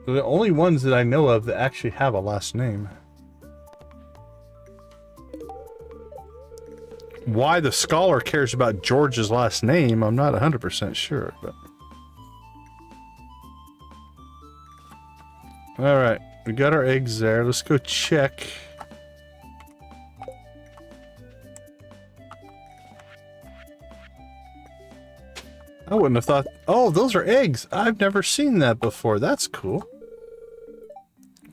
They're the only ones that I know of that actually have a last name. Why the scholar cares about George's last name, I'm not 100% sure, but... Alright, we got our eggs there. Let's go check. I wouldn't have thought... Oh, those are eggs! I've never seen that before. That's cool.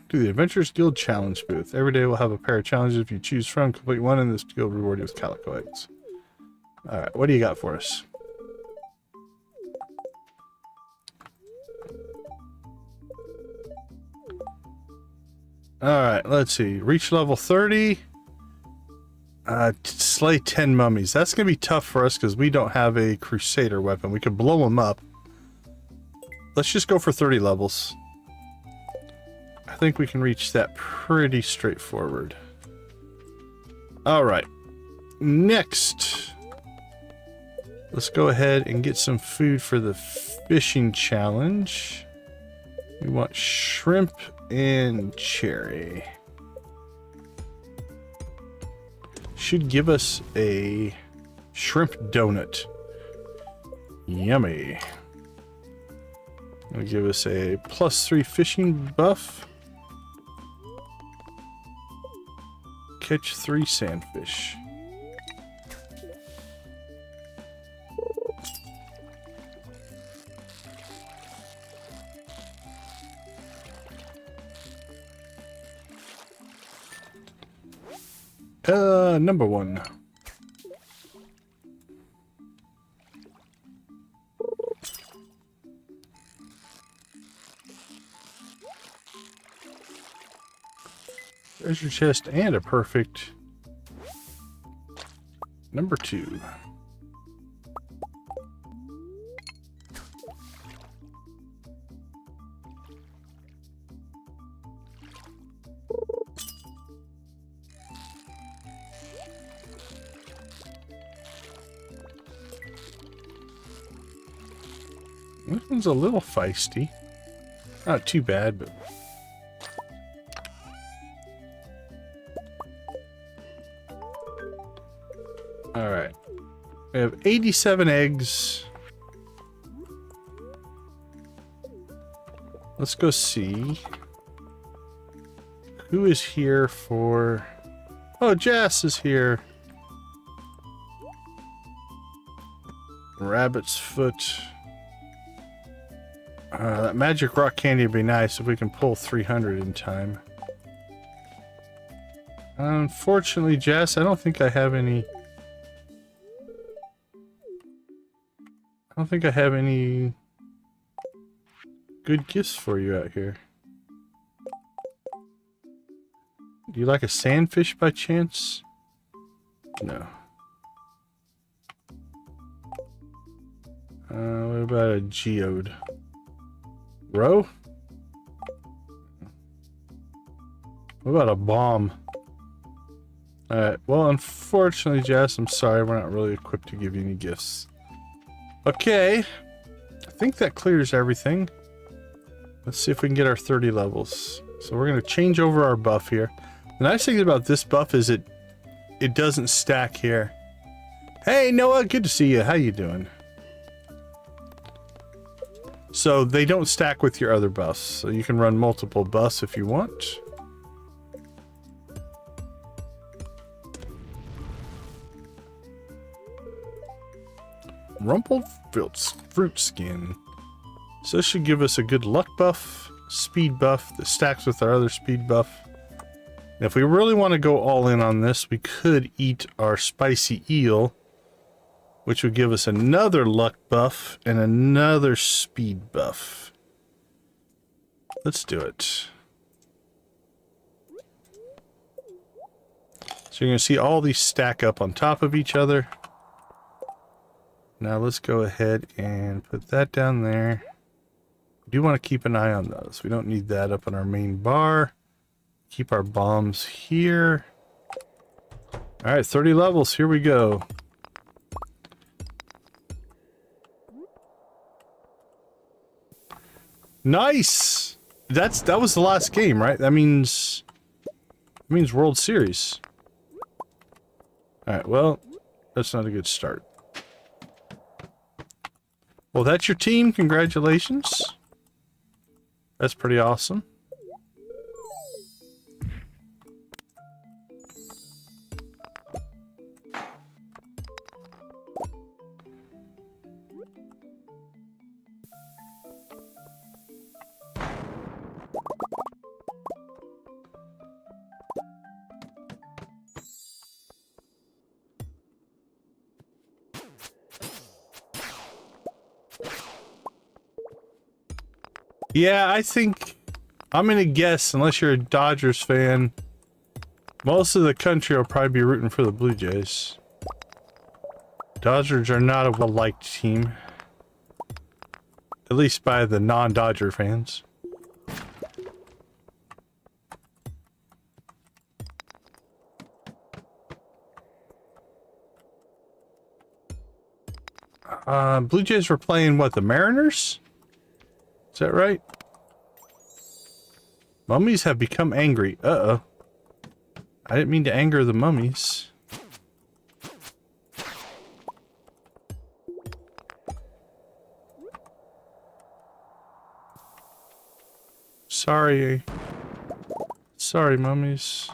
Do the Adventurers Guild Challenge booth. Every day we'll have a pair of challenges if you choose from. Complete one and this guild reward you with calico eggs. Alright, what do you got for us? Alright, let's see. Reach level 30. Slay 10 mummies. That's going to be tough for us because we don't have a crusader weapon. We could blow them up. Let's just go for 30 levels. I think we can reach that pretty straightforward. Alright. Next. Let's go ahead and get some food for the fishing challenge. We want shrimp and cherry. Should give us a shrimp donut. Yummy. It'll give us a +3 fishing buff. Catch 3 sandfish. Number 1. Treasure chest and a perfect number 2. This one's a little feisty. Not too bad, but... Alright. We have 87 eggs. Let's go see who is here for... Oh, Jess is here. Rabbit's foot. That magic rock candy would be nice if we can pull 300 in time. Unfortunately, Jess, I don't think I have any... good gifts for you out here. Do you like a sandfish by chance? No. What about a geode? Row? What about a bomb? Alright, well, unfortunately, Jess, I'm sorry, we're not really equipped to give you any gifts. Okay. I think that clears everything. Let's see if we can get our 30 levels. So we're going to change over our buff here. The nice thing about this buff is it doesn't stack here. Hey, Noah, good to see you. How you doing? So they don't stack with your other buffs. So you can run multiple buffs if you want. Rumpled fruit skin. So this should give us a good luck buff, speed buff that stacks with our other speed buff. And if we really want to go all in on this, we could eat our spicy eel, which would give us another luck buff and another speed buff. Let's do it. So you're going to see all these stack up on top of each other. Now let's go ahead and put that down there. We do want to keep an eye on those. We don't need that up on our main bar. Keep our bombs here. Alright, 30 levels. Here we go. Nice! That was the last game, right? That means World Series. Alright, well, that's not a good start. Well, that's your team. Congratulations. That's pretty awesome. Yeah, I think I'm going to guess, unless you're a Dodgers fan, most of the country will probably be rooting for the Blue Jays. Dodgers are not a well-liked team. At least by the non-Dodger fans. Blue Jays were playing, what, the Mariners? Is that right? Mummies have become angry. Uh-oh. I didn't mean to anger the mummies. Sorry. Sorry, mummies.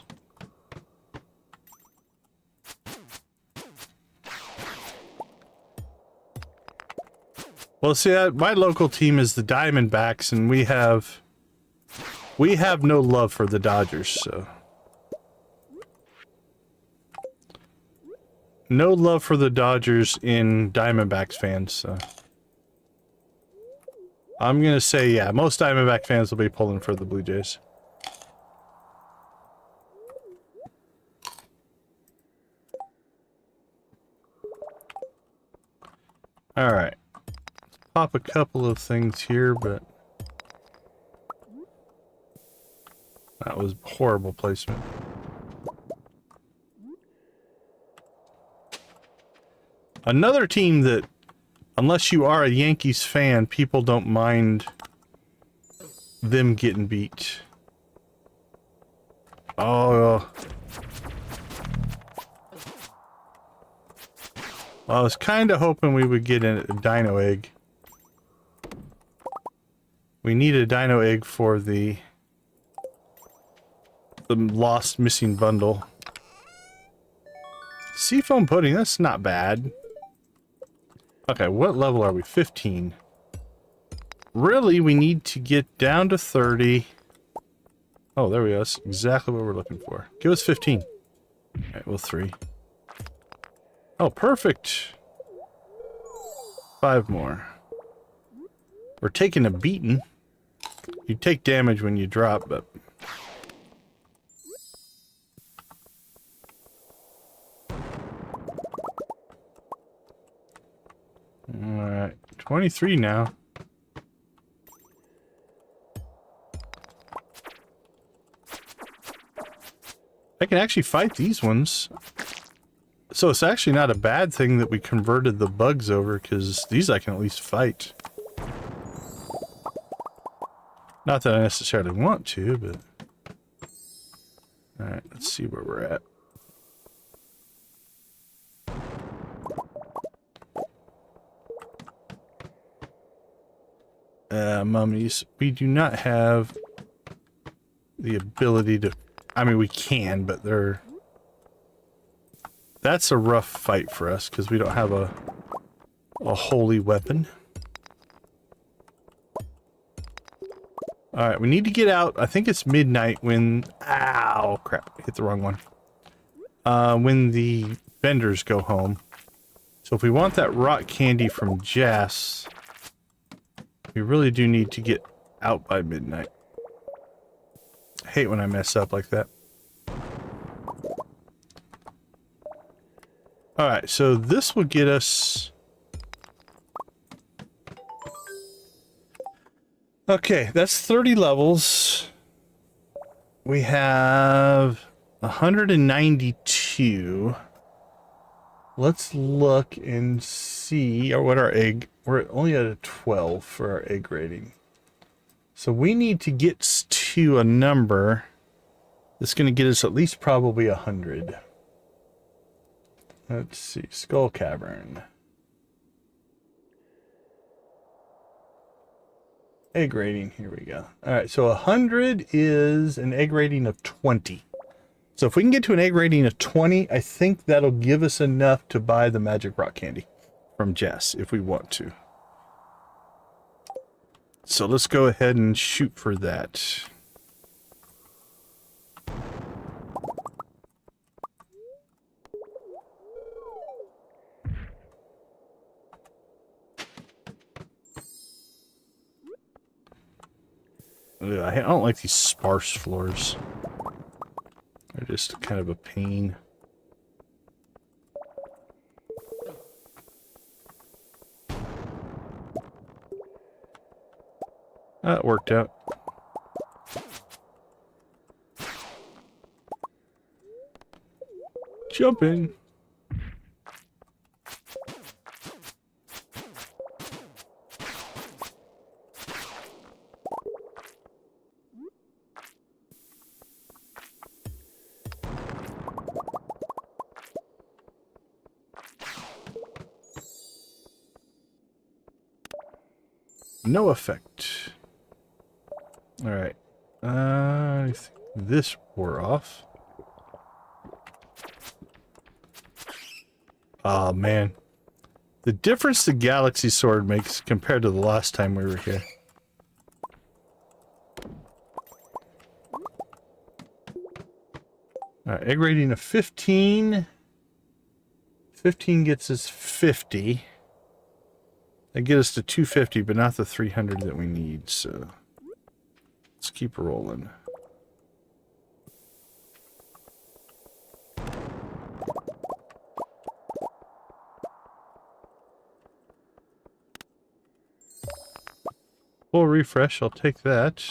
Well, see, my local team is the Diamondbacks, and we have no love for the Dodgers, so. No love for the Dodgers in Diamondbacks fans, so. I'm gonna say, yeah, most Diamondback fans will be pulling for the Blue Jays. Alright. Pop a couple of things here, but that was horrible placement. Another team that Unless you are a Yankees fan, people don't mind them getting beat. Oh. Well, I was kind of hoping we would get a dino egg. We need a dino egg for the lost missing bundle. Seafoam pudding, that's not bad. Okay, what level are we? 15. Really, we need to get down to 30. Oh, there we go. That's exactly what we're looking for. Give us 15. Alright, well, 3. Oh, perfect. 5 more. We're taking a beating. You take damage when you drop, but... Alright, 23 now. I can actually fight these ones. So it's actually not a bad thing that we converted the bugs over, because these I can at least fight. Not that I necessarily want to, but... Alright, let's see where we're at. Mummies. We do not have the ability to... I mean, we can, but they're... That's a rough fight for us, because we don't have a holy weapon. Alright, we need to get out. I think it's midnight when... Ow! Crap, hit the wrong one. When the vendors go home. So if we want that rock candy from Jess... We really do need to get out by midnight. I hate when I mess up like that. Alright, so this will get us... Okay, that's 30 levels. We have 192. Let's look and see what our egg... We're only at a 12 for our egg rating. So we need to get to a number that's going to get us at least probably 100. Let's see. Skull Cavern. Egg rating. Here we go. Alright, so 100 is an egg rating of 20. So if we can get to an egg rating of 20, I think that'll give us enough to buy the magic rock candy from Jess if we want to. So let's go ahead and shoot for that. Ugh, I don't like these sparse floors. They're just kind of a pain. That worked out. Jump in. No effect. Alright. I think this wore off. Oh man. The difference the Galaxy Sword makes compared to the last time we were here. Alright, egg rating of 15. 15 gets us 50. That gets us to 250, but not the 300 that we need, so... Let's keep rolling. Full refresh, I'll take that.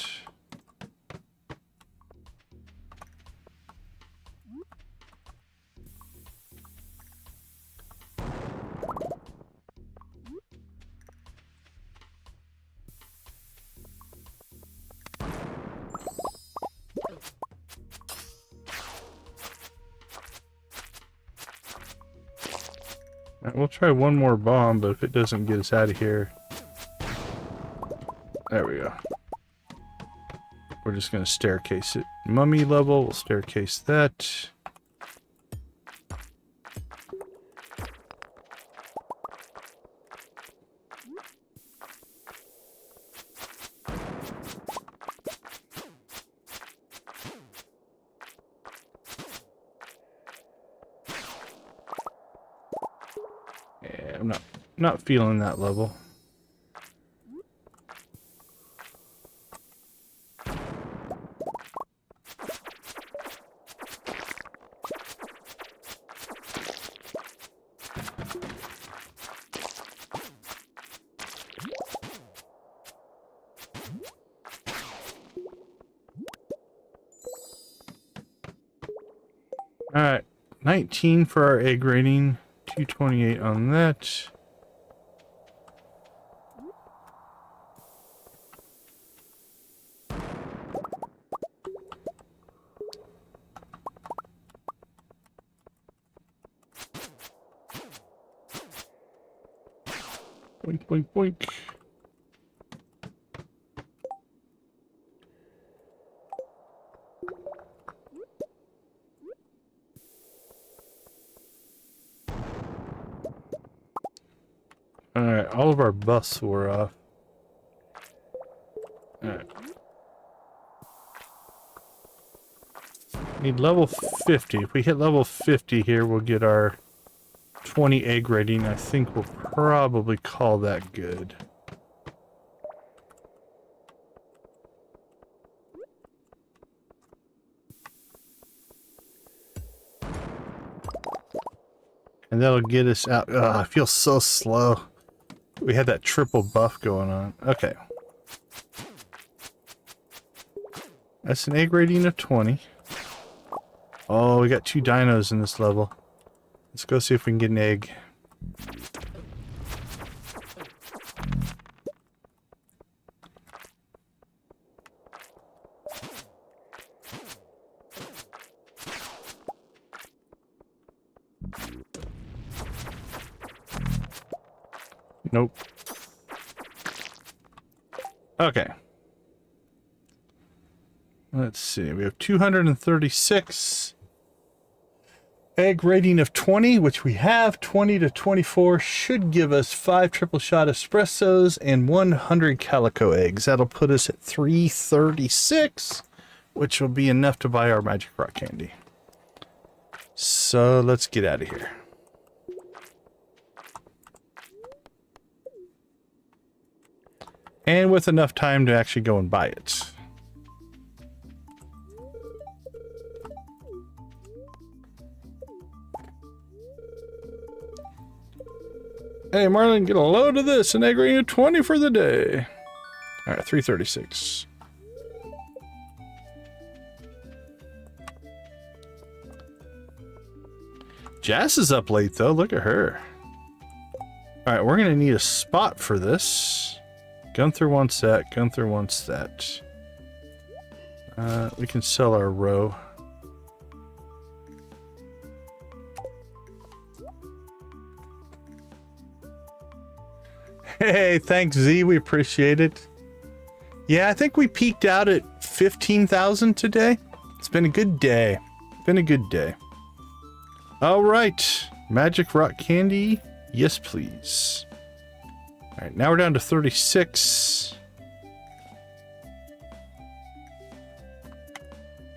Right, we'll try one more bomb, but if it doesn't get us out of here... There we go. We're just going to staircase it. Mummy level, we'll staircase that. Yeah, I'm not feeling that level. Alright, 19 for our egg rating, 228 on that. Boink, boink, boink. Alright, all of our buffs were off. Alright. Need level 50. If we hit level 50 here, we'll get our 20 egg rating. I think we'll probably call that good. And that'll get us out. Ugh, I feel so slow. We had that triple buff going on. Okay. That's an egg rating of 20. Oh, we got 2 dinos in this level. Let's go see if we can get an egg. Nope. Okay. Let's see. We have 236. Egg rating of 20, which we have. 20 to 24 should give us 5 triple shot espressos and 100 calico eggs. That'll put us at 336, which will be enough to buy our magic rock candy. So let's get out of here. And with enough time to actually go and buy it. Hey, Marlon, get a load of this. An egg rating of 20 for the day. All right, 336. Jazz is up late, though. Look at her. All right, we're going to need a spot for this. Gunther wants that. Gunther wants that. We can sell our row. Hey, thanks, Z. We appreciate it. Yeah, I think we peaked out at 15,000 today. It's been a good day. Been a good day. All right. Magic rock candy. Yes, please. All right, now we're down to 36.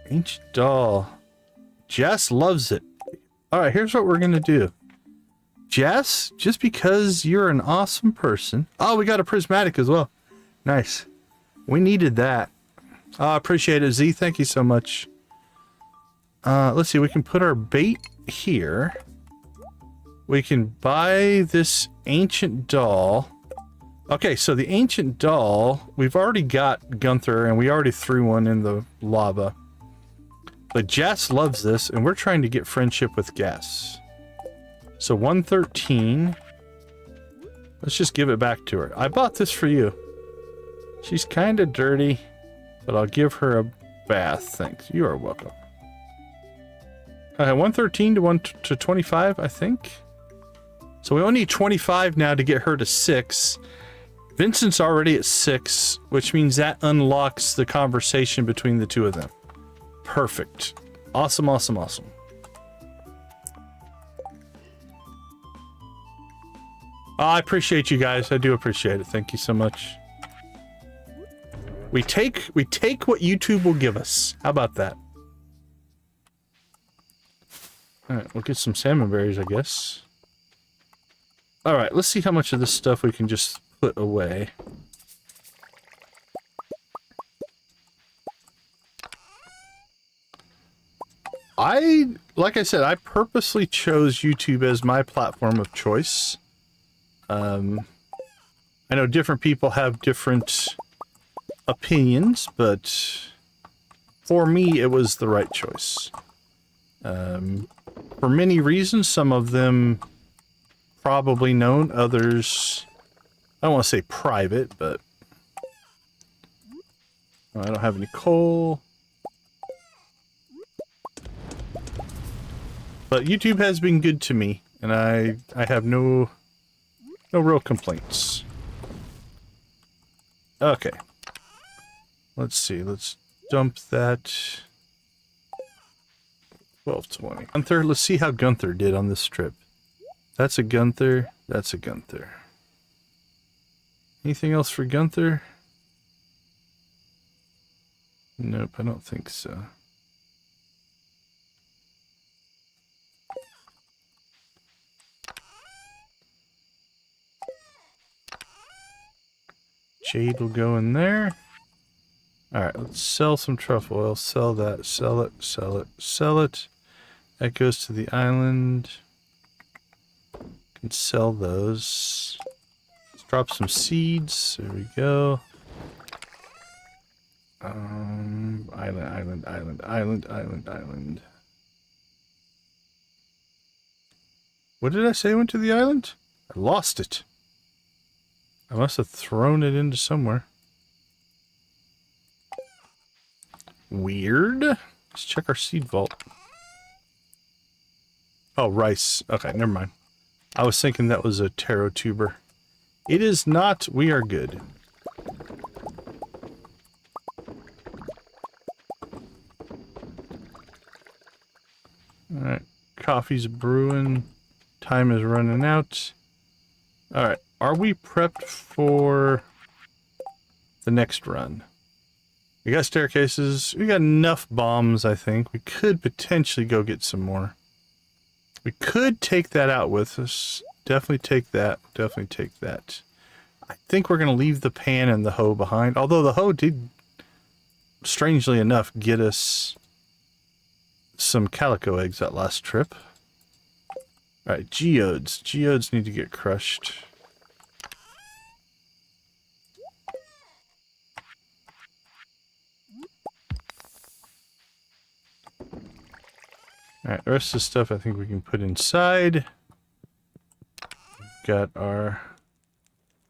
Ancient doll. Jess loves it. All right, here's what we're going to do. Jess, just because you're an awesome person. Oh, we got a prismatic as well. Nice. We needed that. I appreciate it, Z. Thank you so much. Let's see. We can put our bait here. We can buy this ancient doll. Okay, so the ancient doll, we've already got Gunther, and we already threw one in the lava. But Jess loves this, and we're trying to get friendship with Gas. So 113. Let's just give it back to her. I bought this for you. She's kind of dirty, but I'll give her a bath. Thanks. You are welcome. 113 to 1 to 25, I think. So we only need 25 now to get her to 6. Vincent's already at 6, which means that unlocks the conversation between the two of them. Perfect. Awesome, awesome, awesome. I appreciate you guys. I do appreciate it. Thank you so much. We take what YouTube will give us. How about that? All right, we'll get some salmon berries, I guess. All right, let's see how much of this stuff we can just put away. Like I said, I purposely chose YouTube as my platform of choice. I know different people have different opinions, but for me, it was the right choice. For many reasons, some of them probably known, others, I don't want to say private, but I don't have any coal. But YouTube has been good to me, and I have no real complaints. Okay. Let's see, let's dump that. 1220. Gunther, let's see how Gunther did on this trip. That's a Gunther, that's a Gunther. Anything else for Gunther? Nope, I don't think so. Jade will go in there. Alright, let's sell some truffle oil. Sell that. Sell it. Sell it. Sell it. That goes to the island. Can sell those. Let's drop some seeds. There we go. Island. What did I say went to the island? I lost it. I must have thrown it into somewhere. Weird. Let's check our seed vault. Oh, rice. Okay, never mind. I was thinking that was a taro tuber. It is not. We are good. Alright. Coffee's brewing. Time is running out. Alright. Are we prepped for the next run? We got staircases. We got enough bombs, I think. We could potentially go get some more. We could take that out with us. Definitely take that. Definitely take that. I think we're going to leave the pan and the hoe behind. Although the hoe did, strangely enough, get us some calico eggs that last trip. Alright, geodes. Geodes need to get crushed. Alright, the rest of the stuff I think we can put inside. We've got our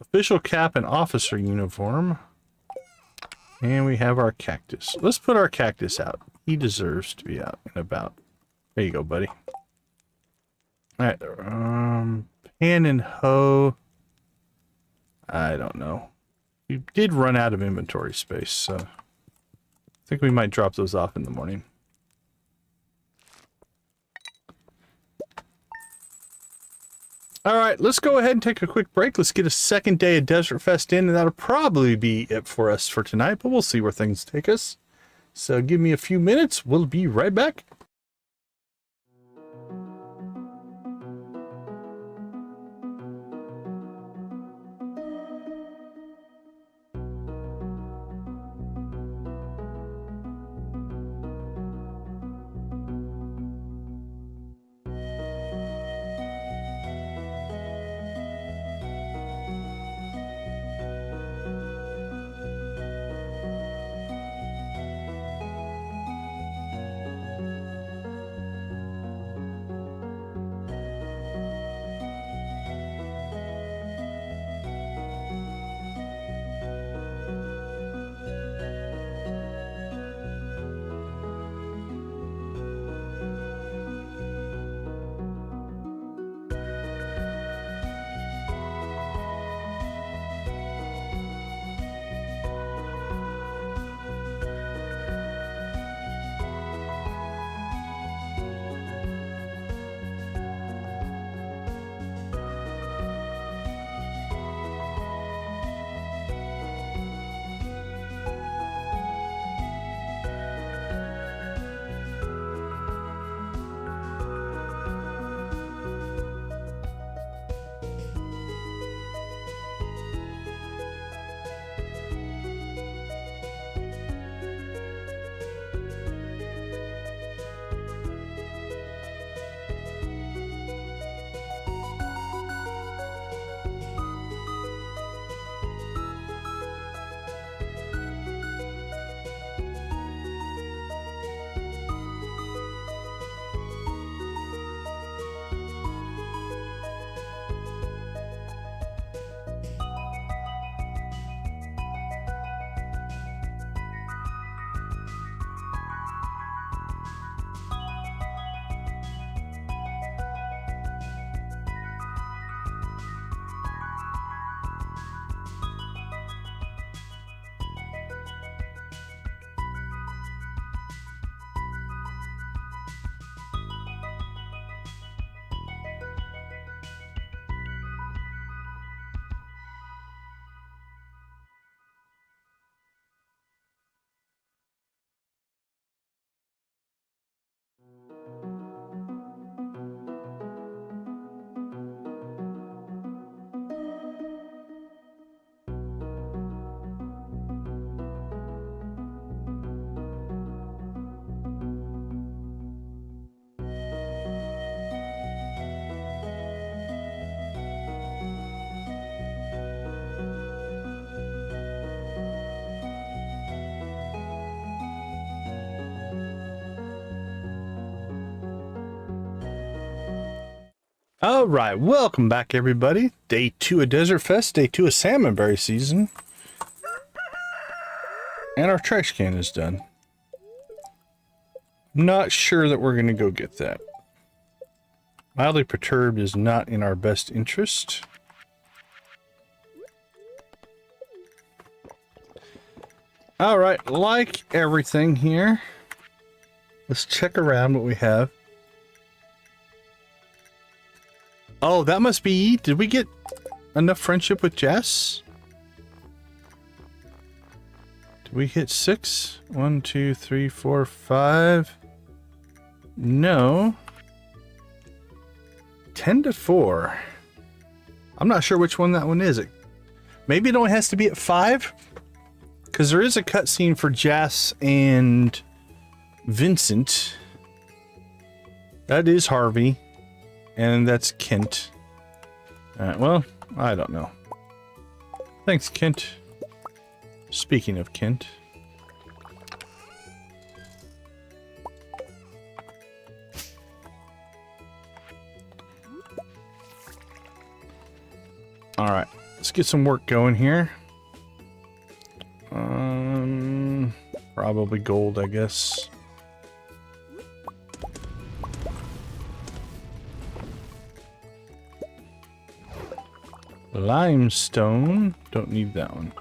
official cap and officer uniform. And we have our cactus. Let's put our cactus out. He deserves to be out and about. There you go, buddy. Alright, pan and hoe. I don't know. We did run out of inventory space, so I think we might drop those off in the morning. Alright, let's go ahead and take a quick break. Let's get a second day of Desert Fest in, and that'll probably be it for us for tonight, but we'll see where things take us. So give me a few minutes. We'll be right back. All right, welcome back, everybody. Day 2 of Desert Fest, day 2 of Salmonberry season. And our trash can is done. Not sure that we're going to go get that. Mildly perturbed is not in our best interest. All right, like everything here, let's check around what we have. Oh, that must be... Did we get enough friendship with Jess? Did we hit 6? 1, 2, 3, 4, 5. No. 10 to 4. I'm not sure which one that one is. Maybe it only has to be at 5? Because there is a cutscene for Jess and Vincent. That is Harvey. And that's Kent. Alright, well, I don't know. Thanks, Kent. Speaking of Kent. Alright, let's get some work going here. Probably gold, I guess. Limestone. Don't need that one.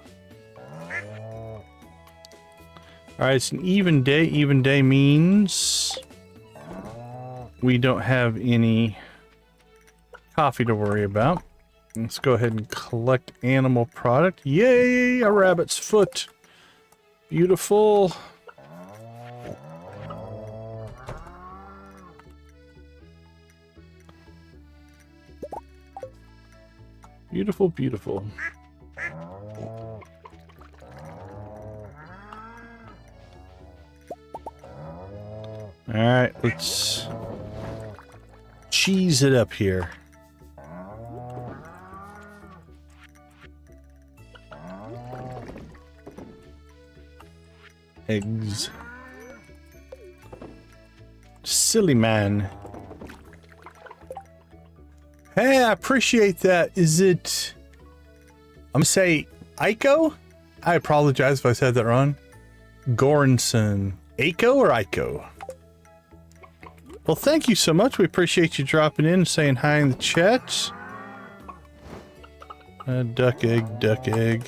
Alright, it's an even day. Even day means we don't have any coffee to worry about. Let's go ahead and collect animal product. Yay! A rabbit's foot. Beautiful. Beautiful, beautiful. Alright, let's cheese it up here. Eggs. Silly man. Hey, I appreciate that. Is it... I'm gonna say Aiko? I apologize if I said that wrong. Goranson. Aiko or Aiko? Well, thank you so much. We appreciate you dropping in and saying hi in the chat. Duck egg, duck egg.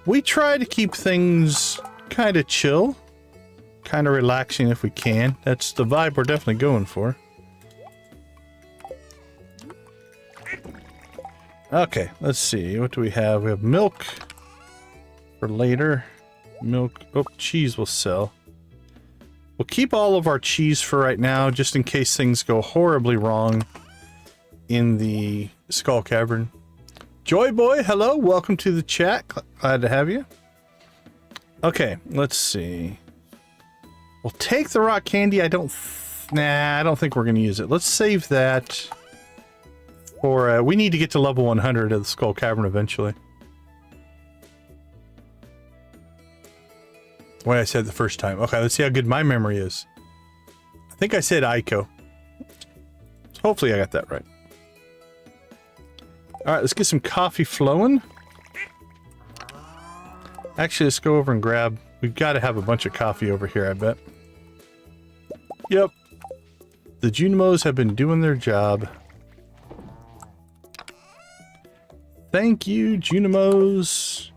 We try to keep things kind of chill. Kind of relaxing if we can. That's the vibe we're definitely going for. Okay, let's see. What do we have? We have milk for later. Milk. Oh, cheese will sell. We'll keep all of our cheese for right now, just in case things go horribly wrong in the Skull Cavern. Joy Boy, hello. Welcome to the chat. Glad to have you. Okay, let's see. We'll take the rock candy. I don't think we're going to use it. Let's save that. Or we need to get to level 100 of the Skull Cavern eventually. The way I said the first time. Okay, let's see how good my memory is. I think I said Aiko. So hopefully I got that right. Alright, let's get some coffee flowing. Actually, let's go over and grab... We've got to have a bunch of coffee over here, I bet. Yep. The Junimos have been doing their job. Thank you, Junimos.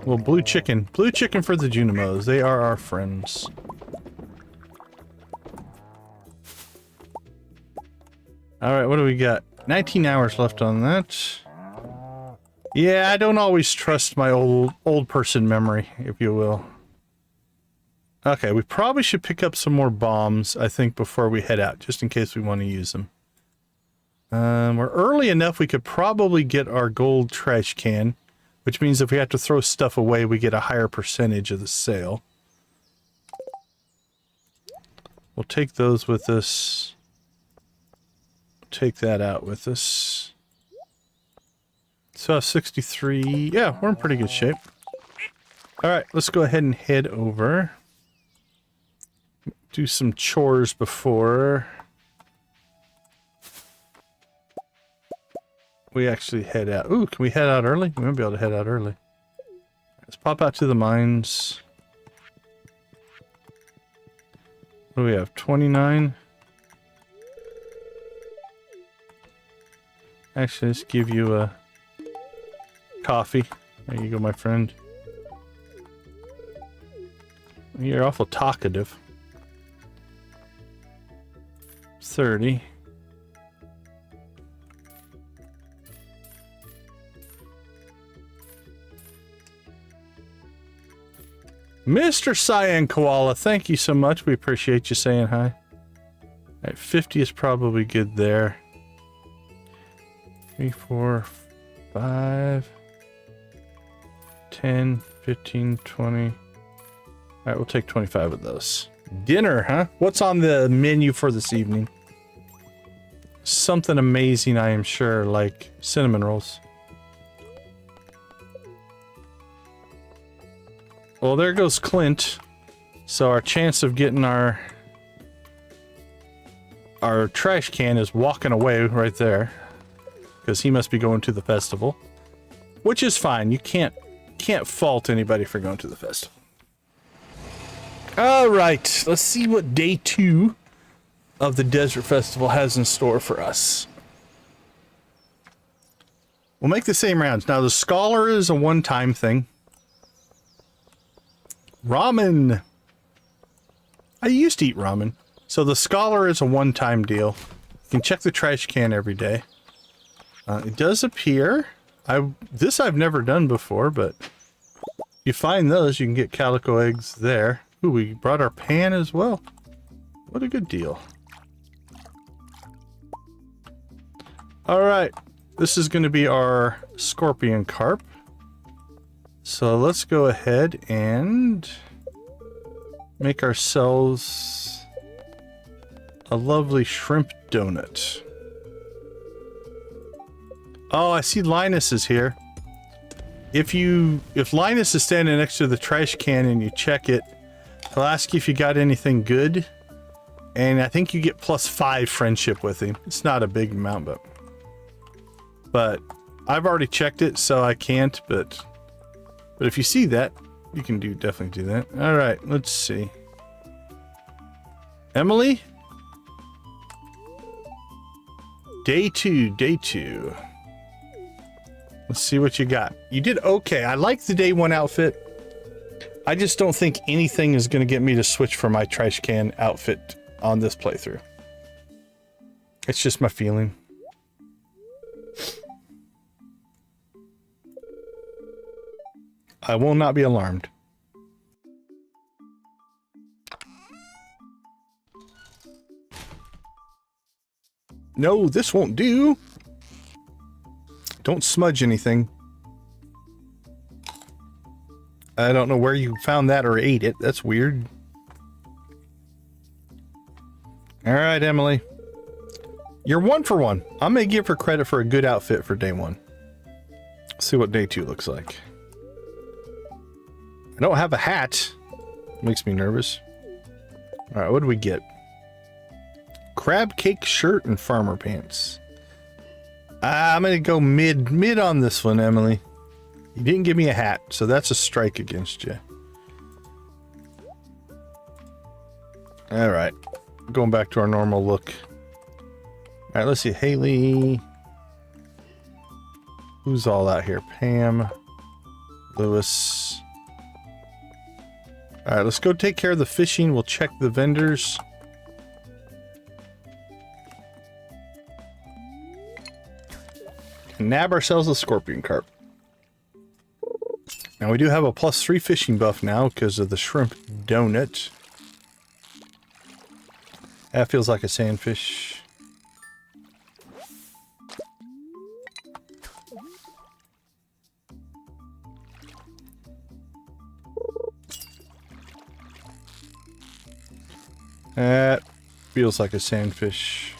Well, blue chicken. Blue chicken for the Junimos. They are our friends. Alright, what do we got? 19 hours left on that. Yeah, I don't always trust my old person memory, if you will. Okay, we probably should pick up some more bombs, I think, before we head out, just in case we want to use them. We're early enough we could probably get our gold trash can, which means if we have to throw stuff away, we get a higher percentage of the sale. We'll take those with us. Take that out with us. So 63. Yeah, we're in pretty good shape. Alright, let's go ahead and head over. Do some chores before. we actually head out? Ooh, can we head out early? We might be able to head out early. Let's pop out to the mines. What do we have? 29? Actually, let's give you a coffee. There you go, my friend. You're awful talkative. 30. Mr. Cyan Koala, thank you so much. We appreciate you saying hi. Alright, 50 is probably good there. 3, 4, 5, 10, 15, 20. Alright, we'll take 25 of those. Dinner, huh? What's on the menu for this evening? Something amazing, I am sure, like cinnamon rolls. Well, there goes Clint. So our chance of getting our trash can is walking away right there. Because he must be going to the festival. Which is fine. You can't fault anybody for going to the festival. Alright, let's see what day 2 of the Desert Festival has in store for us. We'll make the same rounds. Now, the Scholar is a one-time thing. Ramen. I used to eat ramen. So the Scholar is a one-time deal. You can check the trash can every day. It does appear... This I've never done before, but... you find those, you can get calico eggs there. Ooh, we brought our pan as well. What a good deal. Alright. This is going to be our scorpion carp. So let's go ahead and make ourselves a lovely shrimp donut. Oh, I see Linus is here. If Linus is standing next to the trash can and you check it, he'll ask you if you got anything good. And I think you get +5 friendship with him. It's not a big amount, but I've already checked it, so I can't, but if you see that, you can definitely do that. All right, let's see. Emily? Day 2. Let's see what you got. You did okay. I like the day 1 outfit. I just don't think anything is going to get me to switch from my trash can outfit on this playthrough. It's just my feeling. I will not be alarmed. No, this won't do. Don't smudge anything. I don't know where you found that or ate it. That's weird. All right, Emily. You're 1 for 1. I'm going to give her credit for a good outfit for day 1. Let's see what day 2 looks like. I don't have a hat. Makes me nervous. All right, what do we get? Crab cake shirt and farmer pants. I'm gonna go mid on this one, Emily. You didn't give me a hat, so that's a strike against you. All right, going back to our normal look. All right, let's see, Haley. Who's all out here? Pam, Lewis. All right, let's go take care of the fishing. We'll check the vendors. And nab ourselves a scorpion carp. Now we do have a +3 fishing buff now because of the shrimp donut. That feels like a sandfish. That feels like a sandfish.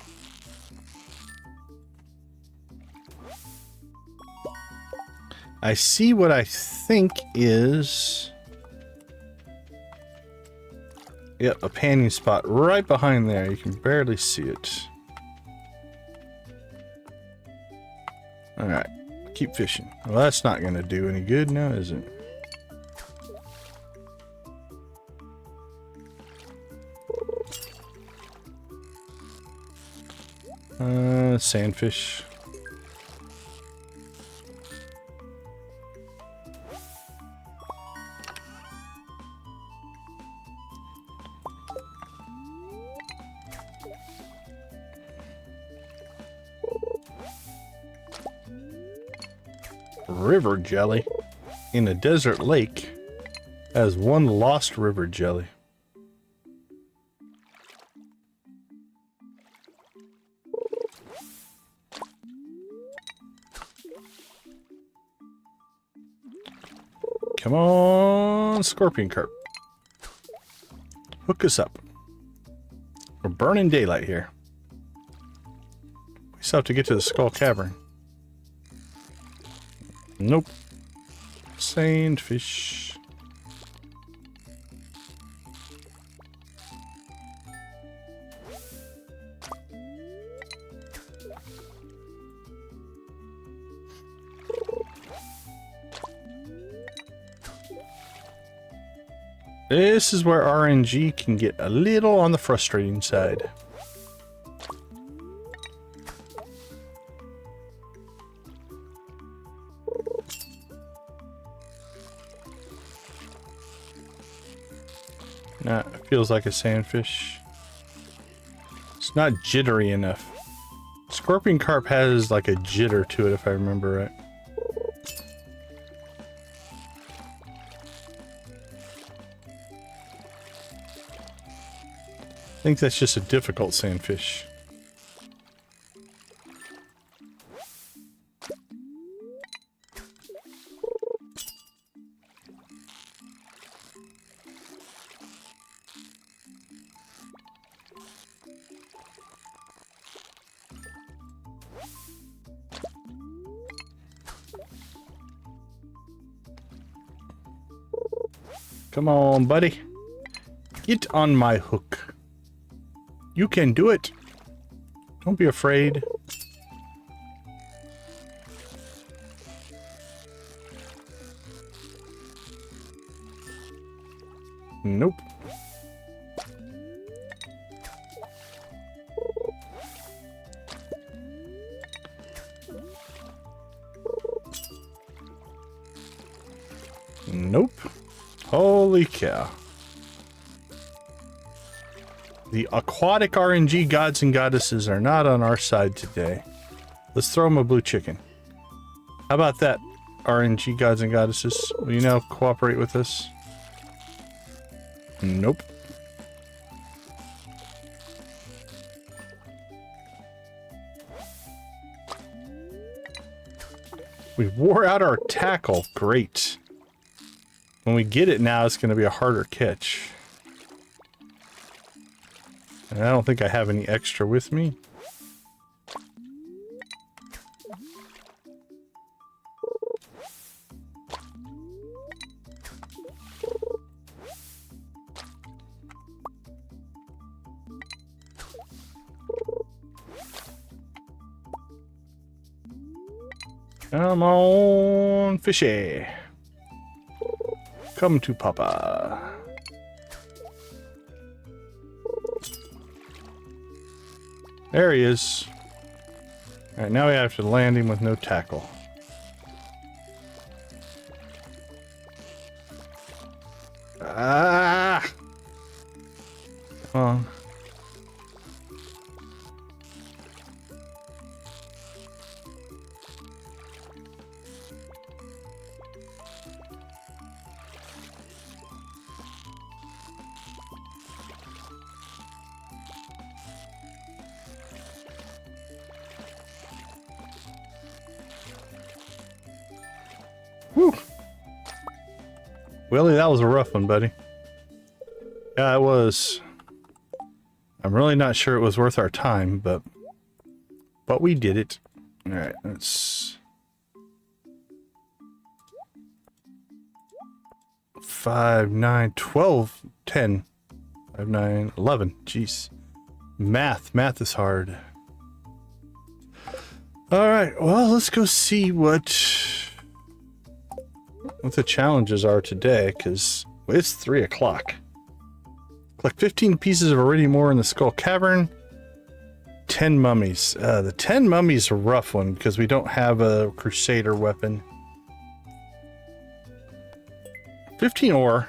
I see what I think is... yep, a panning spot right behind there. You can barely see it. Alright. Keep fishing. Well, that's not going to do any good now, is it? Sandfish. River jelly in a desert lake has one lost river jelly. Come on, scorpion carp. Hook us up. We're burning daylight here. We still have to get to the Skull Cavern. Nope. Sandfish. This is where RNG can get a little on the frustrating side. Nah, it feels like a sandfish. It's not jittery enough. Scorpion carp has like a jitter to it, if I remember right. I think that's just a difficult sandfish. Come on, buddy. Get on my hook. You can do it. Don't be afraid. Nope. Nope. Holy cow. The aquatic RNG gods and goddesses are not on our side today. Let's throw them a blue chicken. How about that, RNG gods and goddesses? Will you now cooperate with us? Nope. We wore out our tackle. Great. When we get it now, it's going to be a harder catch. And I don't think I have any extra with me. Come on, fishy. Come to Papa. There he is. Alright, now we have to land him with no tackle. Ah! Come on. Whew. Willie, that was a rough one, buddy. Yeah, it was. I'm really not sure it was worth our time, but we did it. All right, let's 5, 9, 12, 10, 5, 9, 11. Jeez, math is hard. All right, well, let's go see what the challenges are today, because it's 3 o'clock. Collect 15 pieces of iridium ore in the Skull Cavern. 10 mummies. The 10 mummies are a rough one because we don't have a Crusader weapon. 15 ore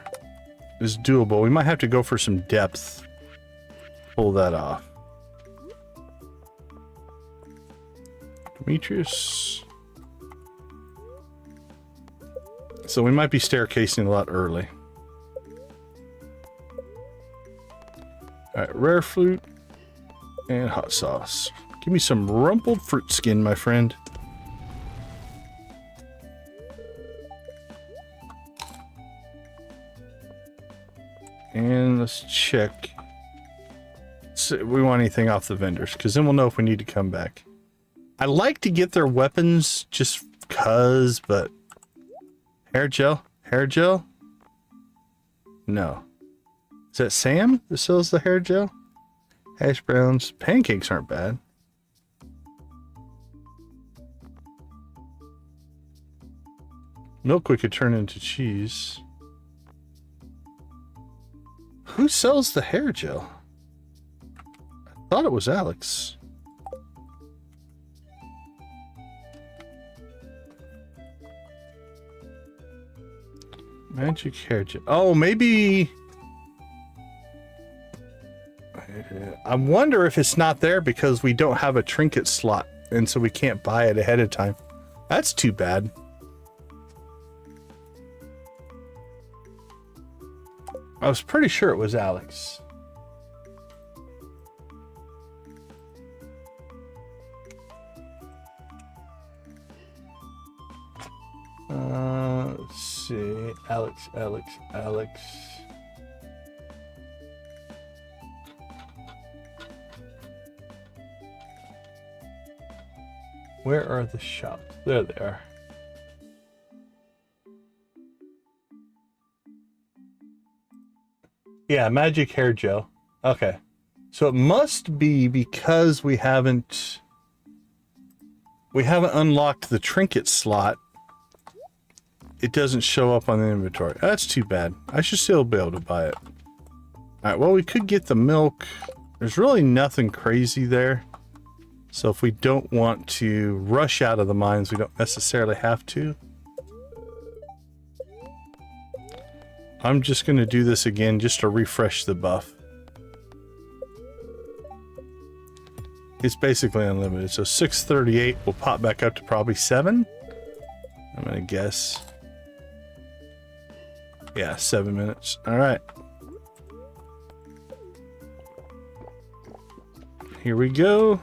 is doable. We might have to go for some depth. Pull that off. Demetrius. So we might be staircasing a lot early. Alright, rare flute and hot sauce. Give me some rumpled fruit skin, my friend. And let's check. So we want anything off the vendors, because then we'll know if we need to come back. I like to get their weapons just cause, but hair gel? Hair gel? No. Is that Sam that sells the hair gel? Hash browns. Pancakes aren't bad. Milk we could turn into cheese. Who sells the hair gel? I thought it was Alex. Magic hair gel. Oh, maybe... I wonder if it's not there because we don't have a trinket slot, and so we can't buy it ahead of time. That's too bad. I was pretty sure it was Alex. Let's see. Alex. Where are the shops? There they are. Yeah, magic hair gel. Okay. So it must be because we haven't unlocked the trinket slot. It doesn't show up on the inventory. That's too bad. I should still be able to buy it. Alright, well, we could get the milk. There's really nothing crazy there. So if we don't want to rush out of the mines, we don't necessarily have to. I'm just going to do this again just to refresh the buff. It's basically unlimited. So 638 will pop back up to probably 7. I'm going to guess. Yeah, 7 minutes. All right. Here we go.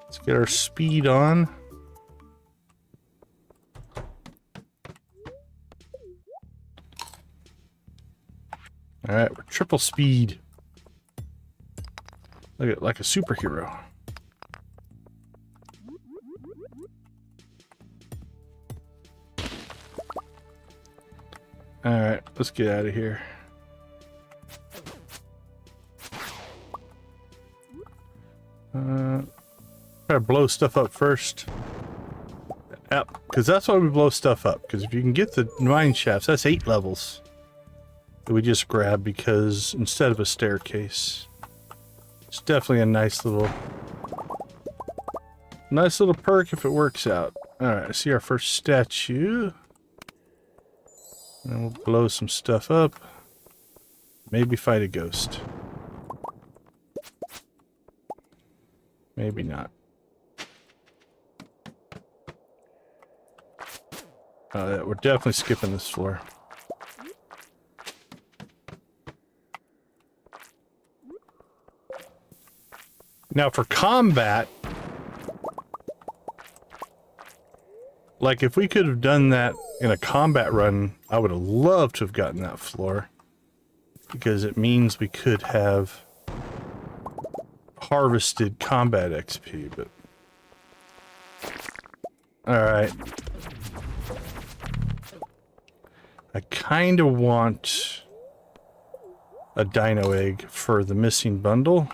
Let's get our speed on. All right, we're triple speed. Look at like a superhero. All right, let's get out of here. Try to blow stuff up first. Yep, because that's why we blow stuff up. Because if you can get the mine shafts, that's 8 levels that we just grabbed because instead of a staircase. It's definitely a nice little perk if it works out. Alright, I see our first statue. And we'll blow some stuff up. Maybe fight a ghost. Maybe not. Yeah, we're definitely skipping this floor. Now for combat, like if we could have done that in a combat run, I would have loved to have gotten that floor. Because it means we could have harvested combat XP, but... Alright. I kind of want a dino egg for the missing bundle.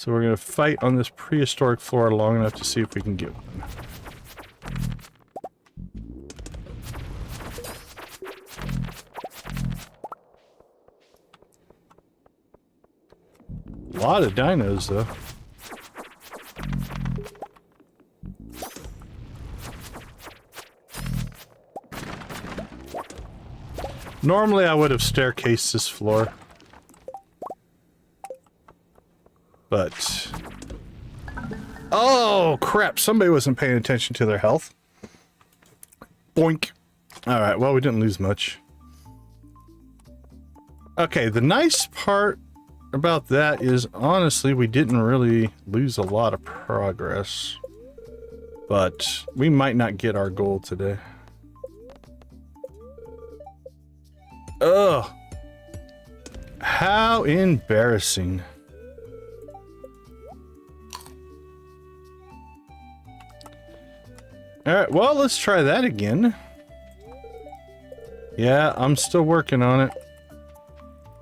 So we're going to fight on this prehistoric floor long enough to see if we can get one. A lot of dinos, though. Normally I would have staircased this floor. But... oh, crap! Somebody wasn't paying attention to their health. Boink. Alright, well, we didn't lose much. Okay, the nice part about that is, honestly, we didn't really lose a lot of progress. But we might not get our goal today. Ugh! How embarrassing. Alright, well, let's try that again. Yeah, I'm still working on it.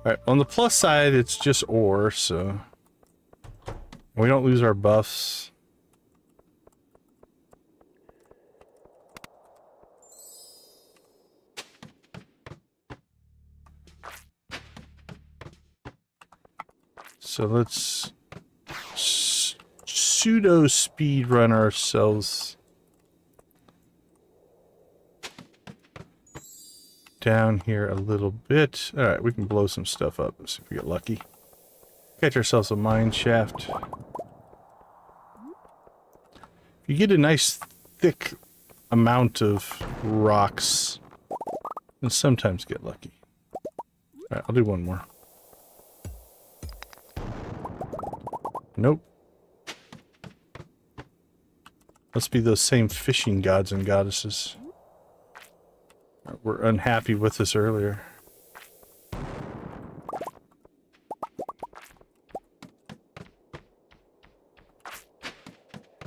Alright, on the plus side, it's just ore, so... we don't lose our buffs. So let's... pseudo speed run ourselves down here a little bit. Alright, we can blow some stuff up. Let's see if we get lucky. Catch ourselves a mine shaft. If you get a nice thick amount of rocks, you'll sometimes get lucky. Alright, I'll do one more. Nope. Must be those same fishing gods and goddesses. We're unhappy with this earlier.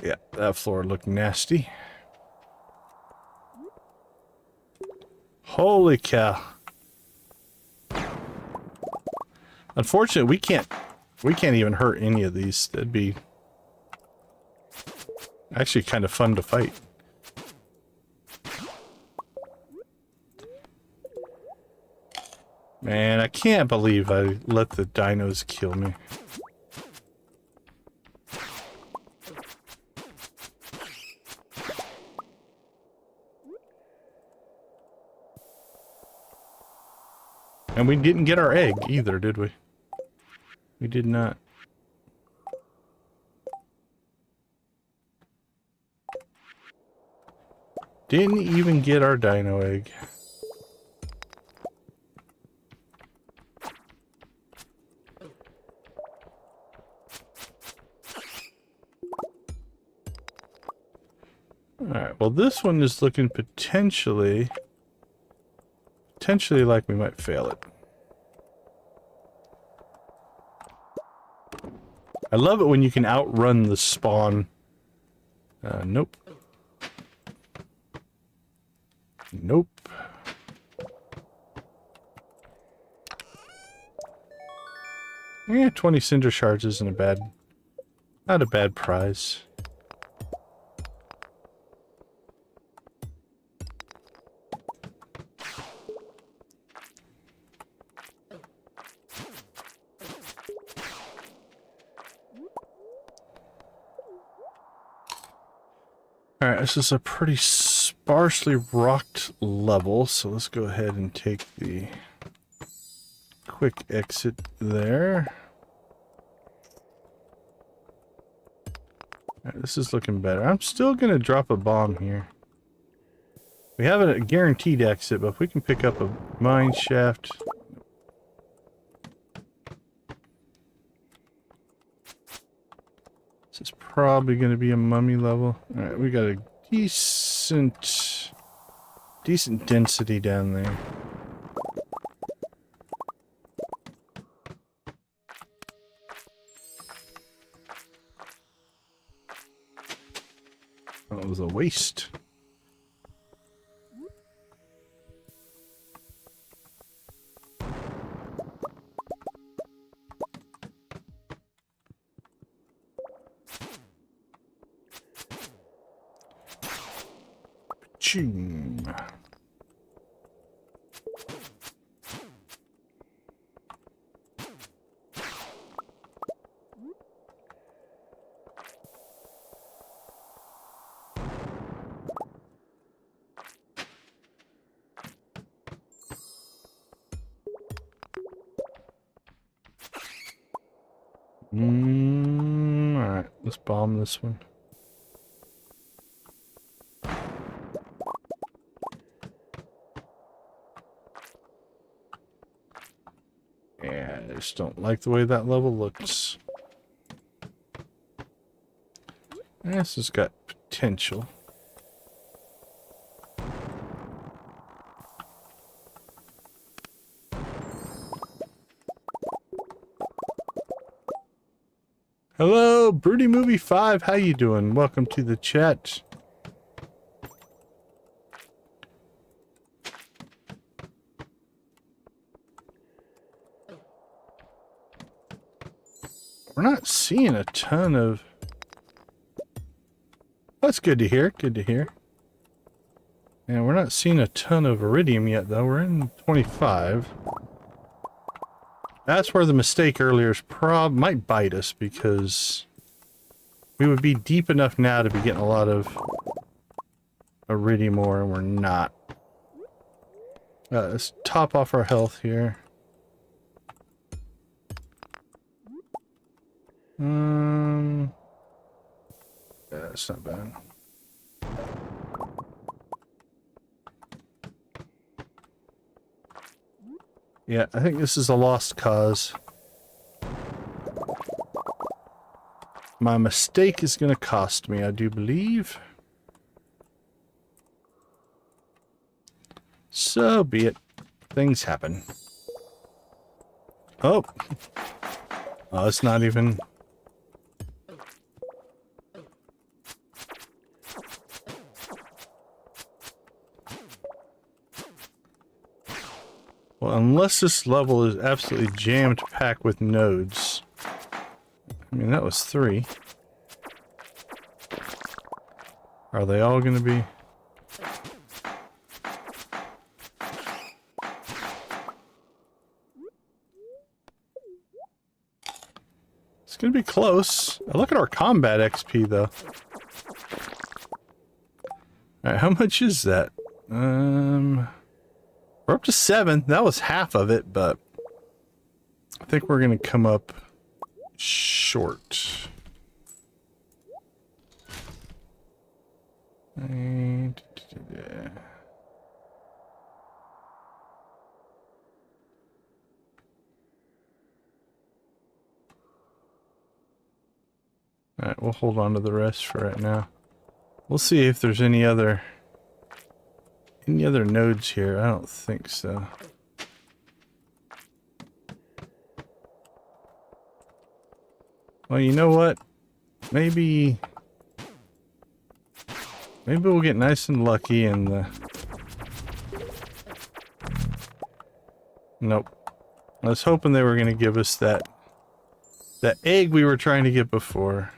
Yeah, that floor looked nasty. Holy cow. Unfortunately, we can't even hurt any of these. That'd be actually kind of fun to fight. Man, I can't believe I let the dinos kill me. And we didn't get our egg either, did we? We did not. Didn't even get our dino egg. Alright, well this one is looking potentially like we might fail it. I love it when you can outrun the spawn. Nope. Nope. Yeah, 20 cinder shards isn't not a bad prize. Alright, this is a pretty sparsely rocked level, so let's go ahead and take the quick exit there. Alright, this is looking better. I'm still going to drop a bomb here. We have a guaranteed exit, but if we can pick up a mine shaft... This is probably going to be a mummy level. Alright, we got a decent density down there. Oh, it was a waste. Ching. Alright, let's bomb this one. Yeah, I just don't like the way that level looks. This has got potential. Hello, Broody Movie 5. How you doing? Welcome to the chat. We're not seeing a ton of... That's good to hear. Good to hear. And we're not seeing a ton of iridium yet, though. We're in 25. That's where the mistake earlier is might bite us, because we would be deep enough now to be getting a lot of iridium ore, and we're not. Let's top off our health here. Yeah, that's not bad. Yeah, I think this is a lost cause. My mistake is going to cost me, I do believe. So be it. Things happen. Oh. Oh, it's not even... Well, unless this level is absolutely jammed packed with nodes. I mean, that was 3. Are they all going to be... It's going to be close. Look at our combat XP, though. Alright, how much is that? We're up to 7. That was half of it, but I think we're going to come up short. Alright, we'll hold on to the rest for right now. We'll see if there's any other nodes here. I don't think so. Well, you know what? Maybe we'll get nice and lucky and nope. I was hoping they were going to give us that egg we were trying to get before.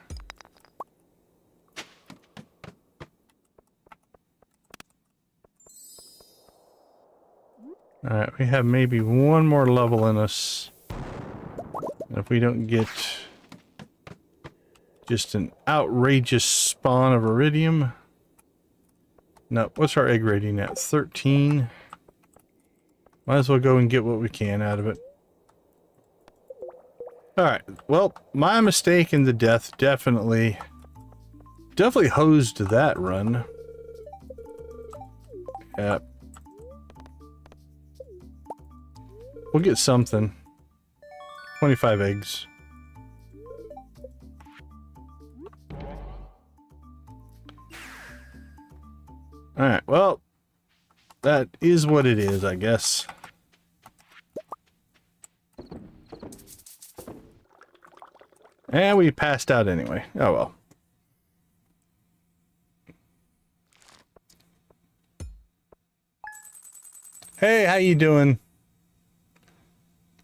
Alright, we have maybe one more level in us. If we don't get just an outrageous spawn of iridium. No, what's our egg rating at? 13. Might as well go and get what we can out of it. Alright, well, my mistake in the death definitely hosed that run. Yep. We'll get something. 25 eggs. Alright, well, that is what it is, I guess. And we passed out anyway. Oh well. Hey, how you doing?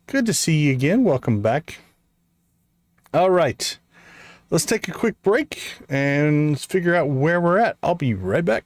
Good to see you again. Welcome back. All right. Let's take a quick break and figure out where we're at. I'll be right back.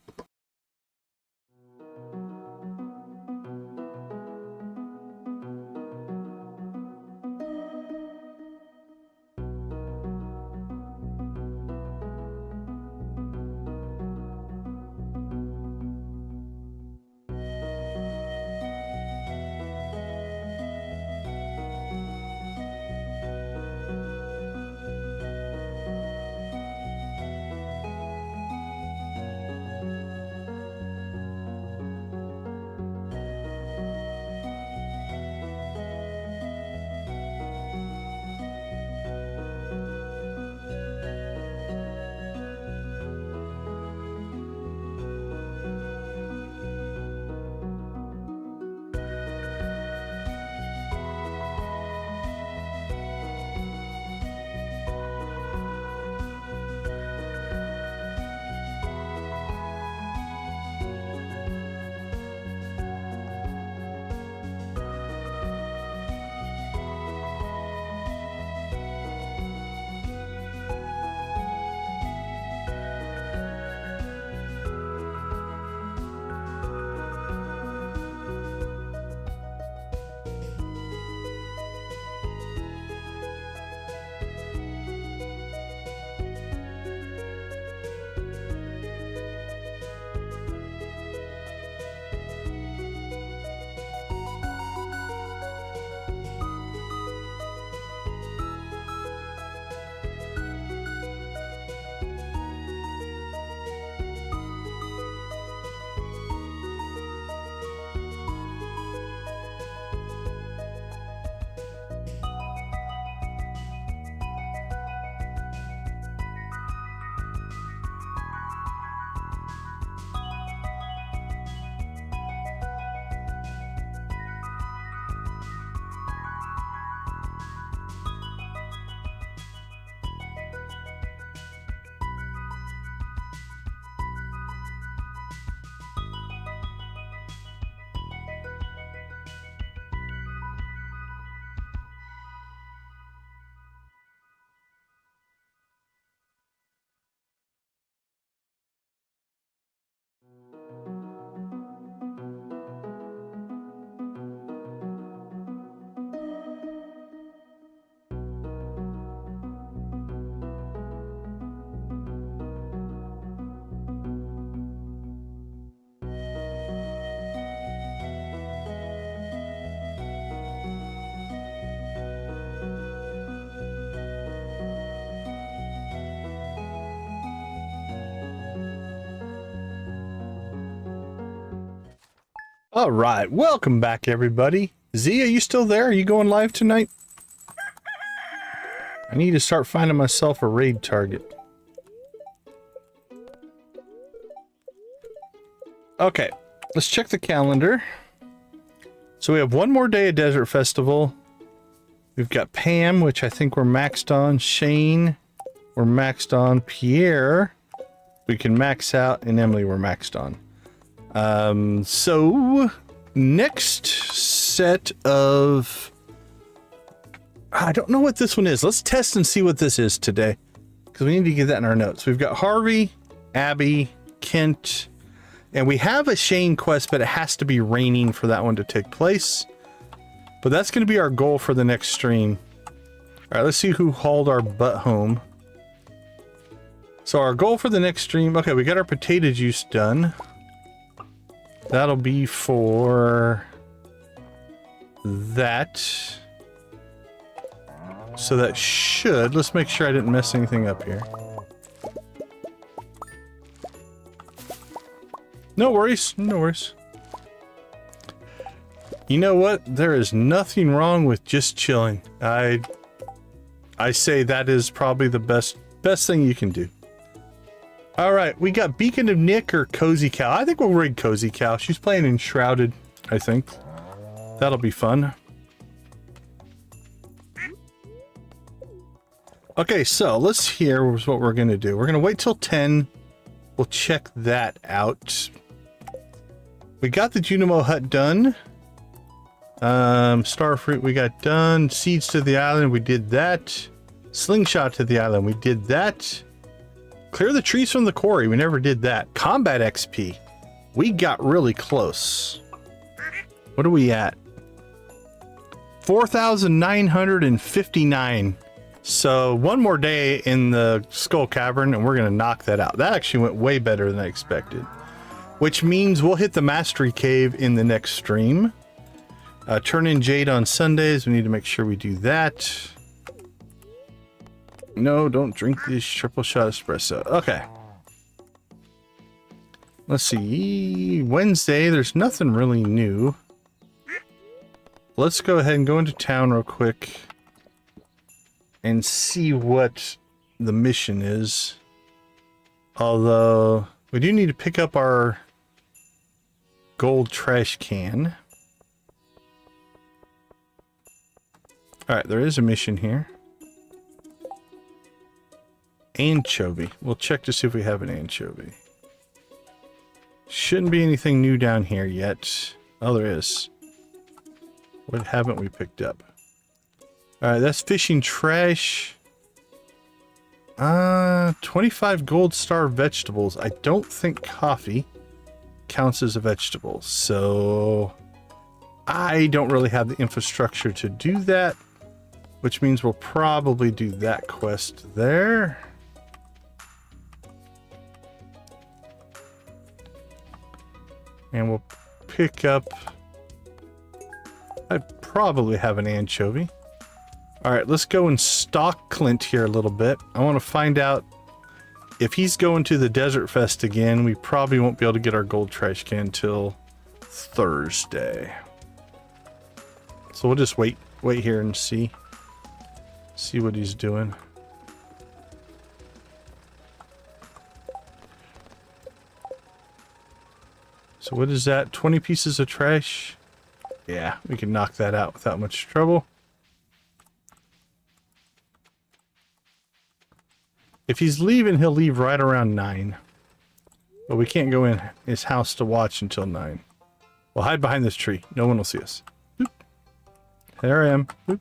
All right, welcome back, everybody. Z, are you still there? Are you going live tonight? I need to start finding myself a raid target. Okay, let's check the calendar. So we have one more day of Desert Festival. We've got Pam, which I think we're maxed on. Shane, we're maxed on. Pierre, we can max out. And Emily, we're maxed on. So next set of... I don't know what this one is. Let's test and see what this is today, because we need to get that in our notes. We've got Harvey, Abby, Kent, and we have a Shane quest, but it has to be raining for that one to take place. But that's going to be our goal for the next stream. All right, let's see who hauled our butt home. So our goal for the next stream... Okay, we got our potato juice done. That'll be for that. So that should... Let's make sure I didn't mess anything up here. No worries. No worries. You know what? There is nothing wrong with just chilling. I say that is probably the best thing you can do. All right, we got Beacon of Nick or Cozy Cow. I think we'll rig Cozy Cow. She's playing Enshrouded, I think. That'll be fun. Okay, so let's hear what we're going to do. We're going to wait till 10. We'll check that out. We got the Junimo Hut done. Starfruit we got done. Seeds to the island, we did that. Slingshot to the island, we did that. Clear the trees from the quarry, we never did that. Combat XP, we got really close. What are we at? 4,959. So one more day in the Skull Cavern and we're gonna knock that out. That actually went way better than I expected, which means we'll hit the Mastery Cave in the next stream. Turn in Jade on Sundays. We need to make sure we do that. No, don't drink this triple shot espresso. Okay. Let's see. Wednesday, there's nothing really new. Let's go ahead and go into town real quick and see what the mission is. Although, we do need to pick up our gold trash can. Alright, there is a mission here. Anchovy. We'll check to see if we have an anchovy. Shouldn't be anything new down here yet. Oh, there is. What haven't we picked up? Alright, that's fishing trash. 25 gold star vegetables. I don't think coffee counts as a vegetable, so I don't really have the infrastructure to do that, which means we'll probably do that quest there. And we'll pick up... I probably have an anchovy. Alright, let's go and stalk Clint here a little bit. I want to find out if he's going to the Desert Fest again. We probably won't be able to get our gold trash can till Thursday. So we'll just wait here and see what he's doing. So what is that? 20 pieces of trash? Yeah, we can knock that out without much trouble. If he's leaving, he'll leave right around 9. But we can't go in his house to watch until 9. We'll hide behind this tree. No one will see us. Boop. There I am. Boop.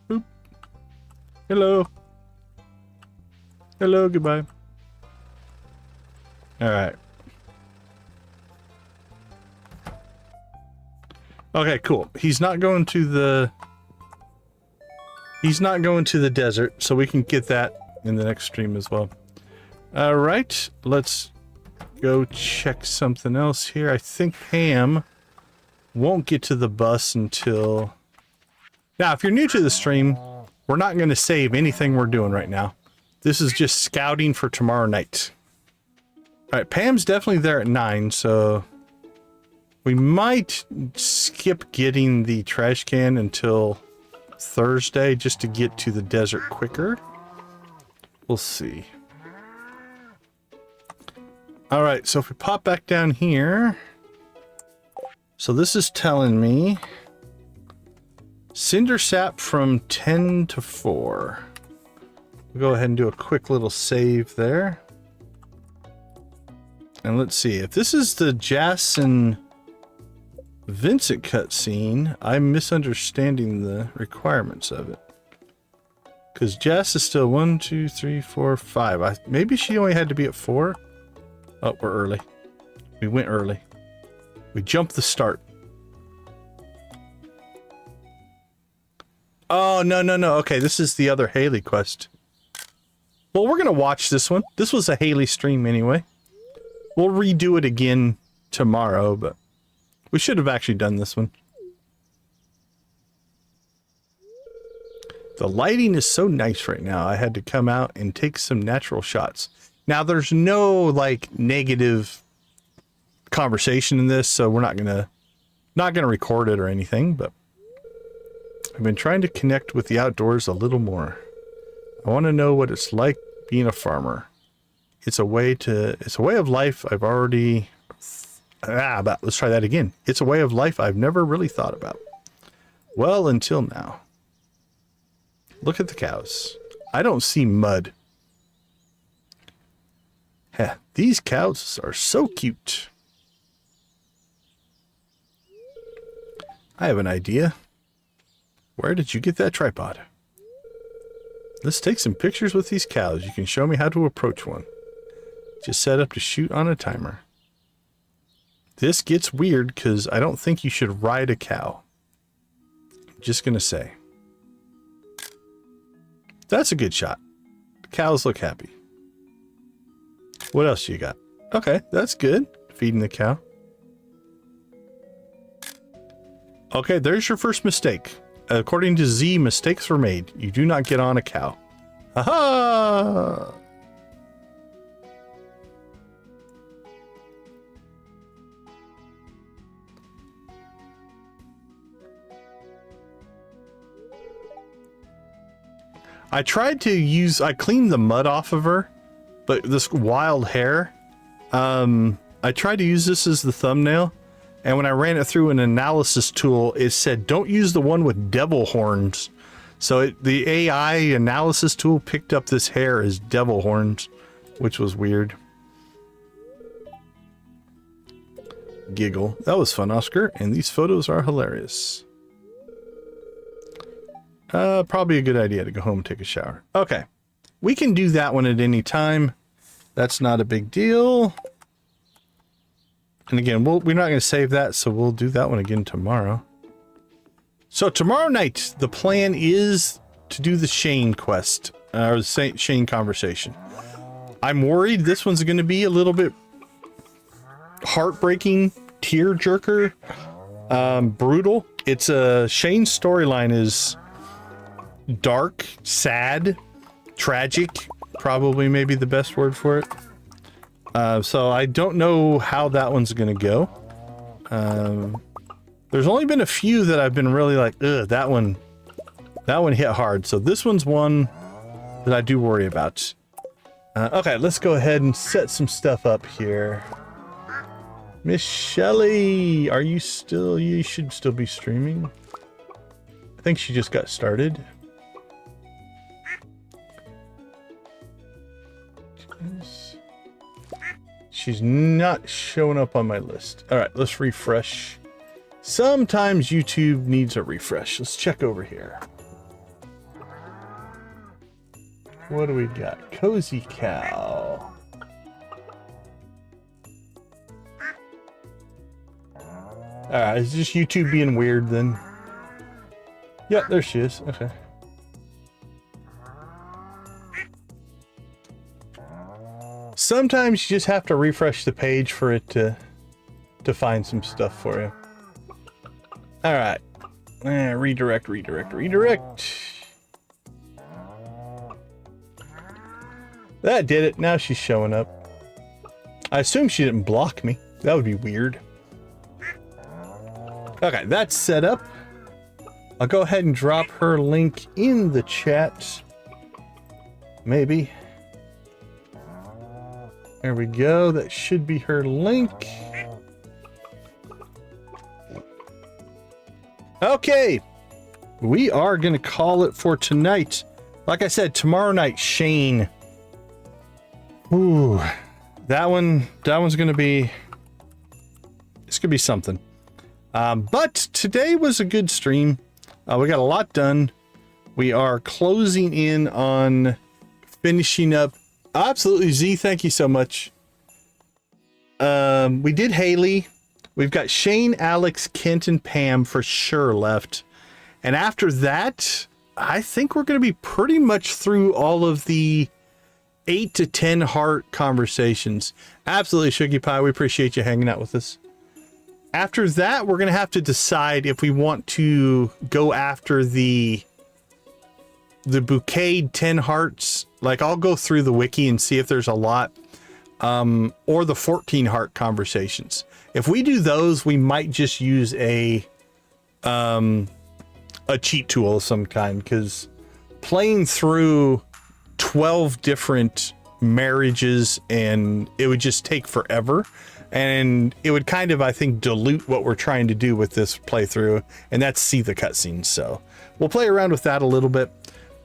Boop. Hello. Hello, goodbye. Alright. Okay, cool. He's not going to the desert, so we can get that in the next stream as well. Alright, let's go check something else here. I think Pam won't get to the bus until... Now, if you're new to the stream, we're not going to save anything we're doing right now. This is just scouting for tomorrow night. Alright, Pam's definitely there at 9, so... We might skip getting the trash can until Thursday just to get to the desert quicker. We'll see. All right, so if we pop back down here. So this is telling me cinder sap from 10 to 4. We'll go ahead and do a quick little save there. And let's see if this is the Jas and Vincent cutscene. I'm misunderstanding the requirements of it. Because Jas is still 1, 2, 3, 4, 5. Maybe she only had to be at 4. Oh, we're early. We went early. We jumped the start. Oh, no, no, no. Okay, this is the other Haley quest. Well, we're going to watch this one. This was a Haley stream anyway. We'll redo it again tomorrow, but we should have actually done this one. The lighting is so nice right now. I had to come out and take some natural shots. Now, there's no, like, negative conversation in this, so we're not gonna record it or anything, but I've been trying to connect with the outdoors a little more. I want to know what it's like being a farmer. It's a way of life I've already let's try that again. It's a way of life I've never really thought about. Well, until now. Look at the cows. I don't see mud. Heh, these cows are so cute. I have an idea. Where did you get that tripod? Let's take some pictures with these cows. You can show me how to approach one. Just set up to shoot on a timer. This gets weird because I don't think you should ride a cow. I'm just gonna say. That's a good shot. The cows look happy. What else you got? Okay, that's good. Feeding the cow. Okay, there's your first mistake. According to Z, mistakes were made. You do not get on a cow. Aha! I cleaned the mud off of her, but this wild hair, I tried to use this as the thumbnail, and when I ran it through an analysis tool, it said, don't use the one with devil horns. So the AI analysis tool picked up this hair as devil horns, which was weird. Giggle. That was fun, Oscar, and these photos are hilarious. Probably a good idea to go home and take a shower. Okay. We can do that one at any time. That's not a big deal. And again, we're not going to save that, so we'll do that one again tomorrow. So tomorrow night, the plan is to do the Shane quest, or the Shane conversation. I'm worried this one's going to be a little bit heartbreaking, tear-jerker, brutal. It's Shane's storyline is dark, sad, tragic, probably maybe the best word for it. So I don't know how that one's gonna go. There's only been a few that I've been really like, ugh, that one hit hard. So this one's one that I do worry about. Okay, let's go ahead and set some stuff up here. Miss Shelley, you should still be streaming. I think she just got started. She's not showing up on my list. All right, let's refresh. Sometimes YouTube needs a refresh. Let's check over here. What do we got? Cozy Cow. All right, is just YouTube being weird then? Yeah, there she is. Okay. Sometimes you just have to refresh the page for it to find some stuff for you. All right. Redirect. That did it. Now she's showing up. I assume she didn't block me. That would be weird. Okay, that's set up. I'll go ahead and drop her link in the chat. Maybe. There we go. That should be her link. Okay. We are going to call it for tonight. Like I said, tomorrow night, Shane. Ooh. That one's going to be... It's going to be something. But today was a good stream. We got a lot done. We are closing in on finishing up. Absolutely, Z. Thank you so much. We did Haley. We've got Shane, Alex, Kent, and Pam for sure left. And after that, I think we're going to be pretty much through all of the 8 to 10 heart conversations. Absolutely, Shuggy Pie. We appreciate you hanging out with us. After that, we're going to have to decide if we want to go after the bouquet 10 hearts. Like, I'll go through the wiki and see if there's a lot, or the 14 heart conversations. If we do those, we might just use a cheat tool of some kind, because playing through 12 different marriages, and it would just take forever. And it would kind of, I think, dilute what we're trying to do with this playthrough, and that's see the cutscenes. So we'll play around with that a little bit.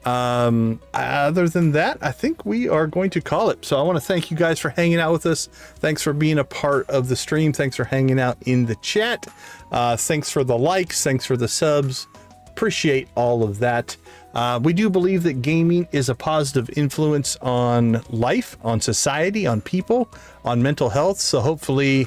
Other than that, I think we are going to call it. So I want to thank you guys for hanging out with us. Thanks for being a part of the stream. Thanks for hanging out in the chat. Thanks for the likes. Thanks for the subs. Appreciate all of that. We do believe that gaming is a positive influence on life, on society, on people, on mental health. So hopefully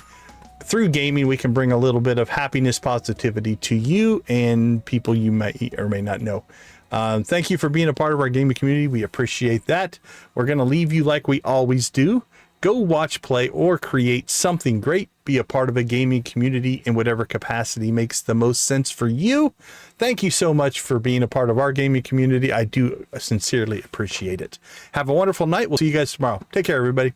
through gaming, we can bring a little bit of happiness, positivity to you and people you may or may not know. Thank you for being a part of our gaming community. We appreciate that. We're going to leave you like we always do. Go watch, play, or create something great. Be a part of a gaming community in whatever capacity makes the most sense for you. Thank you so much for being a part of our gaming community. I do sincerely appreciate it. Have a wonderful night. We'll see you guys tomorrow. Take care, everybody.